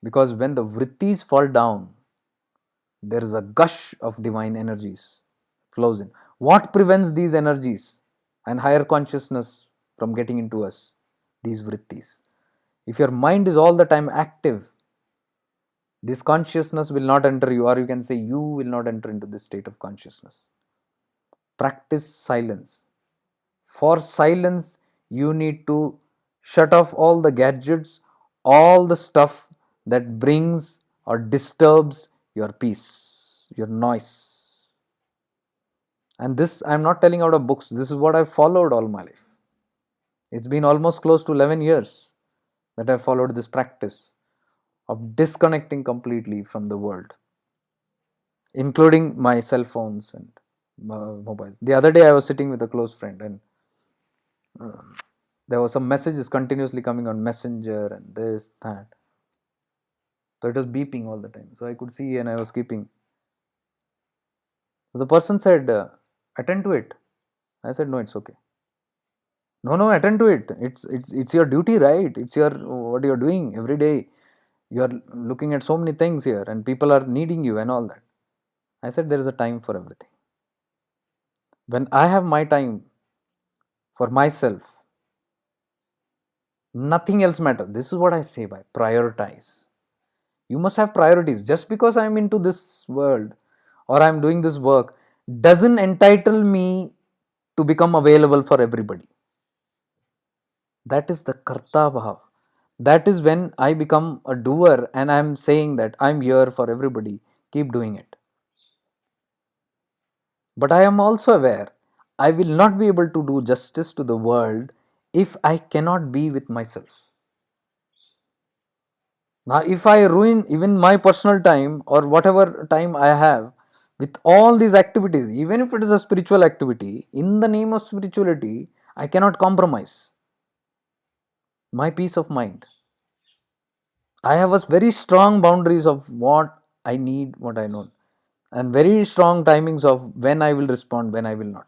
Because when the vrittis fall down, there is a gush of divine energies flows in. What prevents these energies and higher consciousness from getting into us? These vrittis. If your mind is all the time active, this consciousness will not enter you, or you can say you will not enter into this state of consciousness. Practice silence. For silence, you need to shut off all the gadgets, all the stuff that brings or disturbs your peace, your noise. And this I'm not telling out of books, this is what I've followed all my life. It's been almost close to 11 years that I've followed this practice of disconnecting completely from the world, including my cell phones and mobile. The other day I was sitting with a close friend, and there was some messages continuously coming on Messenger and this, that. So it was beeping all the time. So I could see and I was keeping. So the person said, attend to it. I said, no, it's okay. No, no, attend to it. It's your duty, right? It's your what you're doing every day. You're looking at so many things here and people are needing you and all that. I said, there is a time for everything. When I have my time for myself, nothing else matters. This is what I say by prioritize. You must have priorities. Just because I'm into this world or I'm doing this work doesn't entitle me to become available for everybody. That is the karta bhav. That is when I become a doer and I'm saying that I'm here for everybody. Keep doing it. But I am also aware I will not be able to do justice to the world if I cannot be with myself. Now, if I ruin even my personal time or whatever time I have with all these activities, even if it is a spiritual activity, in the name of spirituality, I cannot compromise my peace of mind. I have a very strong boundaries of what I need, what I know, and very strong timings of when I will respond, when I will not.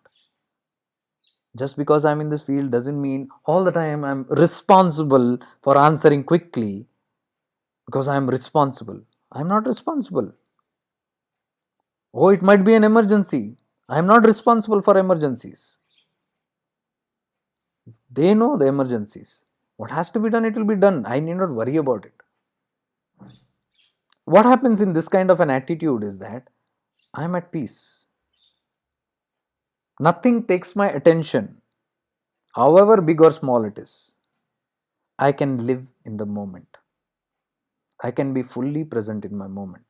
Just because I'm in this field doesn't mean all the time I'm responsible for answering quickly because I'm responsible. I'm not responsible. Oh, it might be an emergency. I'm not responsible for emergencies. They know the emergencies. What has to be done, it will be done. I need not worry about it. What happens in this kind of an attitude is that I'm at peace. Nothing takes my attention, however big or small it is. I can live in the moment. I can be fully present in my moment.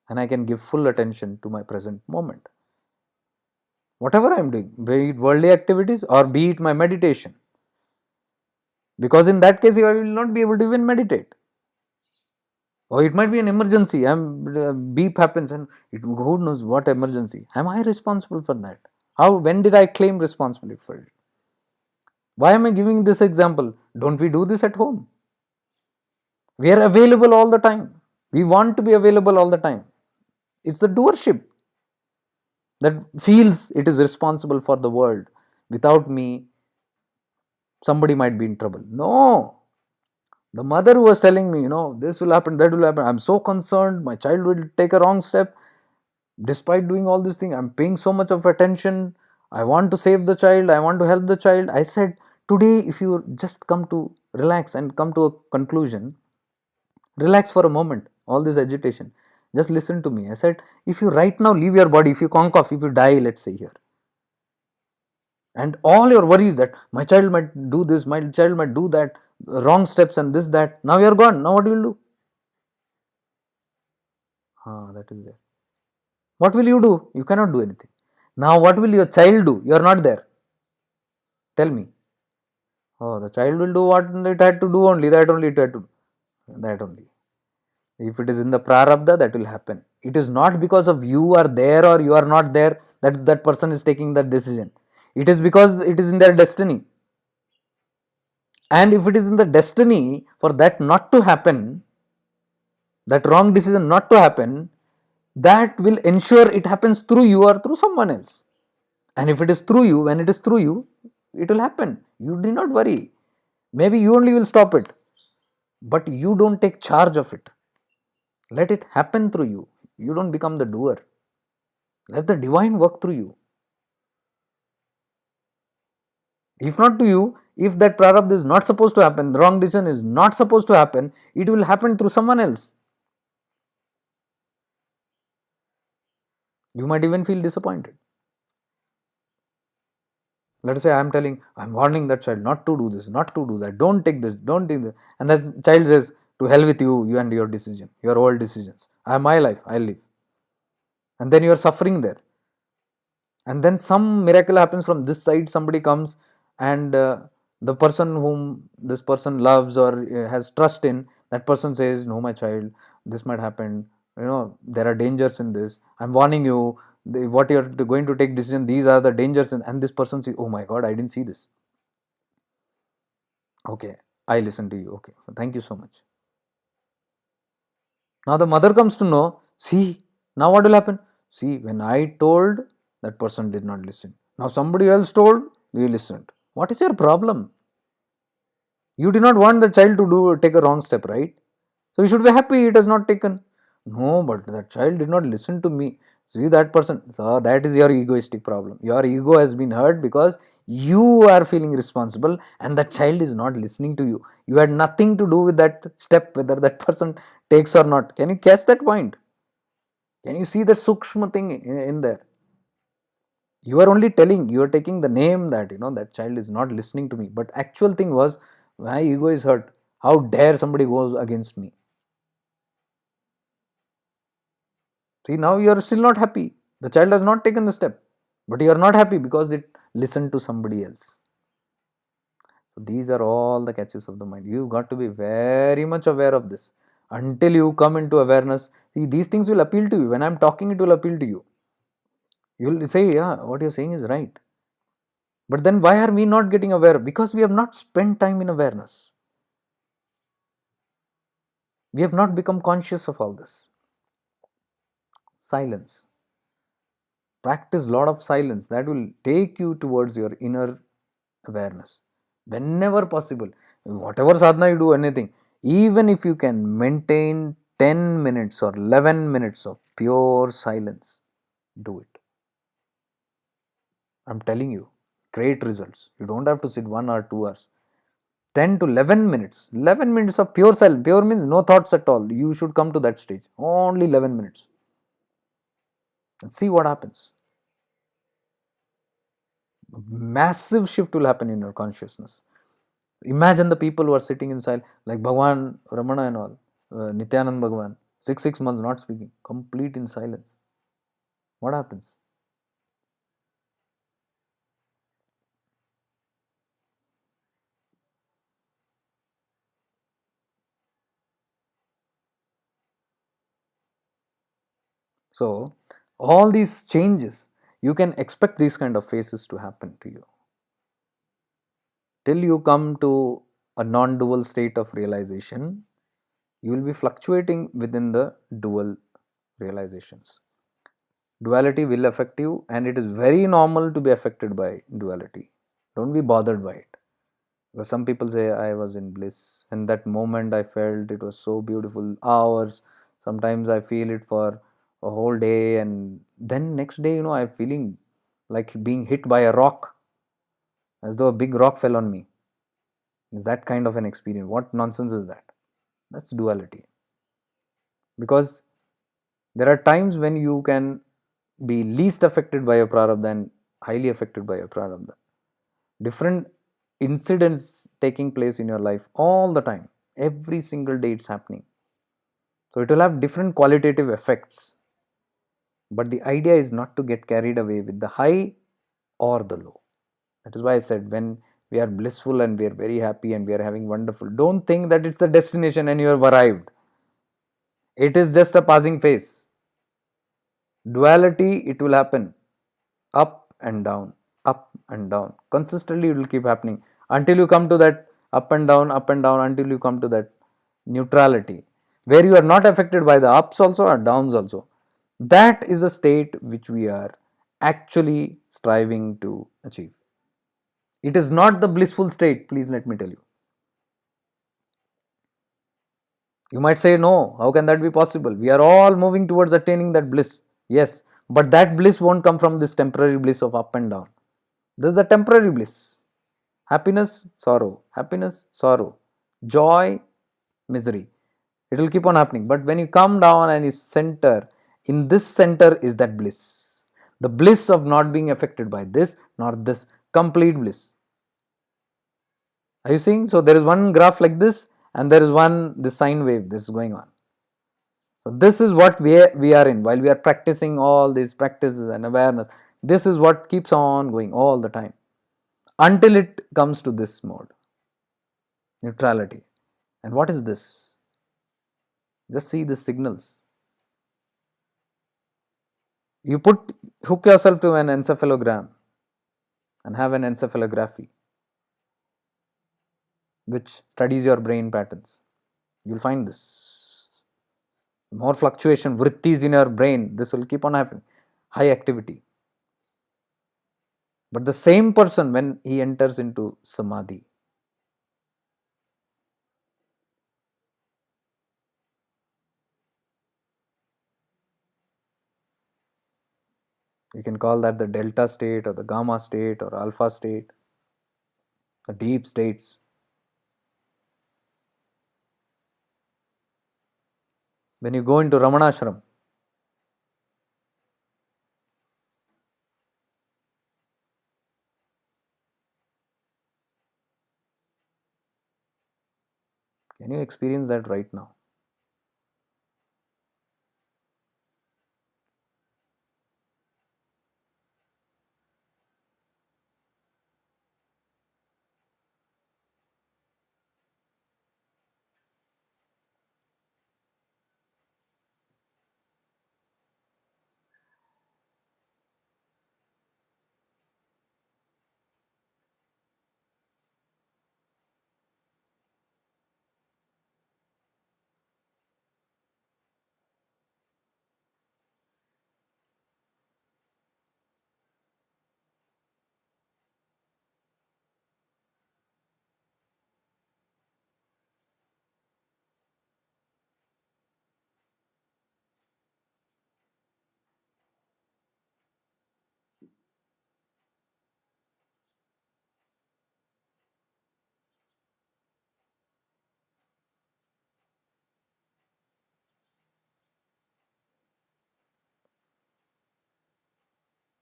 And I can give full attention to my present moment. Whatever I'm doing, be it worldly activities or be it my meditation. Because in that case, I will not be able to even meditate. Or it might be an emergency. Beep happens and who knows what emergency. Am I responsible for that? When did I claim responsibility for it? Why am I giving this example? Don't we do this at home? We are available all the time. We want to be available all the time. It's the doership that feels it is responsible for the world. Without me, somebody might be in trouble. No. The mother who was telling me, this will happen, that will happen. I'm so concerned. My child will take a wrong step. Despite doing all this thing, I'm paying so much of attention. I want to save the child. I want to help the child. I said, today, if you just come to relax and come to a conclusion, relax for a moment, all this agitation. Just listen to me. I said, if you right now leave your body, if you conk off, if you die, let's say here, and all your worries that my child might do this, my child might do that, wrong steps and this, that, now you're gone. Now what will you do? That is there. What will you do? You cannot do anything. Now, what will your child do? You are not there. Tell me. Oh, the child will do what it had to do only. That only it had to do. That only. If it is in the prarabdha, that will happen. It is not because of you are there or you are not there that that person is taking that decision. It is because it is in their destiny. And if it is in the destiny for that not to happen, that wrong decision not to happen, that will ensure it happens through you or through someone else. And if it is through you, when it is through you, it will happen. You do not worry. Maybe you only will stop it, but you don't take charge of it. Let it happen through you. You don't become the doer. Let the divine work through you. If not to you, if that prarabdha is not supposed to happen, the wrong decision is not supposed to happen, it will happen through someone else. You might even feel disappointed. Let us say I am telling, I am warning that child not to do this, not to do that, don't take this, don't take this. And that child says, to hell with you, you and your decision, your old decisions. I have my life, I live. And then you are suffering there. And then some miracle happens from this side, somebody comes and the person whom this person loves or has trust in, that person says, no my child, this might happen, there are dangers in this, I'm warning you, what you're going to take decision, these are the dangers, and this person says, oh my god, I didn't see this. Okay, I listen to you. Okay, thank you so much. Now the mother comes to know, see, now what will happen? See, when I told, that person did not listen. Now somebody else told, you listened. What is your problem? You did not want the child to take a wrong step, right? So you should be happy it has not taken. No, but that child did not listen to me. See that person. So that is your egoistic problem. Your ego has been hurt because you are feeling responsible and that child is not listening to you. You had nothing to do with that step, whether that person takes or not. Can you catch that point? Can you see the sukshma thing in there? You are only telling, you are taking the name that, that child is not listening to me. But actual thing was, my ego is hurt. How dare somebody goes against me? See, now you are still not happy. The child has not taken the step, but you are not happy because it listened to somebody else. So these are all the catches of the mind. You got to be very much aware of this. Until you come into awareness, see, these things will appeal to you. When I am talking, it will appeal to you. You will say, yeah, what you are saying is right. But then why are we not getting aware? Because we have not spent time in awareness. We have not become conscious of all this. Silence. Practice lot of silence. That will take you towards your inner awareness. Whenever possible, whatever sadhana you do, anything, even if you can maintain 10 minutes or 11 minutes of pure silence, do it. I'm telling you, great results. You don't have to sit 1 or 2 hours. 10 to 11 minutes. 11 minutes of pure silence. Pure means no thoughts at all. You should come to that stage. Only 11 minutes. And see what happens. A massive shift will happen in your consciousness. Imagine the people who are sitting in silence, like Bhagwan, Ramana and all, Nityanand Bhagwan, 6 months not speaking, complete in silence. What happens? So, all these changes, you can expect these kind of phases to happen to you. Till you come to a non-dual state of realization, you will be fluctuating within the dual realizations. Duality will affect you, and it is very normal to be affected by duality. Don't be bothered by it. Because some people say, I was in bliss, and that moment I felt it was so beautiful, hours. Sometimes I feel it for a whole day, and then next day, I'm feeling like being hit by a rock, as though a big rock fell on me. Is that kind of an experience? What nonsense is that? That's duality. Because there are times when you can be least affected by a prarabdha and highly affected by a prarabdha. Different incidents taking place in your life all the time. Every single day it's happening. So it will have different qualitative effects. But the idea is not to get carried away with the high or the low. That is why I said, when we are blissful and we are very happy and we are having wonderful, don't think that it's a destination and you have arrived. It is just a passing phase. Duality, it will happen up and down, up and down. Consistently, it will keep happening until you come to that up and down, until you come to that neutrality, where you are not affected by the ups also or downs also. That is the state which we are actually striving to achieve. It is not the blissful state, please let me tell you. You might say, no, how can that be possible? We are all moving towards attaining that bliss. Yes, but that bliss won't come from this temporary bliss of up and down. This is the temporary bliss. Happiness, sorrow, happiness, sorrow, joy, misery. It will keep on happening. But when you come down and you center, in this center is that bliss. The bliss of not being affected by this nor this, complete bliss. Are you seeing? So there is one graph like this, and there is one this sine wave. This is going on. So this is what we are in while we are practicing all these practices and awareness. This is what keeps on going all the time until it comes to this mode, neutrality. And what is this? Just see the signals. You hook yourself to an encephalogram and have an encephalography which studies your brain patterns. You'll find this. More fluctuation, vrittis in your brain, this will keep on happening. High activity. But the same person, when he enters into samadhi, you can call that the delta state or the gamma state or alpha state, the deep states. When you go into Ramanashram, can you experience that right now?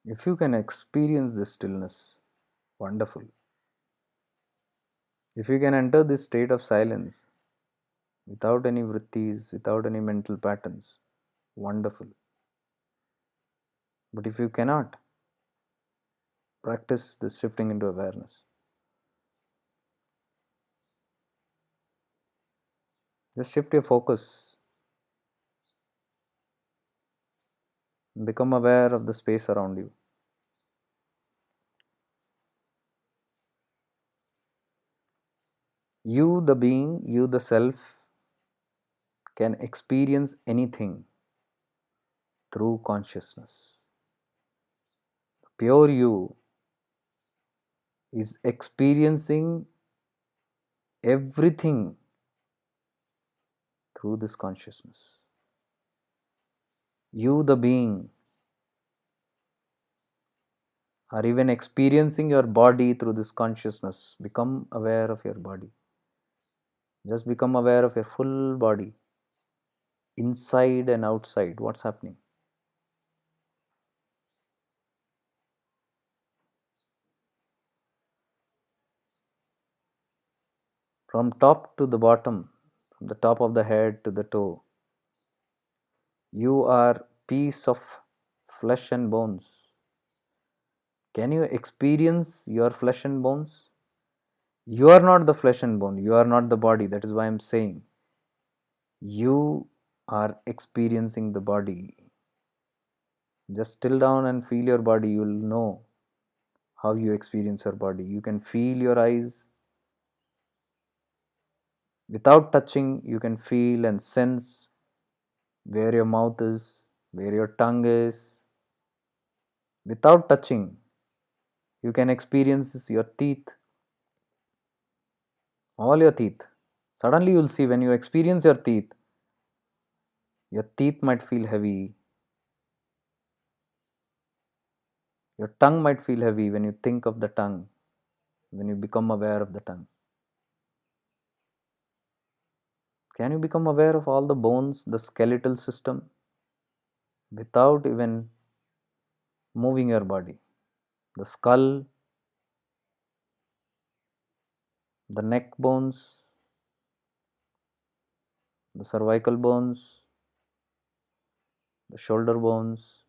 If you can experience this stillness, wonderful. If you can enter this state of silence without any vrittis, without any mental patterns, wonderful. But if you cannot, practice this shifting into awareness. Just shift your focus. Become aware of the space around you. You, the being, you, the self, can experience anything through consciousness. Pure you is experiencing everything through this consciousness. You, the being, are even experiencing your body through this consciousness. Become aware of your body. Just become aware of your full body, inside and outside. What's happening? From top to the bottom, from the top of the head to the toe, You are piece of flesh and bones. Can you experience your flesh and bones? You are not the flesh and bone. You are not the body. That is why I am saying you are experiencing the body. Just still down and feel your body. You will know how you experience your body. You can feel your eyes. Without touching, you can feel and sense where your mouth is, where your tongue is. Without touching, you can experience your teeth, all your teeth. Suddenly, you will see when you experience your teeth might feel heavy, your tongue might feel heavy when you think of the tongue, when you become aware of the tongue. Can you become aware of all the bones, the skeletal system, without even moving your body? The skull, the neck bones, the cervical bones, the shoulder bones,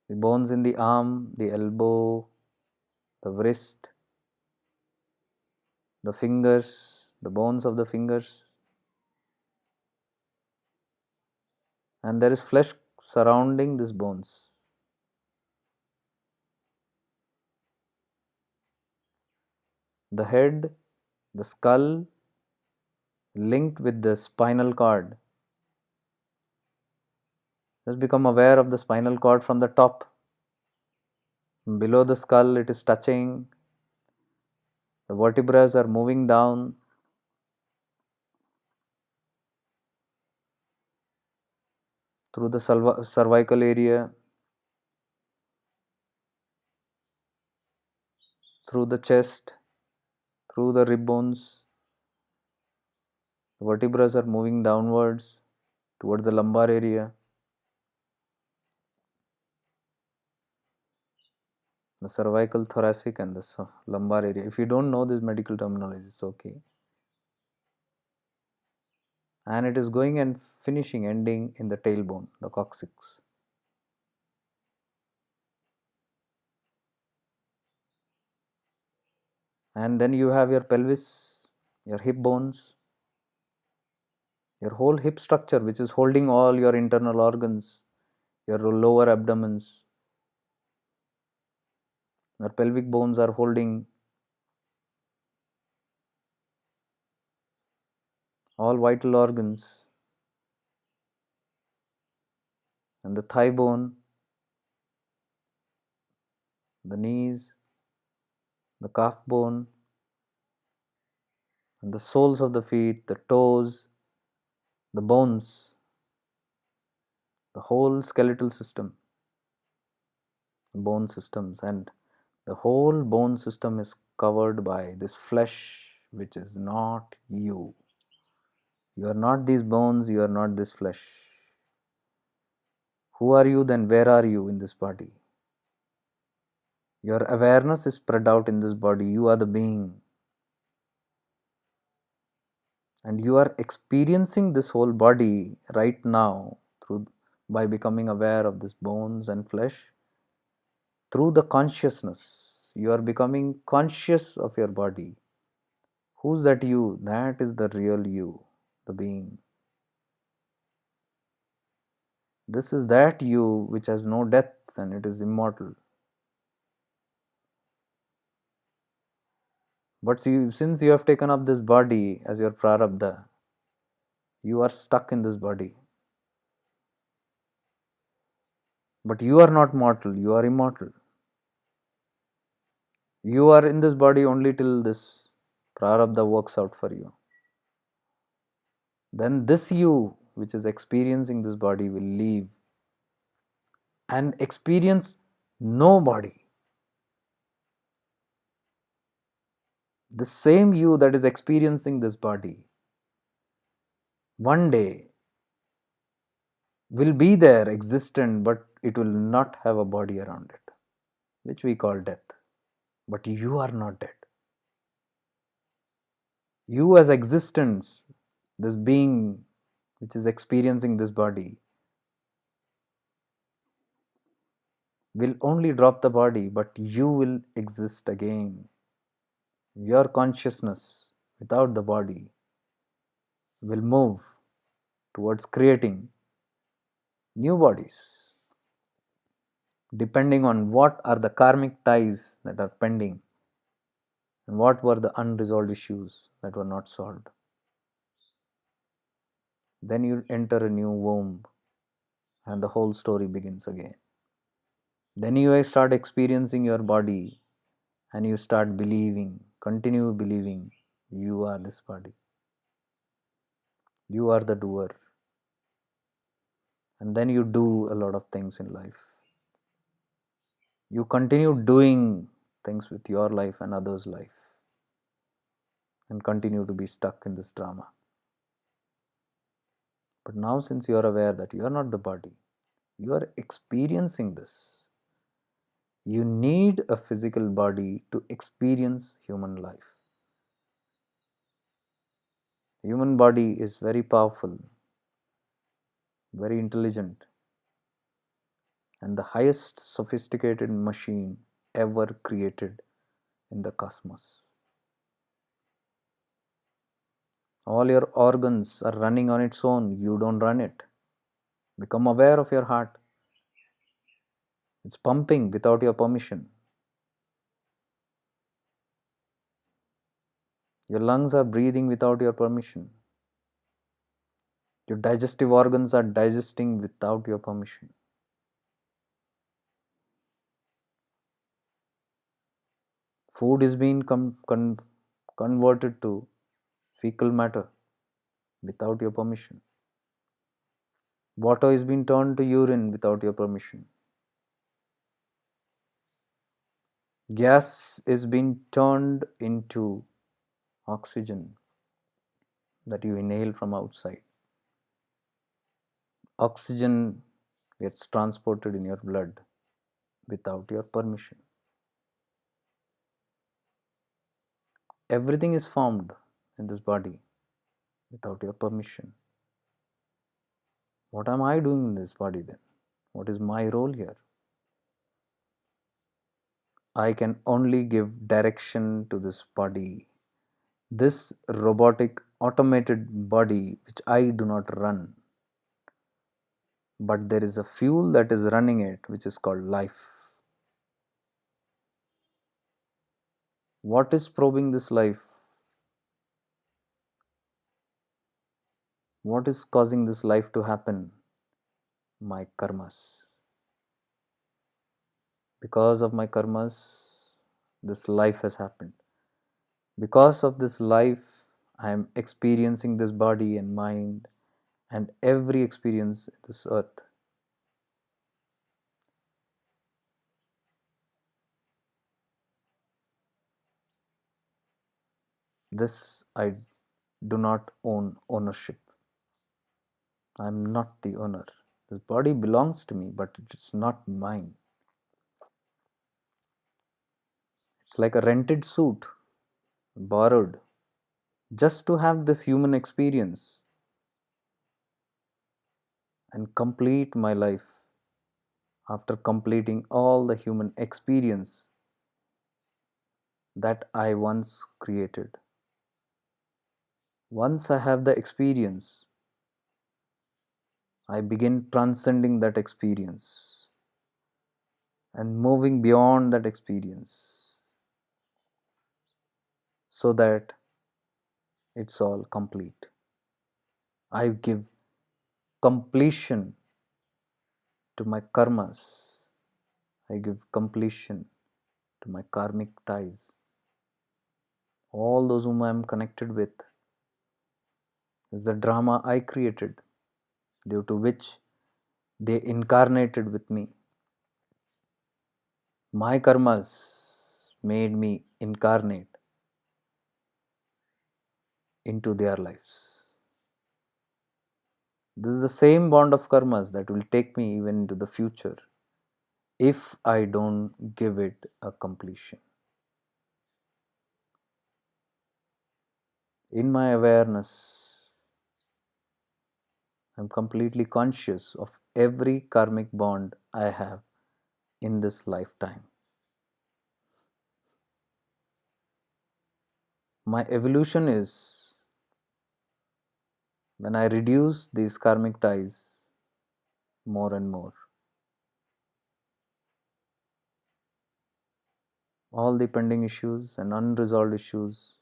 the bones in the arm, the elbow, the wrist, the fingers, the bones of the fingers, and there is flesh surrounding these bones. The head, the skull, linked with the spinal cord. Just become aware of the spinal cord from the top. Below the skull, it is touching. The vertebrae are moving down. Through the cervical area, through the chest, through the rib bones. The vertebrae are moving downwards towards the lumbar area. The cervical, thoracic, and the lumbar area. If you don't know this medical terminology, it's okay. And it is going and finishing, ending in the tailbone, the coccyx. And then you have your pelvis, your hip bones, your whole hip structure, which is holding all your internal organs, your lower abdomens. Your pelvic bones are holding all vital organs, and the thigh bone, the knees, the calf bone, and the soles of the feet, the toes, the bones, the whole skeletal system, bone systems, and the whole bone system is covered by this flesh, which is not you. You are not these bones, you are not this flesh. Who are you then? Where are you in this body? Your awareness is spread out in this body. You are the being. And you are experiencing this whole body right now through by becoming aware of this bones and flesh through the consciousness. You are becoming conscious of your body. Who's that you? That is the real you, the being. This is that you which has no death and it is immortal. But since you have taken up this body as your prarabdha, you are stuck in this body. But you are not mortal, you are immortal. You are in this body only till this prarabdha works out for you. Then this you, which is experiencing this body, will leave and experience no body. The same you that is experiencing this body, one day will be there existent, but it will not have a body around it, which we call death. But you are not dead. You as existence, this being which is experiencing this body, will only drop the body, but you will exist again. Your consciousness without the body will move towards creating new bodies, depending on what are the karmic ties that are pending and what were the unresolved issues that were not solved. Then you enter a new womb and the whole story begins again. Then you start experiencing your body and you start believing, continue believing you are this body. You are the doer. And then you do a lot of things in life. You continue doing things with your life and others' life and continue to be stuck in this drama. But now, since you are aware that you are not the body, you are experiencing this. You need a physical body to experience human life. Human body is very powerful, very intelligent, and the highest sophisticated machine ever created in the cosmos. All your organs are running on its own. You don't run it. Become aware of your heart. It's pumping without your permission. Your lungs are breathing without your permission. Your digestive organs are digesting without your permission. Food is being converted to fecal matter without your permission. Water is being turned to urine without your permission. Gas is being turned into oxygen that you inhale from outside. Oxygen gets transported in your blood without your permission. Everything is formed in this body without your permission. What am I doing in this body then? What is my role here? I can only give direction to this body. This robotic automated body which I do not run. But there is a fuel that is running it which is called life. What is probing this life? What is causing this life to happen? My karmas. Because of my karmas, this life has happened. Because of this life, I am experiencing this body and mind and every experience in this earth. This I do not own ownership. I am not the owner. This body belongs to me, but it is not mine. It's like a rented suit, borrowed, just to have this human experience and complete my life after completing all the human experience that I once created. Once I have the experience, I begin transcending that experience and moving beyond that experience so that it's all complete. I give completion to my karmas. I give completion to my karmic ties. All those whom I am connected with is the drama I created, due to which they incarnated with me. My karmas made me incarnate into their lives. This is the same bond of karmas that will take me even into the future if I don't give it a completion. In my awareness, I'm completely conscious of every karmic bond I have in this lifetime. My evolution is when I reduce these karmic ties more and more. All the pending issues and unresolved issues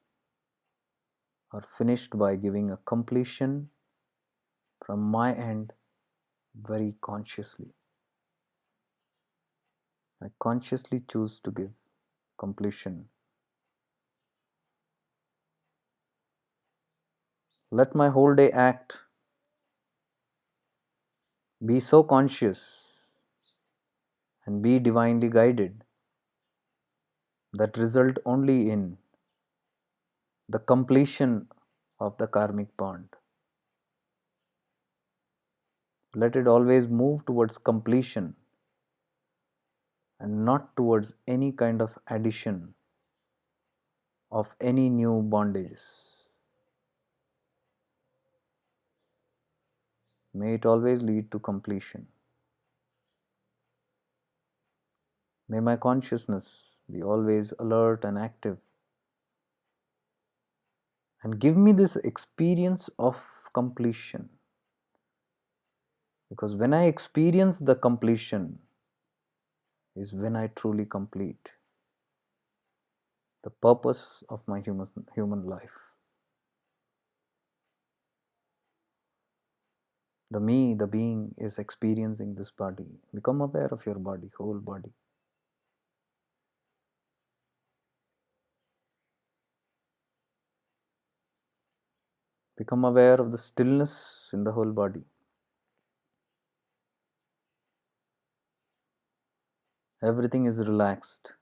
are finished by giving a completion from my end very consciously. I consciously choose to give completion. Let my whole day act be so conscious and be divinely guided that result only in the completion of the karmic bond. Let it always move towards completion and not towards any kind of addition of any new bondages. May it always lead to completion. May my consciousness be always alert and active and give me this experience of completion. Because when I experience the completion is when I truly complete the purpose of my human life. The me, the being is experiencing this body. Become aware of your body, whole body. Become aware of the stillness in the whole body. Everything is relaxed.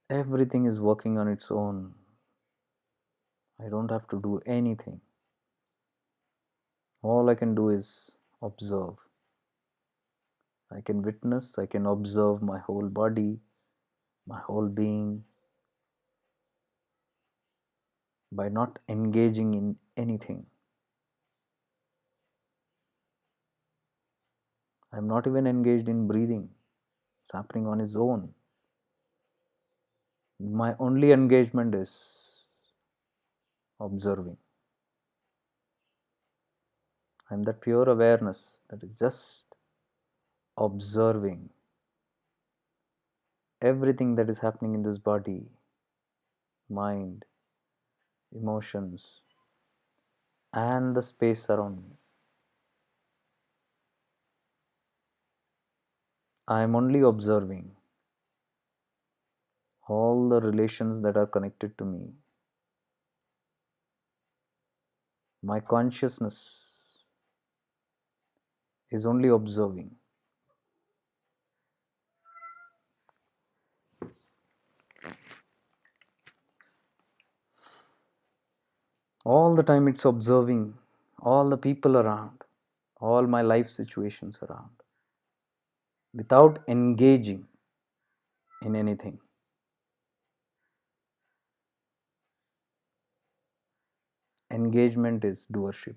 Everything is working on its own. I don't have to do anything. All I can do is observe. I can witness, I can observe my whole body, my whole being by not engaging in anything. I'm not even engaged in breathing. It's happening on its own. My only engagement is observing. I'm that pure awareness that is just observing everything that is happening in this body, mind, emotions, and the space around me. I am only observing all the relations that are connected to me. My consciousness is only observing. All the time it's observing all the people around, all my life situations around, without engaging in anything. Engagement is doership.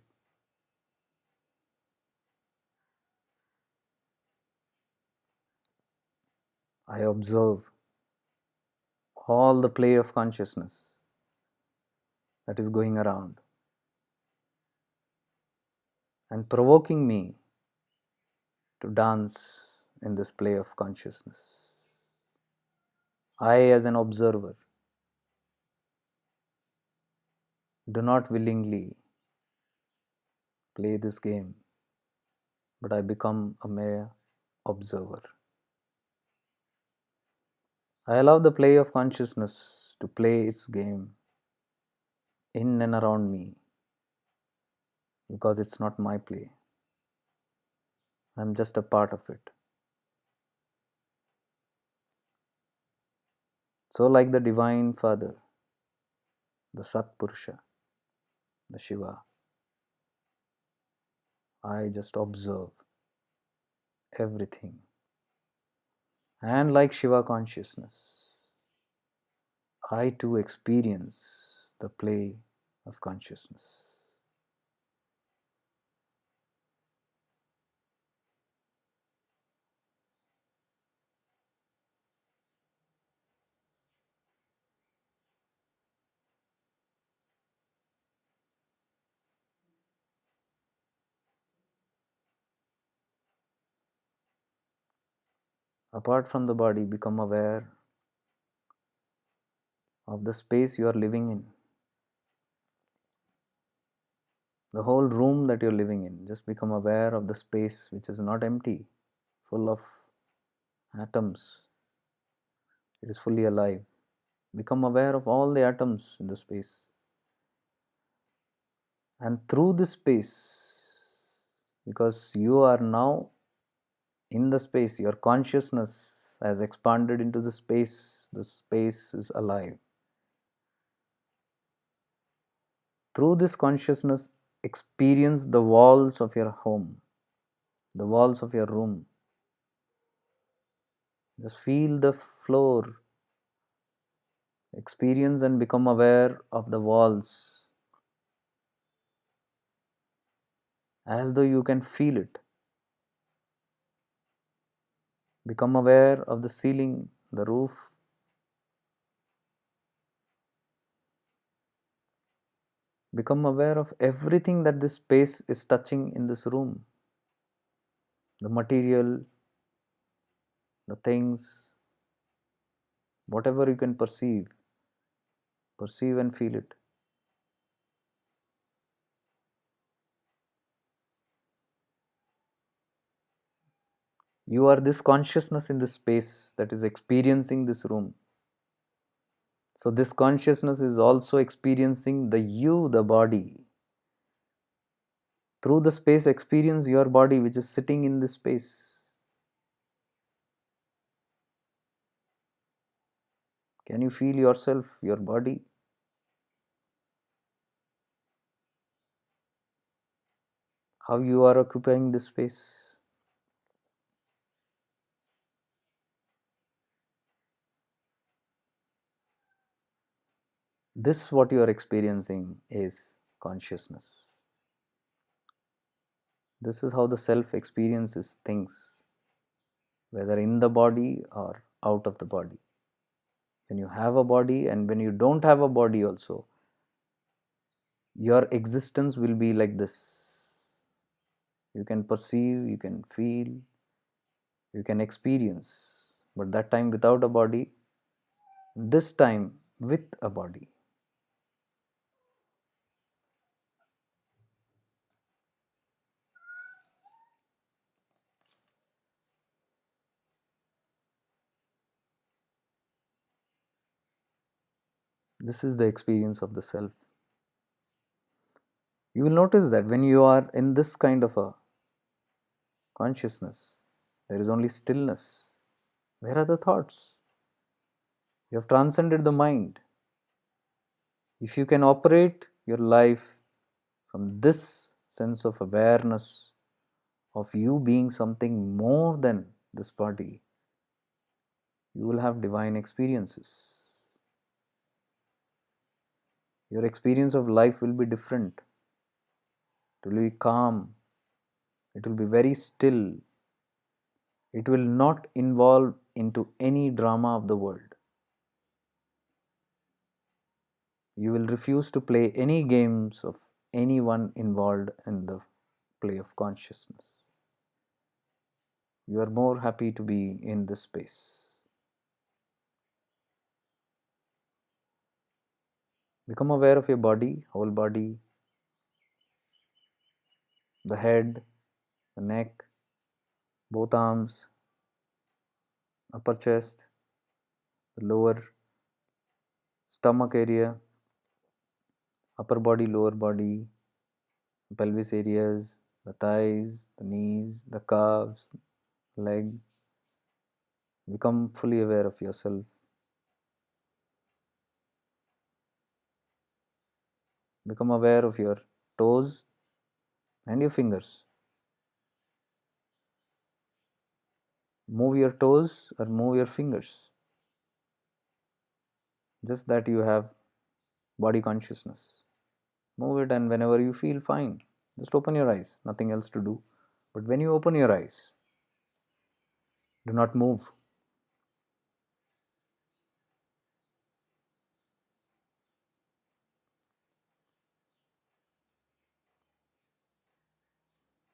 I observe all the play of consciousness that is going around and provoking me to dance in this play of consciousness. I, as an observer, do not willingly play this game, but I become a mere observer. I allow the play of consciousness to play its game in and around me because it's not my play. I'm just a part of it. So, like the Divine Father, the Satpurusha, the Shiva, I just observe everything. And like Shiva consciousness, I too experience the play of consciousness. Apart from the body, become aware of the space you are living in. The whole room that you're living in, just become aware of the space which is not empty, full of atoms. It is fully alive. Become aware of all the atoms in the space. And through this space, because you are now in the space, your consciousness has expanded into the space is alive. Through this consciousness, experience the walls of your home, the walls of your room. Just feel the floor, experience and become aware of the walls as though you can feel it. Become aware of the ceiling, the roof. Become aware of everything that this space is touching in this room. The material, the things, whatever you can perceive and feel it. You are this consciousness in this space that is experiencing this room. So this consciousness is also experiencing the you, the body. Through the space, experience your body which is sitting in this space. Can you feel yourself, your body? How you are occupying this space? This, what you are experiencing, is consciousness. This is how the self experiences things, whether in the body or out of the body. When you have a body and when you don't have a body also, your existence will be like this. You can perceive, you can feel, you can experience, but that time without a body, this time with a body. This is the experience of the self. You will notice that when you are in this kind of a consciousness, there is only stillness. Where are the thoughts? You have transcended the mind. If you can operate your life from this sense of awareness of you being something more than this body, you will have divine experiences. Your experience of life will be different. It will be calm. It will be very still. It will not involve into any drama of the world. You will refuse to play any games of anyone involved in the play of consciousness. You are more happy to be in this space. Become aware of your body, whole body, the head, the neck, both arms, upper chest, the lower stomach area, upper body, lower body, pelvis areas, the thighs, the knees, the calves, leg. Become fully aware of yourself. Become aware of your toes and your fingers. Move your toes or move your fingers. Just that you have body consciousness. Move it, and whenever you feel fine, just open your eyes. Nothing else to do. But when you open your eyes, do not move.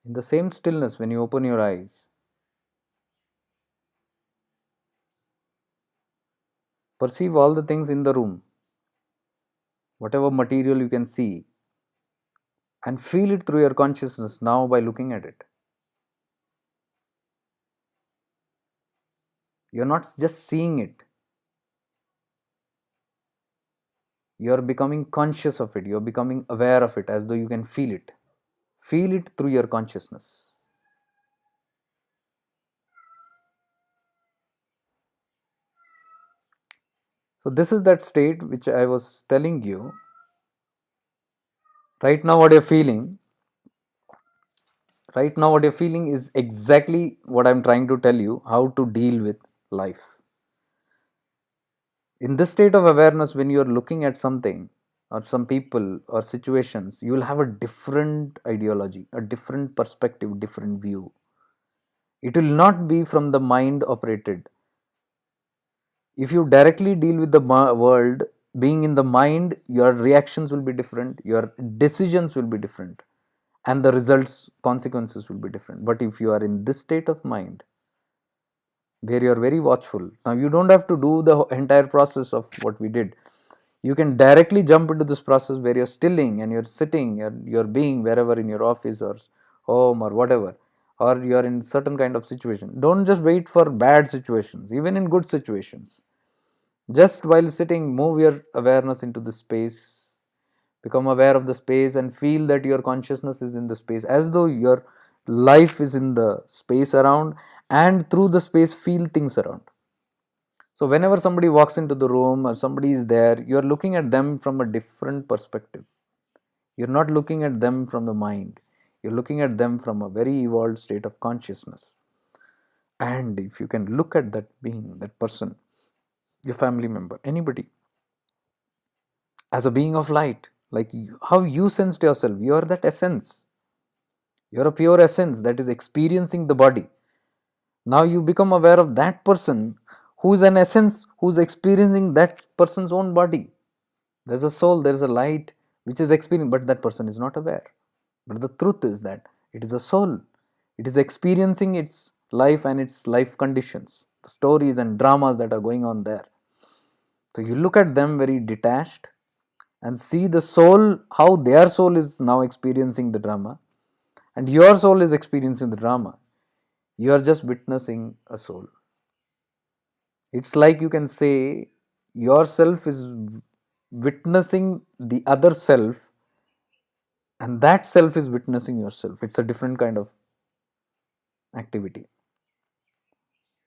In the same stillness, when you open your eyes, Perceive all the things in the room, whatever material you can see, and feel it through your consciousness now by looking at it. You're not just seeing it, you're becoming conscious of it, you're becoming aware of it as though you can feel it. Feel it through your consciousness. So, this is that state which I was telling you. Right now, what you're feeling, right now, what you're feeling is exactly what I'm trying to tell you how to deal with life. In this state of awareness, when you're looking at something or some people or situations, you will have a different ideology, a different perspective, different view. It will not be from the mind operated. If you directly deal with the world, being in the mind, your reactions will be different, your decisions will be different, and the results, consequences will be different. But if you are in this state of mind, where you are very watchful, now you don't have to do the entire process of what we did. You can directly jump into this process where you're stilling and you're sitting, you're being wherever in your office or home or whatever, or you're in certain kind of situation. Don't just wait for bad situations, even in good situations. Just while sitting, move your awareness into the space, become aware of the space and feel that your consciousness is in the space as though your life is in the space around, and through the space feel things around. So whenever somebody walks into the room or somebody is there, you are looking at them from a different perspective. You're not looking at them from the mind. You're looking at them from a very evolved state of consciousness. And if you can look at that being, that person, your family member, anybody, as a being of light, like how you sensed yourself, you are that essence. You're a pure essence that is experiencing the body. Now you become aware of that person who is an essence who's experiencing that person's own body. There's a soul, there's a light which is experiencing, but that person is not aware. But the truth is that it is a soul. It is experiencing its life and its life conditions, the stories and dramas that are going on there. So you look at them very detached and see the soul, how their soul is now experiencing the drama, and your soul is experiencing the drama. You are just witnessing a soul. It's like you can say yourself is witnessing the other self, and that self is witnessing yourself. It's a different kind of activity.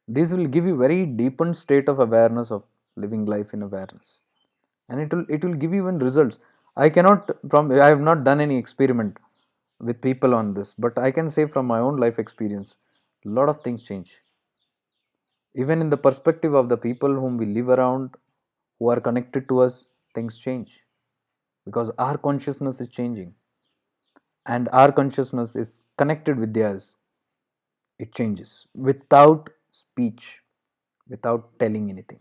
This will give you very deepened state of awareness of living life in awareness, and it will give you even results. I have not done any experiment with people on this, but I can say from my own life experience, a lot of things change. Even in the perspective of the people whom we live around, who are connected to us, things change because our consciousness is changing, and our consciousness is connected with theirs. It changes without speech, without telling anything.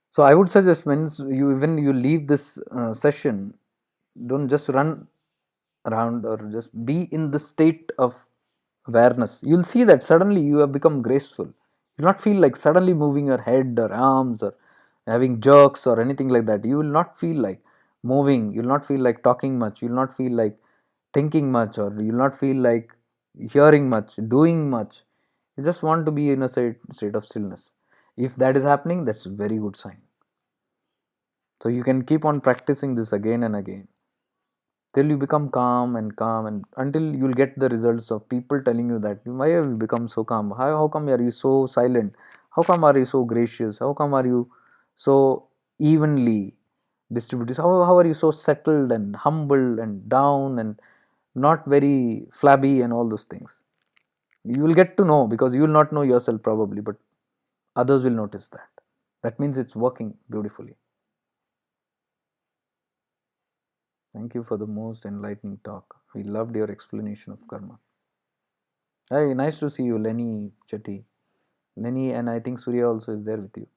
So I would suggest when you leave this session, don't just run around or just be in the state of awareness. You'll see that suddenly you have become graceful. You'll not feel like suddenly moving your head or arms or having jerks or anything like that. You will not feel like moving. You'll not feel like talking much. You'll not feel like thinking much, or you'll not feel like hearing much, doing much. You just want to be in a state of stillness. If that is happening, that's a very good sign. So you can keep on practicing this again and again till you become calm and until you'll get the results of people telling you that why have you become so calm, how come are you so silent, how come are you so gracious, how come are you so evenly distributed, how are you so settled and humble and down and not very flabby and all those things. You will get to know because you will not know yourself probably, but others will notice that. That means it's working beautifully. Thank you for the most enlightening talk. We loved your explanation of karma. Hey, nice to see you, Lenny Chetty. Lenny, and I think Surya also is there with you.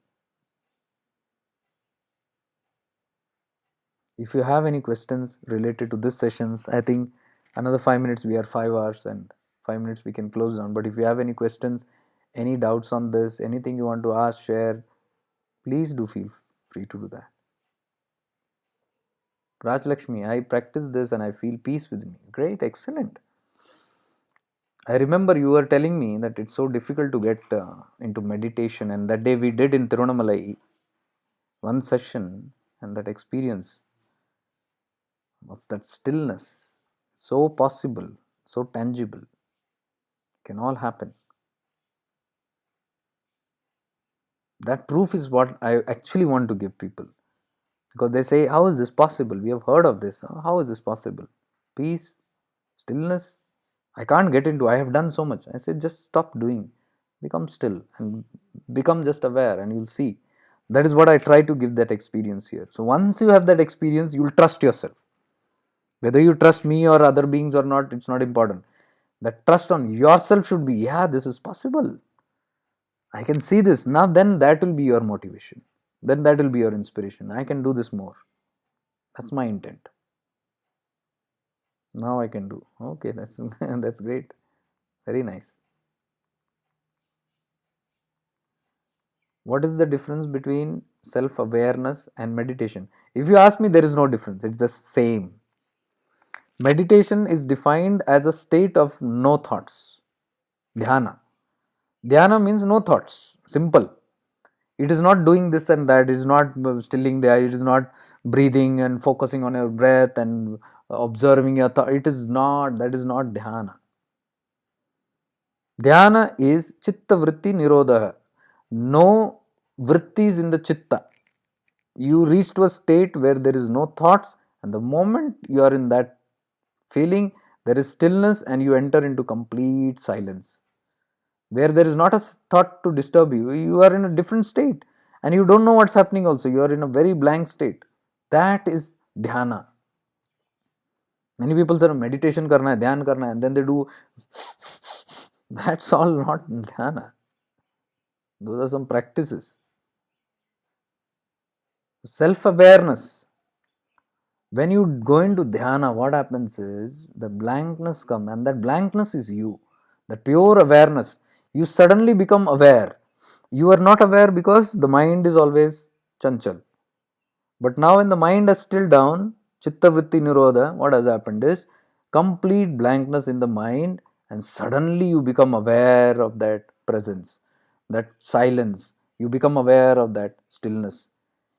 If you have any questions related to this sessions, I think Another 5 minutes, we are 5 hours, and 5 minutes we can close down. But if you have any questions, any doubts on this, anything you want to ask, share, please do feel free to do that. Raj Lakshmi, I practice this and I feel peace within me. Great, excellent. I remember you were telling me that it's so difficult to get into meditation, and that day we did in Tirunamalai one session, and that experience of that stillness, so possible, so tangible, can all happen. That proof is what I actually want to give people, because they say, how is this possible? We have heard of this. How is this possible? Peace, stillness. I can't get into, I have done so much. I said, just stop doing, become still and become just aware, and you'll see. That is what I try to give that experience here. So once you have that experience, you'll trust yourself. Whether you trust me or other beings or not, it's not important. That trust on yourself should be, yeah, this is possible. I can see this. Now then that will be your motivation. Then that will be your inspiration. I can do this more. That's my intent. Now I can do. Okay, that's that's great. Very nice. What is the difference between self-awareness and meditation? If you ask me, there is no difference. It's the same. Meditation is defined as a state of no thoughts. Dhyana. Dhyana means no thoughts. Simple. It is not doing this and that. It is not stilling there. It is not breathing and focusing on your breath and observing your thought. It is not. That is not dhyana. Dhyana is chitta vritti nirodha. No vrittis in the chitta. You reach to a state where there is no thoughts, and the moment you are in that feeling, there is stillness, and you enter into complete silence. Where there is not a thought to disturb you, you are in a different state, and you don't know what's happening also. You are in a very blank state. That is dhyana. Many people say meditation karna hai, dhyan karna hai, and then they do. That's all not dhyana. Those are some practices. Self-awareness. When you go into dhyana, what happens is the blankness comes, and that blankness is you. That pure awareness. You suddenly become aware. You are not aware because the mind is always chanchal. But now when the mind is still down, chitta vritti nirodha, what has happened is complete blankness in the mind, and suddenly you become aware of that presence, that silence. You become aware of that stillness.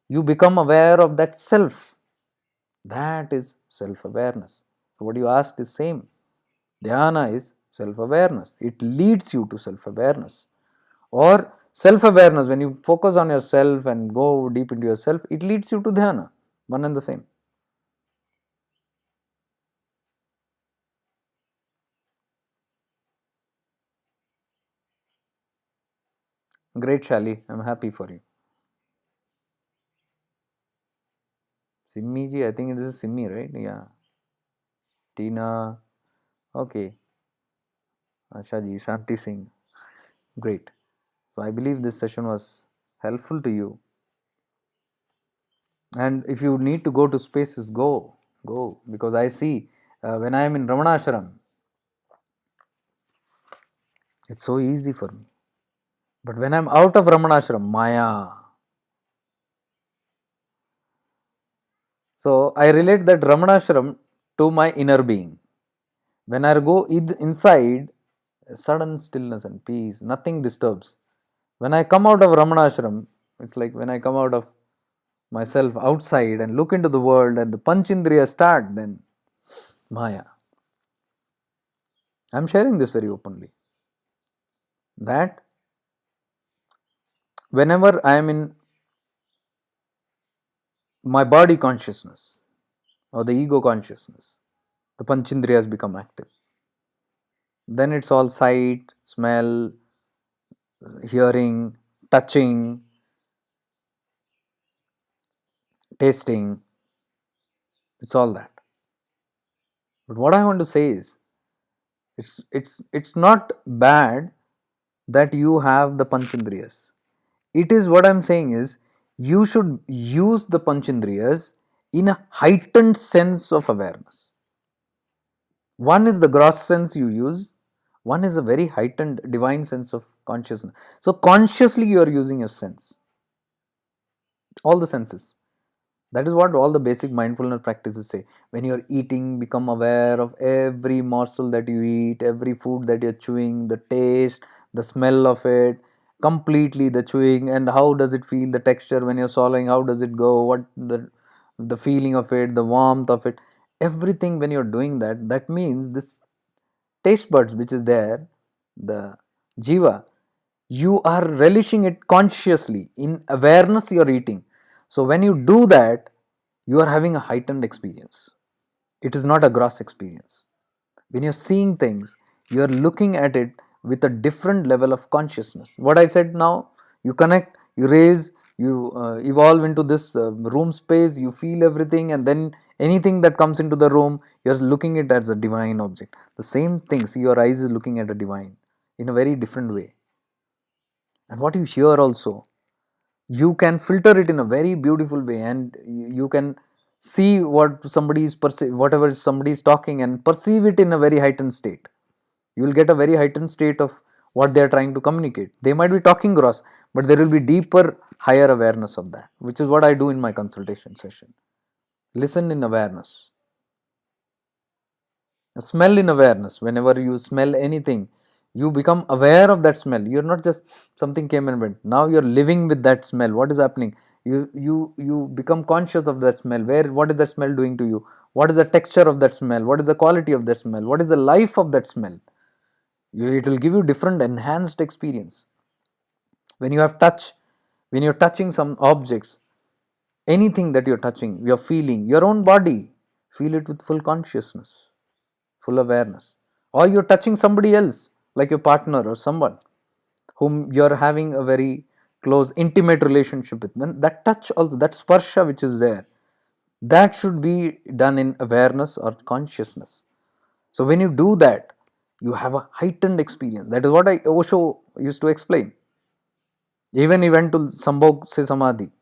You become aware of that self. That is self-awareness. So what you asked is same. Dhyana is self-awareness. It leads you to self-awareness. Or self-awareness, when you focus on yourself and go deep into yourself, it leads you to dhyana. One and the same. Great, Shali. I'm happy for you. Simmi ji, I think it is Simmi, right? Yeah. Tina. Okay. Asha ji, Shanti Singh. Great. So I believe this session was helpful to you. And if you need to go to spaces, go. Go. Because I see when I am in Ramanashram, it's so easy for me. But when I'm out of Ramanashram, Maya. So I relate that Ramanashram to my inner being. When I go inside, sudden stillness and peace, nothing disturbs. When I come out of Ramanashram, it's like when I come out of myself outside and look into the world and the Panchindriya start, then Maya. I'm sharing this very openly. That whenever I am in my body consciousness or the ego consciousness, the Panchindriyas become active. Then it's all sight, smell, hearing, touching, tasting. It's all that. But what I want to say is, it's not bad that you have the Panchandriyas. It is, what I'm saying is, you should use the Panchandriyas in a heightened sense of awareness. One is the gross sense you use, one is a very heightened divine sense of consciousness. So consciously you are using your sense, all the senses. That is what all the basic mindfulness practices say. When you are eating, become aware of every morsel that you eat, every food that you're chewing, the taste, the smell of it, completely the chewing, and how does it feel, the texture when you're swallowing, how does it go, what the feeling of it, the warmth of it, everything. When you're doing that, that means this taste buds which is there, the jiva, you are relishing it consciously. In awareness you are eating. So when you do that, you are having a heightened experience. It is not a gross experience. When you're seeing things, you are looking at it with a different level of consciousness. What I said now, you connect, you raise, you evolve into this room space, you feel everything, and then anything that comes into the room, you're looking at it as a divine object. The same thing, see, your eyes is looking at a divine in a very different way. And what you hear also, you can filter it in a very beautiful way, and you can see what somebody is whatever somebody is talking, and perceive it in a very heightened state. You will get a very heightened state of what they are trying to communicate. They might be talking gross, but there will be deeper, higher awareness of that, which is what I do in my consultation session. Listen in awareness. Smell in awareness. Whenever you smell anything, you become aware of that smell. You're not just something came and went. Now you're living with that smell. What is happening? You become conscious of that smell. What is that smell doing to you? What is the texture of that smell? What is the quality of that smell? What is the life of that smell? It will give you different enhanced experience. When you have touch, when you're touching some objects, anything that you're touching, you're feeling your own body, feel it with full consciousness, full awareness. Or you're touching somebody else, like your partner or someone whom you're having a very close, intimate relationship with. When that touch also, that sparsha which is there, that should be done in awareness or consciousness. So when you do that, you have a heightened experience. That is what Osho used to explain. Even he went to Sambhog se Samadhi,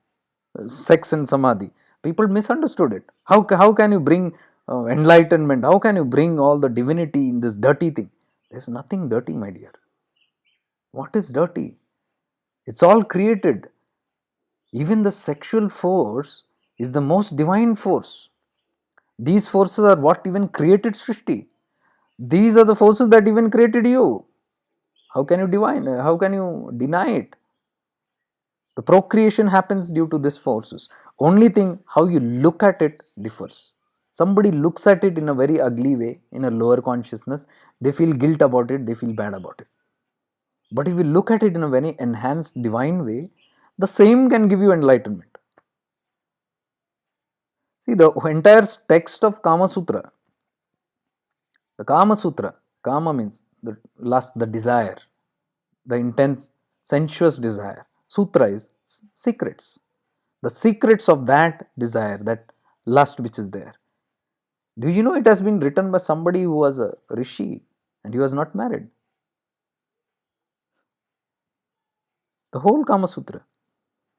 sex and Samadhi. People misunderstood it. How can you bring enlightenment? How can you bring all the divinity in this dirty thing? There's nothing dirty, my dear. What is dirty? It's all created. Even the sexual force is the most divine force. These forces are what even created Srishti. These are the forces that even created you. How can you divine? How can you deny it? The procreation happens due to these forces. Only thing, how you look at it differs. Somebody looks at it in a very ugly way, in a lower consciousness, they feel guilt about it, they feel bad about it. But if you look at it in a very enhanced divine way, the same can give you enlightenment. See, the entire text of Kama Sutra, the Kama Sutra, Kama means the lust, the desire, the intense sensuous desire. Sutra is secrets. The secrets of that desire, that lust which is there. Do you know it has been written by somebody who was a rishi and he was not married? The whole Kama Sutra.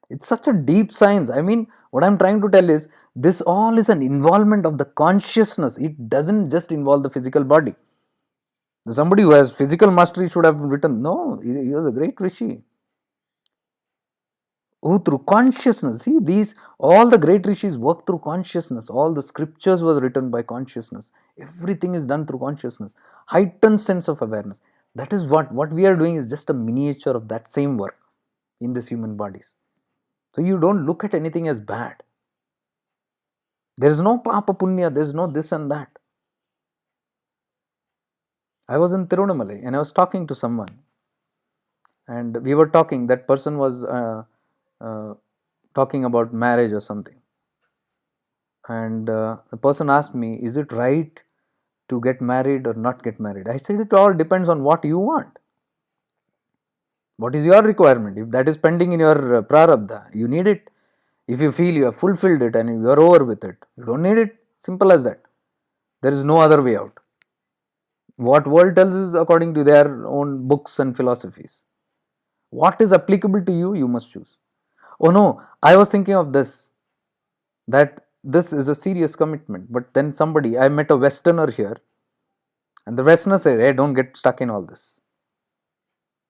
It's such a deep science. I mean, what I'm trying to tell is this all is an involvement of the consciousness. It doesn't just involve the physical body. Somebody who has physical mastery should have written. No, he was a great rishi. Who through consciousness. See, these all the great rishis work through consciousness. All the scriptures was written by consciousness. Everything is done through consciousness. Heightened sense of awareness. That is what we are doing is just a miniature of that same work in this human bodies. So you don't look at anything as bad. There is no papa punya, there is no this and that. I was in Tirunamalai and I was talking to someone, and we were talking. That person was uh, talking about marriage or something, and the person asked me, "Is it right to get married or not get married?" I said, "It all depends on what you want. What is your requirement? If that is pending in your prarabdha, you need it. If you feel you have fulfilled it and you are over with it, you don't need it. Simple as that. There is no other way out. What world tells is according to their own books and philosophies. What is applicable to you, you must choose." Oh no, I was thinking of this, that this is a serious commitment. But then somebody, I met a Westerner here, And the Westerners say, hey, don't get stuck in all this.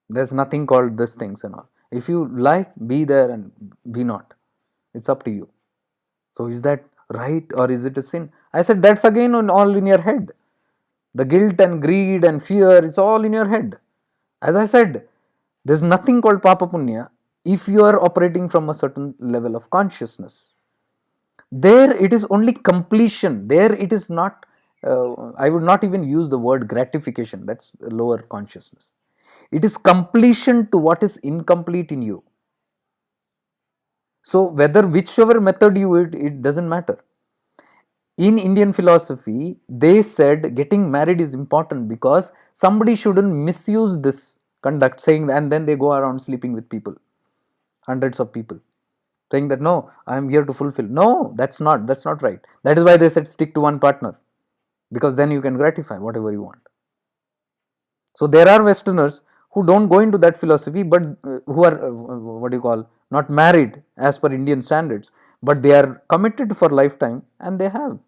There's nothing called these things and all. If you like, be there, and be not. It's up to you. So is that right or is it a sin? I said that's again all in your head. The guilt and greed and fear is all in your head. As I said, there's nothing called Papa Punya if you are operating from a certain level of consciousness. There it is only completion. There it is not, I would not even use the word gratification, that's lower consciousness. It is completion to what is incomplete in you. So whether whichever method you it doesn't matter. In Indian philosophy, they said getting married is important because somebody shouldn't misuse this conduct, saying, and then they go around sleeping with people, hundreds of people, saying that no, I am here to fulfill. No, that's not right. That is why they said stick to one partner, because then you can gratify whatever you want. So there are Westerners who don't go into that philosophy, but who are what do you call, not married as per Indian standards, but they are committed for lifetime, and they have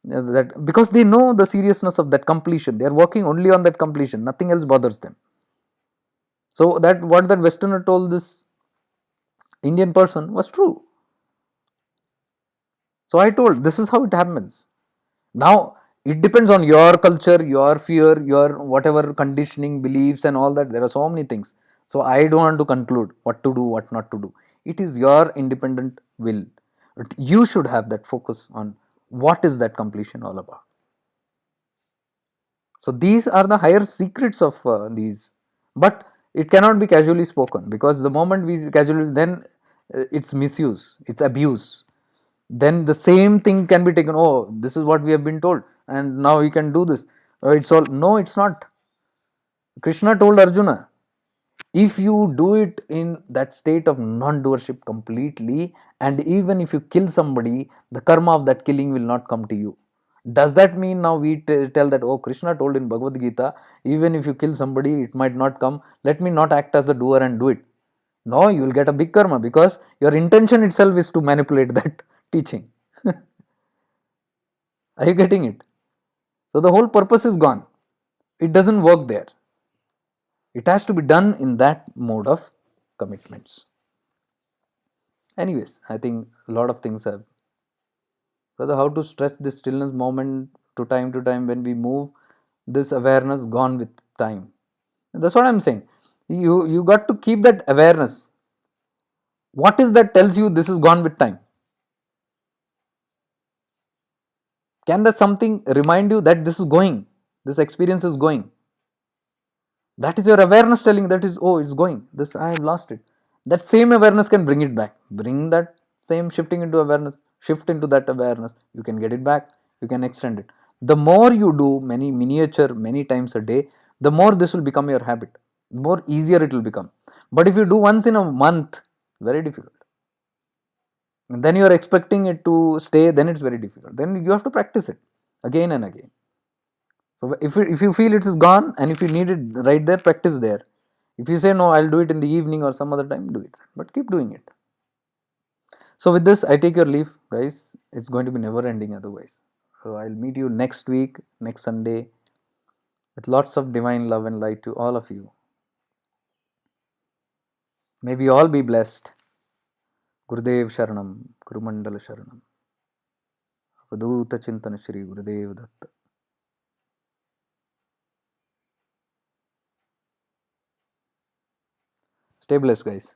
that because they know the seriousness of that completion. They are working only on that completion. Nothing else bothers them. So that what that Westerner told this Indian person was true. So I told this is how it happens. Now it depends on your culture, your fear, your whatever conditioning, beliefs, and all that. There are so many things. So I don't want to conclude what to do, what not to do. It is your independent will. But you should have that focus on what is that completion all about. So these are the higher secrets of these, but it cannot be casually spoken, because the moment we casually, then it's misuse, it's abuse. Then the same thing can be taken. Oh, this is what we have been told, and now we can do this. It's all no, it's not. Krishna told Arjuna, if you do it in that state of non-doership completely, and even if you kill somebody, the karma of that killing will not come to you. Does that mean now we tell that, oh, Krishna told in Bhagavad Gita, even if you kill somebody, it might not come, let me not act as a doer and do it? No, you will get a big karma, because your intention itself is to manipulate that teaching. Are you getting it? So the whole purpose is gone. It doesn't work there. It has to be done in that mode of commitments. Anyways, I think a lot of things have. Brother, how to stretch this stillness moment to time when we move this awareness gone with time? That's what I'm saying. You got to keep that awareness. What is that tells you this is gone with time? Can there something remind you that this is going? This experience is going. That is your awareness telling that is, oh, it's going. This I have lost it. That same awareness can bring it back. Bring that same shifting into awareness, shift into that awareness. You can get it back. You can extend it. The more you do many miniature many times a day, the more this will become your habit. The more easier it will become. But if you do once in a month, very difficult. And then you are expecting it to stay, then it's very difficult. Then you have to practice it again and again. So if you feel it is gone, and if you need it right there, practice there. If you say no, I'll do it in the evening or some other time, do it. But keep doing it. So with this, I take your leave, guys. It's going to be never ending otherwise. So I'll meet you next week, next Sunday, with lots of divine love and light to all of you. May we all be blessed. Gurudev Sharanam, Gurumandala Sharanam. Avadhuta Chintana Shri Gurudev Datta. Stay blessed, guys.